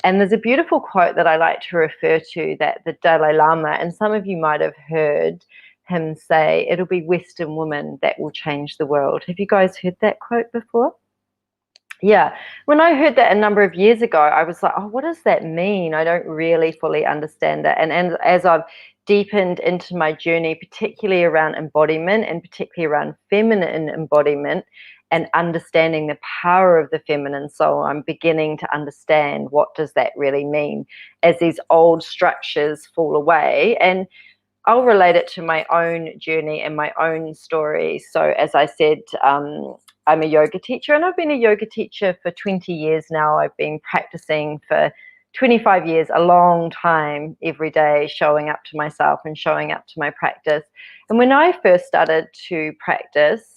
And there's a beautiful quote that I like to refer to that the Dalai Lama, and some of you might have heard him say, it'll be Western women that will change the world. Have you guys heard that quote before? Yeah, when I heard that a number of years ago, I was like, oh, what does that mean? I don't really fully understand it. And as I've deepened into my journey, particularly around embodiment and particularly around feminine embodiment and understanding the power of the feminine soul, I'm beginning to understand what does that really mean as these old structures fall away. And I'll relate it to my own journey and my own story. So as I said, I'm a yoga teacher, and I've been a yoga teacher for 20 years now. I've been practicing for 25 years, a long time, every day showing up to myself and showing up to my practice. And when I first started to practice,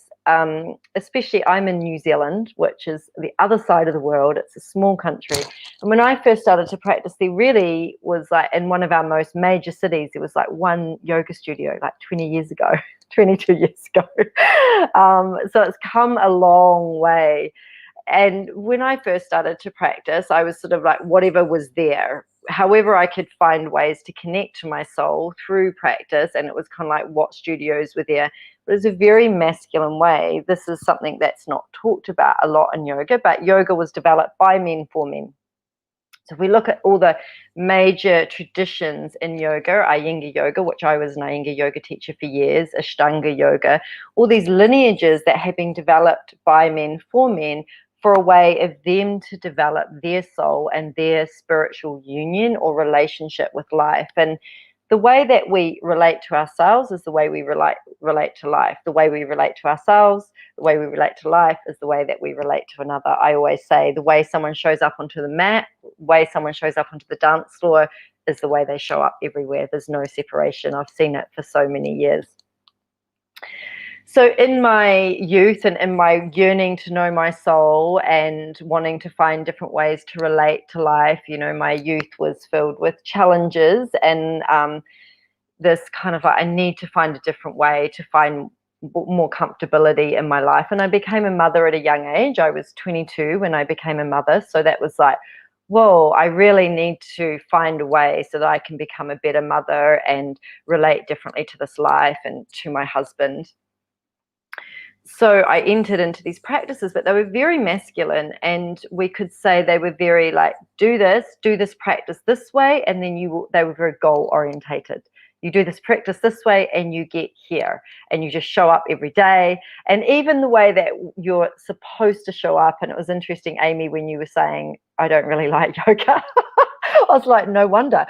especially I'm in New Zealand, which is the other side of the world. It's a small country. And when I first started to practice, there really was like, in one of our most major cities, there was like one yoga studio like 20 years ago, 22 years ago. So it's come a long way. And when I first started to practice, I was sort of like whatever was there, however I could find ways to connect to my soul through practice. And it was kind of like what studios were there. But it's a very masculine way. This is something that's not talked about a lot in yoga, but yoga was developed by men for men. So if we look at all the major traditions in yoga, Iyengar yoga, which I was an Iyengar yoga teacher for years, Ashtanga yoga, all these lineages that have been developed by men for men, for a way of them to develop their soul and their spiritual union or relationship with life. And the way that we relate to ourselves is the way we relate to life. The way we relate to ourselves, the way we relate to life is the way that we relate to another. I always say the way someone shows up onto the mat, the way someone shows up onto the dance floor is the way they show up everywhere. There's no separation. I've seen it for so many years. So in my youth and in my yearning to know my soul and wanting to find different ways to relate to life, you know, my youth was filled with challenges and this kind of like, I need to find a different way to find more comfortability in my life. And I became a mother at a young age. I was 22 when I became a mother. So that was like, whoa, I really need to find a way so that I can become a better mother and relate differently to this life and to my husband. So I entered into these practices, but they were very masculine, and we could say they were very like, do this practice this way, and then they were very goal orientated. You do this practice this way and you get here, and you just show up every day. And even the way that you're supposed to show up, and it was interesting, Amy, when you were saying, I don't really like yoga. I was like, no wonder.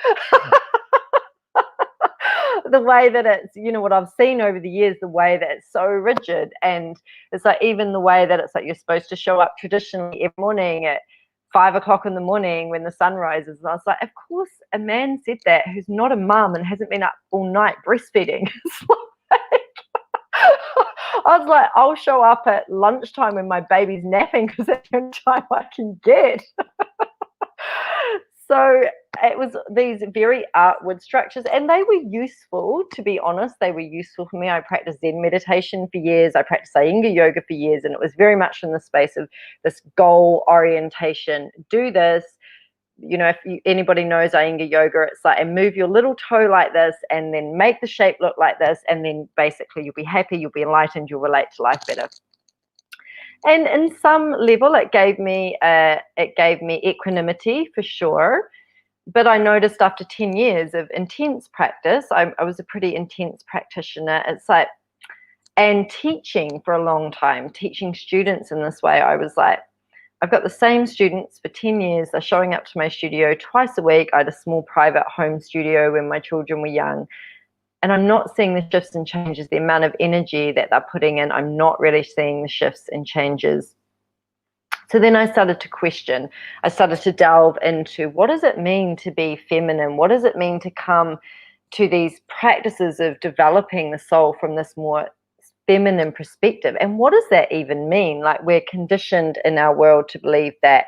The way that it's, you know, what I've seen over the years, the way that it's so rigid, and it's like even the way that it's like you're supposed to show up traditionally every morning at 5 o'clock in the morning when the sun rises. And I was like, of course a man said that who's not a mum and hasn't been up all night breastfeeding. I was like, I'll show up at lunchtime when my baby's napping because that's the only time I can get. So it was these very outward structures, and they were useful, to be honest. They were useful for me. I practiced Zen meditation for years. I practiced Iyengar yoga for years, and it was very much in the space of this goal orientation. Do this. You know, if anybody knows Iyengar yoga, it's like, and move your little toe like this, and then make the shape look like this, and then basically you'll be happy, you'll be enlightened, you'll relate to life better. And in some level, it gave me equanimity for sure. But I noticed after 10 years of intense practice, I was a pretty intense practitioner. It's like, and teaching for a long time, teaching students in this way, I was like, I've got the same students for 10 years. They're showing up to my studio twice a week. I had a small private home studio when my children were young. And I'm not seeing the shifts and changes, the amount of energy that they're putting in. I'm not really seeing the shifts and changes. So then I started to question. I started to delve into, what does it mean to be feminine? What does it mean to come to these practices of developing the soul from this more feminine perspective? And what does that even mean? Like, we're conditioned in our world to believe that,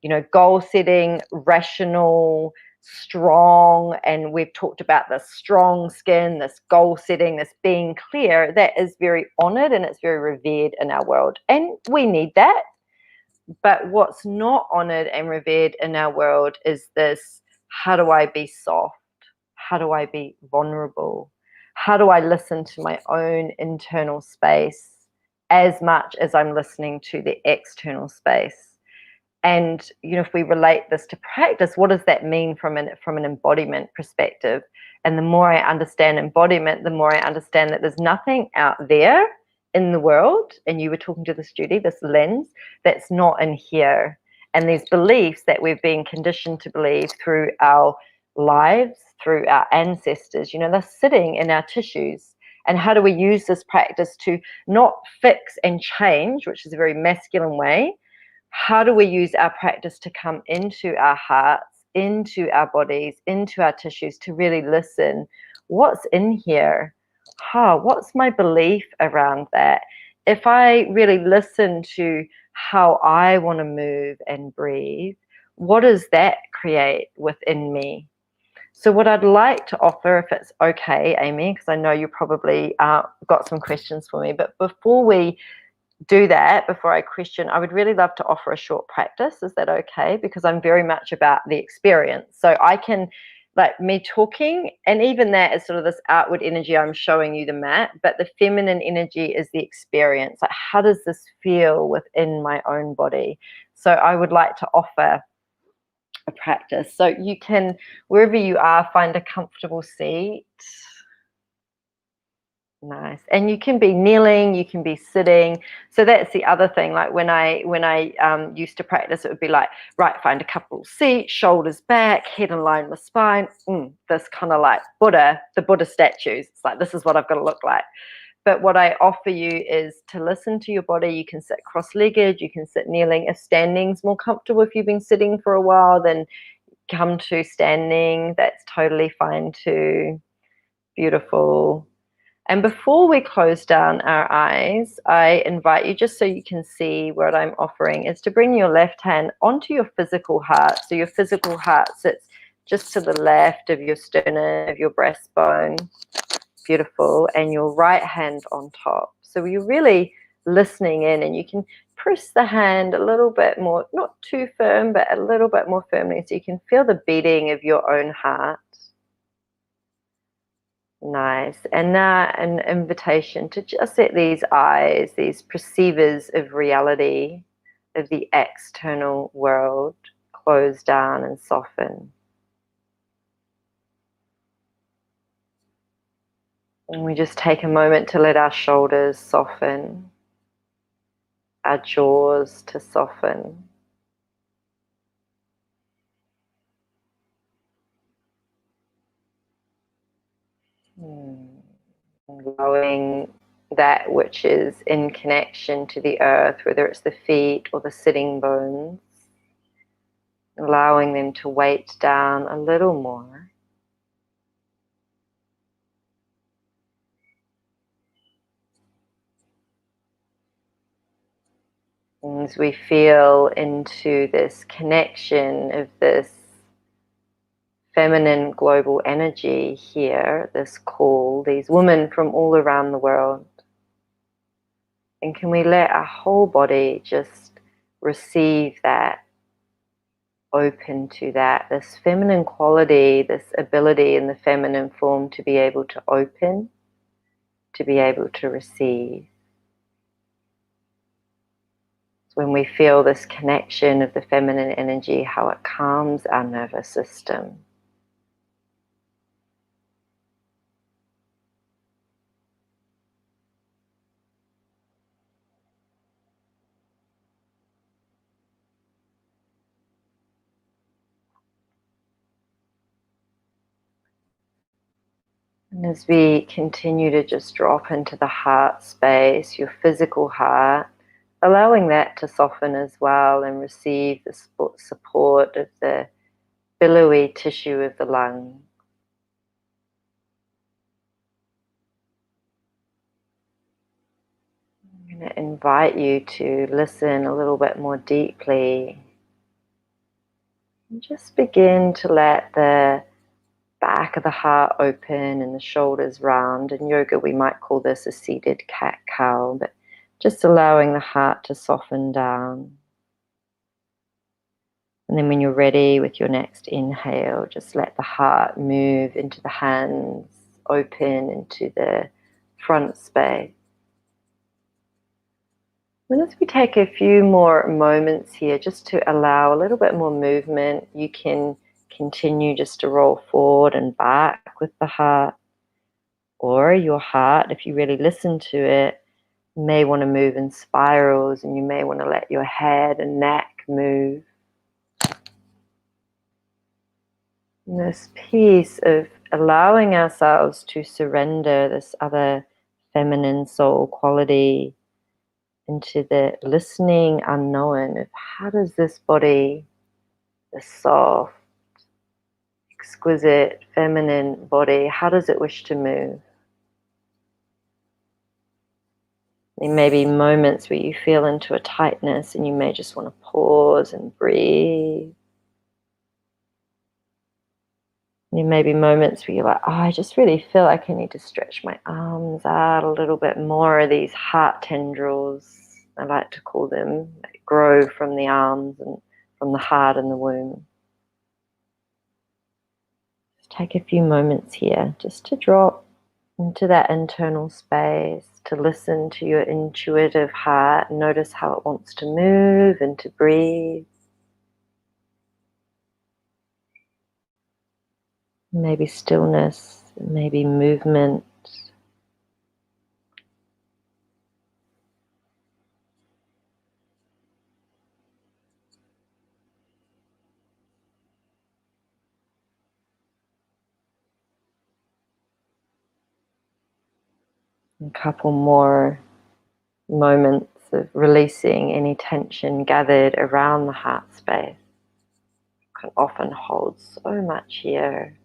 you know, goal setting, rational, strong, and we've talked about this strong skin, this goal setting, this being clear, that is very honored and it's very revered in our world. And we need that. But what's not honored and revered in our world is this, how do I be soft? How do I be vulnerable? How do I listen to my own internal space as much as I'm listening to the external space? And, you know, if we relate this to practice, what does that mean from an embodiment perspective? And the more I understand embodiment, the more I understand that there's nothing out there in the world, and you were talking to this, Judy, this lens, that's not in here. And these beliefs that we've been conditioned to believe through our lives, through our ancestors, you know, they're sitting in our tissues. And how do we use this practice to not fix and change, which is a very masculine way? How do we use our practice to come into our hearts into our bodies, into our tissues, to really listen. What's in here? What's my belief around that? If I really listen to how I want to move and breathe, what does that create within me? So what I'd like to offer, if it's okay, Amy, because I know you probably got some questions for me, but before we do that, before I question, I would really love to offer a short practice. Is that okay? Because I'm very much about the experience. So I can, like me talking, and even that is sort of this outward energy, I'm showing you the mat, but the feminine energy is the experience. Like, how does this feel within my own body? So I would like to offer a practice. So you can, wherever you are, find a comfortable seat. Nice. And you can be kneeling, you can be sitting. So that's the other thing. Like when I used to practice, it would be like, right, find a comfortable seat, shoulders back, head in line with spine. This kind of like the Buddha statues. It's like, this is what I've got to look like. But what I offer you is to listen to your body. You can sit cross-legged, you can sit kneeling. If standing's more comfortable, if you've been sitting for a while, then come to standing. That's totally fine too. Beautiful. And before we close down our eyes, I invite you, just so you can see what I'm offering, is to bring your left hand onto your physical heart. So your physical heart sits just to the left of your sternum, of your breastbone. Beautiful. And your right hand on top. So you're really listening in, and you can press the hand a little bit more, not too firm, but a little bit more firmly, so you can feel the beating of your own heart. Nice. And now an invitation to just let these eyes, these perceivers of reality, of the external world, close down and soften. And we just take a moment to let our shoulders soften, our jaws to soften. Allowing that which is in connection to the earth, whether it's the feet or the sitting bones, allowing them to weight down a little more. As we feel into this connection of this feminine global energy here, this call, these women from all around the world. And can we let our whole body just receive that, open to that, this feminine quality, this ability in the feminine form to be able to open, to be able to receive. So when we feel this connection of the feminine energy, how it calms our nervous system. And as we continue to just drop into the heart space, your physical heart, allowing that to soften as well and receive the support of the billowy tissue of the lung. I'm going to invite you to listen a little bit more deeply and just begin to let the back of the heart open and the shoulders round. In yoga we might call this a seated cat-cow, but just allowing the heart to soften down. And then when you're ready with your next inhale, just let the heart move into the hands, open into the front space. And as we take a few more moments here just to allow a little bit more movement, you can continue just to roll forward and back with the heart. Or your heart, if you really listen to it, may want to move in spirals, and you may want to let your head and neck move. And this piece of allowing ourselves to surrender this other feminine soul quality into the listening unknown of how does this body, the soft, exquisite feminine body, how does it wish to move? There may be moments where you feel into a tightness and you may just want to pause and breathe. There may be moments where you're like, oh, I just really feel like I need to stretch my arms out a little bit more. These heart tendrils, I like to call them, that grow from the arms and from the heart and the womb. Just take a few moments here just to drop into that internal space, to listen to your intuitive heart, notice how it wants to move and to breathe. Maybe stillness, maybe movement. A couple more moments of releasing any tension gathered around the heart space. Can often hold so much here.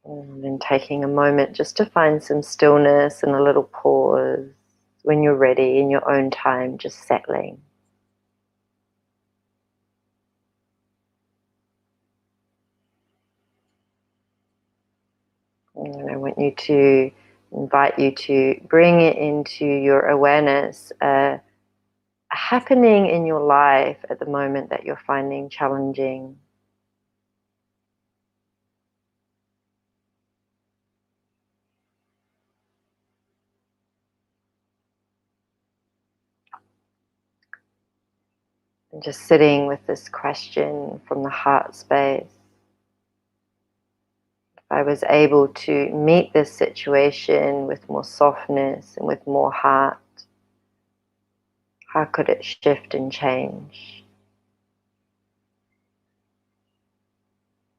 And then taking a moment just to find some stillness and a little pause. When you're ready, in your own time, just settling. And I want you to invite you to bring it into your awareness, a happening in your life at the moment that you're finding challenging. And just sitting with this question from the heart space. If I was able to meet this situation with more softness and with more heart, how could it shift and change?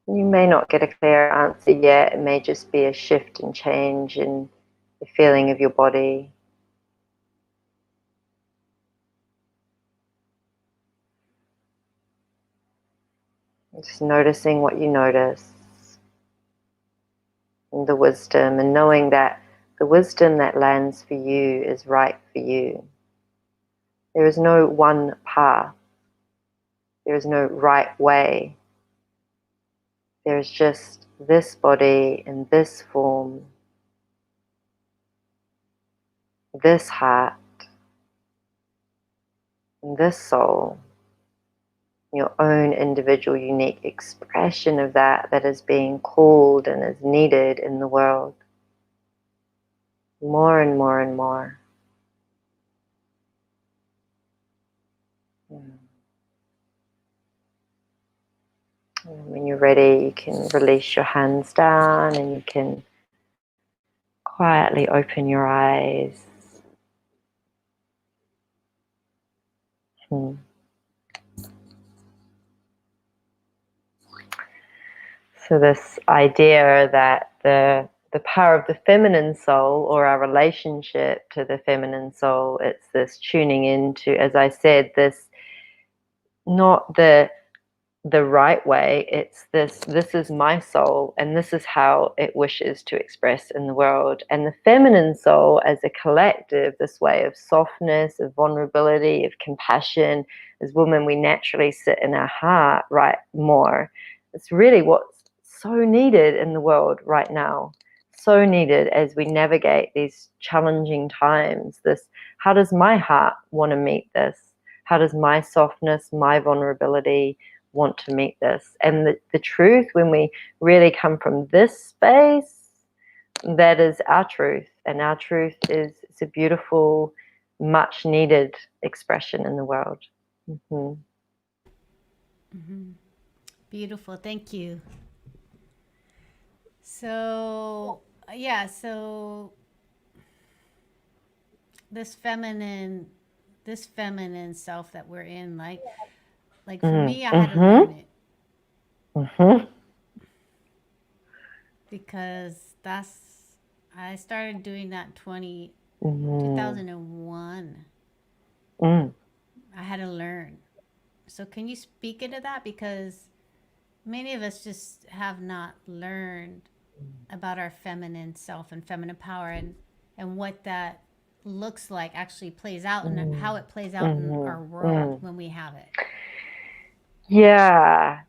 You may not get a clear answer yet. It may just be a shift and change in the feeling of your body. Just noticing what you notice, and the wisdom, and knowing that the wisdom that lands for you is right for you. There is no one path. There is no right way. There is just this body in this form, this heart, and this soul. Your own individual, unique expression of that is being called and is needed in the world. More and more and more. And when you're ready, you can release your hands down and you can quietly open your eyes. So this idea that the power of the feminine soul, or our relationship to the feminine soul, it's this tuning into, as I said, this not the right way, it's this is my soul and this is how it wishes to express in the world. And the feminine soul as a collective, this way of softness, of vulnerability, of compassion, as women we naturally sit in our heart right more. It's really what's so needed in the world right now. So needed as we navigate these challenging times. This, how does my heart want to meet this? How does my softness, my vulnerability want to meet this? And the truth, when we really come from this space, that is our truth. And our truth is, it's a beautiful, much needed expression in the world. Mm-hmm. Mm-hmm. Beautiful. Thank you. So, yeah, so this feminine self that we're in, like for me, I had to learn it. Mm-hmm. because I started doing that Mm. 2001. Mm. I had to learn. So can you speak into that? Because many of us just have not learned about our feminine self and feminine power and what that looks like actually plays out and how it plays out in our world when we have it. Yeah,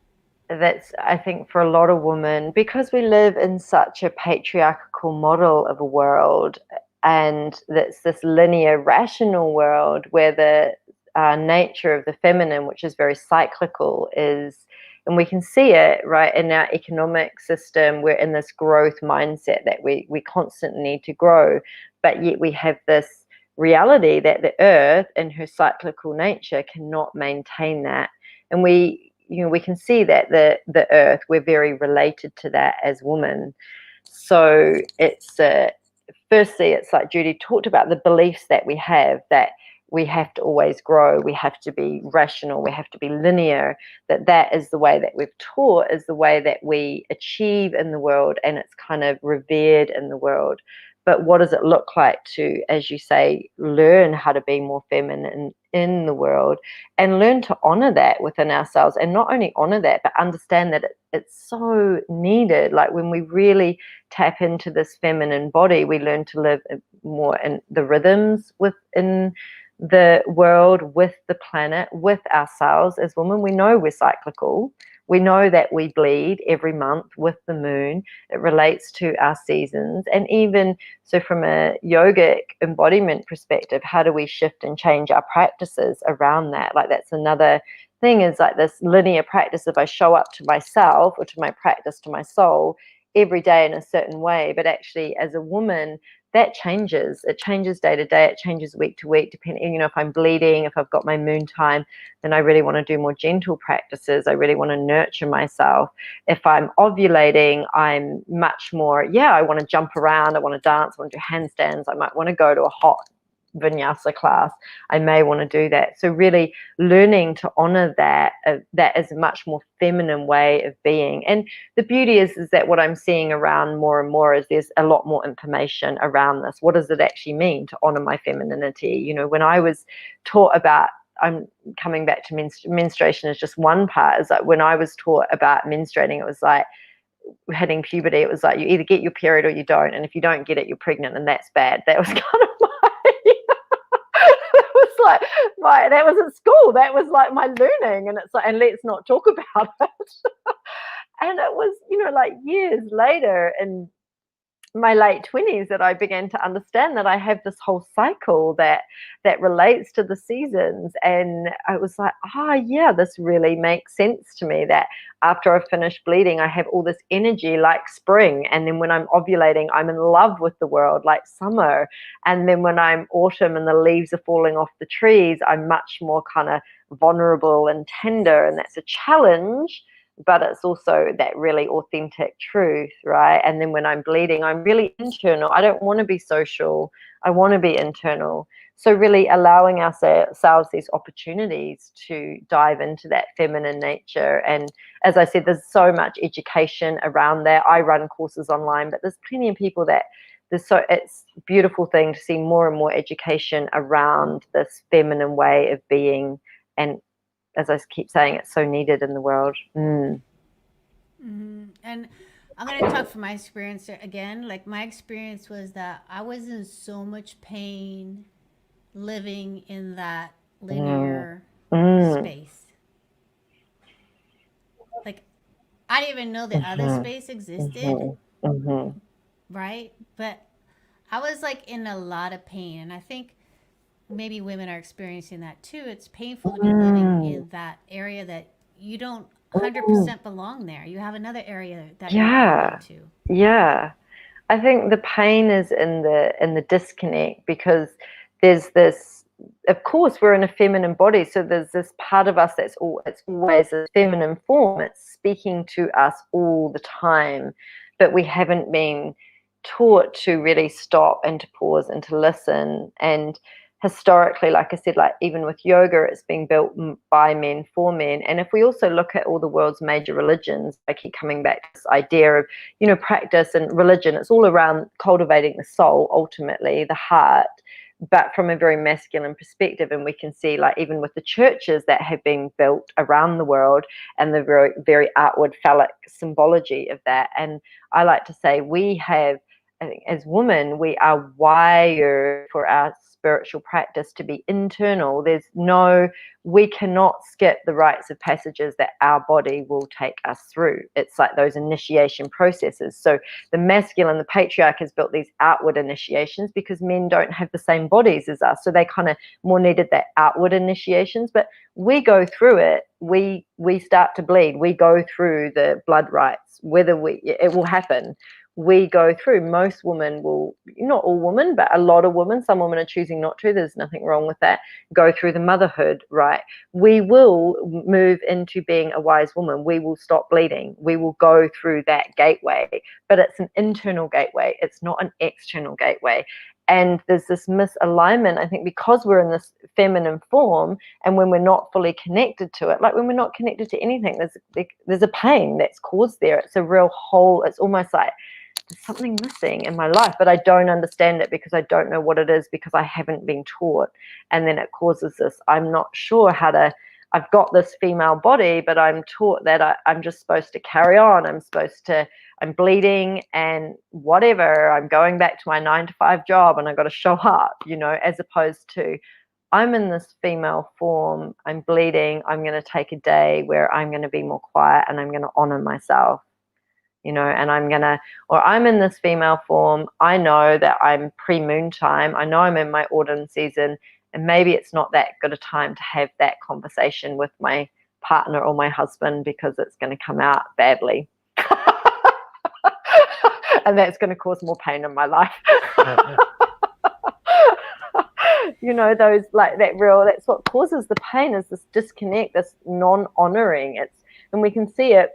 that's, I think, for a lot of women, because we live in such a patriarchal model of a world, and that's this linear, rational world where the nature of the feminine, which is very cyclical, is, and we can see it right in our economic system. We're in this growth mindset that we constantly need to grow, but yet we have this reality that the earth in her cyclical nature cannot maintain that. And we can see that the earth, we're very related to that as women. So it's firstly, it's like Judy talked about, the beliefs that we have to always grow, we have to be rational, we have to be linear, that is the way that we've taught, is the way that we achieve in the world, and it's kind of revered in the world. But what does it look like to, as you say, learn how to be more feminine in the world and learn to honor that within ourselves, and not only honor that, but understand that it's so needed. Like when we really tap into this feminine body, we learn to live more in the rhythms within the world, with the planet, with ourselves as women. We know we're cyclical. We know that we bleed every month with the moon. It relates to our seasons. And even so, from a yogic embodiment perspective, how do we shift and change our practices around that? Like that's another thing, is like this linear practice. If I show up to myself or to my practice, to my soul every day in a certain way, but actually as a woman, that changes. It changes day to day. It changes week to week, depending, if I'm bleeding, if I've got my moon time, then I really want to do more gentle practices. I really want to nurture myself. If I'm ovulating, I'm much more, I want to jump around. I want to dance. I want to do handstands. I might want to go to a hot vinyasa class. I may want to do that. So really learning to honor that is a much more feminine way of being. And the beauty is that what I'm seeing around more and more is there's a lot more information around this. What does it actually mean to honor my femininity? When I was taught about, I'm coming back to menstruation is just one part, is like when I was taught about menstruating, it was like hitting puberty, it was like you either get your period or you don't, and if you don't get it, you're pregnant, and that's bad. That was kind of that was at school. That was like my learning, and it's like, and let's not talk about it. And it was, like years later in my late 20s that I began to understand that I have this whole cycle that relates to the seasons. And I was like, this really makes sense to me, that after I've finished bleeding, I have all this energy like spring. And then when I'm ovulating, I'm in love with the world like summer. And then when I'm autumn and the leaves are falling off the trees, I'm much more kind of vulnerable and tender. And that's a challenge, but it's also that really authentic truth, right? And then when I'm bleeding, I'm really internal. I don't want to be social. I want to be internal. So really allowing ourselves these opportunities to dive into that feminine nature. And as I said, there's so much education around that. I run courses online, but there's plenty of people that it's a beautiful thing to see more and more education around this feminine way of being. And as I keep saying, it's so needed in the world. And I'm going to talk from my experience again. Like my experience was that I was in so much pain living in that linear space. Like I didn't even know the other space existed, right? But I was like in a lot of pain, and I think maybe women are experiencing that too. It's painful to be living in that area that you don't 100% belong there. You have another area that you belong to. Yeah. I think the pain is in the disconnect, because there's this, of course, we're in a feminine body, so there's this part of us it's always a feminine form. It's speaking to us all the time, but we haven't been taught to really stop and to pause and to listen. And historically, like I said, like even with yoga, it's been built by men for men. And if we also look at all the world's major religions, I keep coming back to this idea of, you know, practice and religion, it's all around cultivating the soul, ultimately the heart, but from a very masculine perspective. And we can see, like, even with the churches that have been built around the world and the very, very outward phallic symbology of that. And I like to say we have, I think, as women, we are wired for our spiritual practice to be internal. We cannot skip the rites of passages that our body will take us through. It's like those initiation processes. So the masculine, the patriarch, has built these outward initiations because men don't have the same bodies as us. So they kind of more needed that outward initiations. But we go through it. We start to bleed. We go through the blood rites, it will happen. We go through, most women will, not all women, but a lot of women, some women are choosing not to, there's nothing wrong with that, go through the motherhood, right? We will move into being a wise woman. We will stop bleeding. We will go through that gateway, but it's an internal gateway. It's not an external gateway. And there's this misalignment, I think, because we're in this feminine form, and when we're not fully connected to it, like when we're not connected to anything, there's a pain that's caused there. It's a real hole. It's almost like there's something missing in my life, but I don't understand it because I don't know what it is, because I haven't been taught. And then it causes this, I'm not sure how to, I've got this female body, but I'm taught that I'm just supposed to carry on. I'm bleeding and whatever, I'm going back to my 9-to-5 job and I got to show up, you know, as opposed to, I'm in this female form, I'm bleeding, I'm going to take a day where I'm going to be more quiet and I'm going to honor myself. You know, and I'm in this female form. I know that I'm pre-moon time. I know I'm in my autumn season, and maybe it's not that good a time to have that conversation with my partner or my husband because it's going to come out badly. And that's going to cause more pain in my life. You know, those, like, that's what causes the pain, is this disconnect, this non-honoring. And we can see it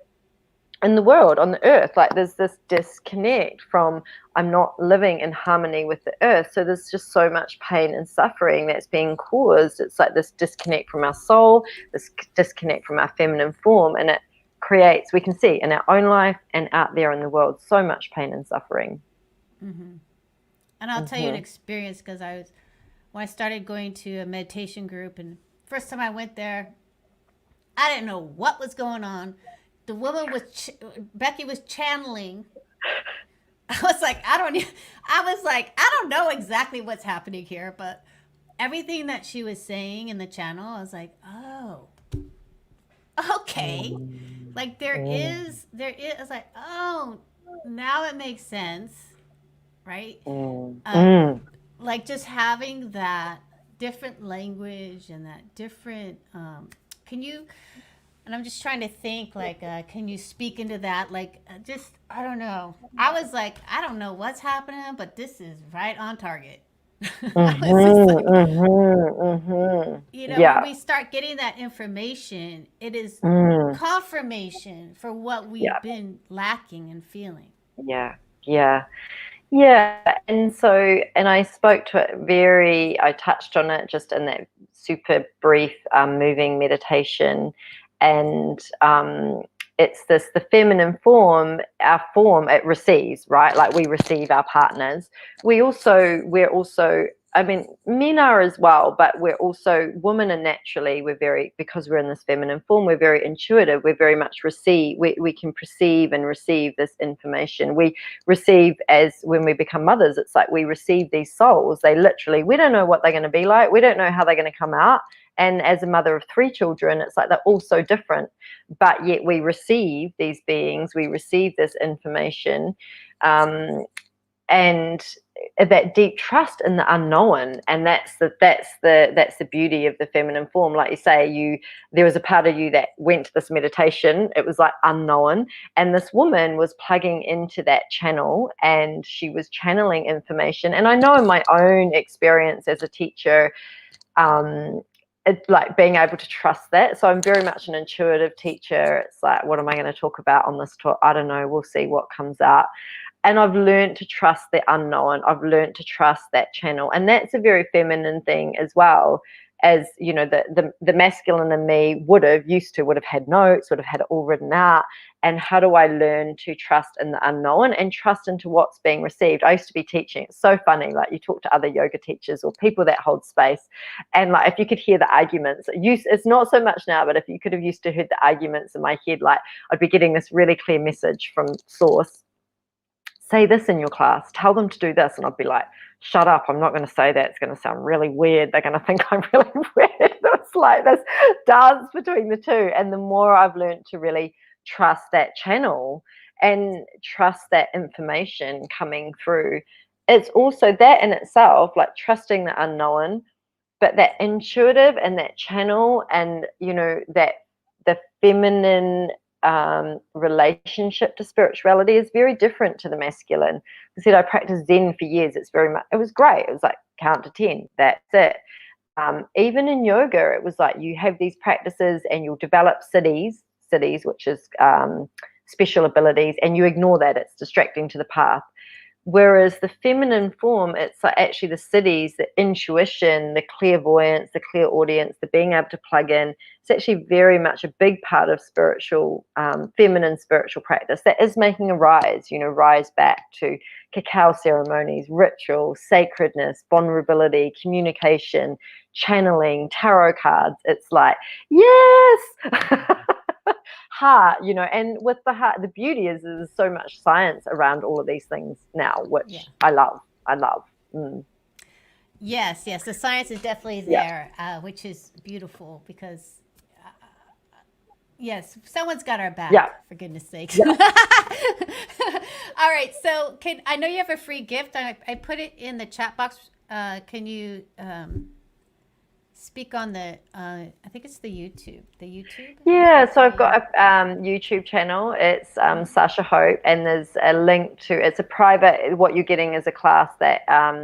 in the world, on the earth, like there's this disconnect from, I'm not living in harmony with the earth. So there's just so much pain and suffering that's being caused. It's like this disconnect from our soul, this disconnect from our feminine form, and it creates, we can see in our own life and out there in the world, so much pain and suffering. Mm-hmm. And I'll tell you an experience, because when I started going to a meditation group, and first time I went there, I didn't know what was going on. The woman Becky was channeling. I was like, I don't know exactly what's happening here, but everything that she was saying in the channel, I was like, oh, okay. Like there is, I was like, oh, now it makes sense. Right. Like just having that different language and that different, and I'm just trying to think, like, can you speak into that? Like, I don't know. I was like, I don't know what's happening, but this is right on target. You know, when we start getting that information, it is confirmation for what we've been lacking and feeling. Yeah. And so, and I spoke to it I touched on it just in that super brief, moving meditation. And it's the feminine form, our form, it receives, right? Like we receive our partners. We're also, I mean, men are as well, but we're also, women are naturally, because we're in this feminine form, we're very intuitive. We're very much we can perceive and receive this information. We receive, as when we become mothers, it's like we receive these souls. We don't know what they're going to be like. We don't know how they're going to come out. And as a mother of 3 children, it's like they're all so different, but yet we receive these beings, we receive this information, and that deep trust in the unknown. And that's the beauty of the feminine form. Like you say, there was a part of you that went to this meditation. It was like unknown, and this woman was plugging into that channel, and she was channeling information. And I know in my own experience as a teacher, it's like being able to trust that. So I'm very much an intuitive teacher. It's like, what am I going to talk about on this talk? I don't know. We'll see what comes out. And I've learned to trust the unknown. I've learned to trust that channel. And that's a very feminine thing as well. As you know, the masculine in me would have had notes, would have had it all written out. And how do I learn to trust in the unknown and trust into what's being received? I used to be teaching. It's so funny. Like, you talk to other yoga teachers or people that hold space, and like, if you could hear the arguments, it's not so much now, but if you could have used to heard the arguments in my head, like, I'd be getting this really clear message from source. Say this in your class, tell them to do this. And I'd be like, shut up, I'm not going to say that. It's going to sound really weird. They're going to think I'm really weird. It's like this dance between the two. And the more I've learned to really trust that channel and trust that information coming through, it's also that in itself, like trusting the unknown, but that intuitive and that channel, and, you know, that the feminine relationship to spirituality is very different to the masculine. I said I practiced Zen for years. It was great. It was like count to 10. That's it. Even in yoga, it was like you have these practices and you'll develop siddhis, which is special abilities, and you ignore that. It's distracting to the path. Whereas the feminine form, it's like actually the siddhis, the intuition, the clairvoyance, the clairaudience, the being able to plug in. It's actually very much a big part of spiritual, feminine spiritual practice that is making a rise back to cacao ceremonies, ritual, sacredness, vulnerability, communication, channeling, tarot cards. It's like, yes! Heart, you know, and with the heart, the beauty is there's so much science around all of these things now, which I love. Yes, the science is definitely there, which is beautiful because yes, someone's got our back, for goodness sakes. All right, so I know you have a free gift. I put it in the chat box. Can you speak on the I think it's the YouTube. Yeah, so I've got a YouTube channel. It's Sasha Hope, and there's a link to, it's a private, what you're getting is a class that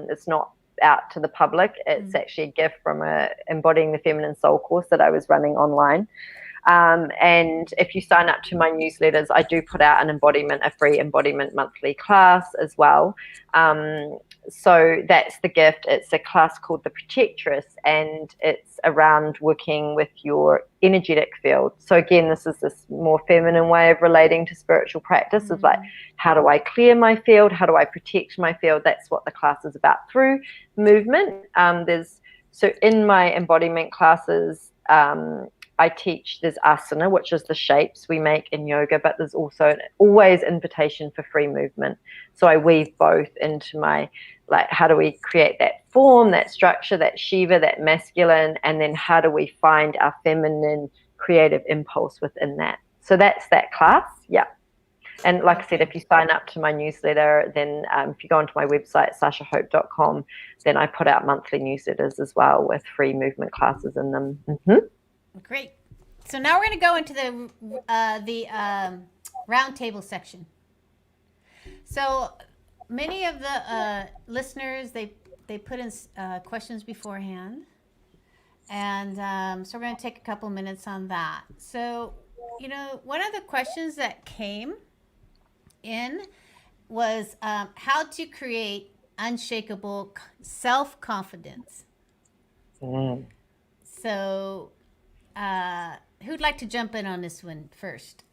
it's not out to the public. It's actually a gift from a Embodying the Feminine Soul course that I was running online. And if you sign up to my newsletters, I do put out a free embodiment monthly class as well. So that's the gift. It's a class called The Protectress, and it's around working with your energetic field. So again, this is this more feminine way of relating to spiritual practice. Is like, how do I clear my field? How do I protect my field? That's what the class is about through movement. So in my embodiment classes, I teach, there's asana, which is the shapes we make in yoga, but there's also always invitation for free movement. So I weave both into my, like, how do we create that form, that structure, that Shiva, that masculine, and then how do we find our feminine creative impulse within that? So that's that class, And like I said, if you sign up to my newsletter, then if you go onto my website, sashahope.com, then I put out monthly newsletters as well with free movement classes in them. Great. So now we're going to go into the roundtable section. So many of the listeners, they put in questions beforehand, and so we're going to take a couple minutes on that. So, you know, one of the questions that came in was how to create unshakable self-confidence. So who'd like to jump in on this one first?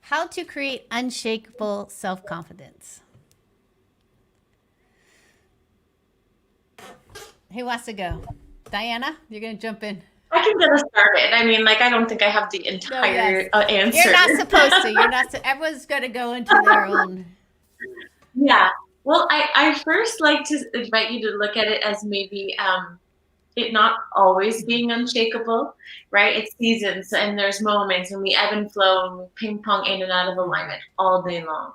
How to create unshakable self-confidence? Who wants to go? Diana, you're going to jump in. I can get us started. I mean, like, I don't think I have the entire answer. You're not supposed to. Everyone's going to go into their own. Yeah. Well, I first like to invite you to look at it as maybe it not always being unshakable, right? It's seasons, and there's moments when we ebb and flow and we ping pong in and out of alignment all day long,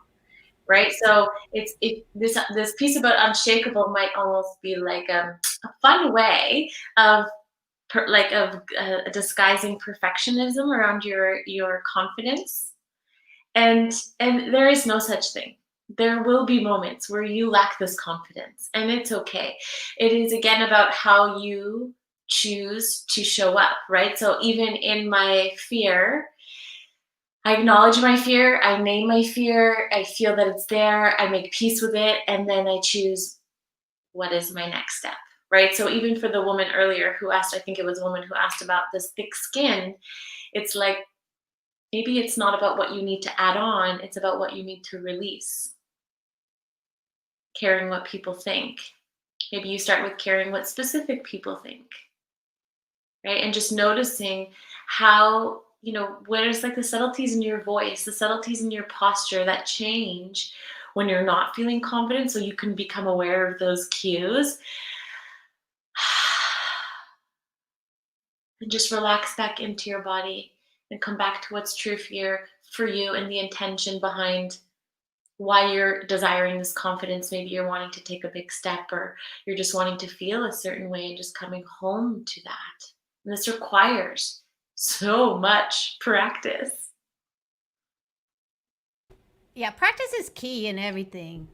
right? So this piece about unshakable might almost be like a fun way of disguising perfectionism around your confidence, and there is no such thing. There will be moments where you lack this confidence, and it's okay. It is, again, about how you choose to show up, right? So even in my fear, I acknowledge my fear, I name my fear, I feel that it's there, I make peace with it, and then I choose what is my next step, right? So even for the woman earlier who asked, I think it was a woman who asked about this thick skin, it's like, maybe it's not about what you need to add on, it's about what you need to release. Caring what people think. Maybe you start with caring what specific people think, right? And just noticing how, where's like the subtleties in your voice, the subtleties in your posture that change when you're not feeling confident, so you can become aware of those cues. And just relax back into your body and come back to what's true for you and the intention behind why you're desiring this confidence. Maybe you're wanting to take a big step, or you're just wanting to feel a certain way, and just coming home to that. And this requires so much practice. Yeah, practice is key in everything.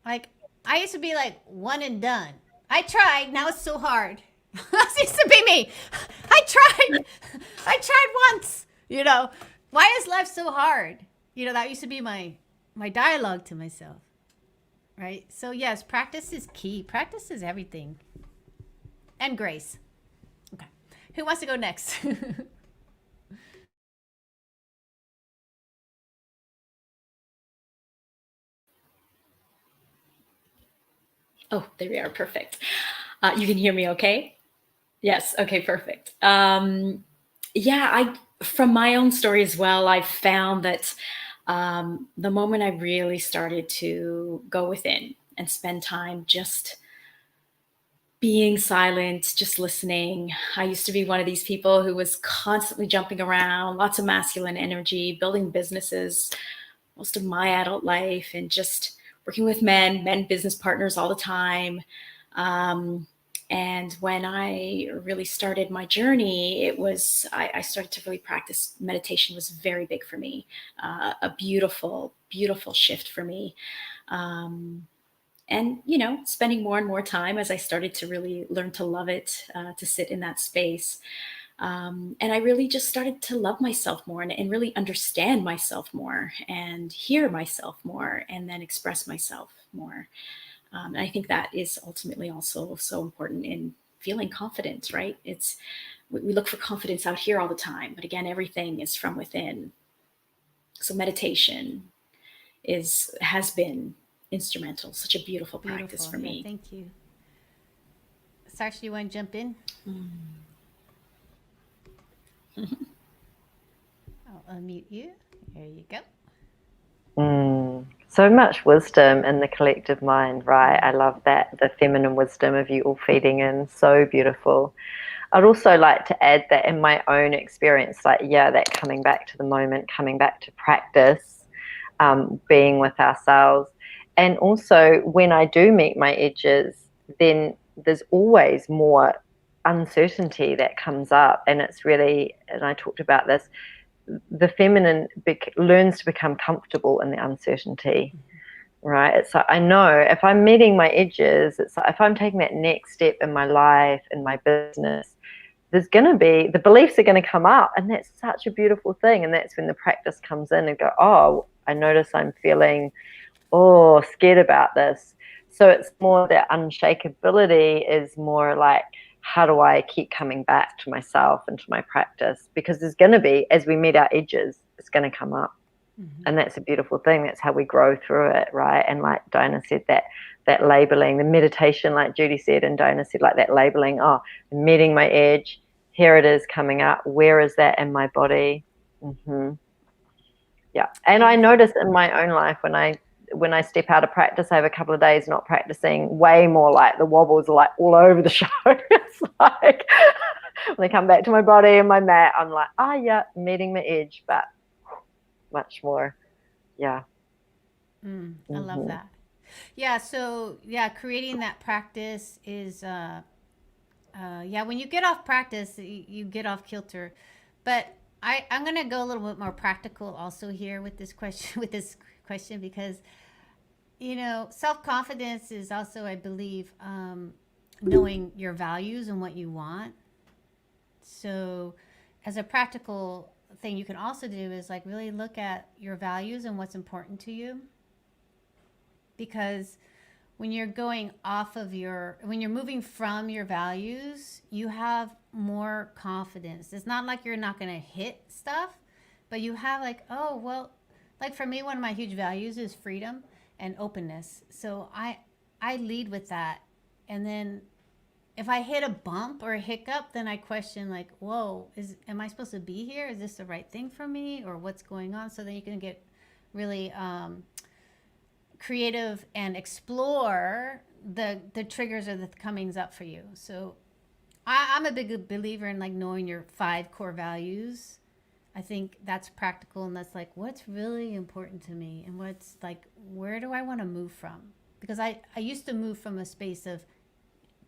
Like, I used to be like one and done. I tried, now it's so hard. That used to be me. I tried once, Why is life so hard? That used to be my dialogue to myself, right? So yes, practice is key. Practice is everything. And grace. Okay. Who wants to go next? Oh, there we are. Perfect. You can hear me okay? Yes. Okay, perfect. From my own story as well, I found that the moment I really started to go within and spend time just being silent, just listening. I used to be one of these people who was constantly jumping around, lots of masculine energy, building businesses most of my adult life, and just working with men business partners all the time. And when I really started my journey, I started to really practice meditation. Was very big for me, a beautiful, beautiful shift for me. And, spending more and more time as I started to really learn to love it, to sit in that space. And I really just started to love myself more and really understand myself more and hear myself more and then express myself more. And I think that is ultimately also so important in feeling confident, right? We look for confidence out here all the time, but again, everything is from within. So meditation has been instrumental, such a beautiful practice for me. Yeah, thank you. Sarsha, you want to jump in? I'll unmute you. There you go. So much wisdom in the collective mind, right? I love that, the feminine wisdom of you all feeding in. So beautiful. I'd also like to add that in my own experience, that coming back to the moment, coming back to practice, being with ourselves. And also when I do meet my edges, then there's always more uncertainty that comes up. And it's really, and I talked about this, the feminine learns to become comfortable in the uncertainty, right? It's like, I know if I'm meeting my edges, it's like if I'm taking that next step in my life, in my business, there's going to be, the beliefs are going to come up, and that's such a beautiful thing. And that's when the practice comes in and go, oh, I notice I'm feeling, scared about this. So it's more that unshakability is more like, how do I keep coming back to myself and to my practice? Because there's going to be, as we meet our edges, it's going to come up. And that's a beautiful thing. That's how we grow through it, right? And like Dinah said, that labeling, the meditation, like Judy said, and Dinah said, like that labeling, I'm meeting my edge. Here it is coming up. Where is that in my body? Yeah. And I notice in my own life when I step out of practice, I have a couple of days not practicing, way more like the wobbles are like all over the show. It's like when I come back to my body and my mat, I'm like, meeting my edge, but much more. Yeah. I love that. Yeah. So creating that practice is, when you get off practice, you get off kilter. But I'm going to go a little bit more practical also here with this question, because self-confidence is also, I believe, knowing your values and what you want. So as a practical thing you can also do is like really look at your values and what's important to you. Because when you're going off of when you're moving from your values, you have more confidence. It's not like you're not going to hit stuff, but you have like, oh, well, like for me, one of my huge values is freedom and openness. So I lead with that. And then if I hit a bump or a hiccup, then I question like, whoa, am I supposed to be here? Is this the right thing for me, or what's going on? So then you can get really creative and explore the triggers or the comings up for you. So I'm a big believer in like knowing your 5 core values. I think that's practical, and that's like what's really important to me, and what's like, where do I want to move from? Because I used to move from a space of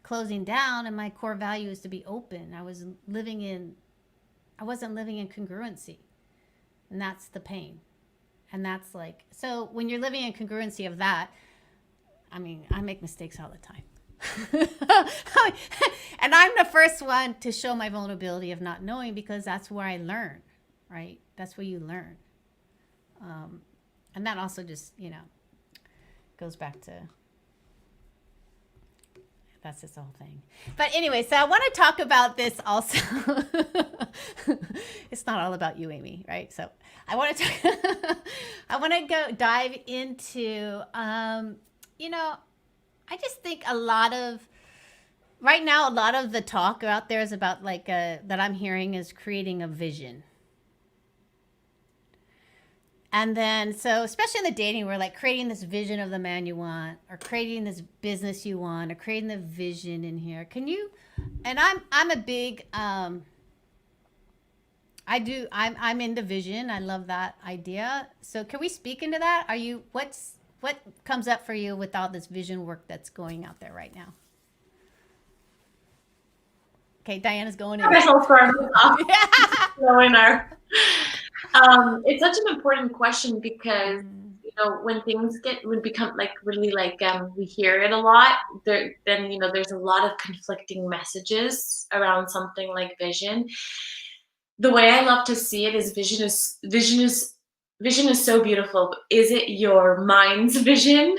closing down, and my core value is to be open. I wasn't living in congruency, and that's the pain. And that's like, so when you're living in congruency of that, I mean, I make mistakes all the time. And I'm the first one to show my vulnerability of not knowing, because that's where I learn, right? That's where you learn. And that also just, goes back to, that's this whole thing. But anyway, so I want to talk about this also. It's not all about you, Amy, right? So I want to go dive into, I just think right now, a lot of the talk out there is about that I'm hearing is creating a vision. And then, so especially in the dating, we're like creating this vision of the man you want, or creating this business you want, or creating the vision in here. Can you, and I'm a big, I'm into vision. I love that idea. So can we speak into that? What comes up for you with all this vision work that's going out there right now? Okay, Diana's going in. I guess I'll start off. It's such an important question, because when things become like really like we hear it a lot, then there's a lot of conflicting messages around something like vision. The way I love to see it is vision is so beautiful. But is it your mind's vision,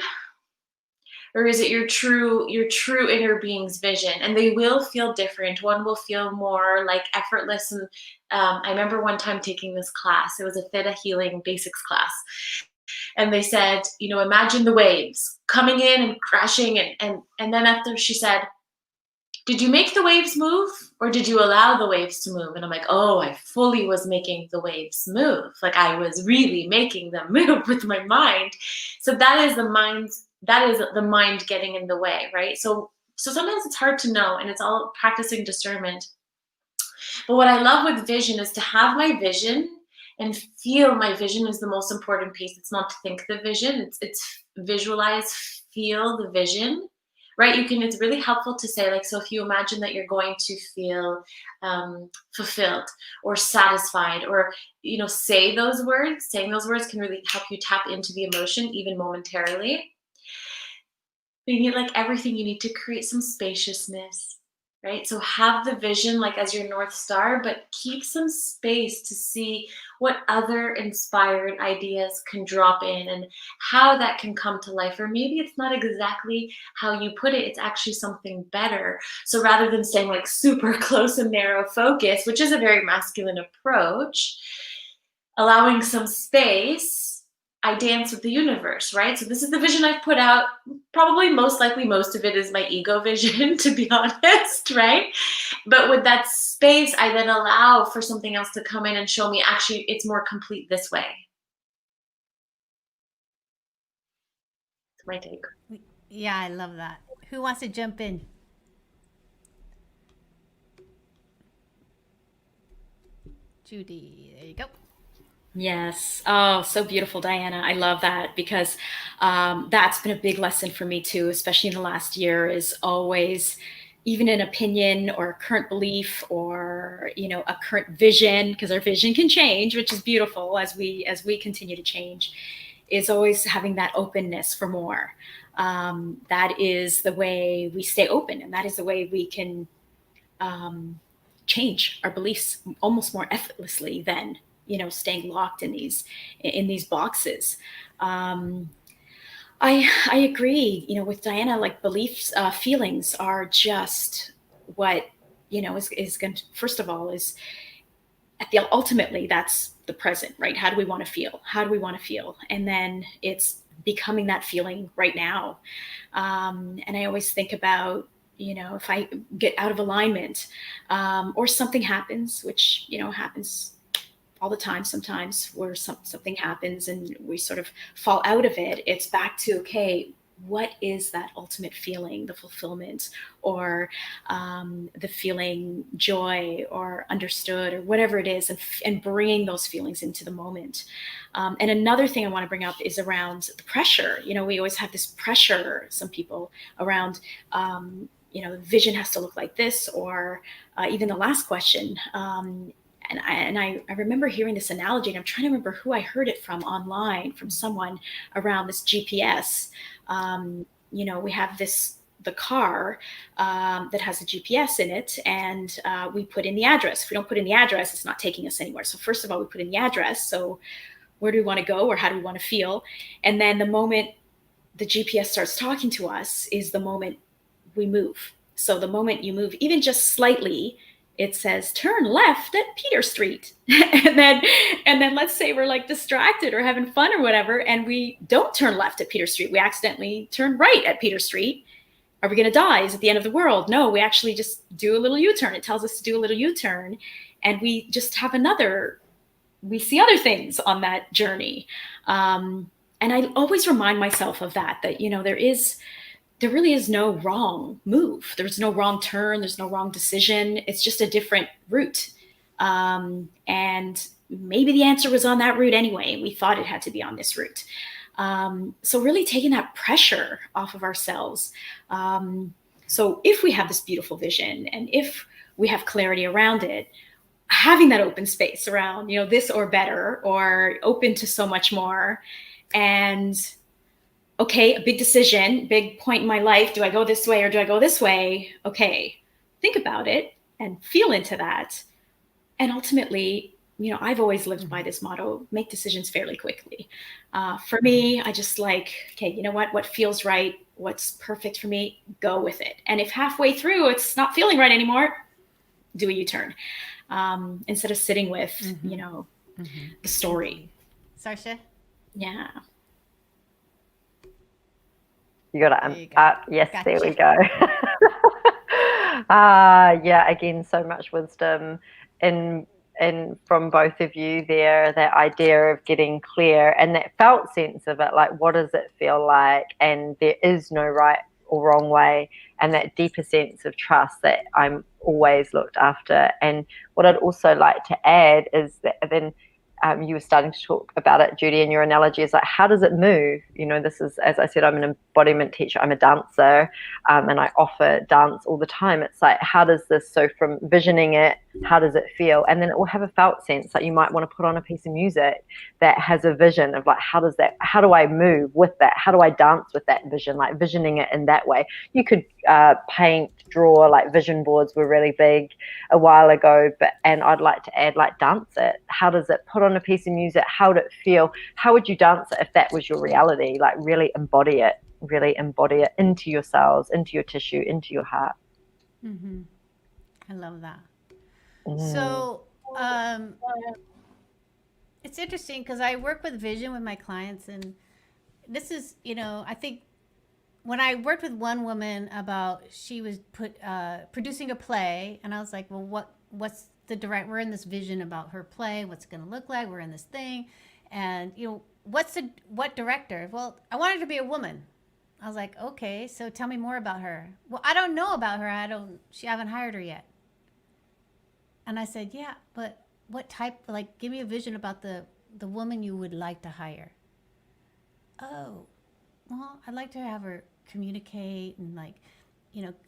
or is it your true inner being's vision? And they will feel different. One will feel more like effortless. And I remember one time taking this class. It was a Theta Healing Basics class. And they said, imagine the waves coming in and crashing. And then after, she said, did you make the waves move, or did you allow the waves to move? And I'm like, oh, I fully was making the waves move. Like I was really making them move with my mind. So that is the mind getting in the way, right? So sometimes it's hard to know, and it's all practicing discernment. But what I love with vision is to have my vision and feel my vision is the most important piece. It's not to think the vision, it's visualize, feel the vision, right? It's really helpful to say, like, so if you imagine that you're going to feel fulfilled or satisfied, or, say those words. Saying those words can really help you tap into the emotion, even momentarily. You need, like everything, you need to create some spaciousness, right? So have the vision like as your North Star, but keep some space to see what other inspired ideas can drop in and how that can come to life. Or maybe it's not exactly how you put it, it's actually something better. So rather than staying like super close and narrow focus, which is a very masculine approach, allowing some space, I dance with the universe, right? So this is the vision I've put out. Probably most likely most of it is my ego vision, to be honest, right? But with that space, I then allow for something else to come in and show me, actually, it's more complete this way. That's my take. Yeah, I love that. Who wants to jump in? Judy, there you go. Yes. Oh, so beautiful, Diana. I love that, because that's been a big lesson for me too, especially in the last year, is always, even an opinion or a current belief or, a current vision, because our vision can change, which is beautiful as we continue to change, is always having that openness for more. That is the way we stay open, and that is the way we can change our beliefs almost more effortlessly than staying locked in these boxes. I agree, with Diana, like beliefs, feelings are just what, is going to, first of all, is ultimately that's the present, right? How do we want to feel? How do we want to feel? And then it's becoming that feeling right now. And I always think about, if I get out of alignment, or something happens, which, happens all the time sometimes, where something happens and we sort of fall out of it, it's back to, okay, what is that ultimate feeling, the fulfillment, or the feeling joy or understood or whatever it is, and bringing those feelings into the moment. And another thing I want to bring up is around the pressure. We always have this pressure, some people, around, the vision has to look like this, or even the last question. And I remember hearing this analogy, and I'm trying to remember who I heard it from online, from someone around this GPS. We have the car that has a GPS in it, and we put in the address. If we don't put in the address, it's not taking us anywhere. So first of all, we put in the address. So where do we want to go, or how do we want to feel? And then the moment the GPS starts talking to us is the moment we move. So the moment you move, even just slightly, it says turn left at Peter Street. and then let's say we're like distracted or having fun or whatever, and we don't turn left at Peter Street. We accidentally turn right at Peter Street. Are we going to die? Is it the end of the world? No, we actually just do a little U-turn. It tells us to do a little U-turn, and we just have we see other things on that journey. And I always remind myself of that, there really is no wrong move. There's no wrong turn. There's no wrong decision. It's just a different route. And maybe the answer was on that route anyway. We thought it had to be on this route. So really taking that pressure off of ourselves. So if we have this beautiful vision, and if we have clarity around it, having that open space around, this or better, or open to so much more. And okay, a big decision, big point in my life. Do I go this way or do I go this way? Okay, think about it and feel into that. And ultimately, I've always lived by this motto: make decisions fairly quickly. For me, I just okay, you know what feels right, what's perfect for me, go with it. And if halfway through it's not feeling right anymore, do a U-turn, instead of sitting with, the story. Sarsha? Yeah. You got to, yes, Gotcha. There we go. Yeah, again, so much wisdom in from both of you there, that idea of getting clear and that felt sense of it, like what does it feel like, and there is no right or wrong way, and that deeper sense of trust that I'm always looked after. And what I'd also like to add is that then you were starting to talk about it, Judy, and your analogy is like, how does it move? This is, as I said, I'm an embodiment teacher, I'm a dancer, and I offer dance all the time. It's like, how does this, so from visioning it, how does it feel? And then it will have a felt sense. Like you might want to put on a piece of music that has a vision of like, how do I move with that? How do I dance with that vision? Like visioning it in that way. You could paint, draw, like vision boards were really big a while ago, and I'd like to add, like, dance it. How does it, put on a piece of music, how would it feel? How would you dance it if that was your reality? Like really embody it into your cells, into your tissue, into your heart. Mm-hmm. I love that. So it's interesting because I work with vision with my clients, and this is, I think when I worked with one woman about, she was producing a play, and I was like, well, what's we're in this vision about her play, what's it going to look like, we're in this thing, and what director? Well, I want her to be a woman. I was like, okay, so tell me more about her. Well, I don't know about her. I haven't hired her yet. And I said, yeah, but what type, give me a vision about the woman you would like to hire. Oh, well, I'd like to have her communicate and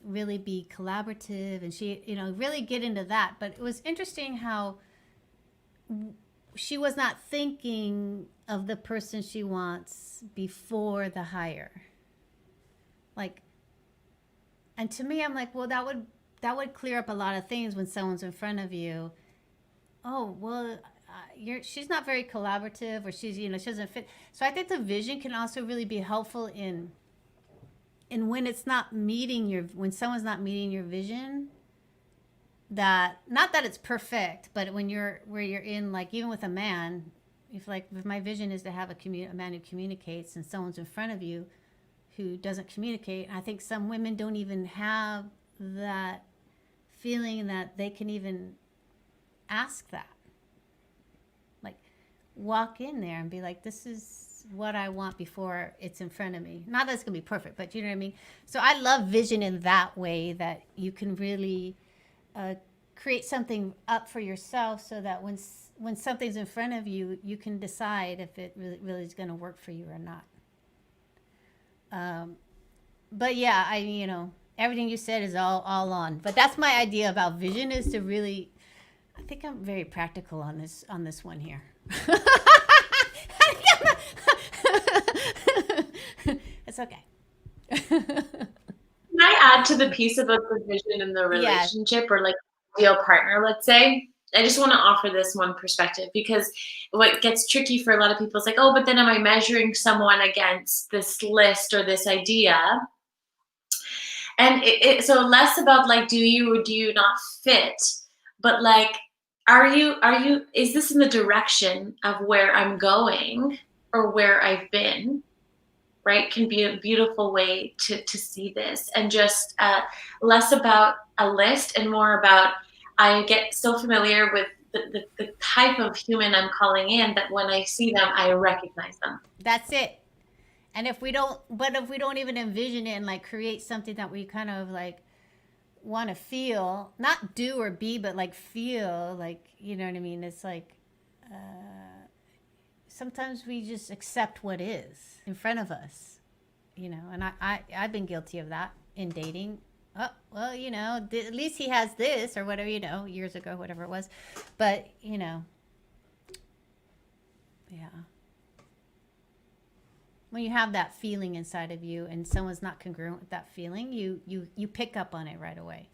really be collaborative, and she, really get into that. But it was interesting how she was not thinking of the person she wants before the hire. And to me, I'm like, well, that would clear up a lot of things when someone's in front of you. Oh, well, she's not very collaborative, or she's, she doesn't fit. So I think the vision can also really be helpful in when it's not meeting when someone's not meeting your vision, that, not that it's perfect, but when you're in, like, even with a man, if my vision is to have a man who communicates, and someone's in front of you who doesn't communicate, I think some women don't even have that feeling that they can even ask that. Like, walk in there and be like, this is what I want before it's in front of me. Not that it's gonna be perfect, but you know what I mean? So I love vision in that way, that you can really create something up for yourself, so that when something's in front of you, you can decide if it really is gonna work for you or not. But yeah, everything you said is all on. But that's my idea about vision, is to really, I think I'm very practical on this one here. It's okay. Can I add to the piece about the vision in the relationship, or like ideal partner, let's say? I just want to offer this one perspective, because what gets tricky for a lot of people is like, oh, but then am I measuring someone against this list or this idea? And so less about like, do you or do you not fit, but like, is this in the direction of where I'm going or where I've been? Right? Can be a beautiful way to see this, and just less about a list and more about, I get so familiar with the type of human I'm calling in, that when I see them, I recognize them. That's it. And if we don't even envision it and like create something that we kind of like want to feel, not do or be, but like feel, like, you know what I mean? It's like, sometimes we just accept what is in front of us, and I've been guilty of that in dating. Oh, well, at least he has this or whatever, years ago, whatever it was. But, yeah. When you have that feeling inside of you and someone's not congruent with that feeling, you pick up on it right away.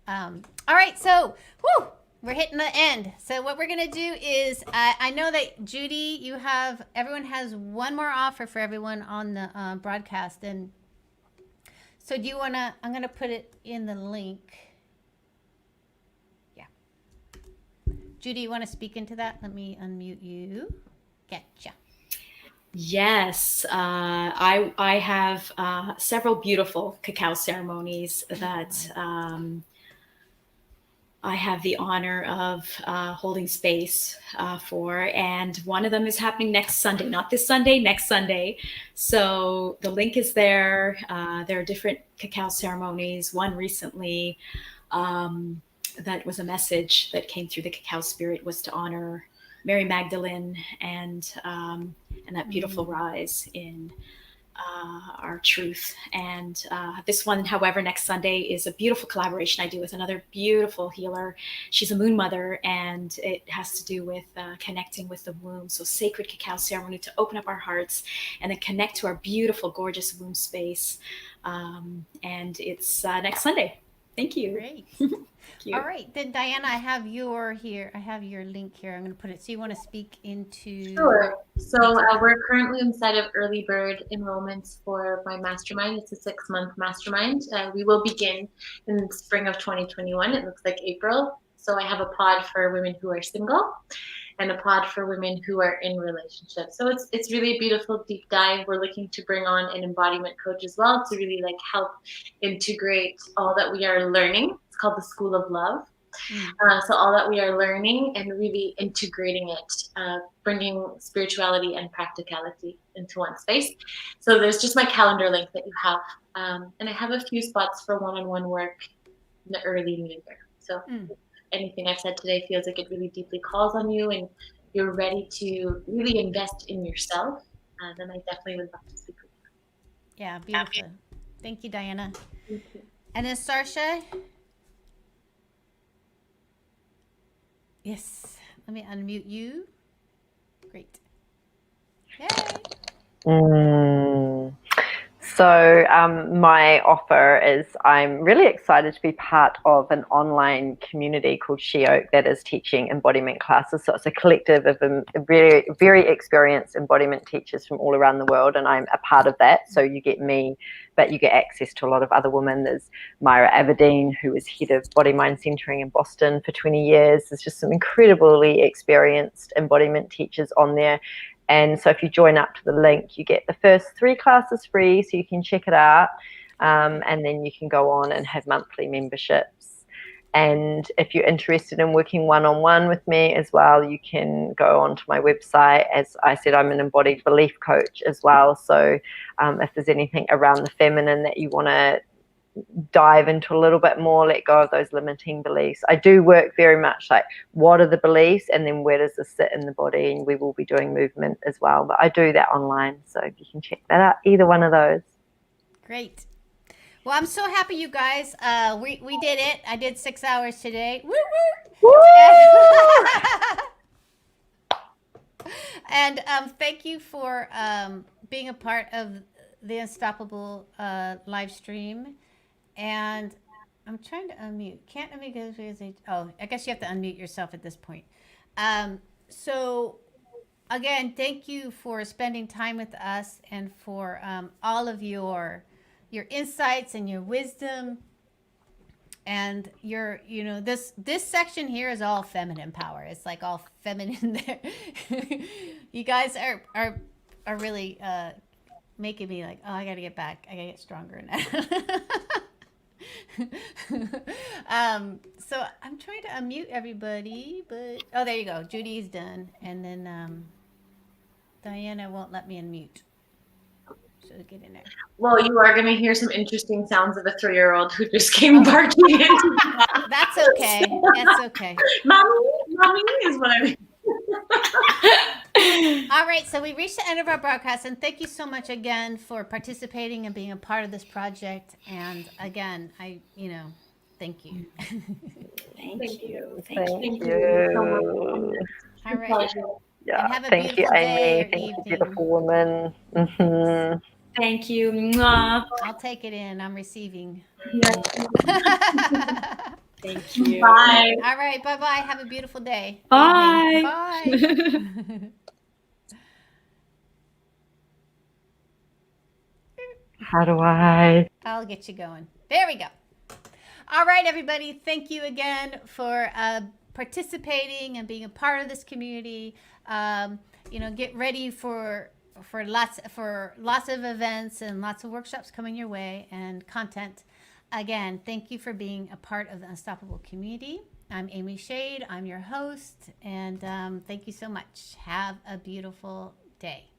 All right, so, we're hitting the end. So what we're going to do is, I know that Judy, everyone has one more offer for everyone on the broadcast. And so do you want to, I'm going to put it in the link. Yeah. Judy, you want to speak into that? Let me unmute you. Getcha. Yes, I have several beautiful cacao ceremonies that I have the honor of holding space for, and one of them is happening next Sunday, not this Sunday, next Sunday. So the link is there. There are different cacao ceremonies. One recently that was a message that came through the cacao spirit, was to honor Mary Magdalene and that beautiful rise in our truth. And this one, however, next Sunday is a beautiful collaboration I do with another beautiful healer. She's a moon mother, and it has to do with connecting with the womb. So sacred cacao ceremony to open up our hearts and then connect to our beautiful, gorgeous womb space. And it's next Sunday. Thank you. Great. All right, then Diana, I have your link here. I'm going to put it. So you want to speak into? Sure. So we're currently inside of early bird enrollments for my mastermind. It's a 6-month mastermind. We will begin in spring of 2021. It looks like April. So I have a pod for women who are single, and a pod for women who are in relationships. So it's really a beautiful deep dive. We're looking to bring on an embodiment coach as well to really like help integrate all that we are learning. It's called the School of Love. So all that we are learning and really integrating it, bringing spirituality and practicality into one space. So there's just my calendar link that you have. And I have a few spots for one-on-one work in the early new year. So anything I've said today feels like it really deeply calls on you and you're ready to really invest in yourself, then I definitely would love to speak with you. Yeah, beautiful. Thank you, Diana. Thank you. And then Sarsha? Yes. Let me unmute you. Great. Yay. So So my offer is I'm really excited to be part of an online community called She Oak that is teaching embodiment classes. So it's a collective of very, very experienced embodiment teachers from all around the world, and I'm a part of that. So you get me, but you get access to a lot of other women. There's Myra Aberdeen, who is head of Body Mind Centering in Boston for 20 years. There's just some incredibly experienced embodiment teachers on there. And so if you join up to the link, you get the first 3 classes free, so you can check it out. And then you can go on and have monthly memberships. And if you're interested in working one-on-one with me as well, you can go onto my website. As I said, I'm an embodied belief coach as well. So if there's anything around the feminine that you want to dive into a little bit more, let go of those limiting beliefs. I do work very much like, what are the beliefs, and then where does this sit in the body? And we will be doing movement as well, but I do that online, so you can check that out, either one of those. Great. Well, I'm so happy, you guys. We did it. I did 6 hours today. Woo woo. And thank you for being a part of the Unstoppable live stream. And I'm trying to unmute. Can't unmute because I guess you have to unmute yourself at this point. So again, thank you for spending time with us and for all of your insights and your wisdom. And this section here is all feminine power. It's like all feminine there. You guys are really making me like, oh, I gotta get back. I gotta get stronger now. So I'm trying to unmute everybody, but there you go. Judy's done, and then Diana won't let me unmute. So get in there. Well, you are going to hear some interesting sounds of a 3-year-old who just came barking into That's okay. That's okay. Mommy is what I mean. All right, so we reached the end of our broadcast, and thank you so much again for participating and being a part of this project. And again, thank you. Thank you. Thank you. All right. Yeah, have a thank you, beautiful day Amy. or Thank you, evening. beautiful woman. Mm-hmm. Thank you. Mwah. I'll take it in. I'm receiving. Thank you. Bye. All right. Bye-bye. Have a beautiful day. Bye. Bye. How do I? I'll get you going. There we go. All right, everybody. Thank you again for participating and being a part of this community. Get ready for lots of events and lots of workshops coming your way and content. Again, thank you for being a part of the Unstoppable community. I'm Amy Shade. I'm your host, and thank you so much. Have a beautiful day.